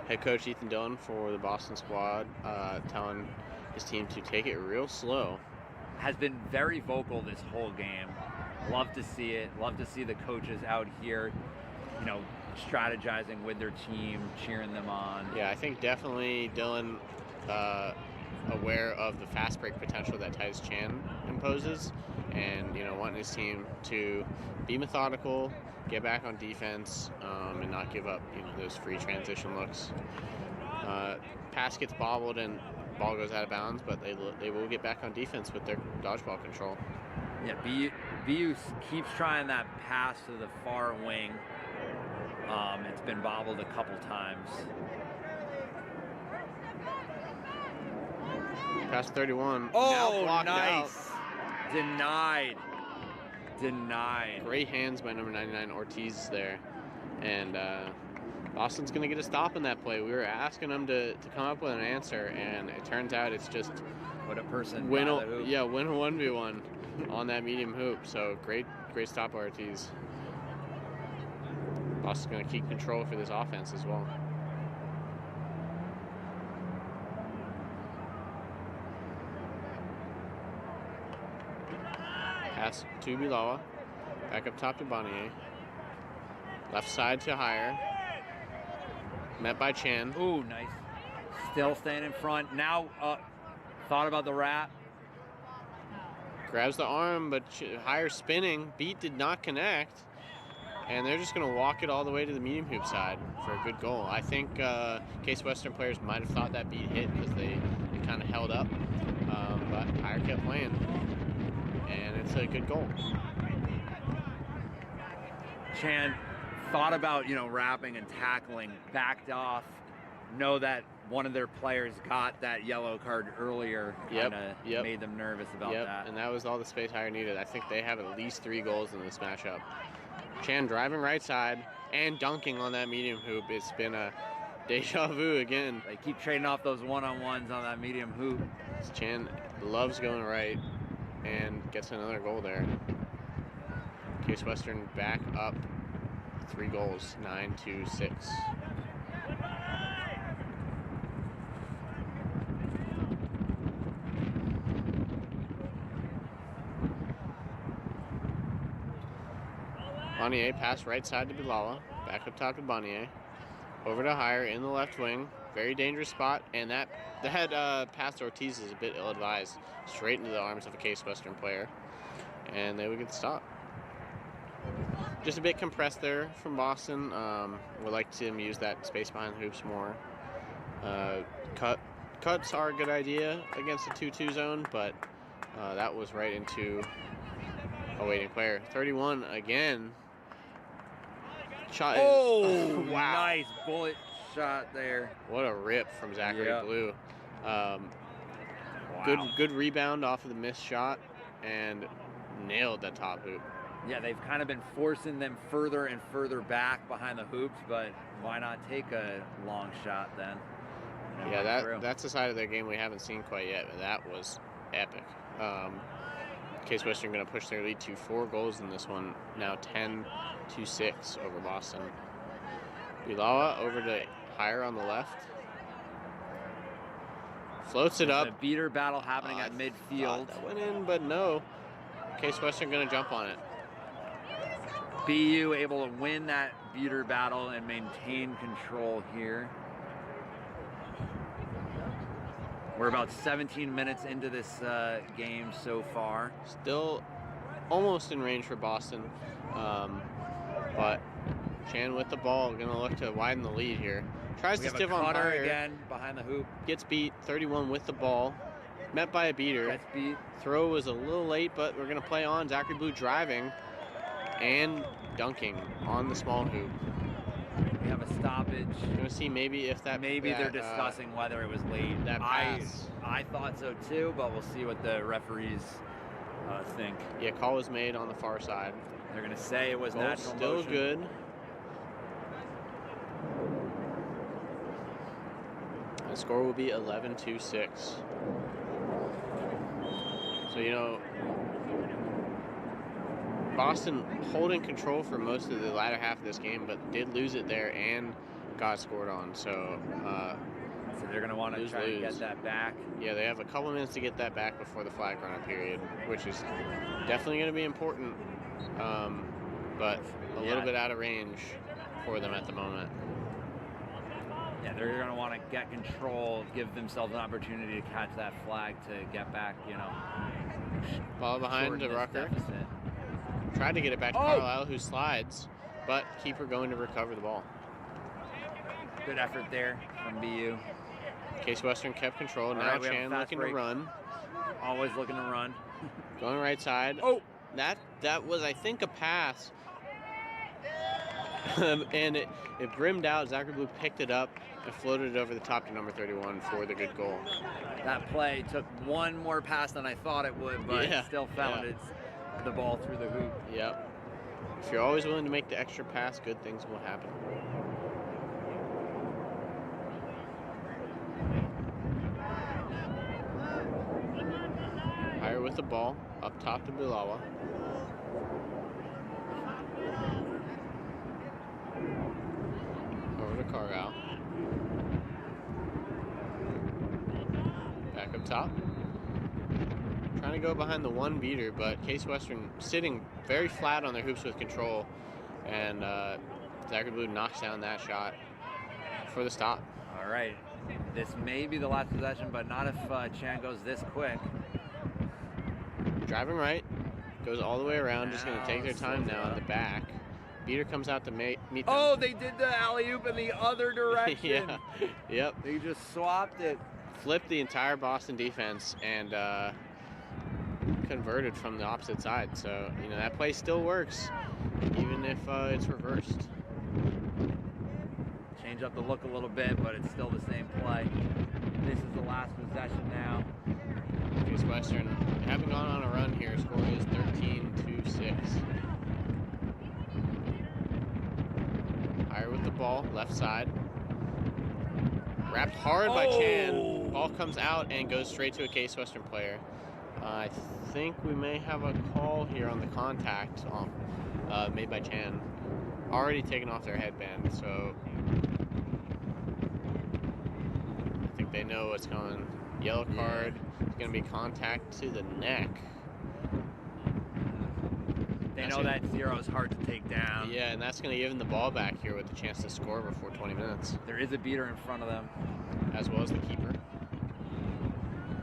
Speaker 6: Head coach Ethan Dillon for the Boston squad telling his team to take it real slow.
Speaker 5: Has been very vocal this whole game. Love to see it. Love to see the coaches out here, strategizing with their team, cheering them on.
Speaker 6: Yeah, I think definitely Dillon aware of the fast break potential that Titus Chan imposes, and wanting his team to be methodical, get back on defense, and not give up those free transition looks. Pass gets bobbled and ball goes out of bounds, but they will get back on defense with their dodgeball control.
Speaker 5: Yeah, BU keeps trying that pass to the far wing. It's been bobbled a couple times.
Speaker 6: Pass 31.
Speaker 5: Oh,
Speaker 6: now blocked
Speaker 5: nice.
Speaker 6: Out.
Speaker 5: Denied.
Speaker 6: Great hands by number 99 Ortiz there, and Boston's gonna get a stop in that play. We were asking them to come up with an answer, and it turns out it's just
Speaker 5: what a person
Speaker 6: win a 1v1 on that medium hoop. So great stop by Ortiz. Boston's gonna keep control for this offense as well. Pass to Bilawa. Back up top to Bonnier. Left side to Hire. Met by Chan.
Speaker 5: Ooh, nice. Still staying in front. Now, thought about the wrap.
Speaker 6: Grabs the arm, but Hire spinning. Beat did not connect. And they're just going to walk it all the way to the medium hoop side for a good goal. I think Case Western players might have thought that beat hit because they kind of held up. But Hire kept playing. And it's a good goal.
Speaker 5: Chan thought about, wrapping and tackling, backed off, know that one of their players got that yellow card earlier, made them nervous about that.
Speaker 6: And that was all the space Hire needed. I think they have at least 3 goals in this matchup. Chan driving right side and dunking on that medium hoop. It's been a deja vu again.
Speaker 5: They keep trading off those one-on-ones on that medium hoop.
Speaker 6: Chan loves going right and gets another goal there. Case Western back up 3 goals, 9-6. Bonnier pass right side to Bilawa, back up top to Bonnier, over to Hire in the left wing, very dangerous spot, and that pass to Ortiz is a bit ill-advised, straight into the arms of a Case Western player, and they would get the stop. Just a bit compressed there from Boston. Would like to use that space behind the hoops more. Cuts are a good idea against a 2-2 zone, but that was right into a waiting player. 31 again. Shot
Speaker 5: is,
Speaker 6: wow.
Speaker 5: Nice bullet shot there.
Speaker 6: What a rip from Zachary Blue.
Speaker 5: Wow.
Speaker 6: Good rebound off of the missed shot and nailed that top hoop.
Speaker 5: Yeah, they've kind of been forcing them further and further back behind the hoops, but why not take a long shot then?
Speaker 6: Yeah, that's a side of their game we haven't seen quite yet, but that was epic. Case Western going to push their lead to 4 goals in this one, now 10-6 over Boston. Bilawa over to Hire on the left. Floats it up.
Speaker 5: A beater battle happening at midfield.
Speaker 6: That went in, but no. Case Western going to jump on it.
Speaker 5: BU able to win that beater battle and maintain control here. We're about 17 minutes into this game so far.
Speaker 6: Still almost in range for Boston. But Chan with the ball, gonna look to widen the lead here. Tries
Speaker 1: We
Speaker 6: to
Speaker 1: have
Speaker 6: stiff
Speaker 1: a
Speaker 6: on
Speaker 1: cutter
Speaker 6: higher,
Speaker 1: again behind the hoop.
Speaker 6: gets beat, 31 with the ball. Met by a beater.
Speaker 1: Gets beat.
Speaker 6: Throw was a little late, but we're gonna play on. Zachary Blue driving and dunking on the small hoop.
Speaker 1: We have a stoppage.
Speaker 6: Gonna see maybe if that
Speaker 1: They're discussing whether it was late.
Speaker 6: that pass.
Speaker 1: I thought so too, but we'll see what the referees think.
Speaker 6: Yeah, call was made on the far side.
Speaker 1: They're gonna say it was
Speaker 6: Goal
Speaker 1: natural
Speaker 6: still
Speaker 1: motion.
Speaker 6: good. The score will be 11-6. So, you know, Boston holding control for most of the latter half of this game, but did lose it there and got scored on. So,
Speaker 1: So they're gonna want to try to get that back.
Speaker 6: yeah, they have a couple minutes to get that back before the flag runner period, which is definitely going to be important, but a little bit out of range for them at the moment.
Speaker 1: Yeah, they're gonna want to get control, give themselves an opportunity to catch that flag to get back. You know,
Speaker 6: Ball behind
Speaker 1: shorten
Speaker 6: to
Speaker 1: this
Speaker 6: Rucker.
Speaker 1: deficit.
Speaker 6: Tried to get it back to Carlisle, who slides, but keeper going to recover the ball.
Speaker 1: Good effort there from BU.
Speaker 6: Case Western kept control.
Speaker 1: All
Speaker 6: Now
Speaker 1: right, we have a
Speaker 6: Chan
Speaker 1: fast
Speaker 6: looking
Speaker 1: break.
Speaker 6: to run.
Speaker 1: Always looking to run.
Speaker 6: Going right side.
Speaker 1: Oh!
Speaker 6: That was, I think, a pass. And it brimmed out. Zachary Blue picked it up and floated it over the top to number 31 for the good goal.
Speaker 1: That play took one more pass than I thought it would, but
Speaker 6: Yeah,
Speaker 1: still found the ball through the hoop.
Speaker 6: Yep. If you're always willing to make the extra pass, good things will happen. Higher with the ball, up top to Bilawa. Over to Cargyle. Back up top. Trying to go behind the one beater, but Case Western sitting very flat on their hoops with control, and Zachary Blue knocks down that shot for the stop.
Speaker 1: All right. This may be the last possession, but not if Chan goes this quick.
Speaker 6: Driving right, goes all the way around, just going to take their time
Speaker 1: slows
Speaker 6: now
Speaker 1: it
Speaker 6: in the
Speaker 1: up.
Speaker 6: back. Beater comes out to meet them.
Speaker 1: Oh, they did the alley-oop in the other direction.
Speaker 6: Yeah, yep.
Speaker 1: They just swapped it.
Speaker 6: Flipped the entire Boston defense and converted from the opposite side. So, you know, that play still works, even if it's reversed.
Speaker 1: Change up the look a little bit, but it's still the same play. This is the last possession now.
Speaker 6: Case Western having gone on a run here. Score is 13-6. Higher with the ball, left side. Wrapped hard by Chan. Ball comes out and goes straight to a Case Western player. I think we may have a call here on the contact made by Chan. Already taken off their headband, so I think they know what's coming. Yellow card. It's going to be contact to the neck.
Speaker 1: They know that 0 is hard to take down.
Speaker 6: Yeah, and that's going to give them the ball back here with a chance to score before 20 minutes.
Speaker 1: There is a beater in front of them.
Speaker 6: As well as the keeper.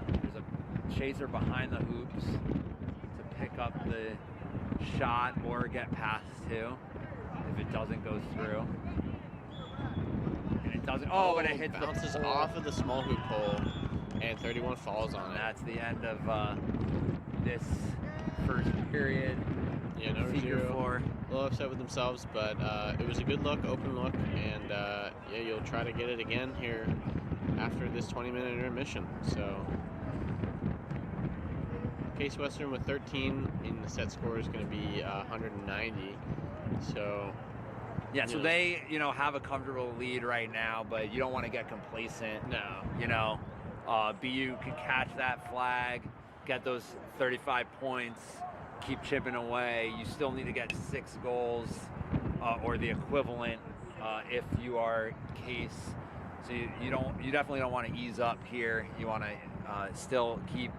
Speaker 1: There's a chaser behind the hoops to pick up the shot or get past to if it doesn't go through. And it doesn't. Oh, but it hits the
Speaker 6: bounces
Speaker 1: pole.
Speaker 6: off of the small hoop pole, and 31 falls on
Speaker 1: And
Speaker 6: it.
Speaker 1: that's the end of this first period.
Speaker 6: Yeah, number
Speaker 1: Figure
Speaker 6: 0.
Speaker 1: four.
Speaker 6: A little upset with themselves, but it was a good look, open look, and yeah, you'll try to get it again here after this 20-minute intermission. So, Case Western with 13, and the set score is going to be 190. So,
Speaker 1: Yeah, so they, have a comfortable lead right now, but you don't want to get complacent.
Speaker 6: no.
Speaker 1: BU can catch that flag, get those 35 points, keep chipping away. You still need to get 6 goals or the equivalent if you are Case. So you definitely don't want to ease up here. You want to still keep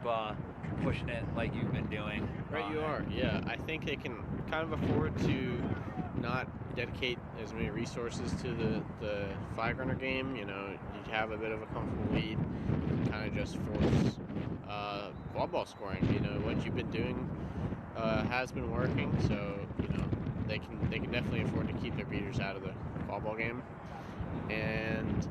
Speaker 1: pushing it like you've been doing.
Speaker 6: Right, you are. Yeah, I think they can kind of afford to not dedicate as many resources to the flag runner game. You have a bit of a comfortable lead. You can kind of just force quad ball scoring. What you've been doing has been working, so they can definitely afford to keep their beaters out of the Quadball game. And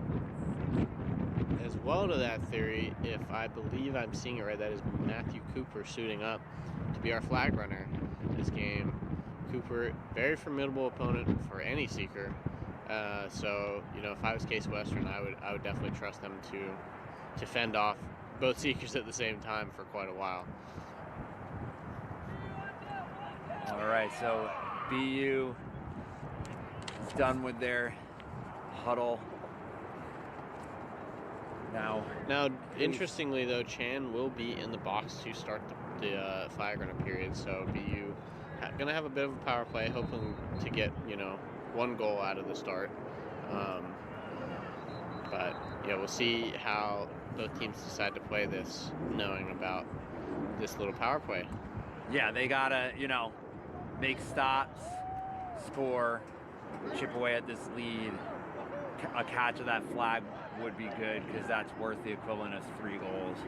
Speaker 6: as well to that theory, if I believe I'm seeing it right, that is Matthew Cooper suiting up to be our flag runner this game. Cooper, very formidable opponent for any seeker. So if I was Case Western, I would definitely trust them to fend off both seekers at the same time for quite a while.
Speaker 1: All right, so BU is done with their huddle. Now, interestingly though, Chan will be in the box to start the flag runner period. So BU gonna have a bit of a power play, hoping to get one goal out of the start. But yeah, we'll see how both teams decide to play this, knowing about this little power play. Yeah, they gotta make stops, score, chip away at this lead. A catch of that flag would be good because that's worth the equivalent of 3 goals.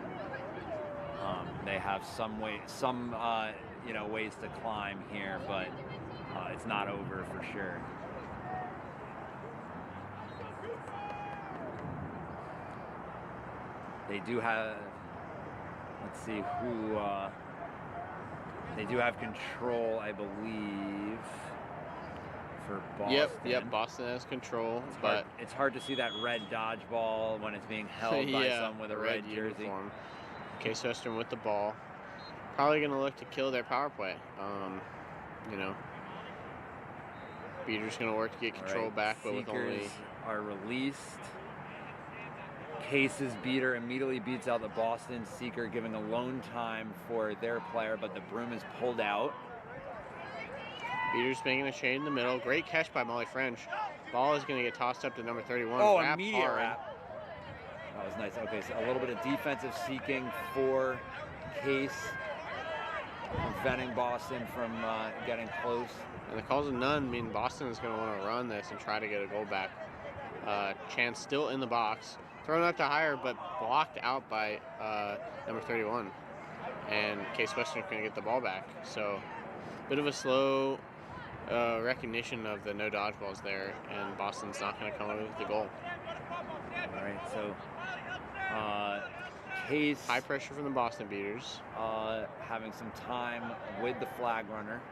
Speaker 1: They have some ways to climb here, but it's not over for sure. They do have, let's see who, they do have control, I believe, for Boston.
Speaker 6: Yep, Boston has control,
Speaker 1: it's hard to see that red dodgeball when it's being held by someone with a red jersey.
Speaker 6: Uniform. Case Western with the ball. Probably going to look to kill their power play. Beater's going to work to get control back, but with only...
Speaker 1: are released. Case's beater immediately beats out the Boston seeker, giving alone time for their player, but the broom is pulled out.
Speaker 6: Beater's making a chain in the middle. Great catch by Molly French. Ball is going to get tossed up to number 31.
Speaker 1: Oh, immediate wrap. That was nice. Okay, so a little bit of defensive seeking for Case, preventing Boston from getting close.
Speaker 6: And the calls of none mean Boston is going to want to run this and try to get a goal back. Chance still in the box. Thrown up to higher, but blocked out by number 31. And Case Western's going to get the ball back. So, bit of a slow recognition of the no dodgeballs there, and Boston's not going to come away with the goal.
Speaker 1: All right, so Case...
Speaker 6: High pressure from the Boston Beaters.
Speaker 1: Having some time with the flag runner.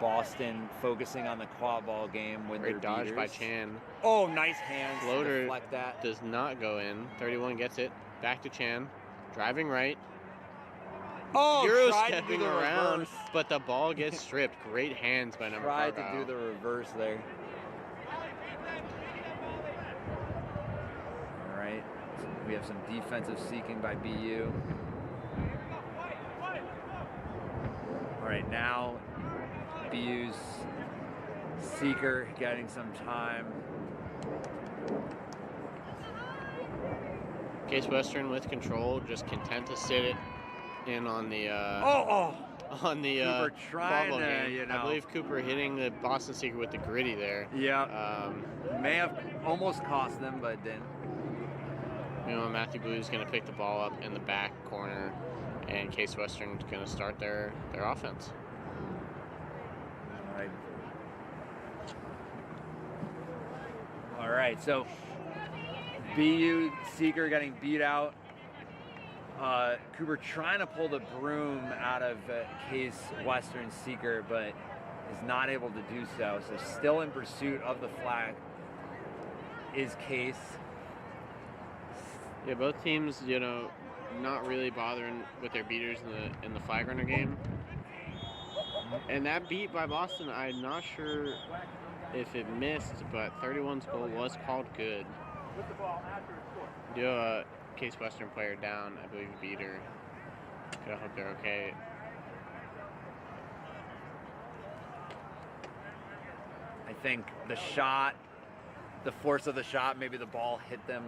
Speaker 1: Boston focusing on the Quadball game with
Speaker 6: Great
Speaker 1: their
Speaker 6: dodge
Speaker 1: beaters.
Speaker 6: by Chan.
Speaker 1: Oh, nice hands.
Speaker 6: Floater
Speaker 1: deflect that.
Speaker 6: Does not go in. 31 gets it. Back to Chan. Driving right.
Speaker 1: Oh,
Speaker 6: Euro
Speaker 1: tried
Speaker 6: stepping
Speaker 1: to do the
Speaker 6: around,
Speaker 1: reverse.
Speaker 6: but the ball gets stripped. Great hands by number 5.
Speaker 1: Tried to do the reverse there. All right. So we have some defensive seeking by BU. All right, now BU's seeker getting some time.
Speaker 6: Case Western with control, just content to sit it in on the on the
Speaker 1: Cooper trying
Speaker 6: Quadball
Speaker 1: to,
Speaker 6: game. I believe Cooper hitting the Boston seeker with the gritty there.
Speaker 1: Yeah. May have almost cost them, but didn't.
Speaker 6: Matthew Blue's going to pick the ball up in the back corner, and Case Western's going to start their offense.
Speaker 1: All right, so BU seeker getting beat out. Cooper trying to pull the broom out of Case Western seeker, but is not able to do so. So still in pursuit of the flag is Case.
Speaker 6: Yeah, both teams, not really bothering with their beaters in the flag runner game. And that beat by Boston, I'm not sure if it missed, but 31's goal was called good. Do a Case Western player down, I believe a beater. I hope they're okay.
Speaker 1: I think the shot, the force of the shot, maybe the ball hit them.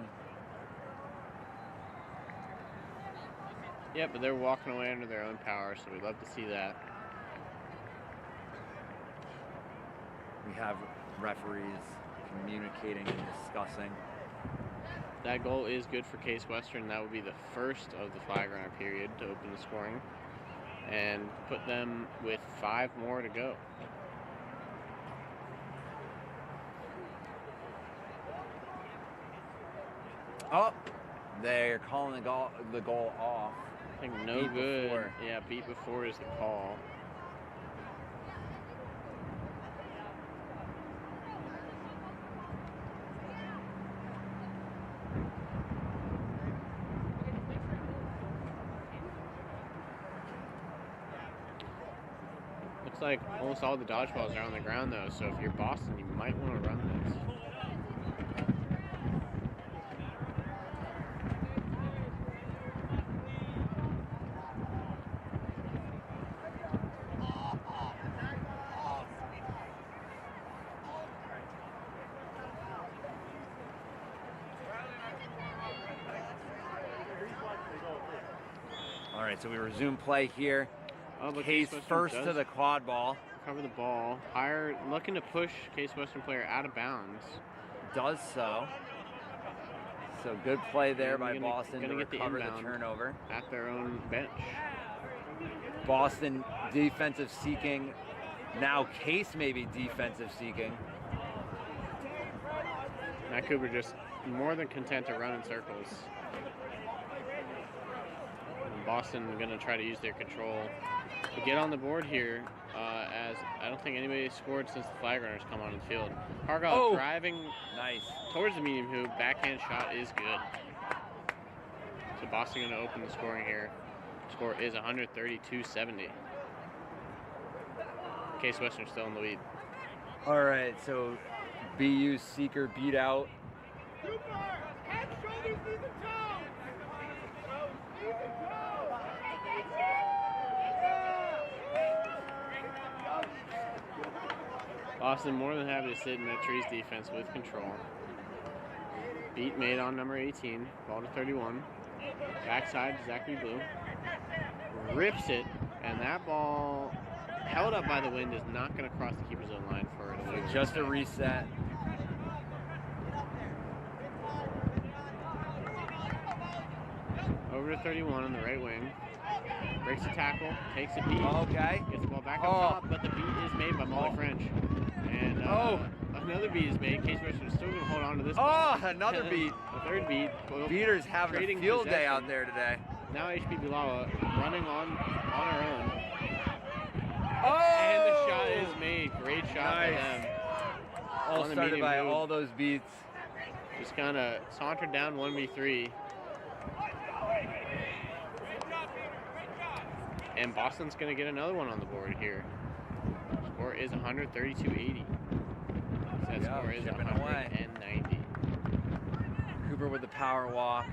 Speaker 6: Yeah, but they're walking away under their own power, so we'd love to see that.
Speaker 1: We have referees communicating and discussing.
Speaker 6: That goal is good for Case Western. That would be the first of the flag runner period to open the scoring. and put them with 5 more to go.
Speaker 1: Oh, they're calling the goal off.
Speaker 6: I think no
Speaker 1: Beat
Speaker 6: good.
Speaker 1: before.
Speaker 6: Yeah, beat before is the call. Looks like almost all the dodgeballs are on the ground though, so if you're Boston, you might want to run this.
Speaker 1: All right, so we resume play here.
Speaker 6: Oh, but
Speaker 1: Case
Speaker 6: Western
Speaker 1: first
Speaker 6: does
Speaker 1: to the quad ball.
Speaker 6: cover the ball. Higher, looking to push Case Western player out of bounds.
Speaker 1: Does so. So good play there
Speaker 6: And
Speaker 1: by
Speaker 6: gonna
Speaker 1: Boston to
Speaker 6: get the
Speaker 1: recover the
Speaker 6: inbound
Speaker 1: turnover.
Speaker 6: at their own bench.
Speaker 1: Boston defensive seeking. Now Case maybe defensive seeking.
Speaker 6: Matt Cooper just more than content to run in circles. And Boston going to try to use their control to get on the board here, as I don't think anybody has scored since the flag runners come on the field. Hargall driving
Speaker 1: Nice.
Speaker 6: towards the medium hoop. Backhand shot is good. So Boston going to open the scoring here. Score is 132-70. Case Western still in the lead.
Speaker 1: All right, so BU seeker beat out.
Speaker 6: Boston more than happy to sit in that trees defense with control. Beat made on number 18, ball to 31. Backside, Zachary Blue. Rips it, and that ball held up by the wind is not going to cross the keeper's own line for it.
Speaker 1: Just a reset.
Speaker 6: Over to 31 on the right wing. Breaks the tackle, takes a beat.
Speaker 1: Okay.
Speaker 6: Gets the ball back up top, but the beat is made by Molly French. And another beat is made. Case Western is still going to hold on to this ball.
Speaker 1: Another beat.
Speaker 6: A third beat.
Speaker 1: Beaters having a
Speaker 6: Trading
Speaker 1: field day
Speaker 6: possession.
Speaker 1: out there today.
Speaker 6: Now HP Bilawa running on her own.
Speaker 1: Oh!
Speaker 6: And the shot is made. Great shot by them.
Speaker 1: All
Speaker 6: On the
Speaker 1: started
Speaker 6: medium
Speaker 1: by
Speaker 6: hoop.
Speaker 1: all those beats.
Speaker 6: Just kind of sauntered down 1v3. And Boston's going to get another one on the board here. Score is 132-80. That score is
Speaker 1: chipping away.
Speaker 6: 190.
Speaker 1: Cooper with the power walk.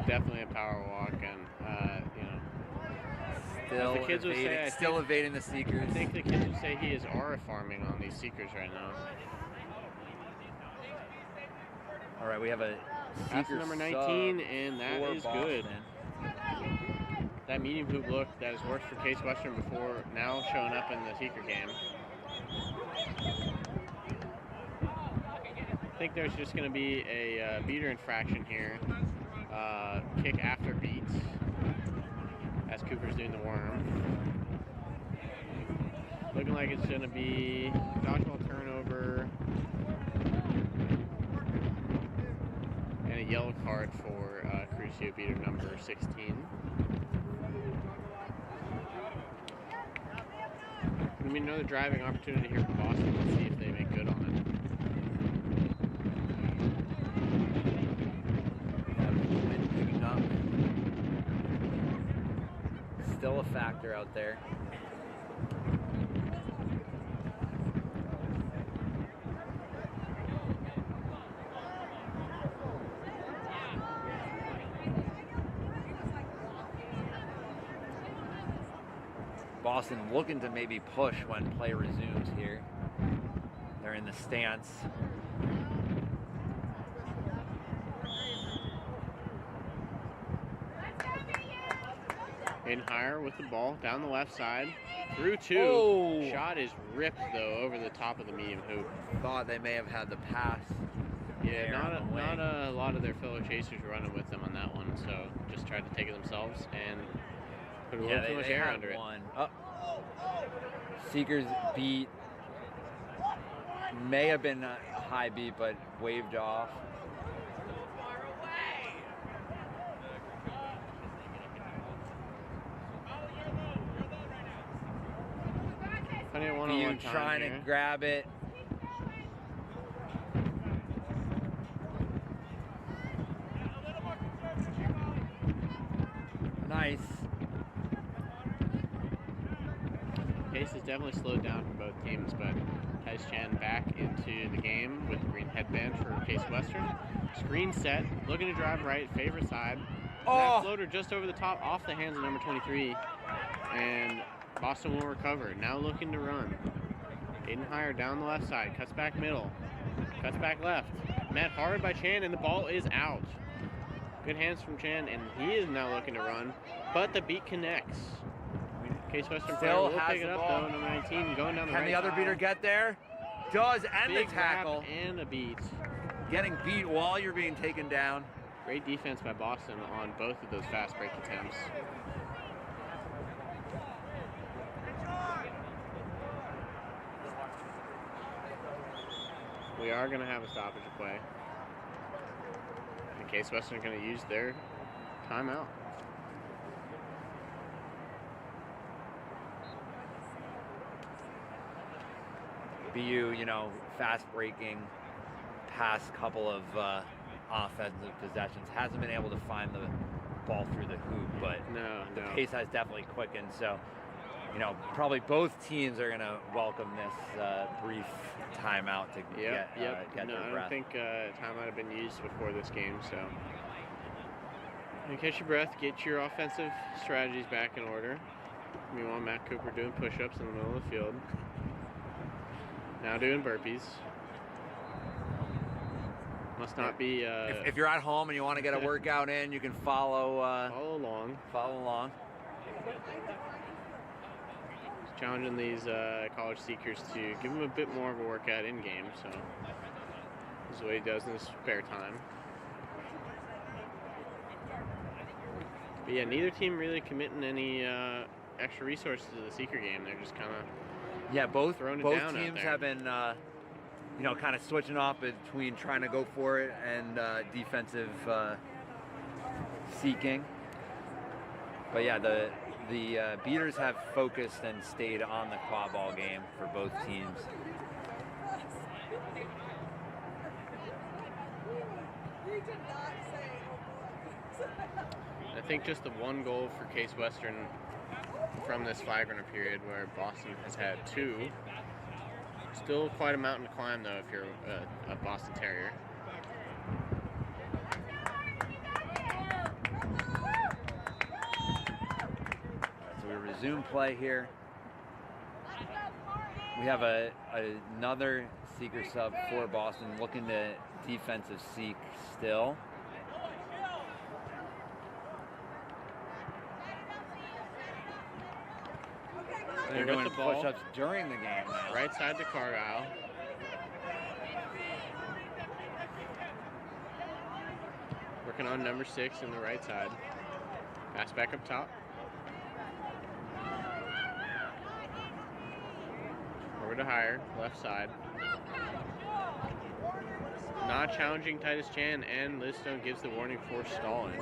Speaker 6: Definitely a power walk, and
Speaker 1: Still
Speaker 6: the kids would
Speaker 1: evading,
Speaker 6: say,
Speaker 1: still evading the seekers.
Speaker 6: I think the kids would say he is aura farming on these seekers right now.
Speaker 1: All right, we have a
Speaker 6: That's
Speaker 1: seeker
Speaker 6: number
Speaker 1: sub
Speaker 6: 19, and that
Speaker 1: for
Speaker 6: is
Speaker 1: Boston.
Speaker 6: good. That medium hoop look that has worked for Case Western before, now showing up in the seeker game. I think there's just going to be a beater infraction here. Kick after beats, as Cooper's doing the worm. Looking like it's going to be dodgeball turnover and a yellow card for Crucio beater number 16. Gonna be another driving opportunity here for Boston. Let's see if they make good on it.
Speaker 1: Wind picking up. Still a factor out there. Boston looking to maybe push when play resumes here. They're in the stance.
Speaker 6: In higher with the ball down the left side. Through two.
Speaker 1: Oh.
Speaker 6: Shot is ripped though over the top of the medium hoop.
Speaker 1: Thought they may have had the pass
Speaker 6: Yeah,
Speaker 1: there on the wing.
Speaker 6: not a lot of their fellow chasers were running with them on that one, so just tried to take it themselves and put a little too much air
Speaker 1: had
Speaker 6: under
Speaker 1: one. Oh. Seekers beat. May have been a high beat, but waved off.
Speaker 6: Plenty of
Speaker 1: You
Speaker 6: one-on-one time
Speaker 1: trying
Speaker 6: here.
Speaker 1: to grab it. Nice.
Speaker 6: Pace has definitely slowed down for both teams, but Tice Chan back into the game with the green headband for Case Western. Screen set, looking to drive right, favorite side. That floater just over the top, off the hands of number 23, and Boston will recover. Now looking to run. Aiden Higher down the left side, cuts back middle, cuts back left. Met hard by Chan, and the ball is out. Good hands from Chan, and he is now looking to run, but the beat connects. Case Western
Speaker 1: Still
Speaker 6: will
Speaker 1: has
Speaker 6: pick it
Speaker 1: the
Speaker 6: up
Speaker 1: ball.
Speaker 6: though, number 19 going down the
Speaker 1: Can
Speaker 6: right
Speaker 1: the other
Speaker 6: side.
Speaker 1: beater get there? Does, and
Speaker 6: Big
Speaker 1: the tackle.
Speaker 6: grab and a beat.
Speaker 1: Getting beat while you're being taken down.
Speaker 6: Great defense by Boston on both of those fast break attempts. We are going to have a stoppage of play. In case Western are going to use their timeout.
Speaker 1: BU, fast breaking, past couple of offensive possessions, hasn't been able to find the ball through the hoop, but the pace has definitely quickened. So, probably both teams are going to welcome this brief timeout to get their
Speaker 6: I
Speaker 1: breath.
Speaker 6: don't think time might have been used before this game, so. And catch your breath, get your offensive strategies back in order. Meanwhile, Matt Cooper doing push-ups in the middle of the field. Now doing burpees. Must not be.
Speaker 1: If you're at home and you want to get a workout in, you can follow
Speaker 6: along.
Speaker 1: Follow along.
Speaker 6: Challenging these college seekers to give them a bit more of a workout in game. So this is what he does in his spare time. But yeah, neither team really committing any extra resources to the seeker game. They're just kind of
Speaker 1: both
Speaker 6: down
Speaker 1: teams have been kind of switching off between trying to go for it and defensive seeking. But yeah, the beaters have focused and stayed on the quad-ball game for both teams.
Speaker 6: I think just the one goal for Case Western from this 5-runner period, where Boston has had 2. Still quite a mountain to climb, though, if you're a Boston Terrier.
Speaker 1: So we resume play here. We have another seeker sub for Boston looking to defensive seek still. They're doing push-ups during the game now.
Speaker 6: Right side to Carlisle. Working on number 6 in the right side. Pass back up top. Over to Higher, left side. Not challenging Titus Chan, and Liz Stone gives the warning for stalling.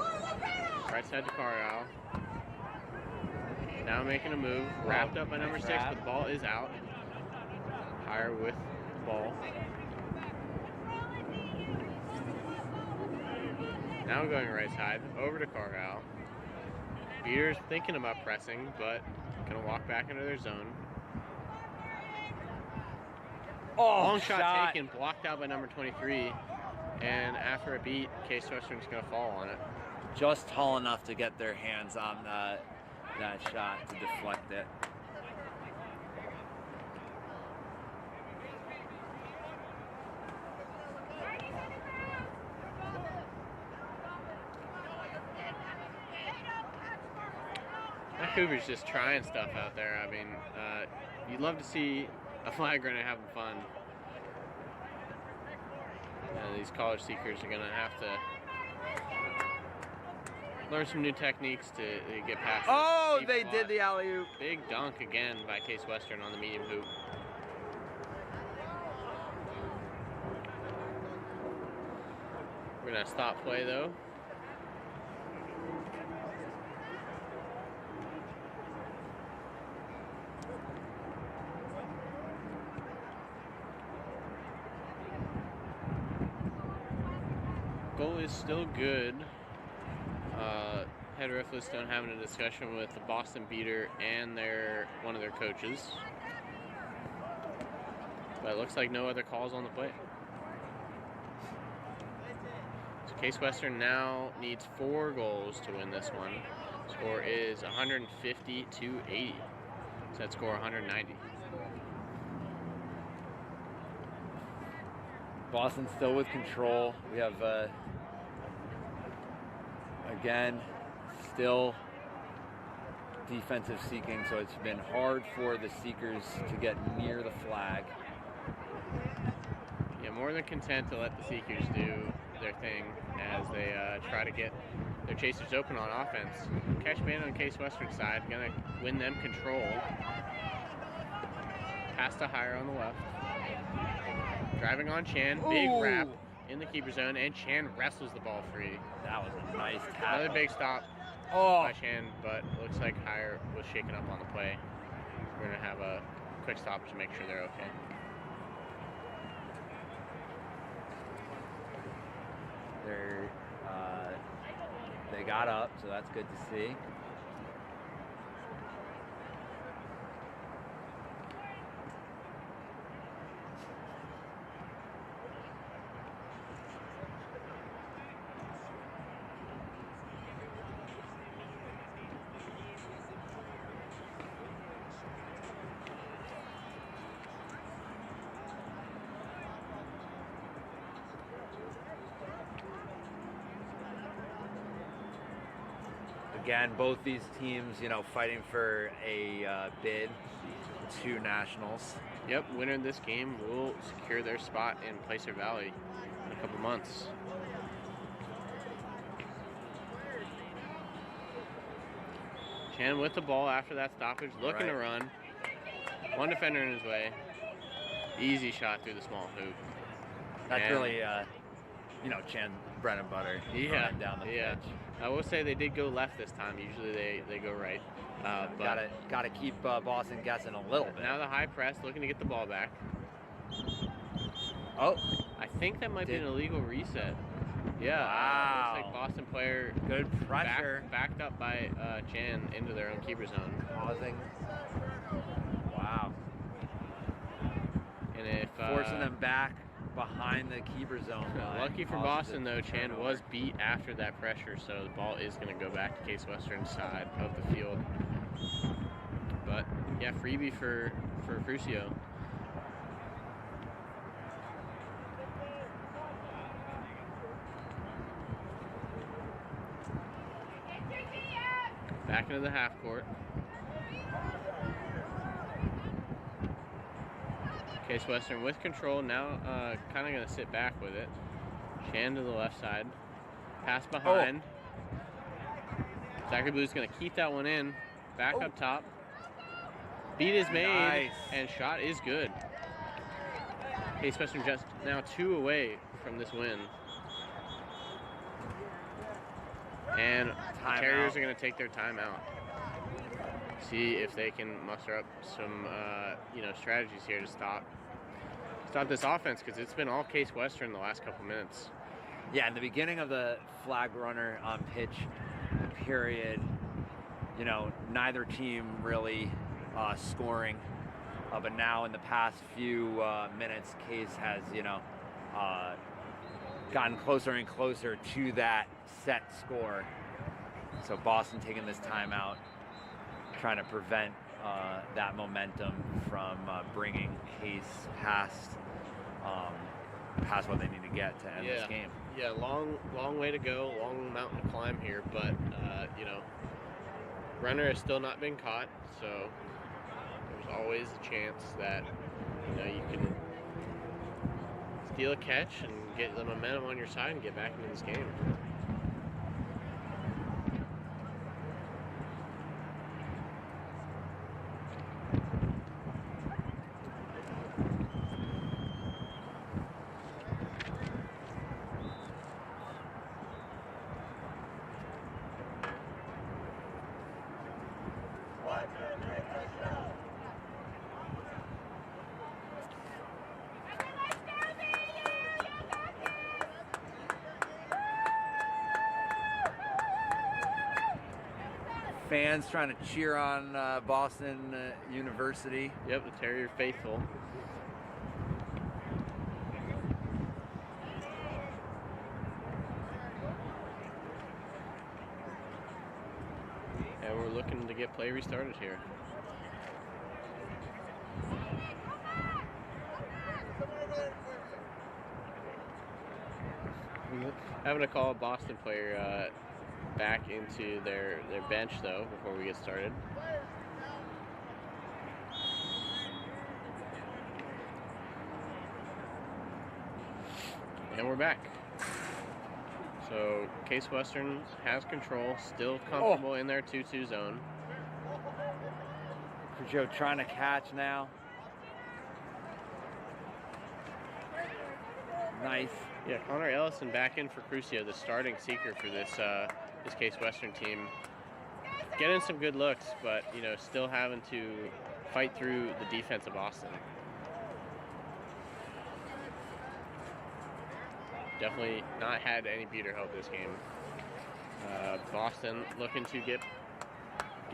Speaker 6: Right side to Carlisle. Now making a move, wrapped up by number 6, but the ball is out. Higher with the ball. Now going right side, over to Carlisle. Beaters thinking about pressing, but gonna walk back into their zone. Long shot taken, blocked out by number 23. And after a beat, Case Western's gonna fall on it.
Speaker 1: Just tall enough to get their hands on that shot to deflect it.
Speaker 6: That Cooper's just trying stuff out there. I mean, you'd love to see a flag runner having fun. These college seekers are going to have to learn some new techniques to get past.
Speaker 1: Oh, they did the alley-oop.
Speaker 6: Big dunk again by Case Western on the medium hoop. We're going to stop play though. Goal is still good. Head ref Listone having a discussion with the Boston beater and one of their coaches. But it looks like no other calls on the play. So Case Western now needs 4 goals to win this one. Score is 150 to 80. Set score 190.
Speaker 1: Boston still with control. We have, again, still defensive seeking, so it's been hard for the seekers to get near the flag.
Speaker 6: Yeah, more than content to let the seekers do their thing as they try to get their chasers open on offense. Catch man on Case Western side, gonna win them control. Pass to Hire on the left. Driving on Chan, big wrap in the keeper zone, and Chan wrestles the ball free.
Speaker 1: That was a nice tackle.
Speaker 6: Another big stop by Chan, but looks like Hire was shaken up on the play. We're gonna have a quick stop to make sure they're okay.
Speaker 1: They got up, so that's good to see. Again, both these teams, fighting for a bid to nationals.
Speaker 6: Yep, winner of this game will secure their spot in Placer Valley in a couple months. Chan with the ball after that stoppage, looking to run. One defender in his way. Easy shot through the small hoop.
Speaker 1: That's really, Chan's bread and butter.
Speaker 6: Yeah,
Speaker 1: down the pitch.
Speaker 6: I will say they did go left this time. Usually they go right. But
Speaker 1: gotta keep Boston guessing a little bit.
Speaker 6: Now the high press, looking to get the ball back.
Speaker 1: Oh,
Speaker 6: I think that might be an illegal reset. Yeah.
Speaker 1: Wow.
Speaker 6: Looks like Boston player
Speaker 1: good pressure.
Speaker 6: Backed up by Chan into their own keeper zone.
Speaker 1: Causing. Wow.
Speaker 6: And if
Speaker 1: forcing them back behind the keeper zone line.
Speaker 6: Lucky for Boston though, Chan was beat after that pressure, so the ball is going to go back to Case Western's side of the field. But yeah, freebie for Crucio. Back into the half court. Case Western with control now, kind of going to sit back with it. Chan to the left side. Pass behind. Zachary Blue's going to keep that one in. Back up top. Beat is made, and shot is good. Case Western just now 2 away from this win. And the Terriers are going to take their timeout. See if they can muster up some, strategies here to stop this offense, because it's been all Case Western the last couple minutes.
Speaker 1: Yeah, in the beginning of the flag runner on pitch period, neither team really scoring. But now in the past few minutes, Case has, gotten closer and closer to that set score. So Boston taking this timeout, trying to prevent that momentum from bringing Case past what they need to get to end this game.
Speaker 6: Yeah, long way to go, long mountain to climb here, but runner has still not been caught, so there's always a chance that you can steal a catch and get the momentum on your side and get back into this game.
Speaker 1: Fans trying to cheer on Boston University.
Speaker 6: Yep, the Terrier faithful. And we're looking to get play restarted here. Having to call a Boston player back into their bench though before we get started. And we're back. So Case Western has control, still comfortable in their 2-2 zone.
Speaker 1: Crucio trying to catch now. Nice.
Speaker 6: Yeah, Connor Ellison back in for Crucio, the starting seeker for this Case Western team. Getting some good looks, but you know, still having to fight through the defense of Boston. Definitely not had any beater help this game. Boston looking to get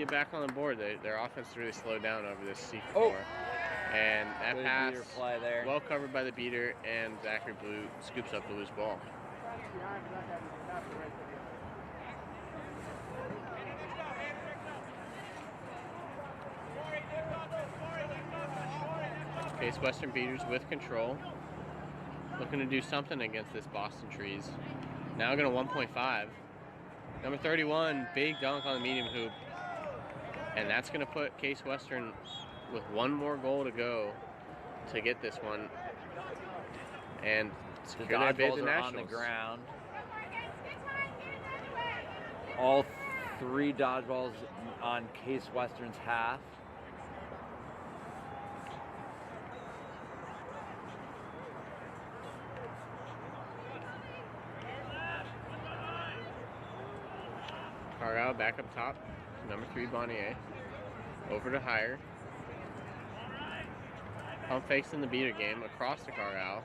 Speaker 6: back on the board. Their offense really slowed down over this C4. And that
Speaker 1: Good
Speaker 6: pass,
Speaker 1: beater play there.
Speaker 6: well covered by the beater, and Zachary Blue scoops up the loose ball. Case Western beaters with control. Looking to do something against this Boston Trees. Now going to 1.5. Number 31, big dunk on the medium hoop. And that's going to put Case Western with one more goal to go to get this one. And secure their bid to
Speaker 1: Dodgeballs are on the
Speaker 6: Nationals.
Speaker 1: ground. All 3 dodgeballs on Case Western's half.
Speaker 6: Carlisle back up top. Number 3, Bonnier. Over to Higher. Pump fakes in the beater game across to Carlisle.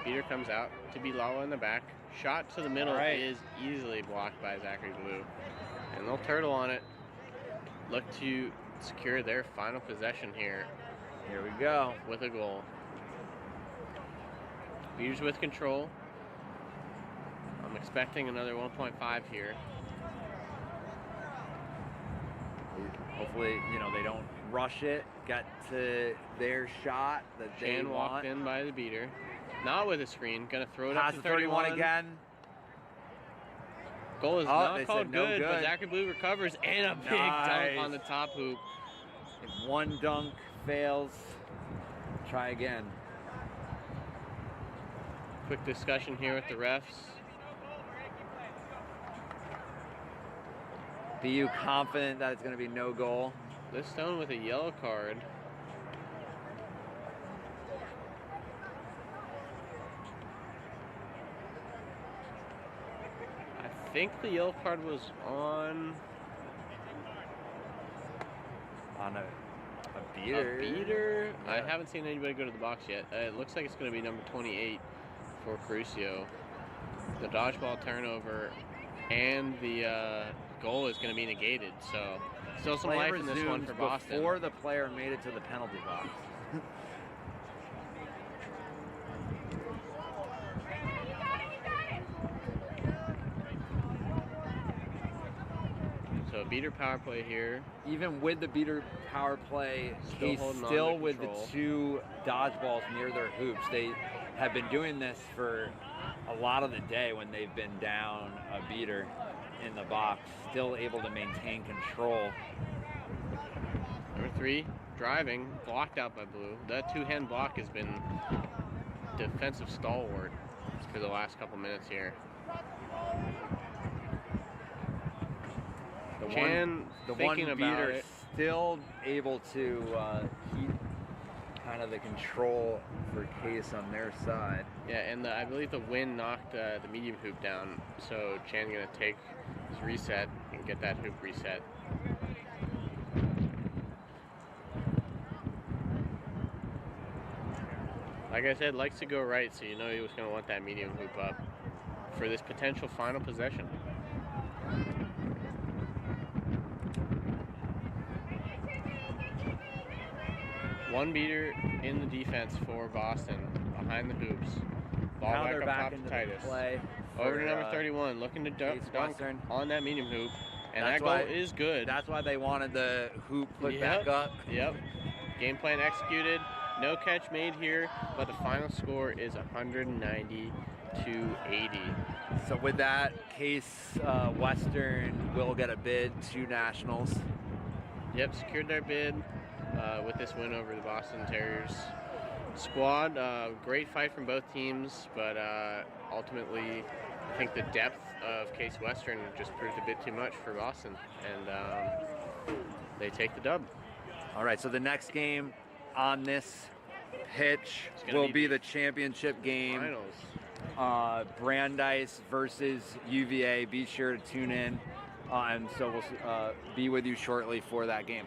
Speaker 6: Beater comes out to be Lala in the back. Shot to the middle is easily blocked by Zachary Blue. And they'll turtle on it. Look to secure their final possession here
Speaker 1: Here we go.
Speaker 6: with a goal. Beaters with control. I'm expecting another 1.5 here.
Speaker 1: Hopefully, you know, they don't rush it. Get to their shot that they
Speaker 6: Chan
Speaker 1: want.
Speaker 6: walked in by the beater. Not with a screen. Gonna throw it
Speaker 1: Pass
Speaker 6: up to
Speaker 1: to 31 again.
Speaker 6: Goal is
Speaker 1: Oh,
Speaker 6: not
Speaker 1: they
Speaker 6: called
Speaker 1: said no
Speaker 6: good, but
Speaker 1: good.
Speaker 6: Zachary Blue recovers and a big dunk on the top hoop.
Speaker 1: If one dunk fails, try again.
Speaker 6: Quick discussion here with the refs.
Speaker 1: BU confident that it's going to be no goal.
Speaker 6: Liz Stone with a yellow card. I think the yellow card was on
Speaker 1: a beater.
Speaker 6: a beater.
Speaker 1: Yeah.
Speaker 6: I haven't seen anybody go to the box yet. It looks like it's going to be number 28 for Crucio. The dodgeball turnover and the goal is going to be negated. So still some
Speaker 1: Play
Speaker 6: life in this one
Speaker 1: resumes
Speaker 6: for Boston.
Speaker 1: before the player made it to the penalty box.
Speaker 6: So beater power play here.
Speaker 1: Even with the beater power play,
Speaker 6: Still
Speaker 1: he's
Speaker 6: holding on
Speaker 1: still
Speaker 6: to
Speaker 1: with
Speaker 6: control.
Speaker 1: the 2 dodgeballs near their hoops. They have been doing this for a lot of the day when they've been down a beater in the box, still able to maintain control.
Speaker 6: Number 3, driving, blocked out by Blue. That 2-hand block has been defensive stalwart for the last couple minutes here.
Speaker 1: The one
Speaker 6: thinking about
Speaker 1: beater
Speaker 6: it.
Speaker 1: still able to keep kind of the control for Case on their side.
Speaker 6: Yeah, and I believe the wind knocked the medium hoop down, so Chan's gonna take his reset and get that hoop reset. Like I said, likes to go right, so you know he was gonna want that medium hoop up for this potential final possession. One beater in the defense for Boston, behind the hoops. Ball
Speaker 1: Now
Speaker 6: back
Speaker 1: they're
Speaker 6: up
Speaker 1: back
Speaker 6: top
Speaker 1: into
Speaker 6: to
Speaker 1: the
Speaker 6: Titus.
Speaker 1: play
Speaker 6: Over to
Speaker 1: for,
Speaker 6: number 31, looking to dunk
Speaker 1: Western.
Speaker 6: on that medium hoop. And
Speaker 1: That's
Speaker 6: that goal
Speaker 1: why-
Speaker 6: is good.
Speaker 1: That's why they wanted the hoop put
Speaker 6: Yep,
Speaker 1: back up.
Speaker 6: Yep. Game plan executed. No catch made here, but the final score is 190 to 80.
Speaker 1: So with that, Case Western will get a bid to Nationals.
Speaker 6: Yep, secured their bid with this win over the Boston Terriers squad. Great fight from both teams, but ultimately, I think the depth of Case Western just proved a bit too much for Boston, and they take the dub.
Speaker 1: All right, so the next game on this pitch
Speaker 6: gonna
Speaker 1: will
Speaker 6: be
Speaker 1: be the championship game.
Speaker 6: Finals.
Speaker 1: Brandeis versus UVA. Be sure to tune in, and so we'll be with you shortly for that game.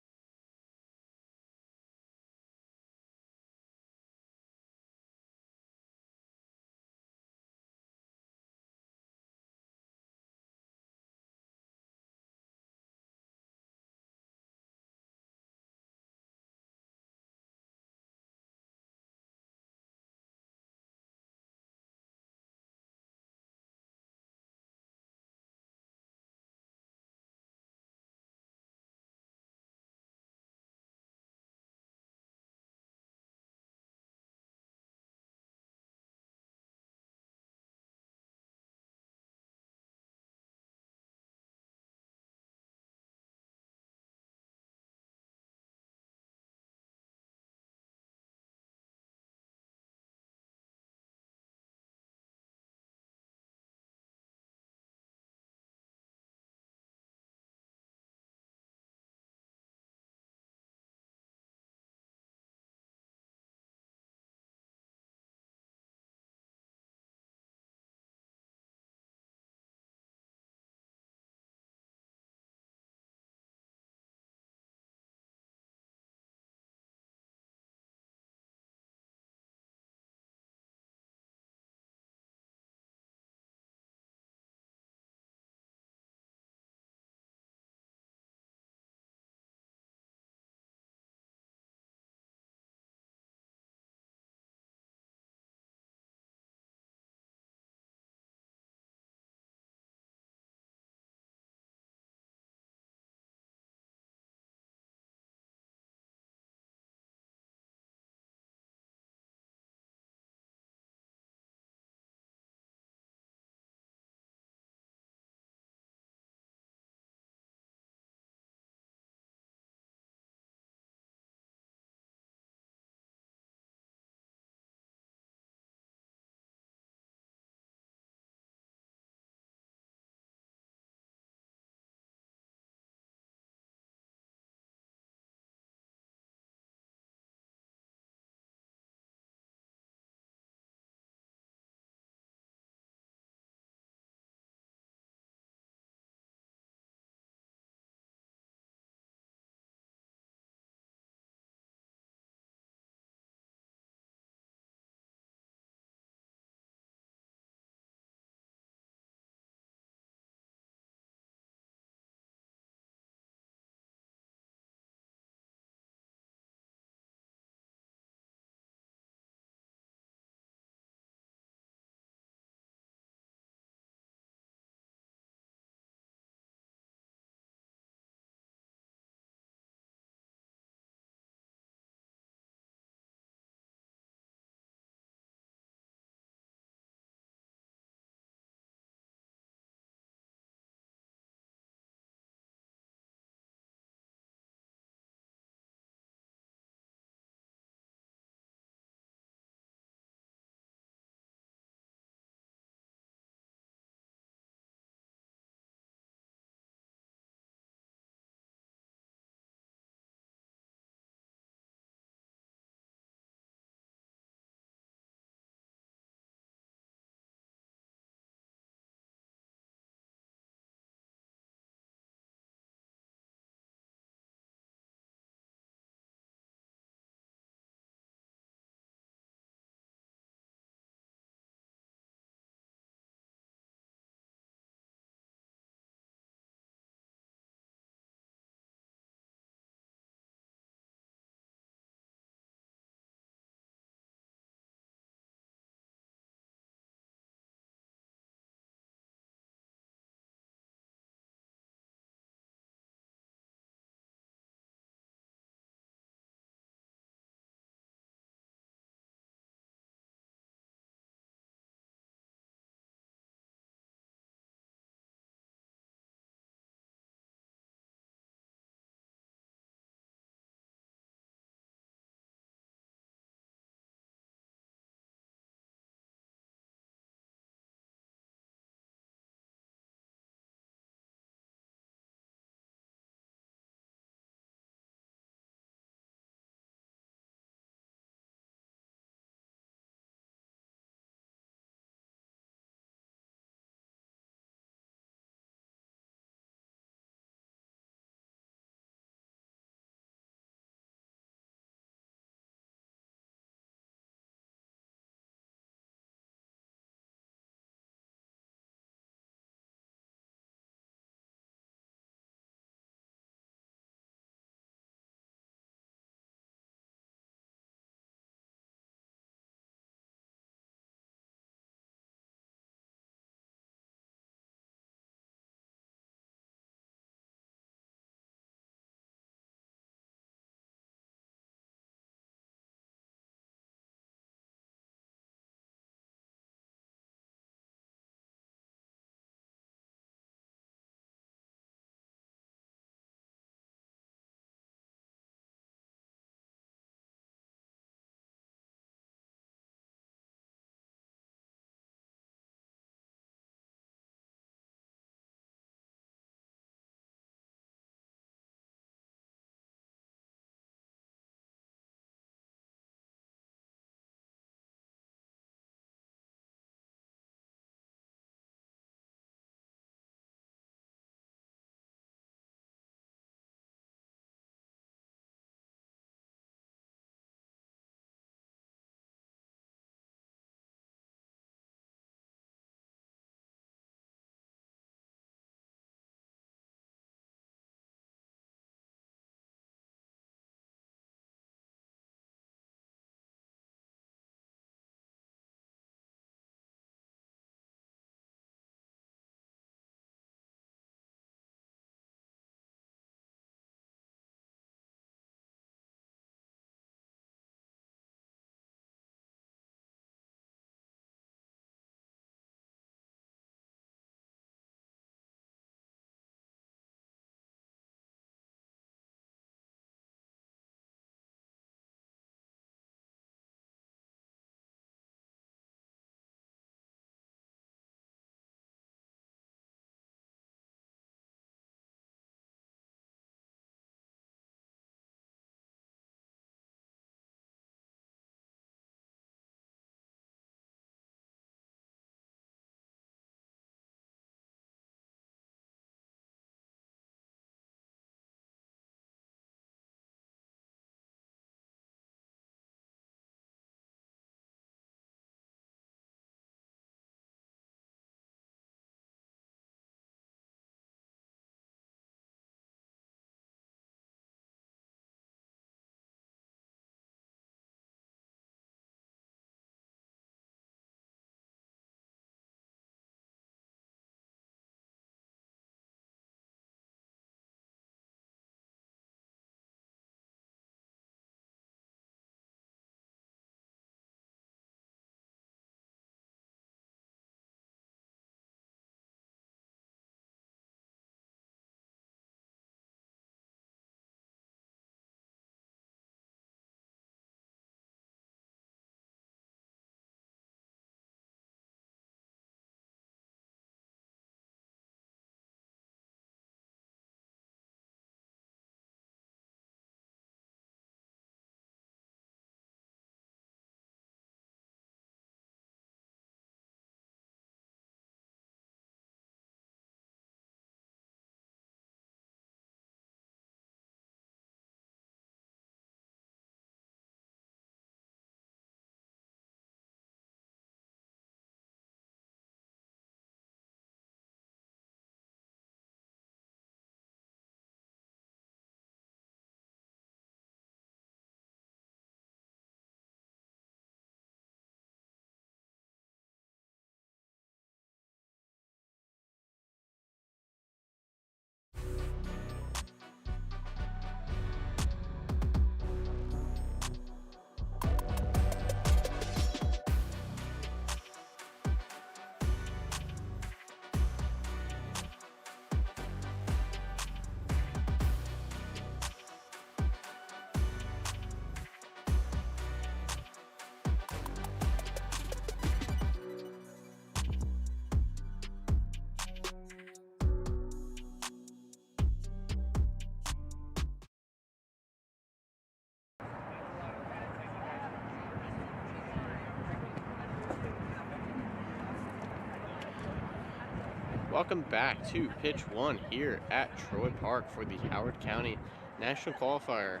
Speaker 6: Welcome back to Pitch 1 here at Troy Park for the Howard County National Qualifier.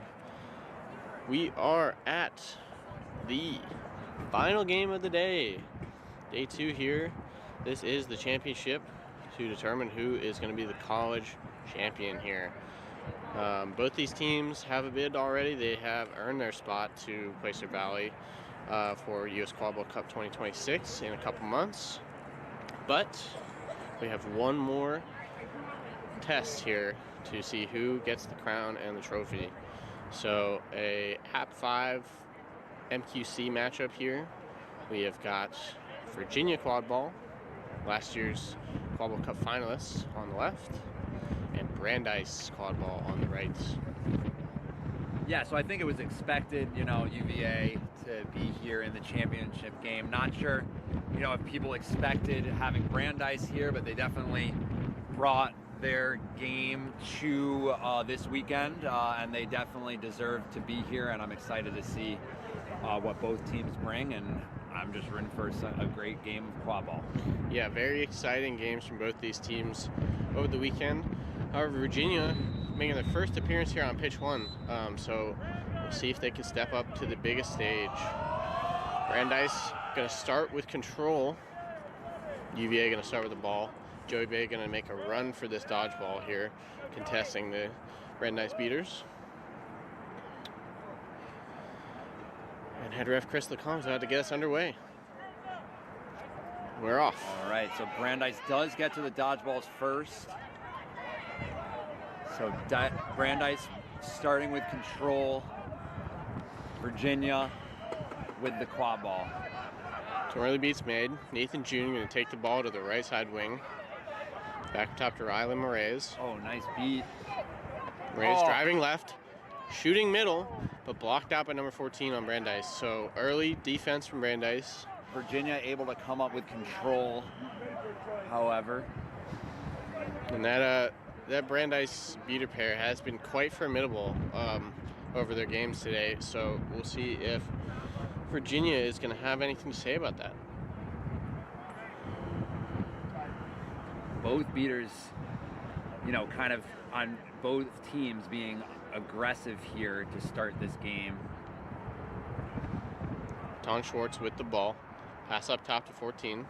Speaker 6: We are at the final game of the day, day 2 here. This is the championship to determine who is going to be the college champion here. Both these teams have a bid already. They have earned their spot to Placer Valley for U.S. Quadball Cup 2026 in a couple months. But we have one more test here to see who gets the crown and the trophy. So a Hap 5 MQC matchup here. We have got Virginia Quadball, last year's Quadball Cup finalists on the left, and Brandeis Quadball on the right.
Speaker 1: Yeah, so I think it was expected, UVA to be here in the championship game. Not sure, if people expected having Brandeis here, but they definitely brought their game to this weekend, and they definitely deserve to be here, and I'm excited to see what both teams bring, and I'm just rooting for a great game of quadball.
Speaker 6: Yeah, very exciting games from both these teams over the weekend. However, Virginia making their first appearance here on Pitch 1, so we'll see if they can step up to the biggest stage. Brandeis going to start with control. UVA going to start with the ball. Joey Bay going to make a run for this dodgeball here, contesting the Brandeis beaters. And head ref Chris Lacombe is about to get us underway. We're off.
Speaker 1: All right, so Brandeis does get to the dodgeballs first. So Brandeis starting with control. Virginia with the quad ball.
Speaker 6: So early beats made. Nathan June going to take the ball to the right side wing. Back top to Riley Moraes.
Speaker 1: Oh, nice beat.
Speaker 6: Moraes driving left, shooting middle, but blocked out by number 14 on Brandeis. So early defense from Brandeis.
Speaker 1: Virginia able to come up with control, however.
Speaker 6: And that Brandeis beater pair has been quite formidable over their games today. So we'll see if Virginia is going to have anything to say about that.
Speaker 1: Both beaters, kind of on both teams being aggressive here to start this game.
Speaker 6: Ton Schwartz with the ball. Pass up top to 14.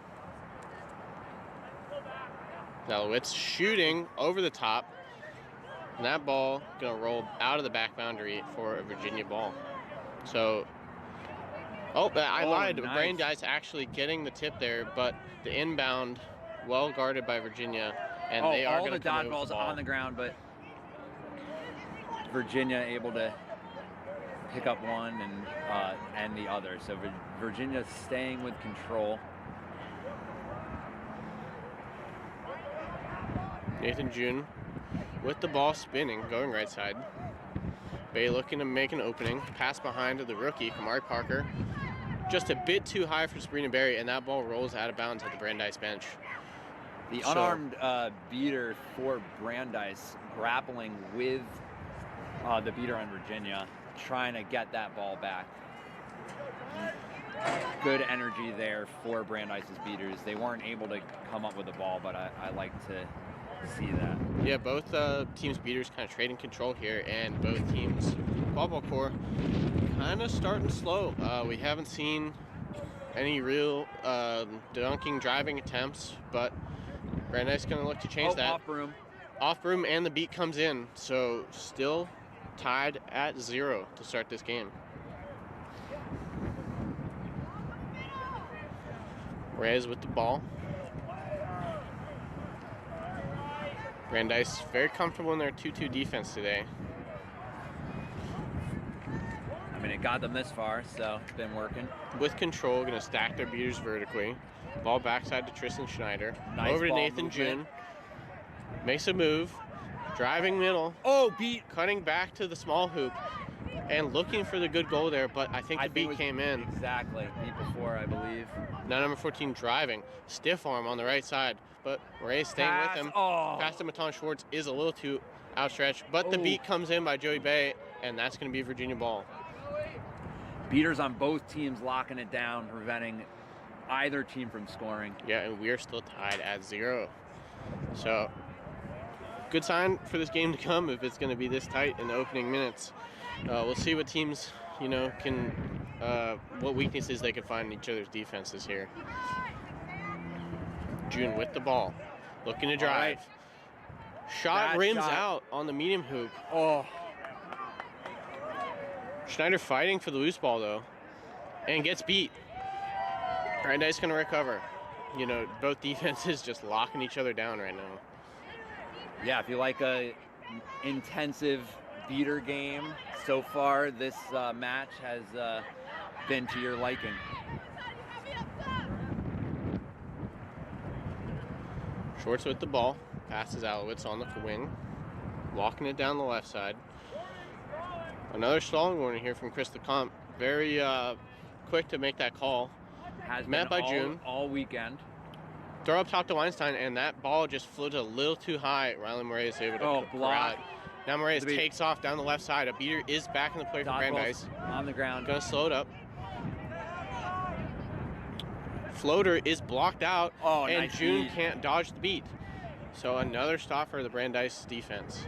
Speaker 6: Zalowitz shooting over the top. And that ball going to roll out of the back boundary for a Virginia ball. So, I lied.
Speaker 1: Nice.
Speaker 6: Brandeis actually getting the tip there, but the inbound well guarded by Virginia, and they are going to come
Speaker 1: all the dodgeballs on the ground, but Virginia able to pick up one and the other. So Virginia staying with control.
Speaker 6: Nathan June with the ball spinning, going right side. Bay looking to make an opening. Pass behind to the rookie, Kamari Parker. Just a bit too high for Sabrina Berry, and that ball rolls out of bounds at the Brandeis bench.
Speaker 1: The unarmed beater for Brandeis grappling with the beater on Virginia, trying to get that ball back. Good energy there for Brandeis' beaters. They weren't able to come up with the ball, but I like to see that.
Speaker 6: Yeah, both teams' beaters kind of trading control here, and both teams' quadball core kind of starting slow. We haven't seen any real dunking, driving attempts, but Brandeis going to look to change that. Off broom, and the beat comes in. So still tied at 0 to start this game. Reyes with the ball. Brandeis very comfortable in their 2-2 defense today.
Speaker 1: I mean, it got them this far, so it's been working.
Speaker 6: With control, going to stack their beaters vertically. Ball backside to Tristan Schneider.
Speaker 1: Nice
Speaker 6: over to
Speaker 1: ball
Speaker 6: Nathan
Speaker 1: movement.
Speaker 6: June. Makes a move. Driving middle.
Speaker 1: Oh, beat.
Speaker 6: Cutting back to the small hoop. And looking for the good goal there, but I think the beat came in.
Speaker 1: Exactly. Beat before, I believe.
Speaker 6: Now number 14 driving. Stiff arm on the right side. But Ray's staying with him. Pass to Matan Schwartz is a little too outstretched. But the beat comes in by Joey Bay, and that's going to be a Virginia ball.
Speaker 1: Beaters on both teams locking it down, preventing either team from scoring.
Speaker 6: Yeah, and we're still tied at 0. So, good sign for this game to come if it's going to be this tight in the opening minutes. We'll see what teams, you know, can, what weaknesses they can find in each other's defenses here. June with the ball, looking to drive. Shot
Speaker 1: That
Speaker 6: rims
Speaker 1: shot.
Speaker 6: out on the medium hoop.
Speaker 1: Oh,
Speaker 6: Schneider fighting for the loose ball though, and gets beat. Brandeis gonna recover. You know, both defenses just locking each other down right now.
Speaker 1: yeah, if you like a intensive beater game so far, this match has been to your liking.
Speaker 6: Shorts with the ball, passes Alowitz on the wing, walking it down the left side. Another stalling warning here from Chris LeCompte. Very quick to make that call.
Speaker 1: Has
Speaker 6: Met
Speaker 1: been
Speaker 6: by June.
Speaker 1: all weekend.
Speaker 6: Throw up top to Weinstein, and that ball just floated a little too high. Riley Moret is able to
Speaker 1: block.
Speaker 6: Now Moret
Speaker 1: The beat.
Speaker 6: takes off down the left side. A beater is back in the play for Brandeis.
Speaker 1: On the ground.
Speaker 6: Gonna slow it up. Floater is blocked out, and
Speaker 1: nice
Speaker 6: June
Speaker 1: beat.
Speaker 6: can't dodge the beat. So another stop for the Brandeis defense.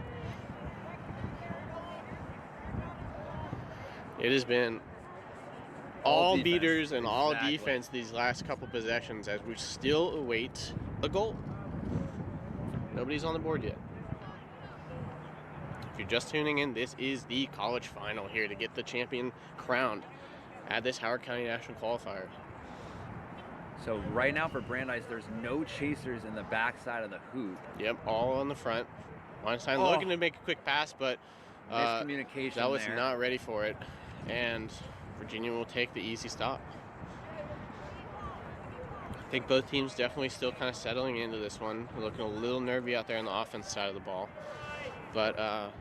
Speaker 6: It has been all
Speaker 1: defense.
Speaker 6: beaters and all
Speaker 1: Exactly.
Speaker 6: defense these last couple possessions as we still await a goal. Nobody's on the board yet. If you're just tuning in, this is the college final here to get the champion crowned at this Howard County National Qualifier.
Speaker 1: So right now for Brandeis, there's no chasers in the backside of the hoop.
Speaker 6: Yep, all on the front. Weinstein
Speaker 1: Oh.
Speaker 6: looking to make a quick pass, but
Speaker 1: Miscommunication
Speaker 6: that was
Speaker 1: there.
Speaker 6: not ready for it. And Virginia will take the easy stop. I think both teams definitely still kind of settling into this one. They're looking a little nervy out there on the offense side of the ball. But,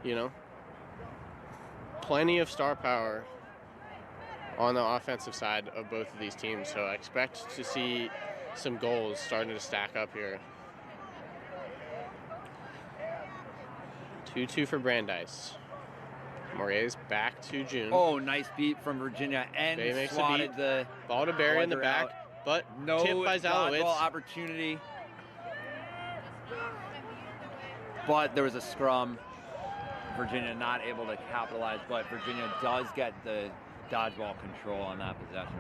Speaker 6: you know, plenty of star power on the offensive side of both of these teams. So I expect to see some goals starting to stack up here. 2-2 for Brandeis. Moret's back to June.
Speaker 1: Oh, nice beat from Virginia and
Speaker 6: Bay makes a
Speaker 1: swatted
Speaker 6: beat.
Speaker 1: the
Speaker 6: Ball to Barry in the
Speaker 1: Weather
Speaker 6: back,
Speaker 1: out.
Speaker 6: but
Speaker 1: no
Speaker 6: tipped by
Speaker 1: dodgeball
Speaker 6: Zalowitz.
Speaker 1: opportunity. But there was a scrum. Virginia not able to capitalize, but Virginia does get the dodgeball control on that possession.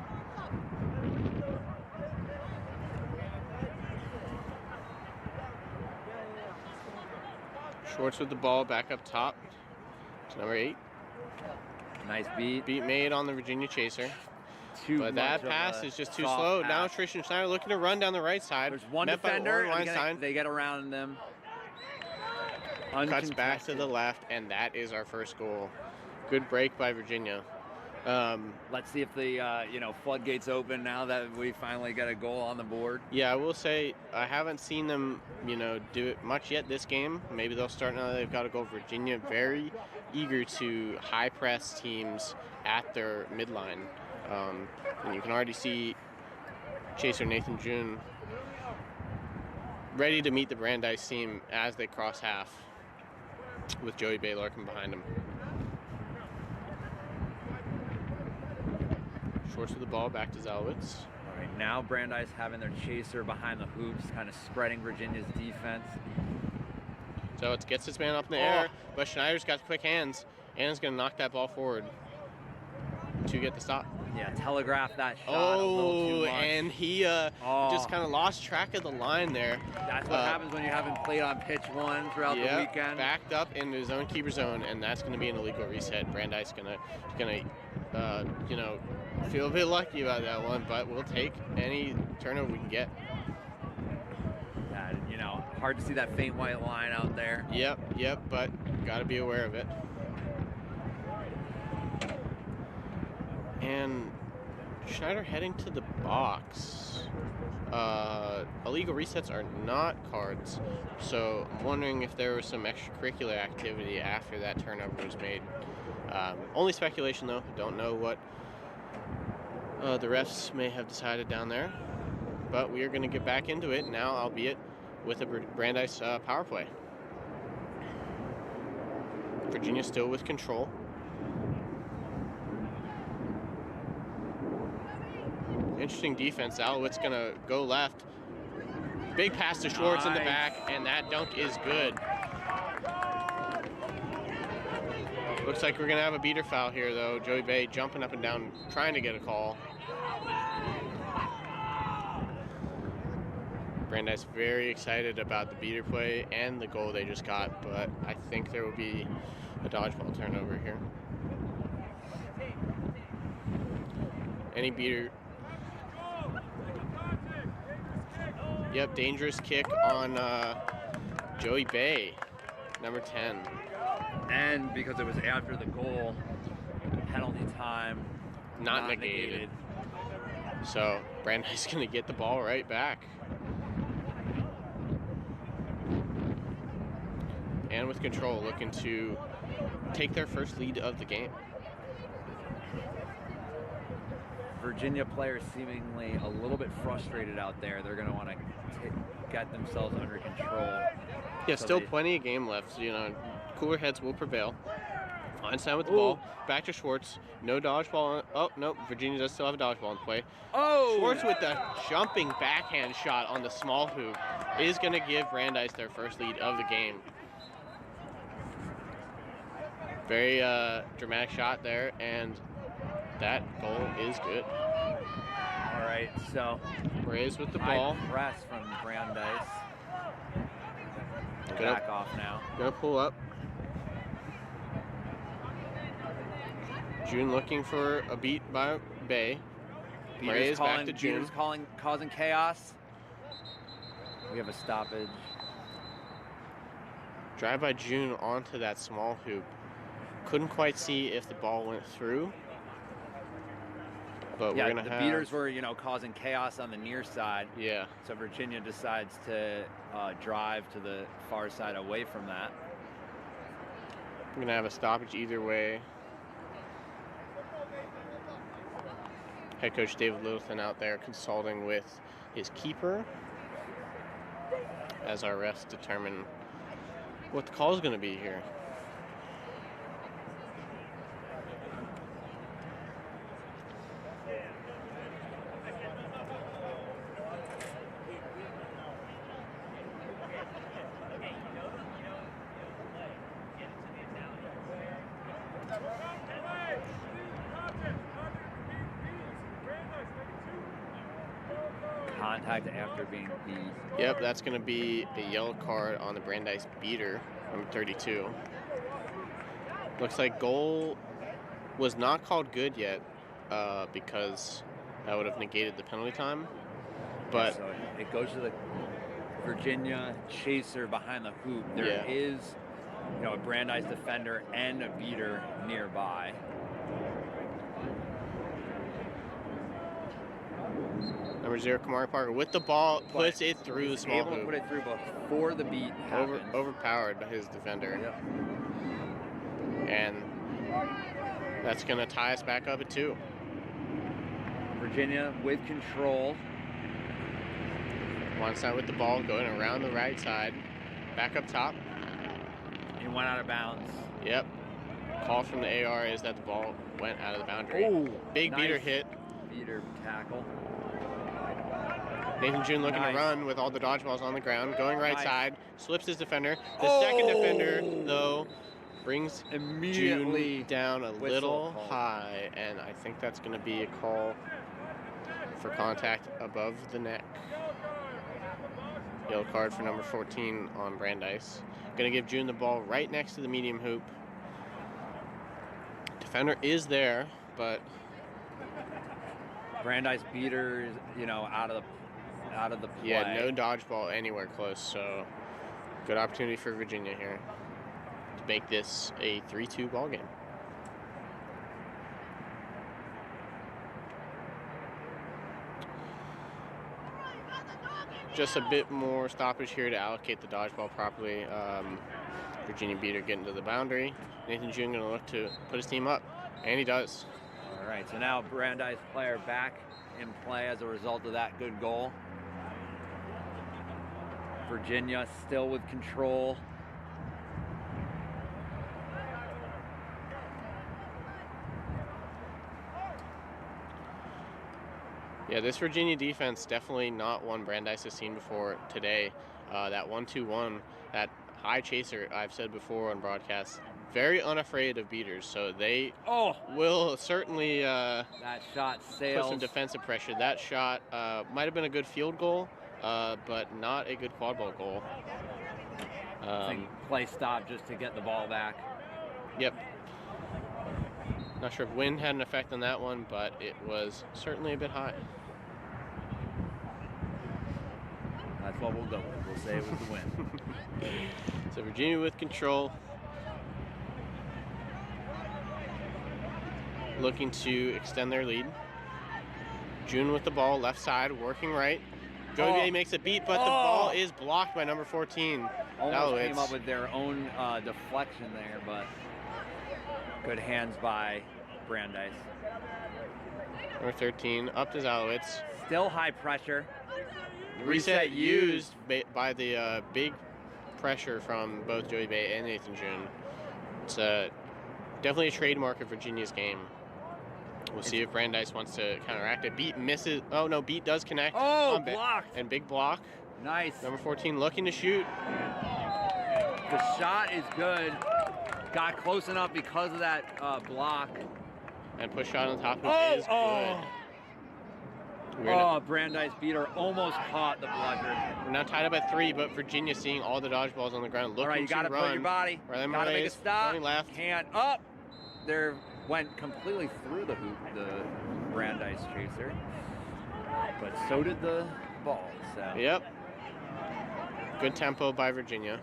Speaker 6: Schwartz with the ball back up top. It's number 8.
Speaker 1: Nice beat.
Speaker 6: Beat made on the Virginia chaser. But that pass is just too
Speaker 1: soft
Speaker 6: slow.
Speaker 1: pass.
Speaker 6: Now Tristan Schneider looking to run down the right side.
Speaker 1: There's one
Speaker 6: Met by
Speaker 1: defender.
Speaker 6: Oren
Speaker 1: and
Speaker 6: Weinstein.
Speaker 1: they get around them.
Speaker 6: Cuts back to
Speaker 1: Uncontested.
Speaker 6: the left, and that is our first goal. Good break by Virginia.
Speaker 1: Let's see if the floodgates open now that we finally got a goal on the board.
Speaker 6: Yeah, I will say I haven't seen them, do it much yet this game. Maybe they'll start now that they've got a goal. Virginia very eager to high press teams at their midline. And you can already see chaser Nathan June ready to meet the Brandeis team as they cross half with Joey Bay lurking behind him. Shorts with the ball back to Zalowitz.
Speaker 1: All right, now Brandeis having their chaser behind the hoops, kind of spreading Virginia's defense.
Speaker 6: So it gets its man up in the air, but Schneider's got quick hands and is going to knock that ball forward to get the stop.
Speaker 1: Yeah, telegraph that shot a little too much.
Speaker 6: And he just kind of lost track of the line there.
Speaker 1: That's what happens when you haven't played on pitch one throughout the weekend.
Speaker 6: Backed up into his own keeper zone, and that's going to be an illegal reset. Brandeis gonna feel a bit lucky about that one, but we'll take any turnover we can get.
Speaker 1: Hard to see that faint white line out there.
Speaker 6: Yep, but got to be aware of it. And Schneider heading to the box. Illegal resets are not cards, so I'm wondering if there was some extracurricular activity after that turnover was made. Only speculation though, don't know what the refs may have decided down there, but we are going to get back into it now, albeit with a Brandeis power play. Virginia still with control. Interesting defense. Zalowitz going to go left. Big pass to Schwartz in the
Speaker 1: Nice.
Speaker 6: back, and that dunk is good. Looks like we're gonna have a beater foul here though. Joey Bay jumping up and down, trying to get a call. Brandeis very excited about the beater play and the goal they just got, but I think there will be a dodgeball turnover here. Any beater. Yep, dangerous kick on Joey Bay, number 10.
Speaker 1: And because it was after the goal, penalty time
Speaker 6: Not negated. So Brandeis gonna get the ball right back. And with control, looking to take their first lead of the game.
Speaker 1: Virginia players seemingly a little bit frustrated out there. They're going to want to get themselves under control.
Speaker 6: Yeah,
Speaker 1: So
Speaker 6: still
Speaker 1: they-
Speaker 6: plenty of game left. You know, cooler heads will prevail. Onside with the ball. Back to Schwartz. No dodgeball. Oh, no. Virginia does still have a dodgeball in play.
Speaker 1: Oh!
Speaker 6: Schwartz with the jumping backhand shot on the small hoop is going to give Brandeis their first lead of the game. Very dramatic shot there, and that goal is good.
Speaker 1: All right, so
Speaker 6: Braves with the
Speaker 1: high
Speaker 6: ball.
Speaker 1: press from Brandeis.
Speaker 6: Good.
Speaker 1: Back off now.
Speaker 6: Gonna pull up. June looking for a beat by Bay. Braves back to June.
Speaker 1: Beaters causing chaos. We have a stoppage.
Speaker 6: Drive by June onto that small hoop. Couldn't quite see if the ball went through. But
Speaker 1: Yeah,
Speaker 6: we're gonna
Speaker 1: the
Speaker 6: have
Speaker 1: beaters were, causing chaos on the near side.
Speaker 6: Yeah.
Speaker 1: So Virginia decides to drive to the far side away from that.
Speaker 6: We're gonna have a stoppage either way. Head coach David Littleton out there consulting with his keeper as our refs determine what the call is going to be here.
Speaker 1: Contact after being beat.
Speaker 6: Yep, that's going to be a yellow card on the Brandeis beater, number 32. Looks like goal was not called good yet because that would have negated the penalty time. But
Speaker 1: So it goes to the Virginia chaser behind the hoop. There is, a Brandeis defender and a beater nearby.
Speaker 6: number 0, Kamari Parker with the ball, puts it through the small
Speaker 1: Able to
Speaker 6: hoop.
Speaker 1: put it through before the beat happens.
Speaker 6: Overpowered his defender.
Speaker 1: Yep.
Speaker 6: And that's going to tie us back up at 2.
Speaker 1: Virginia with control.
Speaker 6: One side with the ball, going around the right side. Back up top.
Speaker 1: It went out of bounds.
Speaker 6: Yep. Call from the AR is that the ball went out of the boundary.
Speaker 1: Oh,
Speaker 6: Big
Speaker 1: nice
Speaker 6: beater hit.
Speaker 1: Beater tackle.
Speaker 6: Nathan June looking
Speaker 1: Nice.
Speaker 6: to run with all the dodgeballs on the ground. Going right
Speaker 1: Nice.
Speaker 6: side. Slips his defender. The second defender, though, brings
Speaker 1: Immediately
Speaker 6: June down a
Speaker 1: whistle
Speaker 6: little
Speaker 1: call.
Speaker 6: high. And I think that's going to be a call for contact above the neck. Yellow card for number 14 on Brandeis. Going to give June the ball right next to the medium hoop. Defender is there, but
Speaker 1: Brandeis beater is, out of the play.
Speaker 6: yeah, no dodgeball anywhere close. So good opportunity for Virginia here to make this a 3-2 ball game. Just a bit more stoppage here to allocate the dodgeball properly. Virginia beater getting to the boundary. Nathan June going to look to put his team up, and he does.
Speaker 1: All right, so now Brandeis player back in play as a result of that good goal. Virginia still with control.
Speaker 6: Yeah, this Virginia defense definitely not one Brandeis has seen before today. That 1-2-1, that high chaser I've said before on broadcast, very unafraid of beaters. So they will certainly
Speaker 5: that shot sails.
Speaker 6: put some defensive pressure. That shot might have been a good field goal, but not a good quad ball goal.
Speaker 5: I think play stop just to get the ball back.
Speaker 6: Yep. Not sure if wind had an effect on that one, but it was certainly a bit high.
Speaker 5: That's what we'll go with. We'll say it was the wind.
Speaker 6: So Virginia with control. Looking to extend their lead. June with the ball, left side, working right. Joey Bay makes a beat, but the ball is blocked by number 14.
Speaker 5: Almost came up with their own deflection there, but good hands by Brandeis.
Speaker 6: Number 13, up to Zalowitz.
Speaker 5: Still high pressure.
Speaker 6: Reset used by the big pressure from both Joey Bay and Nathan June. It's definitely a trademark of Virginia's game. We'll see if Brandeis wants to counteract it. Beat misses. Oh, no, Beat does connect.
Speaker 5: Oh, blocked.
Speaker 6: And big block.
Speaker 5: Nice.
Speaker 6: Number 14 looking to shoot.
Speaker 5: The shot is good. Got close enough because of that block.
Speaker 6: And push shot on the top is good.
Speaker 5: Brandeis beater almost caught the bludger.
Speaker 6: We're now tied up at 3, but Virginia seeing all the dodgeballs on the ground, looking
Speaker 5: all right, you gotta
Speaker 6: to run.
Speaker 5: Put your body. Gotta make a stop.
Speaker 6: Going left.
Speaker 5: Hand up. There went completely through the hoop, the Brandeis chaser. But so did the ball. So.
Speaker 6: Yep. Good tempo by Virginia.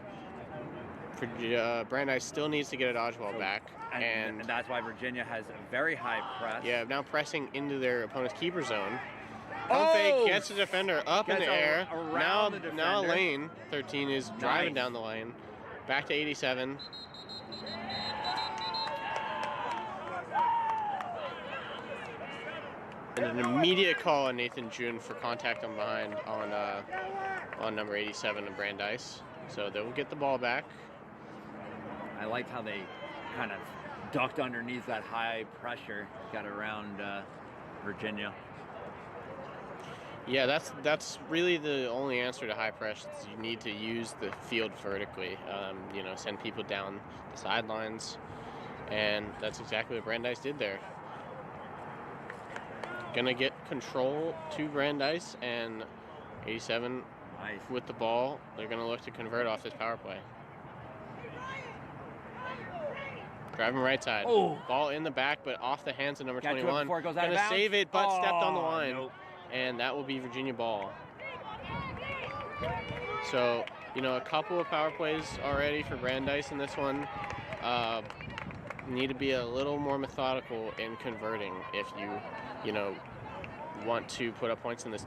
Speaker 6: Brandeis still needs to get a dodgeball back.
Speaker 5: And that's why Virginia has a very high press.
Speaker 6: Yeah, now pressing into their opponent's keeper zone. Pump fake, gets the defender up in the air. Now lane 13 is driving down the lane. Back to 87. And an immediate call on Nathan June for contact on behind on number 87 of Brandeis. So they will get the ball back.
Speaker 5: I liked how they kind of ducked underneath that high pressure, got around Virginia.
Speaker 6: Yeah, that's really the only answer to high press. You need to use the field vertically. Send people down the sidelines, and that's exactly what Brandeis did there. Gonna get control to Brandeis, and 87 with the ball. They're gonna look to convert off this power play. Driving right side. Ball in the back, but off the hands of number 21. Gonna save it, but stepped on the line.
Speaker 5: Nope.
Speaker 6: And that will be Virginia ball. So, a couple of power plays already for Brandeis in this one. Need to be a little more methodical in converting if you want to put up points in this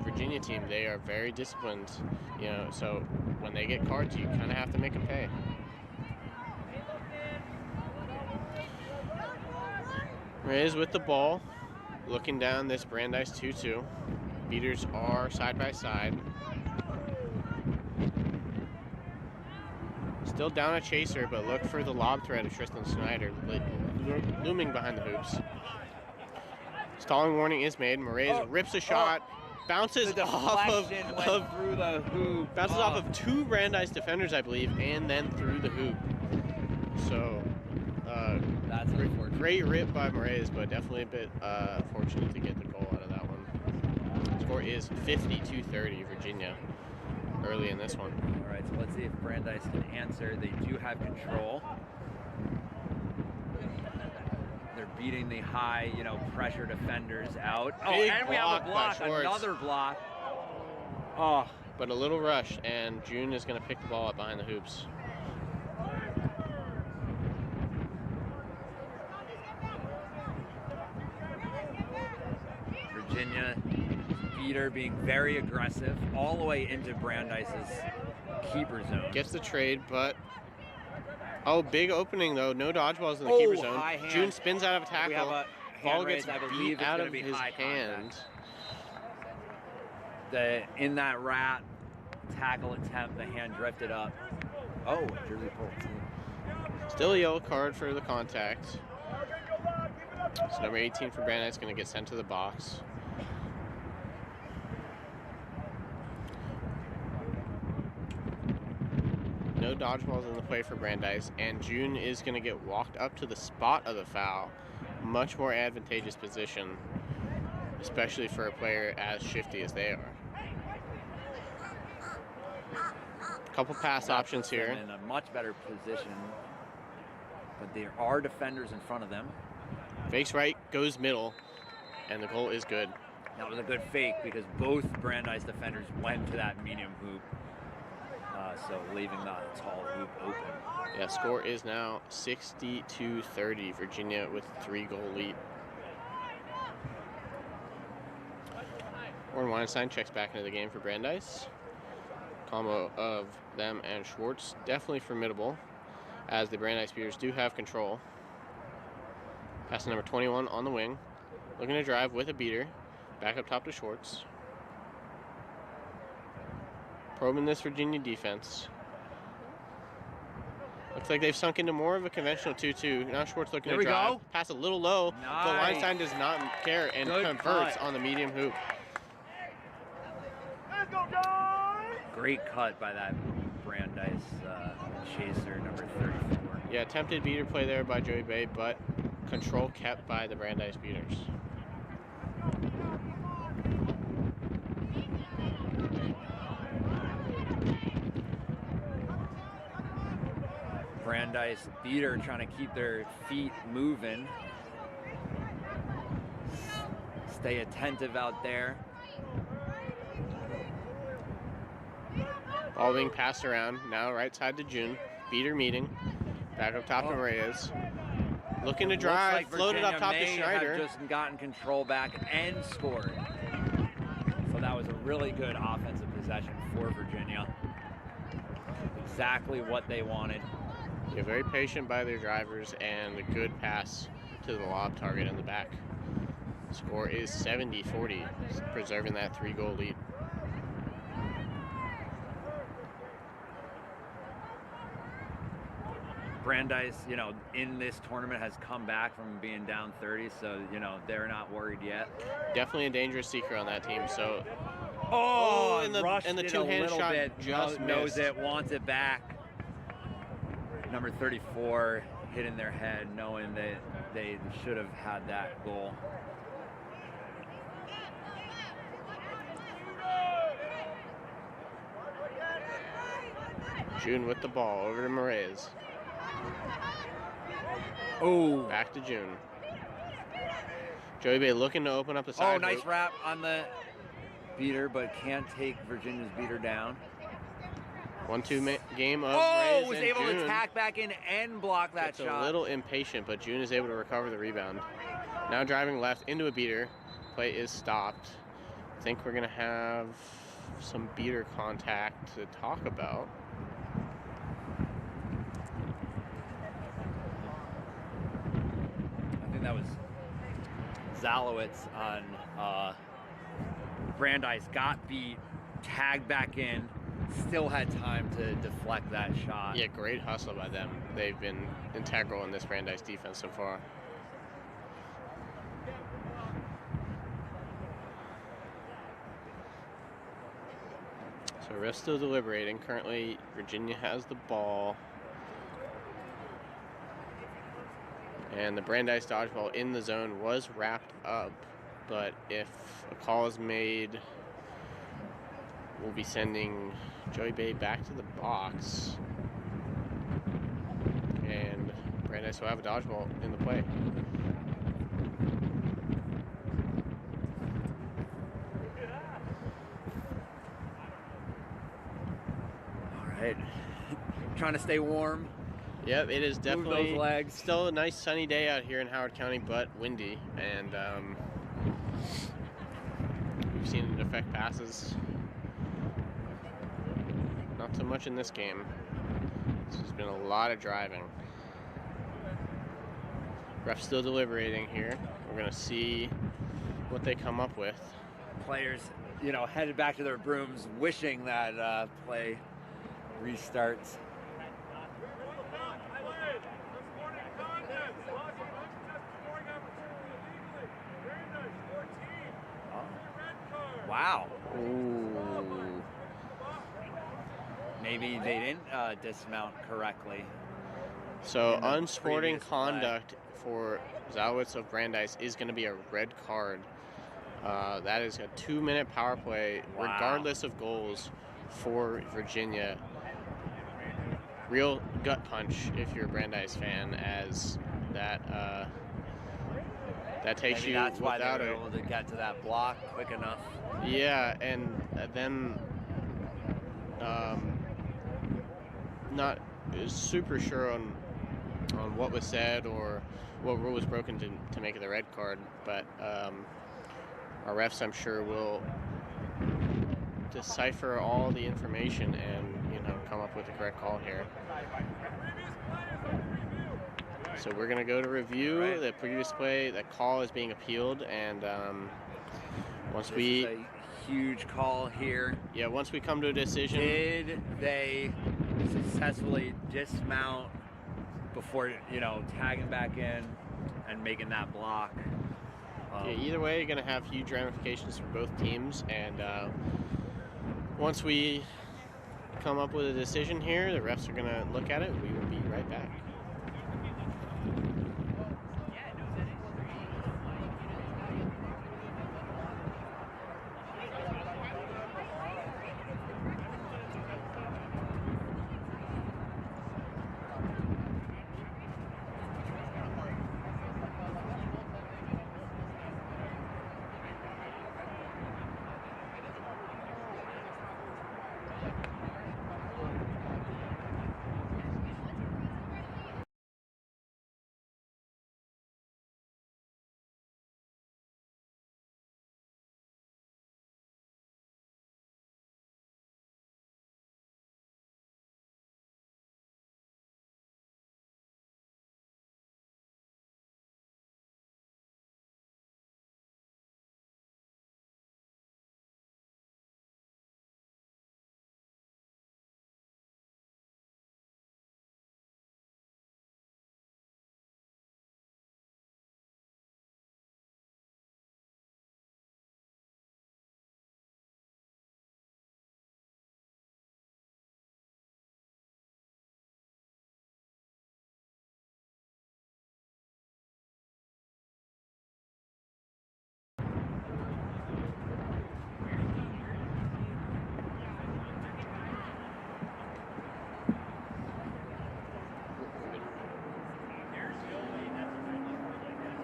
Speaker 6: Virginia team. They are very disciplined, so when they get cards, you kind of have to make them pay. Reyes with the ball. Looking down this Brandeis 2-2. Beaters are side by side. Still down a chaser, but look for the lob threat of Tristan Snyder looming behind the hoops. Stalling warning is made. Moraes rips a shot, bounces off of
Speaker 5: through the hoop.
Speaker 6: Bounces off of 2 Brandeis defenders, I believe, and then through the hoop. So
Speaker 5: that's unfortunate.
Speaker 6: Great rip by Moraes, but definitely a bit fortunate to get the goal out of that one. Score is 52-30 Virginia early in this one.
Speaker 5: All right, so let's see if Brandeis can answer. They do have control. They're beating the high, pressure defenders out.
Speaker 6: Big
Speaker 5: and we have a block,
Speaker 6: by Schwartz.
Speaker 5: another block.
Speaker 6: But a little rush, and June is going to pick the ball up behind the hoops.
Speaker 5: Virginia beater being very aggressive all the way into Brandeis's keeper zone.
Speaker 6: Gets the trade, but big opening though. No dodgeballs in the keeper zone. June spins out of a tackle. Ball gets beat out of his hand.
Speaker 5: In that rat tackle attempt, the hand drifted up. Jersey pulled.
Speaker 6: Still a yellow card for the contact. So number 18 for Brandeis is going to get sent to the box. dodgeballs in the play for Brandeis, and June is going to get walked up to the spot of the foul. Much more advantageous position, especially for a player as shifty as they are. Couple pass options here.
Speaker 5: In a much better position, but there are defenders in front of them.
Speaker 6: Fakes right, goes middle, and the goal is good.
Speaker 5: That was a good fake because both Brandeis defenders went to that medium hoop, so leaving the tall hoop open.
Speaker 6: Yeah, score is now 60-30. Virginia with 3-goal lead. Warren Weinstein checks back into the game for Brandeis. Combo of them and Schwartz definitely formidable, as the Brandeis Beaters do have control. Pass to number 21 on the wing, looking to drive with a beater. Back up top to Schwartz. Probing this Virginia defense. Looks like they've sunk into more of a conventional 2-2. Now Schwartz looking to drive.
Speaker 5: Go.
Speaker 6: Pass a little low,
Speaker 5: Nice.
Speaker 6: but Weinstein does not care and
Speaker 5: Good
Speaker 6: converts
Speaker 5: cut.
Speaker 6: on the medium hoop.
Speaker 5: Great cut by that Brandeis chaser, number 34.
Speaker 6: Yeah, attempted beater play there by Joey Bay, but control kept by the Brandeis Beaters.
Speaker 5: Brandeis beater trying to keep their feet moving. Stay attentive out there.
Speaker 6: Ball being passed around, now right side to June. Beater meeting. Back up top to Reyes. Looking to drive,
Speaker 5: Looks like
Speaker 6: floated up
Speaker 5: Virginia
Speaker 6: top to
Speaker 5: may
Speaker 6: Schneider.
Speaker 5: have just gotten control back and scored. So that was a really good offensive possession for Virginia. Exactly what they wanted.
Speaker 6: Yeah, very patient by their drivers and a good pass to the lob target in the back. Score is 70-40, preserving that 3-goal lead.
Speaker 5: Brandeis, in this tournament has come back from being down 30, so, they're not worried yet.
Speaker 6: Definitely a dangerous seeker on that team, so...
Speaker 5: And
Speaker 6: and the two-handed shot just
Speaker 5: knows
Speaker 6: missed.
Speaker 5: it, wants it back. Number 34 hitting their head, knowing that they should have had that goal.
Speaker 6: June with the ball, over to Moraes.
Speaker 5: Oh,
Speaker 6: Back to June. Joey Bay looking to open up the side.
Speaker 5: nice
Speaker 6: loop.
Speaker 5: wrap on the beater, but can't take Virginia's beater down.
Speaker 6: 1-2 game of
Speaker 5: Oh,
Speaker 6: Reyes
Speaker 5: was
Speaker 6: and
Speaker 5: able
Speaker 6: June.
Speaker 5: to tack back in and block that
Speaker 6: It's
Speaker 5: shot.
Speaker 6: a little impatient, but June is able to recover the rebound. Now driving left into a beater. Play is stopped. I think we're going to have some beater contact to talk about.
Speaker 5: I think that was Zalowitz on Brandeis. Got beat, tagged back in, still had time to deflect that shot.
Speaker 6: Yeah, great hustle by them. They've been integral in this Brandeis defense so far. So we're still deliberating. Currently, Virginia has the ball. And the Brandeis dodgeball in the zone was wrapped up. But if a call is made, we'll be sending Joey Bay back to the box. And Brandeis will have a dodgeball in the play.
Speaker 5: All right. Trying to stay warm.
Speaker 6: Yep, it is
Speaker 5: Move
Speaker 6: definitely
Speaker 5: those legs.
Speaker 6: still a nice sunny day out here in Howard County, but windy. And we've seen it affect passes. Not so much in this game. This has been a lot of driving. Ref still deliberating here. We're going to see what they come up with.
Speaker 5: Players, headed back to their brooms, wishing that play restarts. Wow.
Speaker 6: Ooh.
Speaker 1: maybe they didn't dismount correctly.
Speaker 6: So
Speaker 1: in the
Speaker 6: unsporting
Speaker 1: previous play.
Speaker 6: conduct for Zalwitz of Brandeis is going to be a red card. That is a 2-minute power play,
Speaker 1: Wow.
Speaker 6: regardless of goals for Virginia. Real gut punch if you're a Brandeis fan, as that takes
Speaker 1: Maybe
Speaker 6: you
Speaker 1: that's why they
Speaker 6: without
Speaker 1: were
Speaker 6: it.
Speaker 1: able to get to that block quick enough.
Speaker 6: Yeah, and then not super sure on what was said or what rule was broken to make it the red card, but our refs, I'm sure, will decipher all the information and come up with the correct call here. So we're gonna go to review the previous play. That call is being appealed, and once
Speaker 1: This is a huge call here.
Speaker 6: Yeah, once we come to a decision.
Speaker 1: Did they successfully dismount before, tagging back in and making that block?
Speaker 6: Yeah, either way, you're going to have huge ramifications for both teams. And once we come up with a decision here, the refs are going to look at it. We will be right back.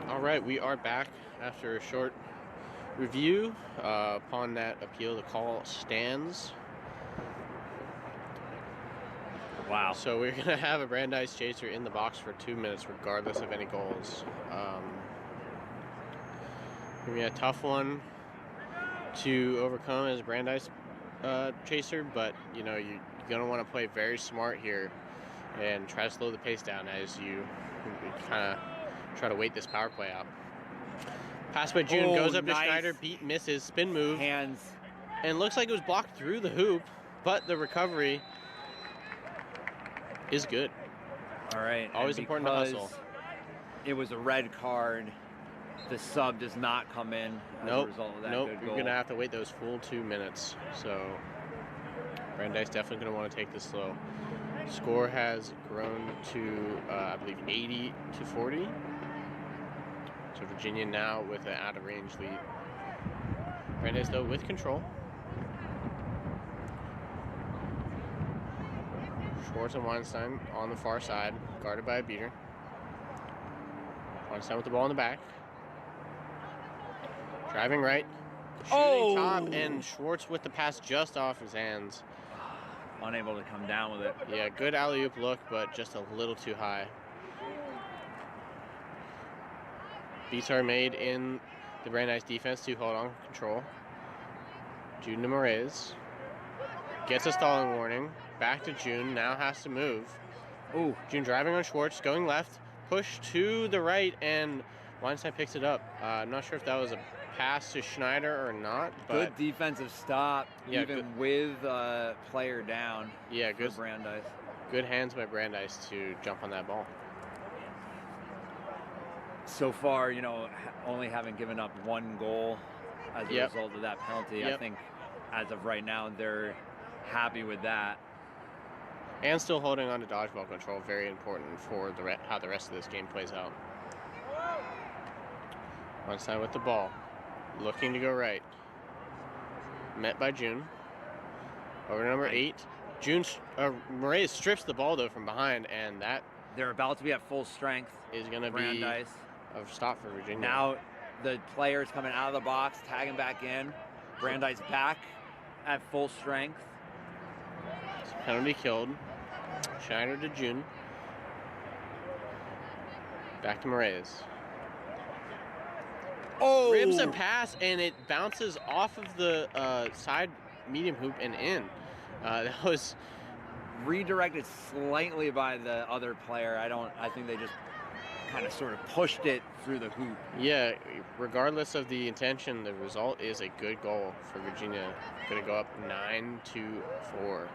Speaker 6: All right, we are back after a short review. Upon that appeal, the call stands.
Speaker 1: Wow.
Speaker 6: So we're going to have a Brandeis chaser in the box for 2 minutes, regardless of any goals. Going to be a tough one to overcome as a Brandeis chaser, but you're going to want to play very smart here and try to slow the pace down as you kind of try to wait this power play out. Pass by June, goes up to Schneider, misses, spin move.
Speaker 1: Hands.
Speaker 6: And looks like it was blocked through the hoop, but the recovery is good.
Speaker 1: All right.
Speaker 6: Always important to hustle.
Speaker 1: It was a red card. The sub does not come in as a result of that good goal.
Speaker 6: You're going to have to wait those full 2 minutes. So Brandeis definitely going to want to take this slow. Score has grown to, I believe, 80-40. So Virginia now with an out-of-range lead. Brandeis, though, with control. Schwartz and Weinstein on the far side, guarded by a beater. Weinstein with the ball in the back. Driving right. Shooting top, and Schwartz with the pass just off his hands.
Speaker 1: Unable to come down with it.
Speaker 6: Yeah, good alley-oop look, but just a little too high. Beats are made in the Brandeis defense to hold on control. June to Moraes. Gets a stalling warning. Back to June, now has to move.
Speaker 1: Ooh.
Speaker 6: June driving on Schwartz, going left. Push to the right, and Weinstein picks it up. I'm not sure if that was a pass to Schneider or not. But
Speaker 1: good defensive stop, even with a player down.
Speaker 6: Yeah, good.
Speaker 1: For Brandeis.
Speaker 6: Good hands by Brandeis to jump on that ball.
Speaker 1: So far, only having given up 1 goal as a result of that penalty. I think as of right now, they're happy with that.
Speaker 6: and still holding on to dodgeball control. Very important for how the rest of this game plays out. On side with the ball, looking to go right. Met by June. Over number 8. Moraes strips the ball though from behind, and that
Speaker 1: They're about to be at full strength.
Speaker 6: is going to be
Speaker 1: Brandeis.
Speaker 6: a stop for Virginia.
Speaker 1: Now the players coming out of the box, tagging back in. Brandeis back at full strength.
Speaker 6: Penalty killed. Schneider to June. Back to Moraes.
Speaker 1: Oh!
Speaker 6: Ribs a pass, and it bounces off of the side medium hoop and in. That was
Speaker 1: Redirected slightly by the other player. I think they just kind of sort of pushed it through the hoop.
Speaker 6: Yeah, regardless of the intention, the result is a good goal for Virginia. Going to go up 9-4,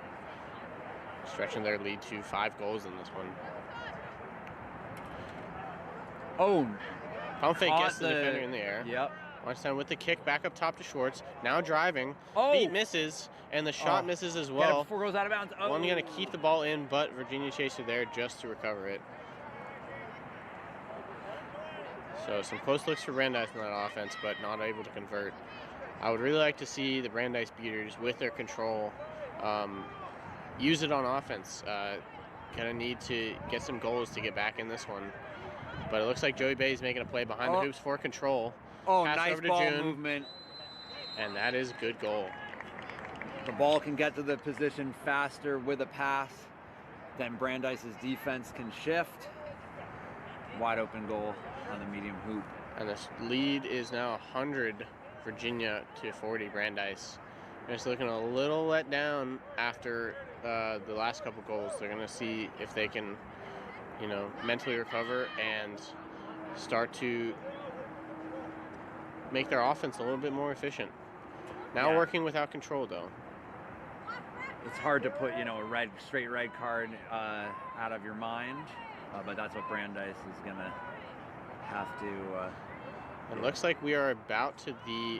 Speaker 6: stretching their lead to 5 goals in this one.
Speaker 1: Oh,
Speaker 6: Pump fake
Speaker 1: caught
Speaker 6: gets the defender in the air.
Speaker 1: Yep.
Speaker 6: Watch time with the kick back up top to Schwartz. Now driving.
Speaker 1: Oh.
Speaker 6: Feet misses, and the shot misses as
Speaker 1: Get it
Speaker 6: well.
Speaker 1: before it goes out of bounds. Oh.
Speaker 6: One going to keep the ball in, but Virginia chaser there just to recover it. So some close looks for Brandeis in that offense, but not able to convert. I would really like to see the Brandeis Beaters, with their control, use it on offense. Gonna need to get some goals to get back in this one. But it looks like Joey Bay is making a play behind the hoops for control.
Speaker 1: Oh,
Speaker 6: Pass
Speaker 1: nice
Speaker 6: over to
Speaker 1: ball
Speaker 6: June,
Speaker 1: movement.
Speaker 6: and that is a good goal.
Speaker 1: The ball can get to the position faster with a pass than Brandeis' defense can shift. Wide open goal on the medium hoop.
Speaker 6: And this lead is now 100 Virginia to 40 Brandeis. They're just looking a little let down after the last couple goals. They're going to see if they can, mentally recover and start to make their offense a little bit more efficient. Now working without control, though.
Speaker 1: It's hard to put, a straight red card out of your mind, but that's what Brandeis is going to have to.
Speaker 6: It looks like we are about to the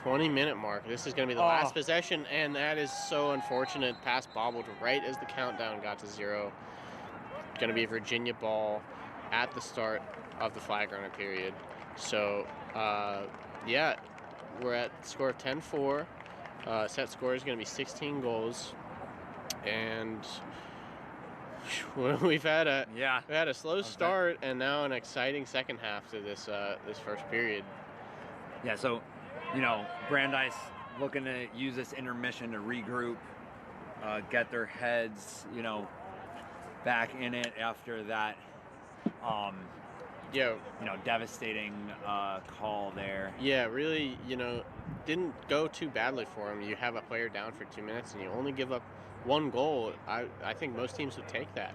Speaker 6: 20-minute mark. This is going to be the last possession, and that is so unfortunate. Pass bobbled right as the countdown got to 0. Going to be a Virginia ball at the start of the flag runner period. So, we're at the score of 10-4. Set score is going to be 16 goals, and we've had a slow start and now an exciting second half to this first period.
Speaker 1: Yeah, so Brandeis looking to use this intermission to regroup, get their heads back in it after that devastating call there.
Speaker 6: Yeah, really, didn't go too badly for him. You have a player down for 2 minutes and you only give up 1 goal. I think most teams would take that.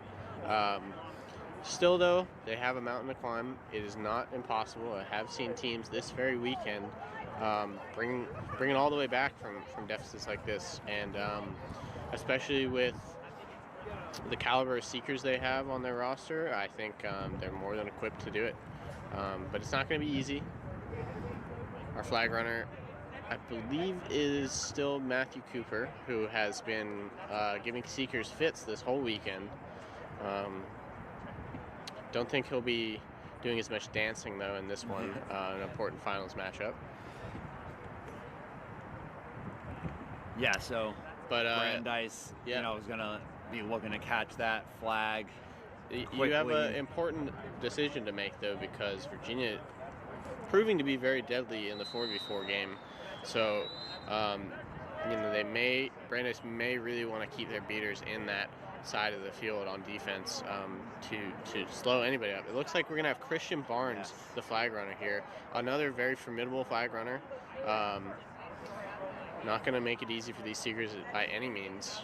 Speaker 6: Still, though, they have a mountain to climb. It is not impossible. I have seen teams this very weekend bring it all the way back from deficits like this, and especially with the caliber of seekers they have on their roster, I think they're more than equipped to do it. But it's not going to be easy. Our flag runner, I believe, is still Matthew Cooper, who has been giving seekers fits this whole weekend. Don't think he'll be doing as much dancing, though, in this one, an important finals matchup.
Speaker 1: Yeah, so Brandeis,
Speaker 6: is
Speaker 1: going to be looking to catch that flag quickly.
Speaker 6: You have an important decision to make, though, because Virginia proving to be very deadly in the 4v4 game. So, Brandeis may really want to keep their beaters in that side of the field on defense to slow anybody up. It looks like we're going to have Christian Barnes, the flag runner here. Another very formidable flag runner. Not going to make it easy for these seekers by any means.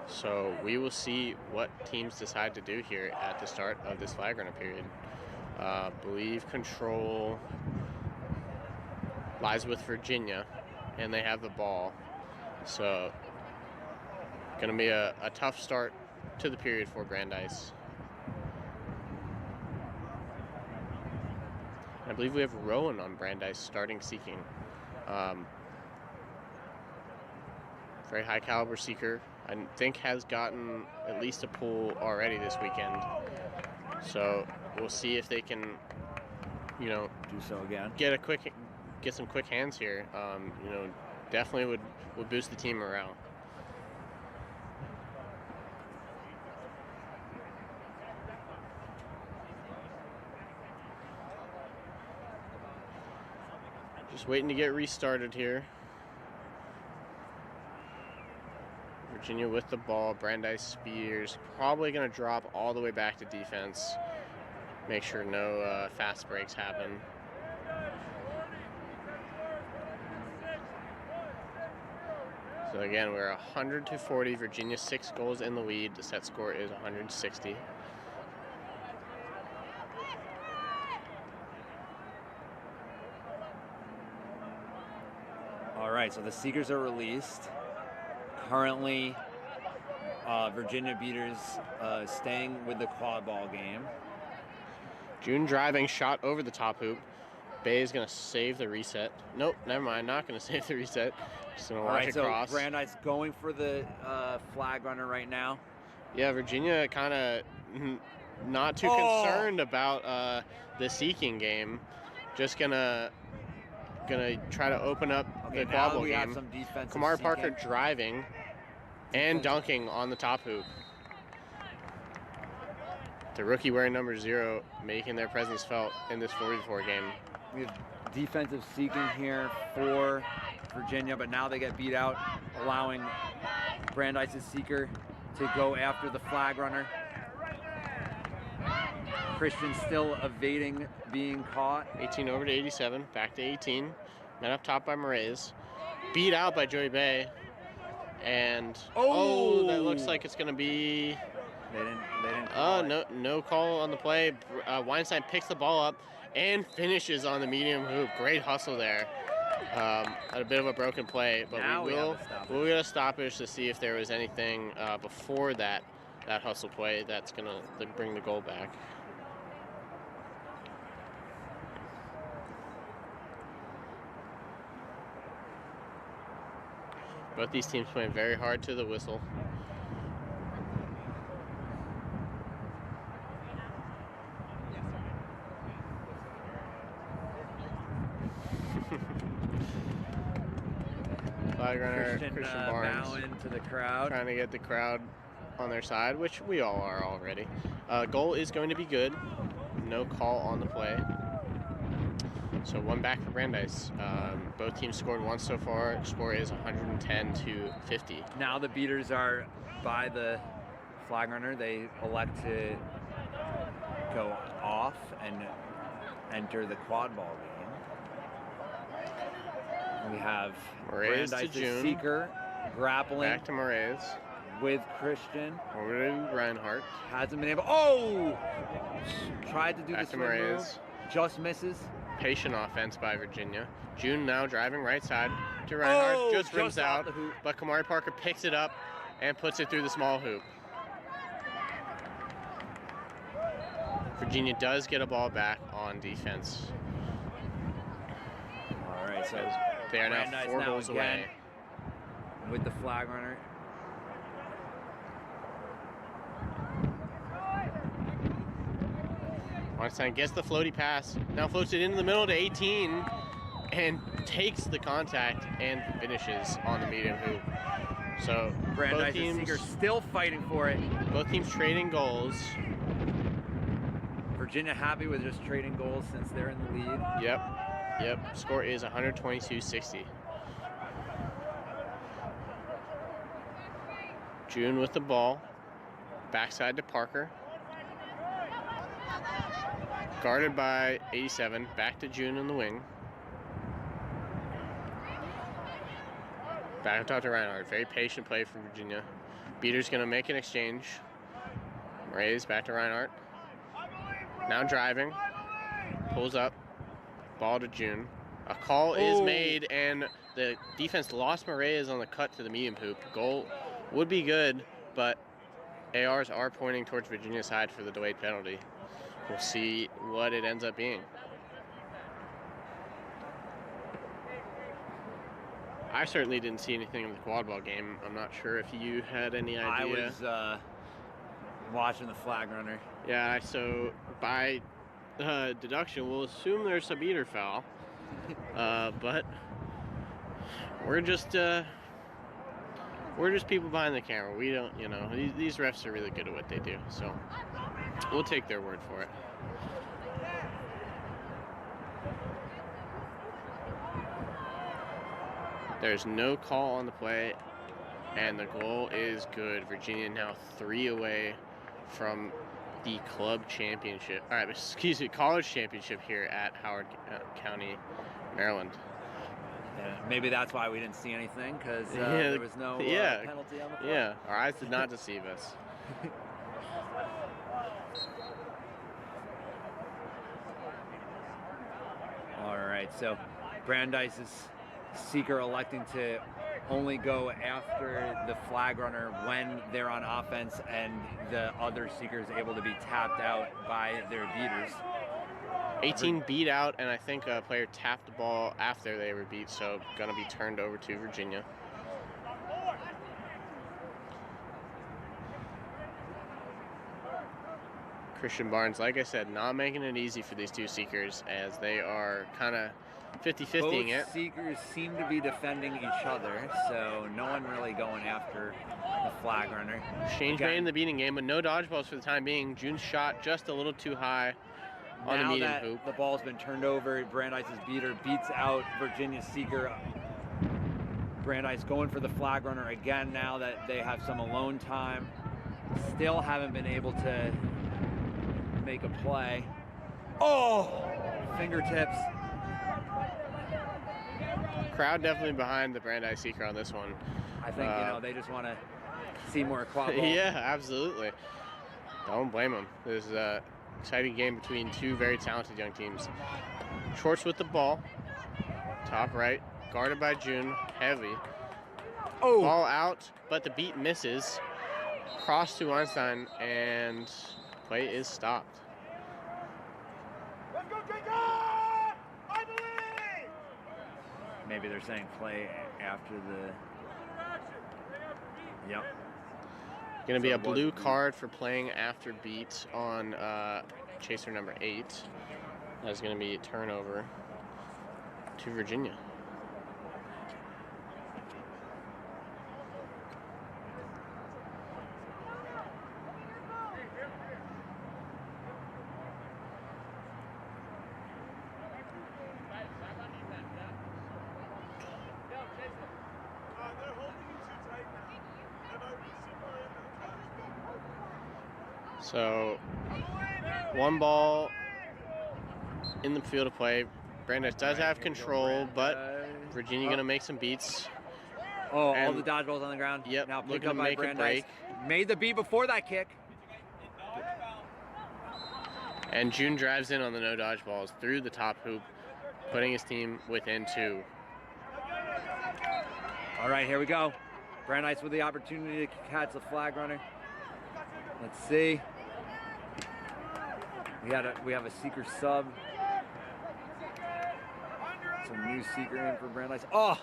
Speaker 6: So we will see what teams decide to do here at the start of this flag runner period. Believe control lies with Virginia, and they have the ball. So going to be a tough start to the period for Brandeis. I believe we have Rowan on Brandeis starting seeking. Very high caliber seeker. I think has gotten at least a pull already this weekend. So we'll see if they can, you know,
Speaker 5: Do so again.
Speaker 6: get some quick hands here. You know, definitely would boost the team morale. Just waiting to get restarted here. Virginia with the ball. Brandeis Spears probably going to drop all the way back to defense. Make sure no fast breaks happen. So again, we're 100-40. Virginia 6 goals in the lead. The set score is 160.
Speaker 5: All right, so the Seekers are released. Currently, Virginia Beaters staying with the Quadball game.
Speaker 6: June driving, shot over the top hoop. Bay is going to save the reset. Nope, never mind. Not going to save the reset. Just going to watch it cross.
Speaker 5: So Brandeis going for the flag runner right now.
Speaker 6: Yeah, Virginia kind of not too concerned about the seeking game. Just gonna try to open up the Quadball game.
Speaker 5: Some defensive
Speaker 6: Kamari
Speaker 5: seeking.
Speaker 6: Parker driving and dunking on the top hoop. The rookie wearing number 0 making their presence felt in this 4v4 game.
Speaker 5: We have defensive seeking here for Virginia, but now they get beat out, allowing Brandeis' seeker to go after the flag runner. Christian still evading being caught.
Speaker 6: 18 over to 87, back to 18. Met up top by Moraes. Beat out by Joey Bay. And, that looks like it's going to be...
Speaker 5: They didn't call it.
Speaker 6: No call on the play. Weinstein picks the ball up and finishes on the medium hoop. Great hustle there. At a bit of a broken play, but we'll get a stoppage to see if there was anything before that hustle play that's going to bring the goal back. Both these teams playing very hard to the whistle. Flag runner Christian Barnes
Speaker 5: into the crowd,
Speaker 6: trying to get the crowd on their side, which we all are already. Goal is going to be good. No call on the play. So one back for Brandeis. Both teams scored once so far. Score is 110-50.
Speaker 5: Now the Beaters are by the flag runner. They elect to go off and enter the Quadball game. We have
Speaker 6: Moraes to June.
Speaker 5: Seeker grappling.
Speaker 6: Back to Moraes.
Speaker 5: With Christian.
Speaker 6: Over to Reinhardt.
Speaker 5: Hasn't been able. Tried to do
Speaker 6: back
Speaker 5: the swim move. Just misses.
Speaker 6: Patient offense by Virginia. June now driving right side to Reinhardt. Just rims out. But Kamari Parker picks it up and puts it through the small hoop. Virginia does get a ball back on defense.
Speaker 5: All right, so
Speaker 6: they are now 4 goals away.
Speaker 5: With the flag runner.
Speaker 6: Weinstein gets the floaty pass, now floats it into the middle to 18 and takes the contact and finishes on the medium hoop. So both teams
Speaker 5: still fighting for it.
Speaker 6: Both teams trading goals.
Speaker 5: Virginia happy with just trading goals since they're in the lead.
Speaker 6: Yep. Score is 122-60. June with the ball. Backside to Parker. Guarded by 87. Back to June in the wing. Back up top to Reinhardt. Very patient play from Virginia. Beater's going to make an exchange. Moraes back to Reinhardt. Now driving. Pulls up. Ball to June. A call is made, and the defense lost Moraes on the cut to the medium hoop. Goal would be good, but ARs are pointing towards Virginia's side for the delayed penalty. We'll see what it ends up being. I certainly didn't see anything in the Quadball game. I'm not sure if you had any idea.
Speaker 5: I was watching the flag runner.
Speaker 6: Yeah, so by deduction, we'll assume there's a beater foul. But we're just people behind the camera. We don't, you know, these refs are really good at what they do. So we'll take their word for it. There's no call on the play, and the goal is good. Virginia now 3 away from the club championship. All right, excuse me, college championship here at Howard County, Maryland.
Speaker 5: Yeah, maybe that's why we didn't see anything, because there was no penalty on the play.
Speaker 6: Yeah, our eyes did not deceive us.
Speaker 5: All right, so Brandeis's seeker electing to only go after the flag runner when they're on offense, and the other seeker is able to be tapped out by their beaters.
Speaker 6: 18 beat out, and I think a player tapped the ball after they were beat, so gonna be turned over to Virginia. Christian Barnes, like I said, not making it easy for these two seekers, as they are kind of 50-50ing it.
Speaker 5: Both seekers seem to be defending each other, so no one really going after the flag runner.
Speaker 6: Exchange made in the beating game, but no dodgeballs for the time being. June's shot just a little too high on the medium hoop.
Speaker 5: The ball's been turned over, Brandeis's beater beats out Virginia's seeker. Brandeis going for the flag runner again now that they have some alone time. Still haven't been able to make a play. Oh! Fingertips.
Speaker 6: Crowd definitely behind the Brandeis seeker on this one.
Speaker 5: I think, you know, they just want to see more Quadball.
Speaker 6: Yeah, absolutely. Don't blame them. This is an exciting game between two very talented young teams. Schwartz with the ball. Top right. Guarded by June. Heavy.
Speaker 5: Oh!
Speaker 6: Ball out, but the beat misses. Cross to Einstein, and play is stopped.
Speaker 8: Let's go, Jacob! I believe!
Speaker 5: Maybe they're saying play after the... Yep.
Speaker 6: Going to be a blue card for playing after beat on chaser number 8. That's going to be a turnover to Virginia. So, one ball in the field of play. Brandeis does have control, but Virginia going to make some beats.
Speaker 5: Oh, all the dodgeballs on the ground.
Speaker 6: Yep,
Speaker 5: Now picked
Speaker 6: looking
Speaker 5: up
Speaker 6: to
Speaker 5: by
Speaker 6: make a
Speaker 5: Brandeis.
Speaker 6: break.
Speaker 5: Made the beat before that kick.
Speaker 6: And June drives in on the no dodgeballs through the top hoop, putting his team within 2.
Speaker 5: All right, here we go. Brandeis with the opportunity to catch the flag runner. Let's see. We have a seeker sub. Some new seeker in for Brandeis. Oh!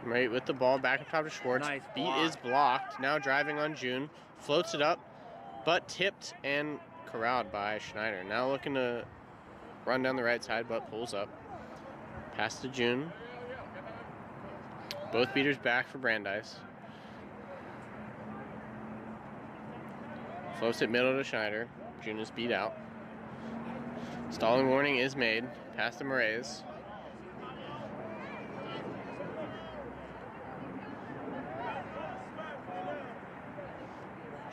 Speaker 6: Right with the ball back up top to Schwartz.
Speaker 5: Nice
Speaker 6: Beat
Speaker 5: block.
Speaker 6: is blocked. Now driving on June. Floats it up, but tipped and corralled by Schneider. Now looking to run down the right side, but pulls up. Pass to June. Both beaters back for Brandeis. Floats it middle to Schneider. June is beat out. Stalling warning is made. Pass to Moraes.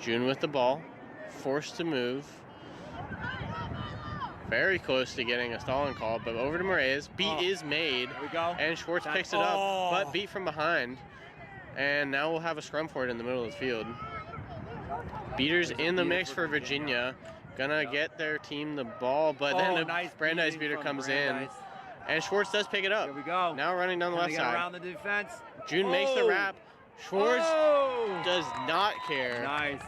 Speaker 6: June with the ball. Forced to move. Very close to getting a stalling call, but over to Moraes. Beat is made.
Speaker 5: There we go.
Speaker 6: And Schwartz picks it up, but beat from behind. And now we'll have a scrum for it in the middle of the field. Beaters in the mix for Virginia. Gonna get their team the ball, but then the Brandeis beater comes in. And Schwartz does pick it up.
Speaker 5: Here we go.
Speaker 6: Now running down the left side.
Speaker 5: Around the defense.
Speaker 6: June makes the wrap. Schwartz does not care.
Speaker 5: Nice.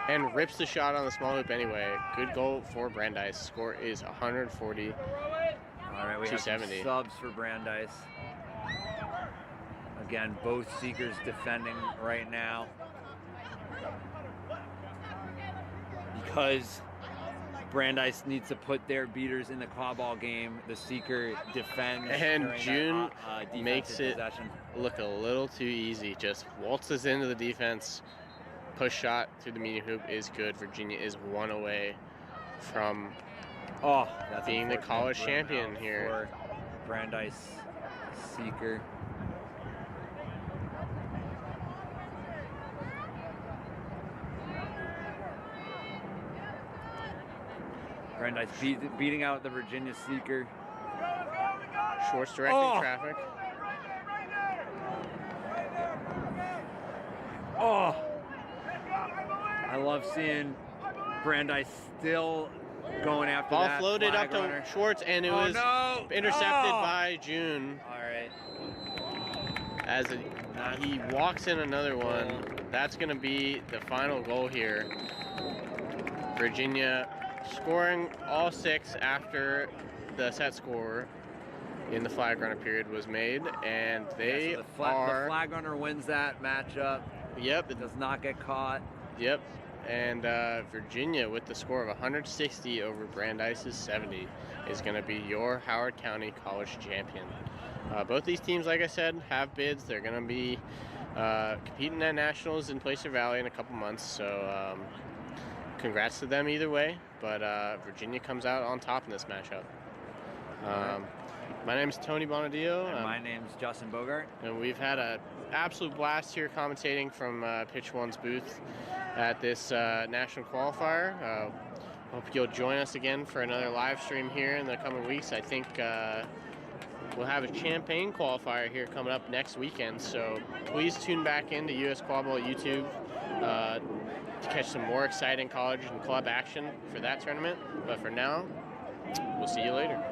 Speaker 6: and rips the shot on the small hoop anyway. Good goal for Brandeis. Score is 140.
Speaker 1: All right, we have some
Speaker 6: 270.
Speaker 1: subs for Brandeis. Again, both seekers defending right now. Because Brandeis needs to put their beaters in the Quadball game, the seeker defends.
Speaker 6: And
Speaker 1: during
Speaker 6: June
Speaker 1: that,
Speaker 6: makes
Speaker 1: defensive
Speaker 6: it
Speaker 1: possession.
Speaker 6: look a little too easy. Just waltzes into the defense. Push shot through the medium hoop is good. Virginia is one away from
Speaker 1: That's
Speaker 6: being the
Speaker 1: unfortunate.
Speaker 6: college
Speaker 1: Run
Speaker 6: champion
Speaker 1: out
Speaker 6: here.
Speaker 1: for Brandeis seeker. Brandeis beating out the Virginia seeker.
Speaker 6: Schwartz directing traffic.
Speaker 1: Oh, I love seeing Brandeis still going after
Speaker 6: Ball
Speaker 1: that.
Speaker 6: floated
Speaker 1: flag
Speaker 6: up to
Speaker 1: runner.
Speaker 6: Schwartz, and it was intercepted by June.
Speaker 1: All right.
Speaker 6: As he walks in another one. That's going to be the final goal here. Virginia scoring all 6 after the set score in the flag runner period was made, and they
Speaker 1: The flag runner wins that matchup.
Speaker 6: Yep.
Speaker 1: It does not get caught.
Speaker 6: Yep. And Virginia, with the score of 160 over Brandeis' 70, is going to be your Howard County College champion. Both these teams, like I said, have bids. They're going to be competing at nationals in Placer Valley in a couple months. So congrats to them either way. But Virginia comes out on top in this matchup. My name is Tony Bonadillo.
Speaker 1: And my name's Justin Bogart.
Speaker 6: And we've had an absolute blast here commentating from Pitch One's booth at this national qualifier. Hope you'll join us again for another live stream here in the coming weeks. I think we'll have a Champaign qualifier here coming up next weekend. So please tune back into US Quadball YouTube to catch some more exciting college and club action for that tournament. But for now, we'll see you later.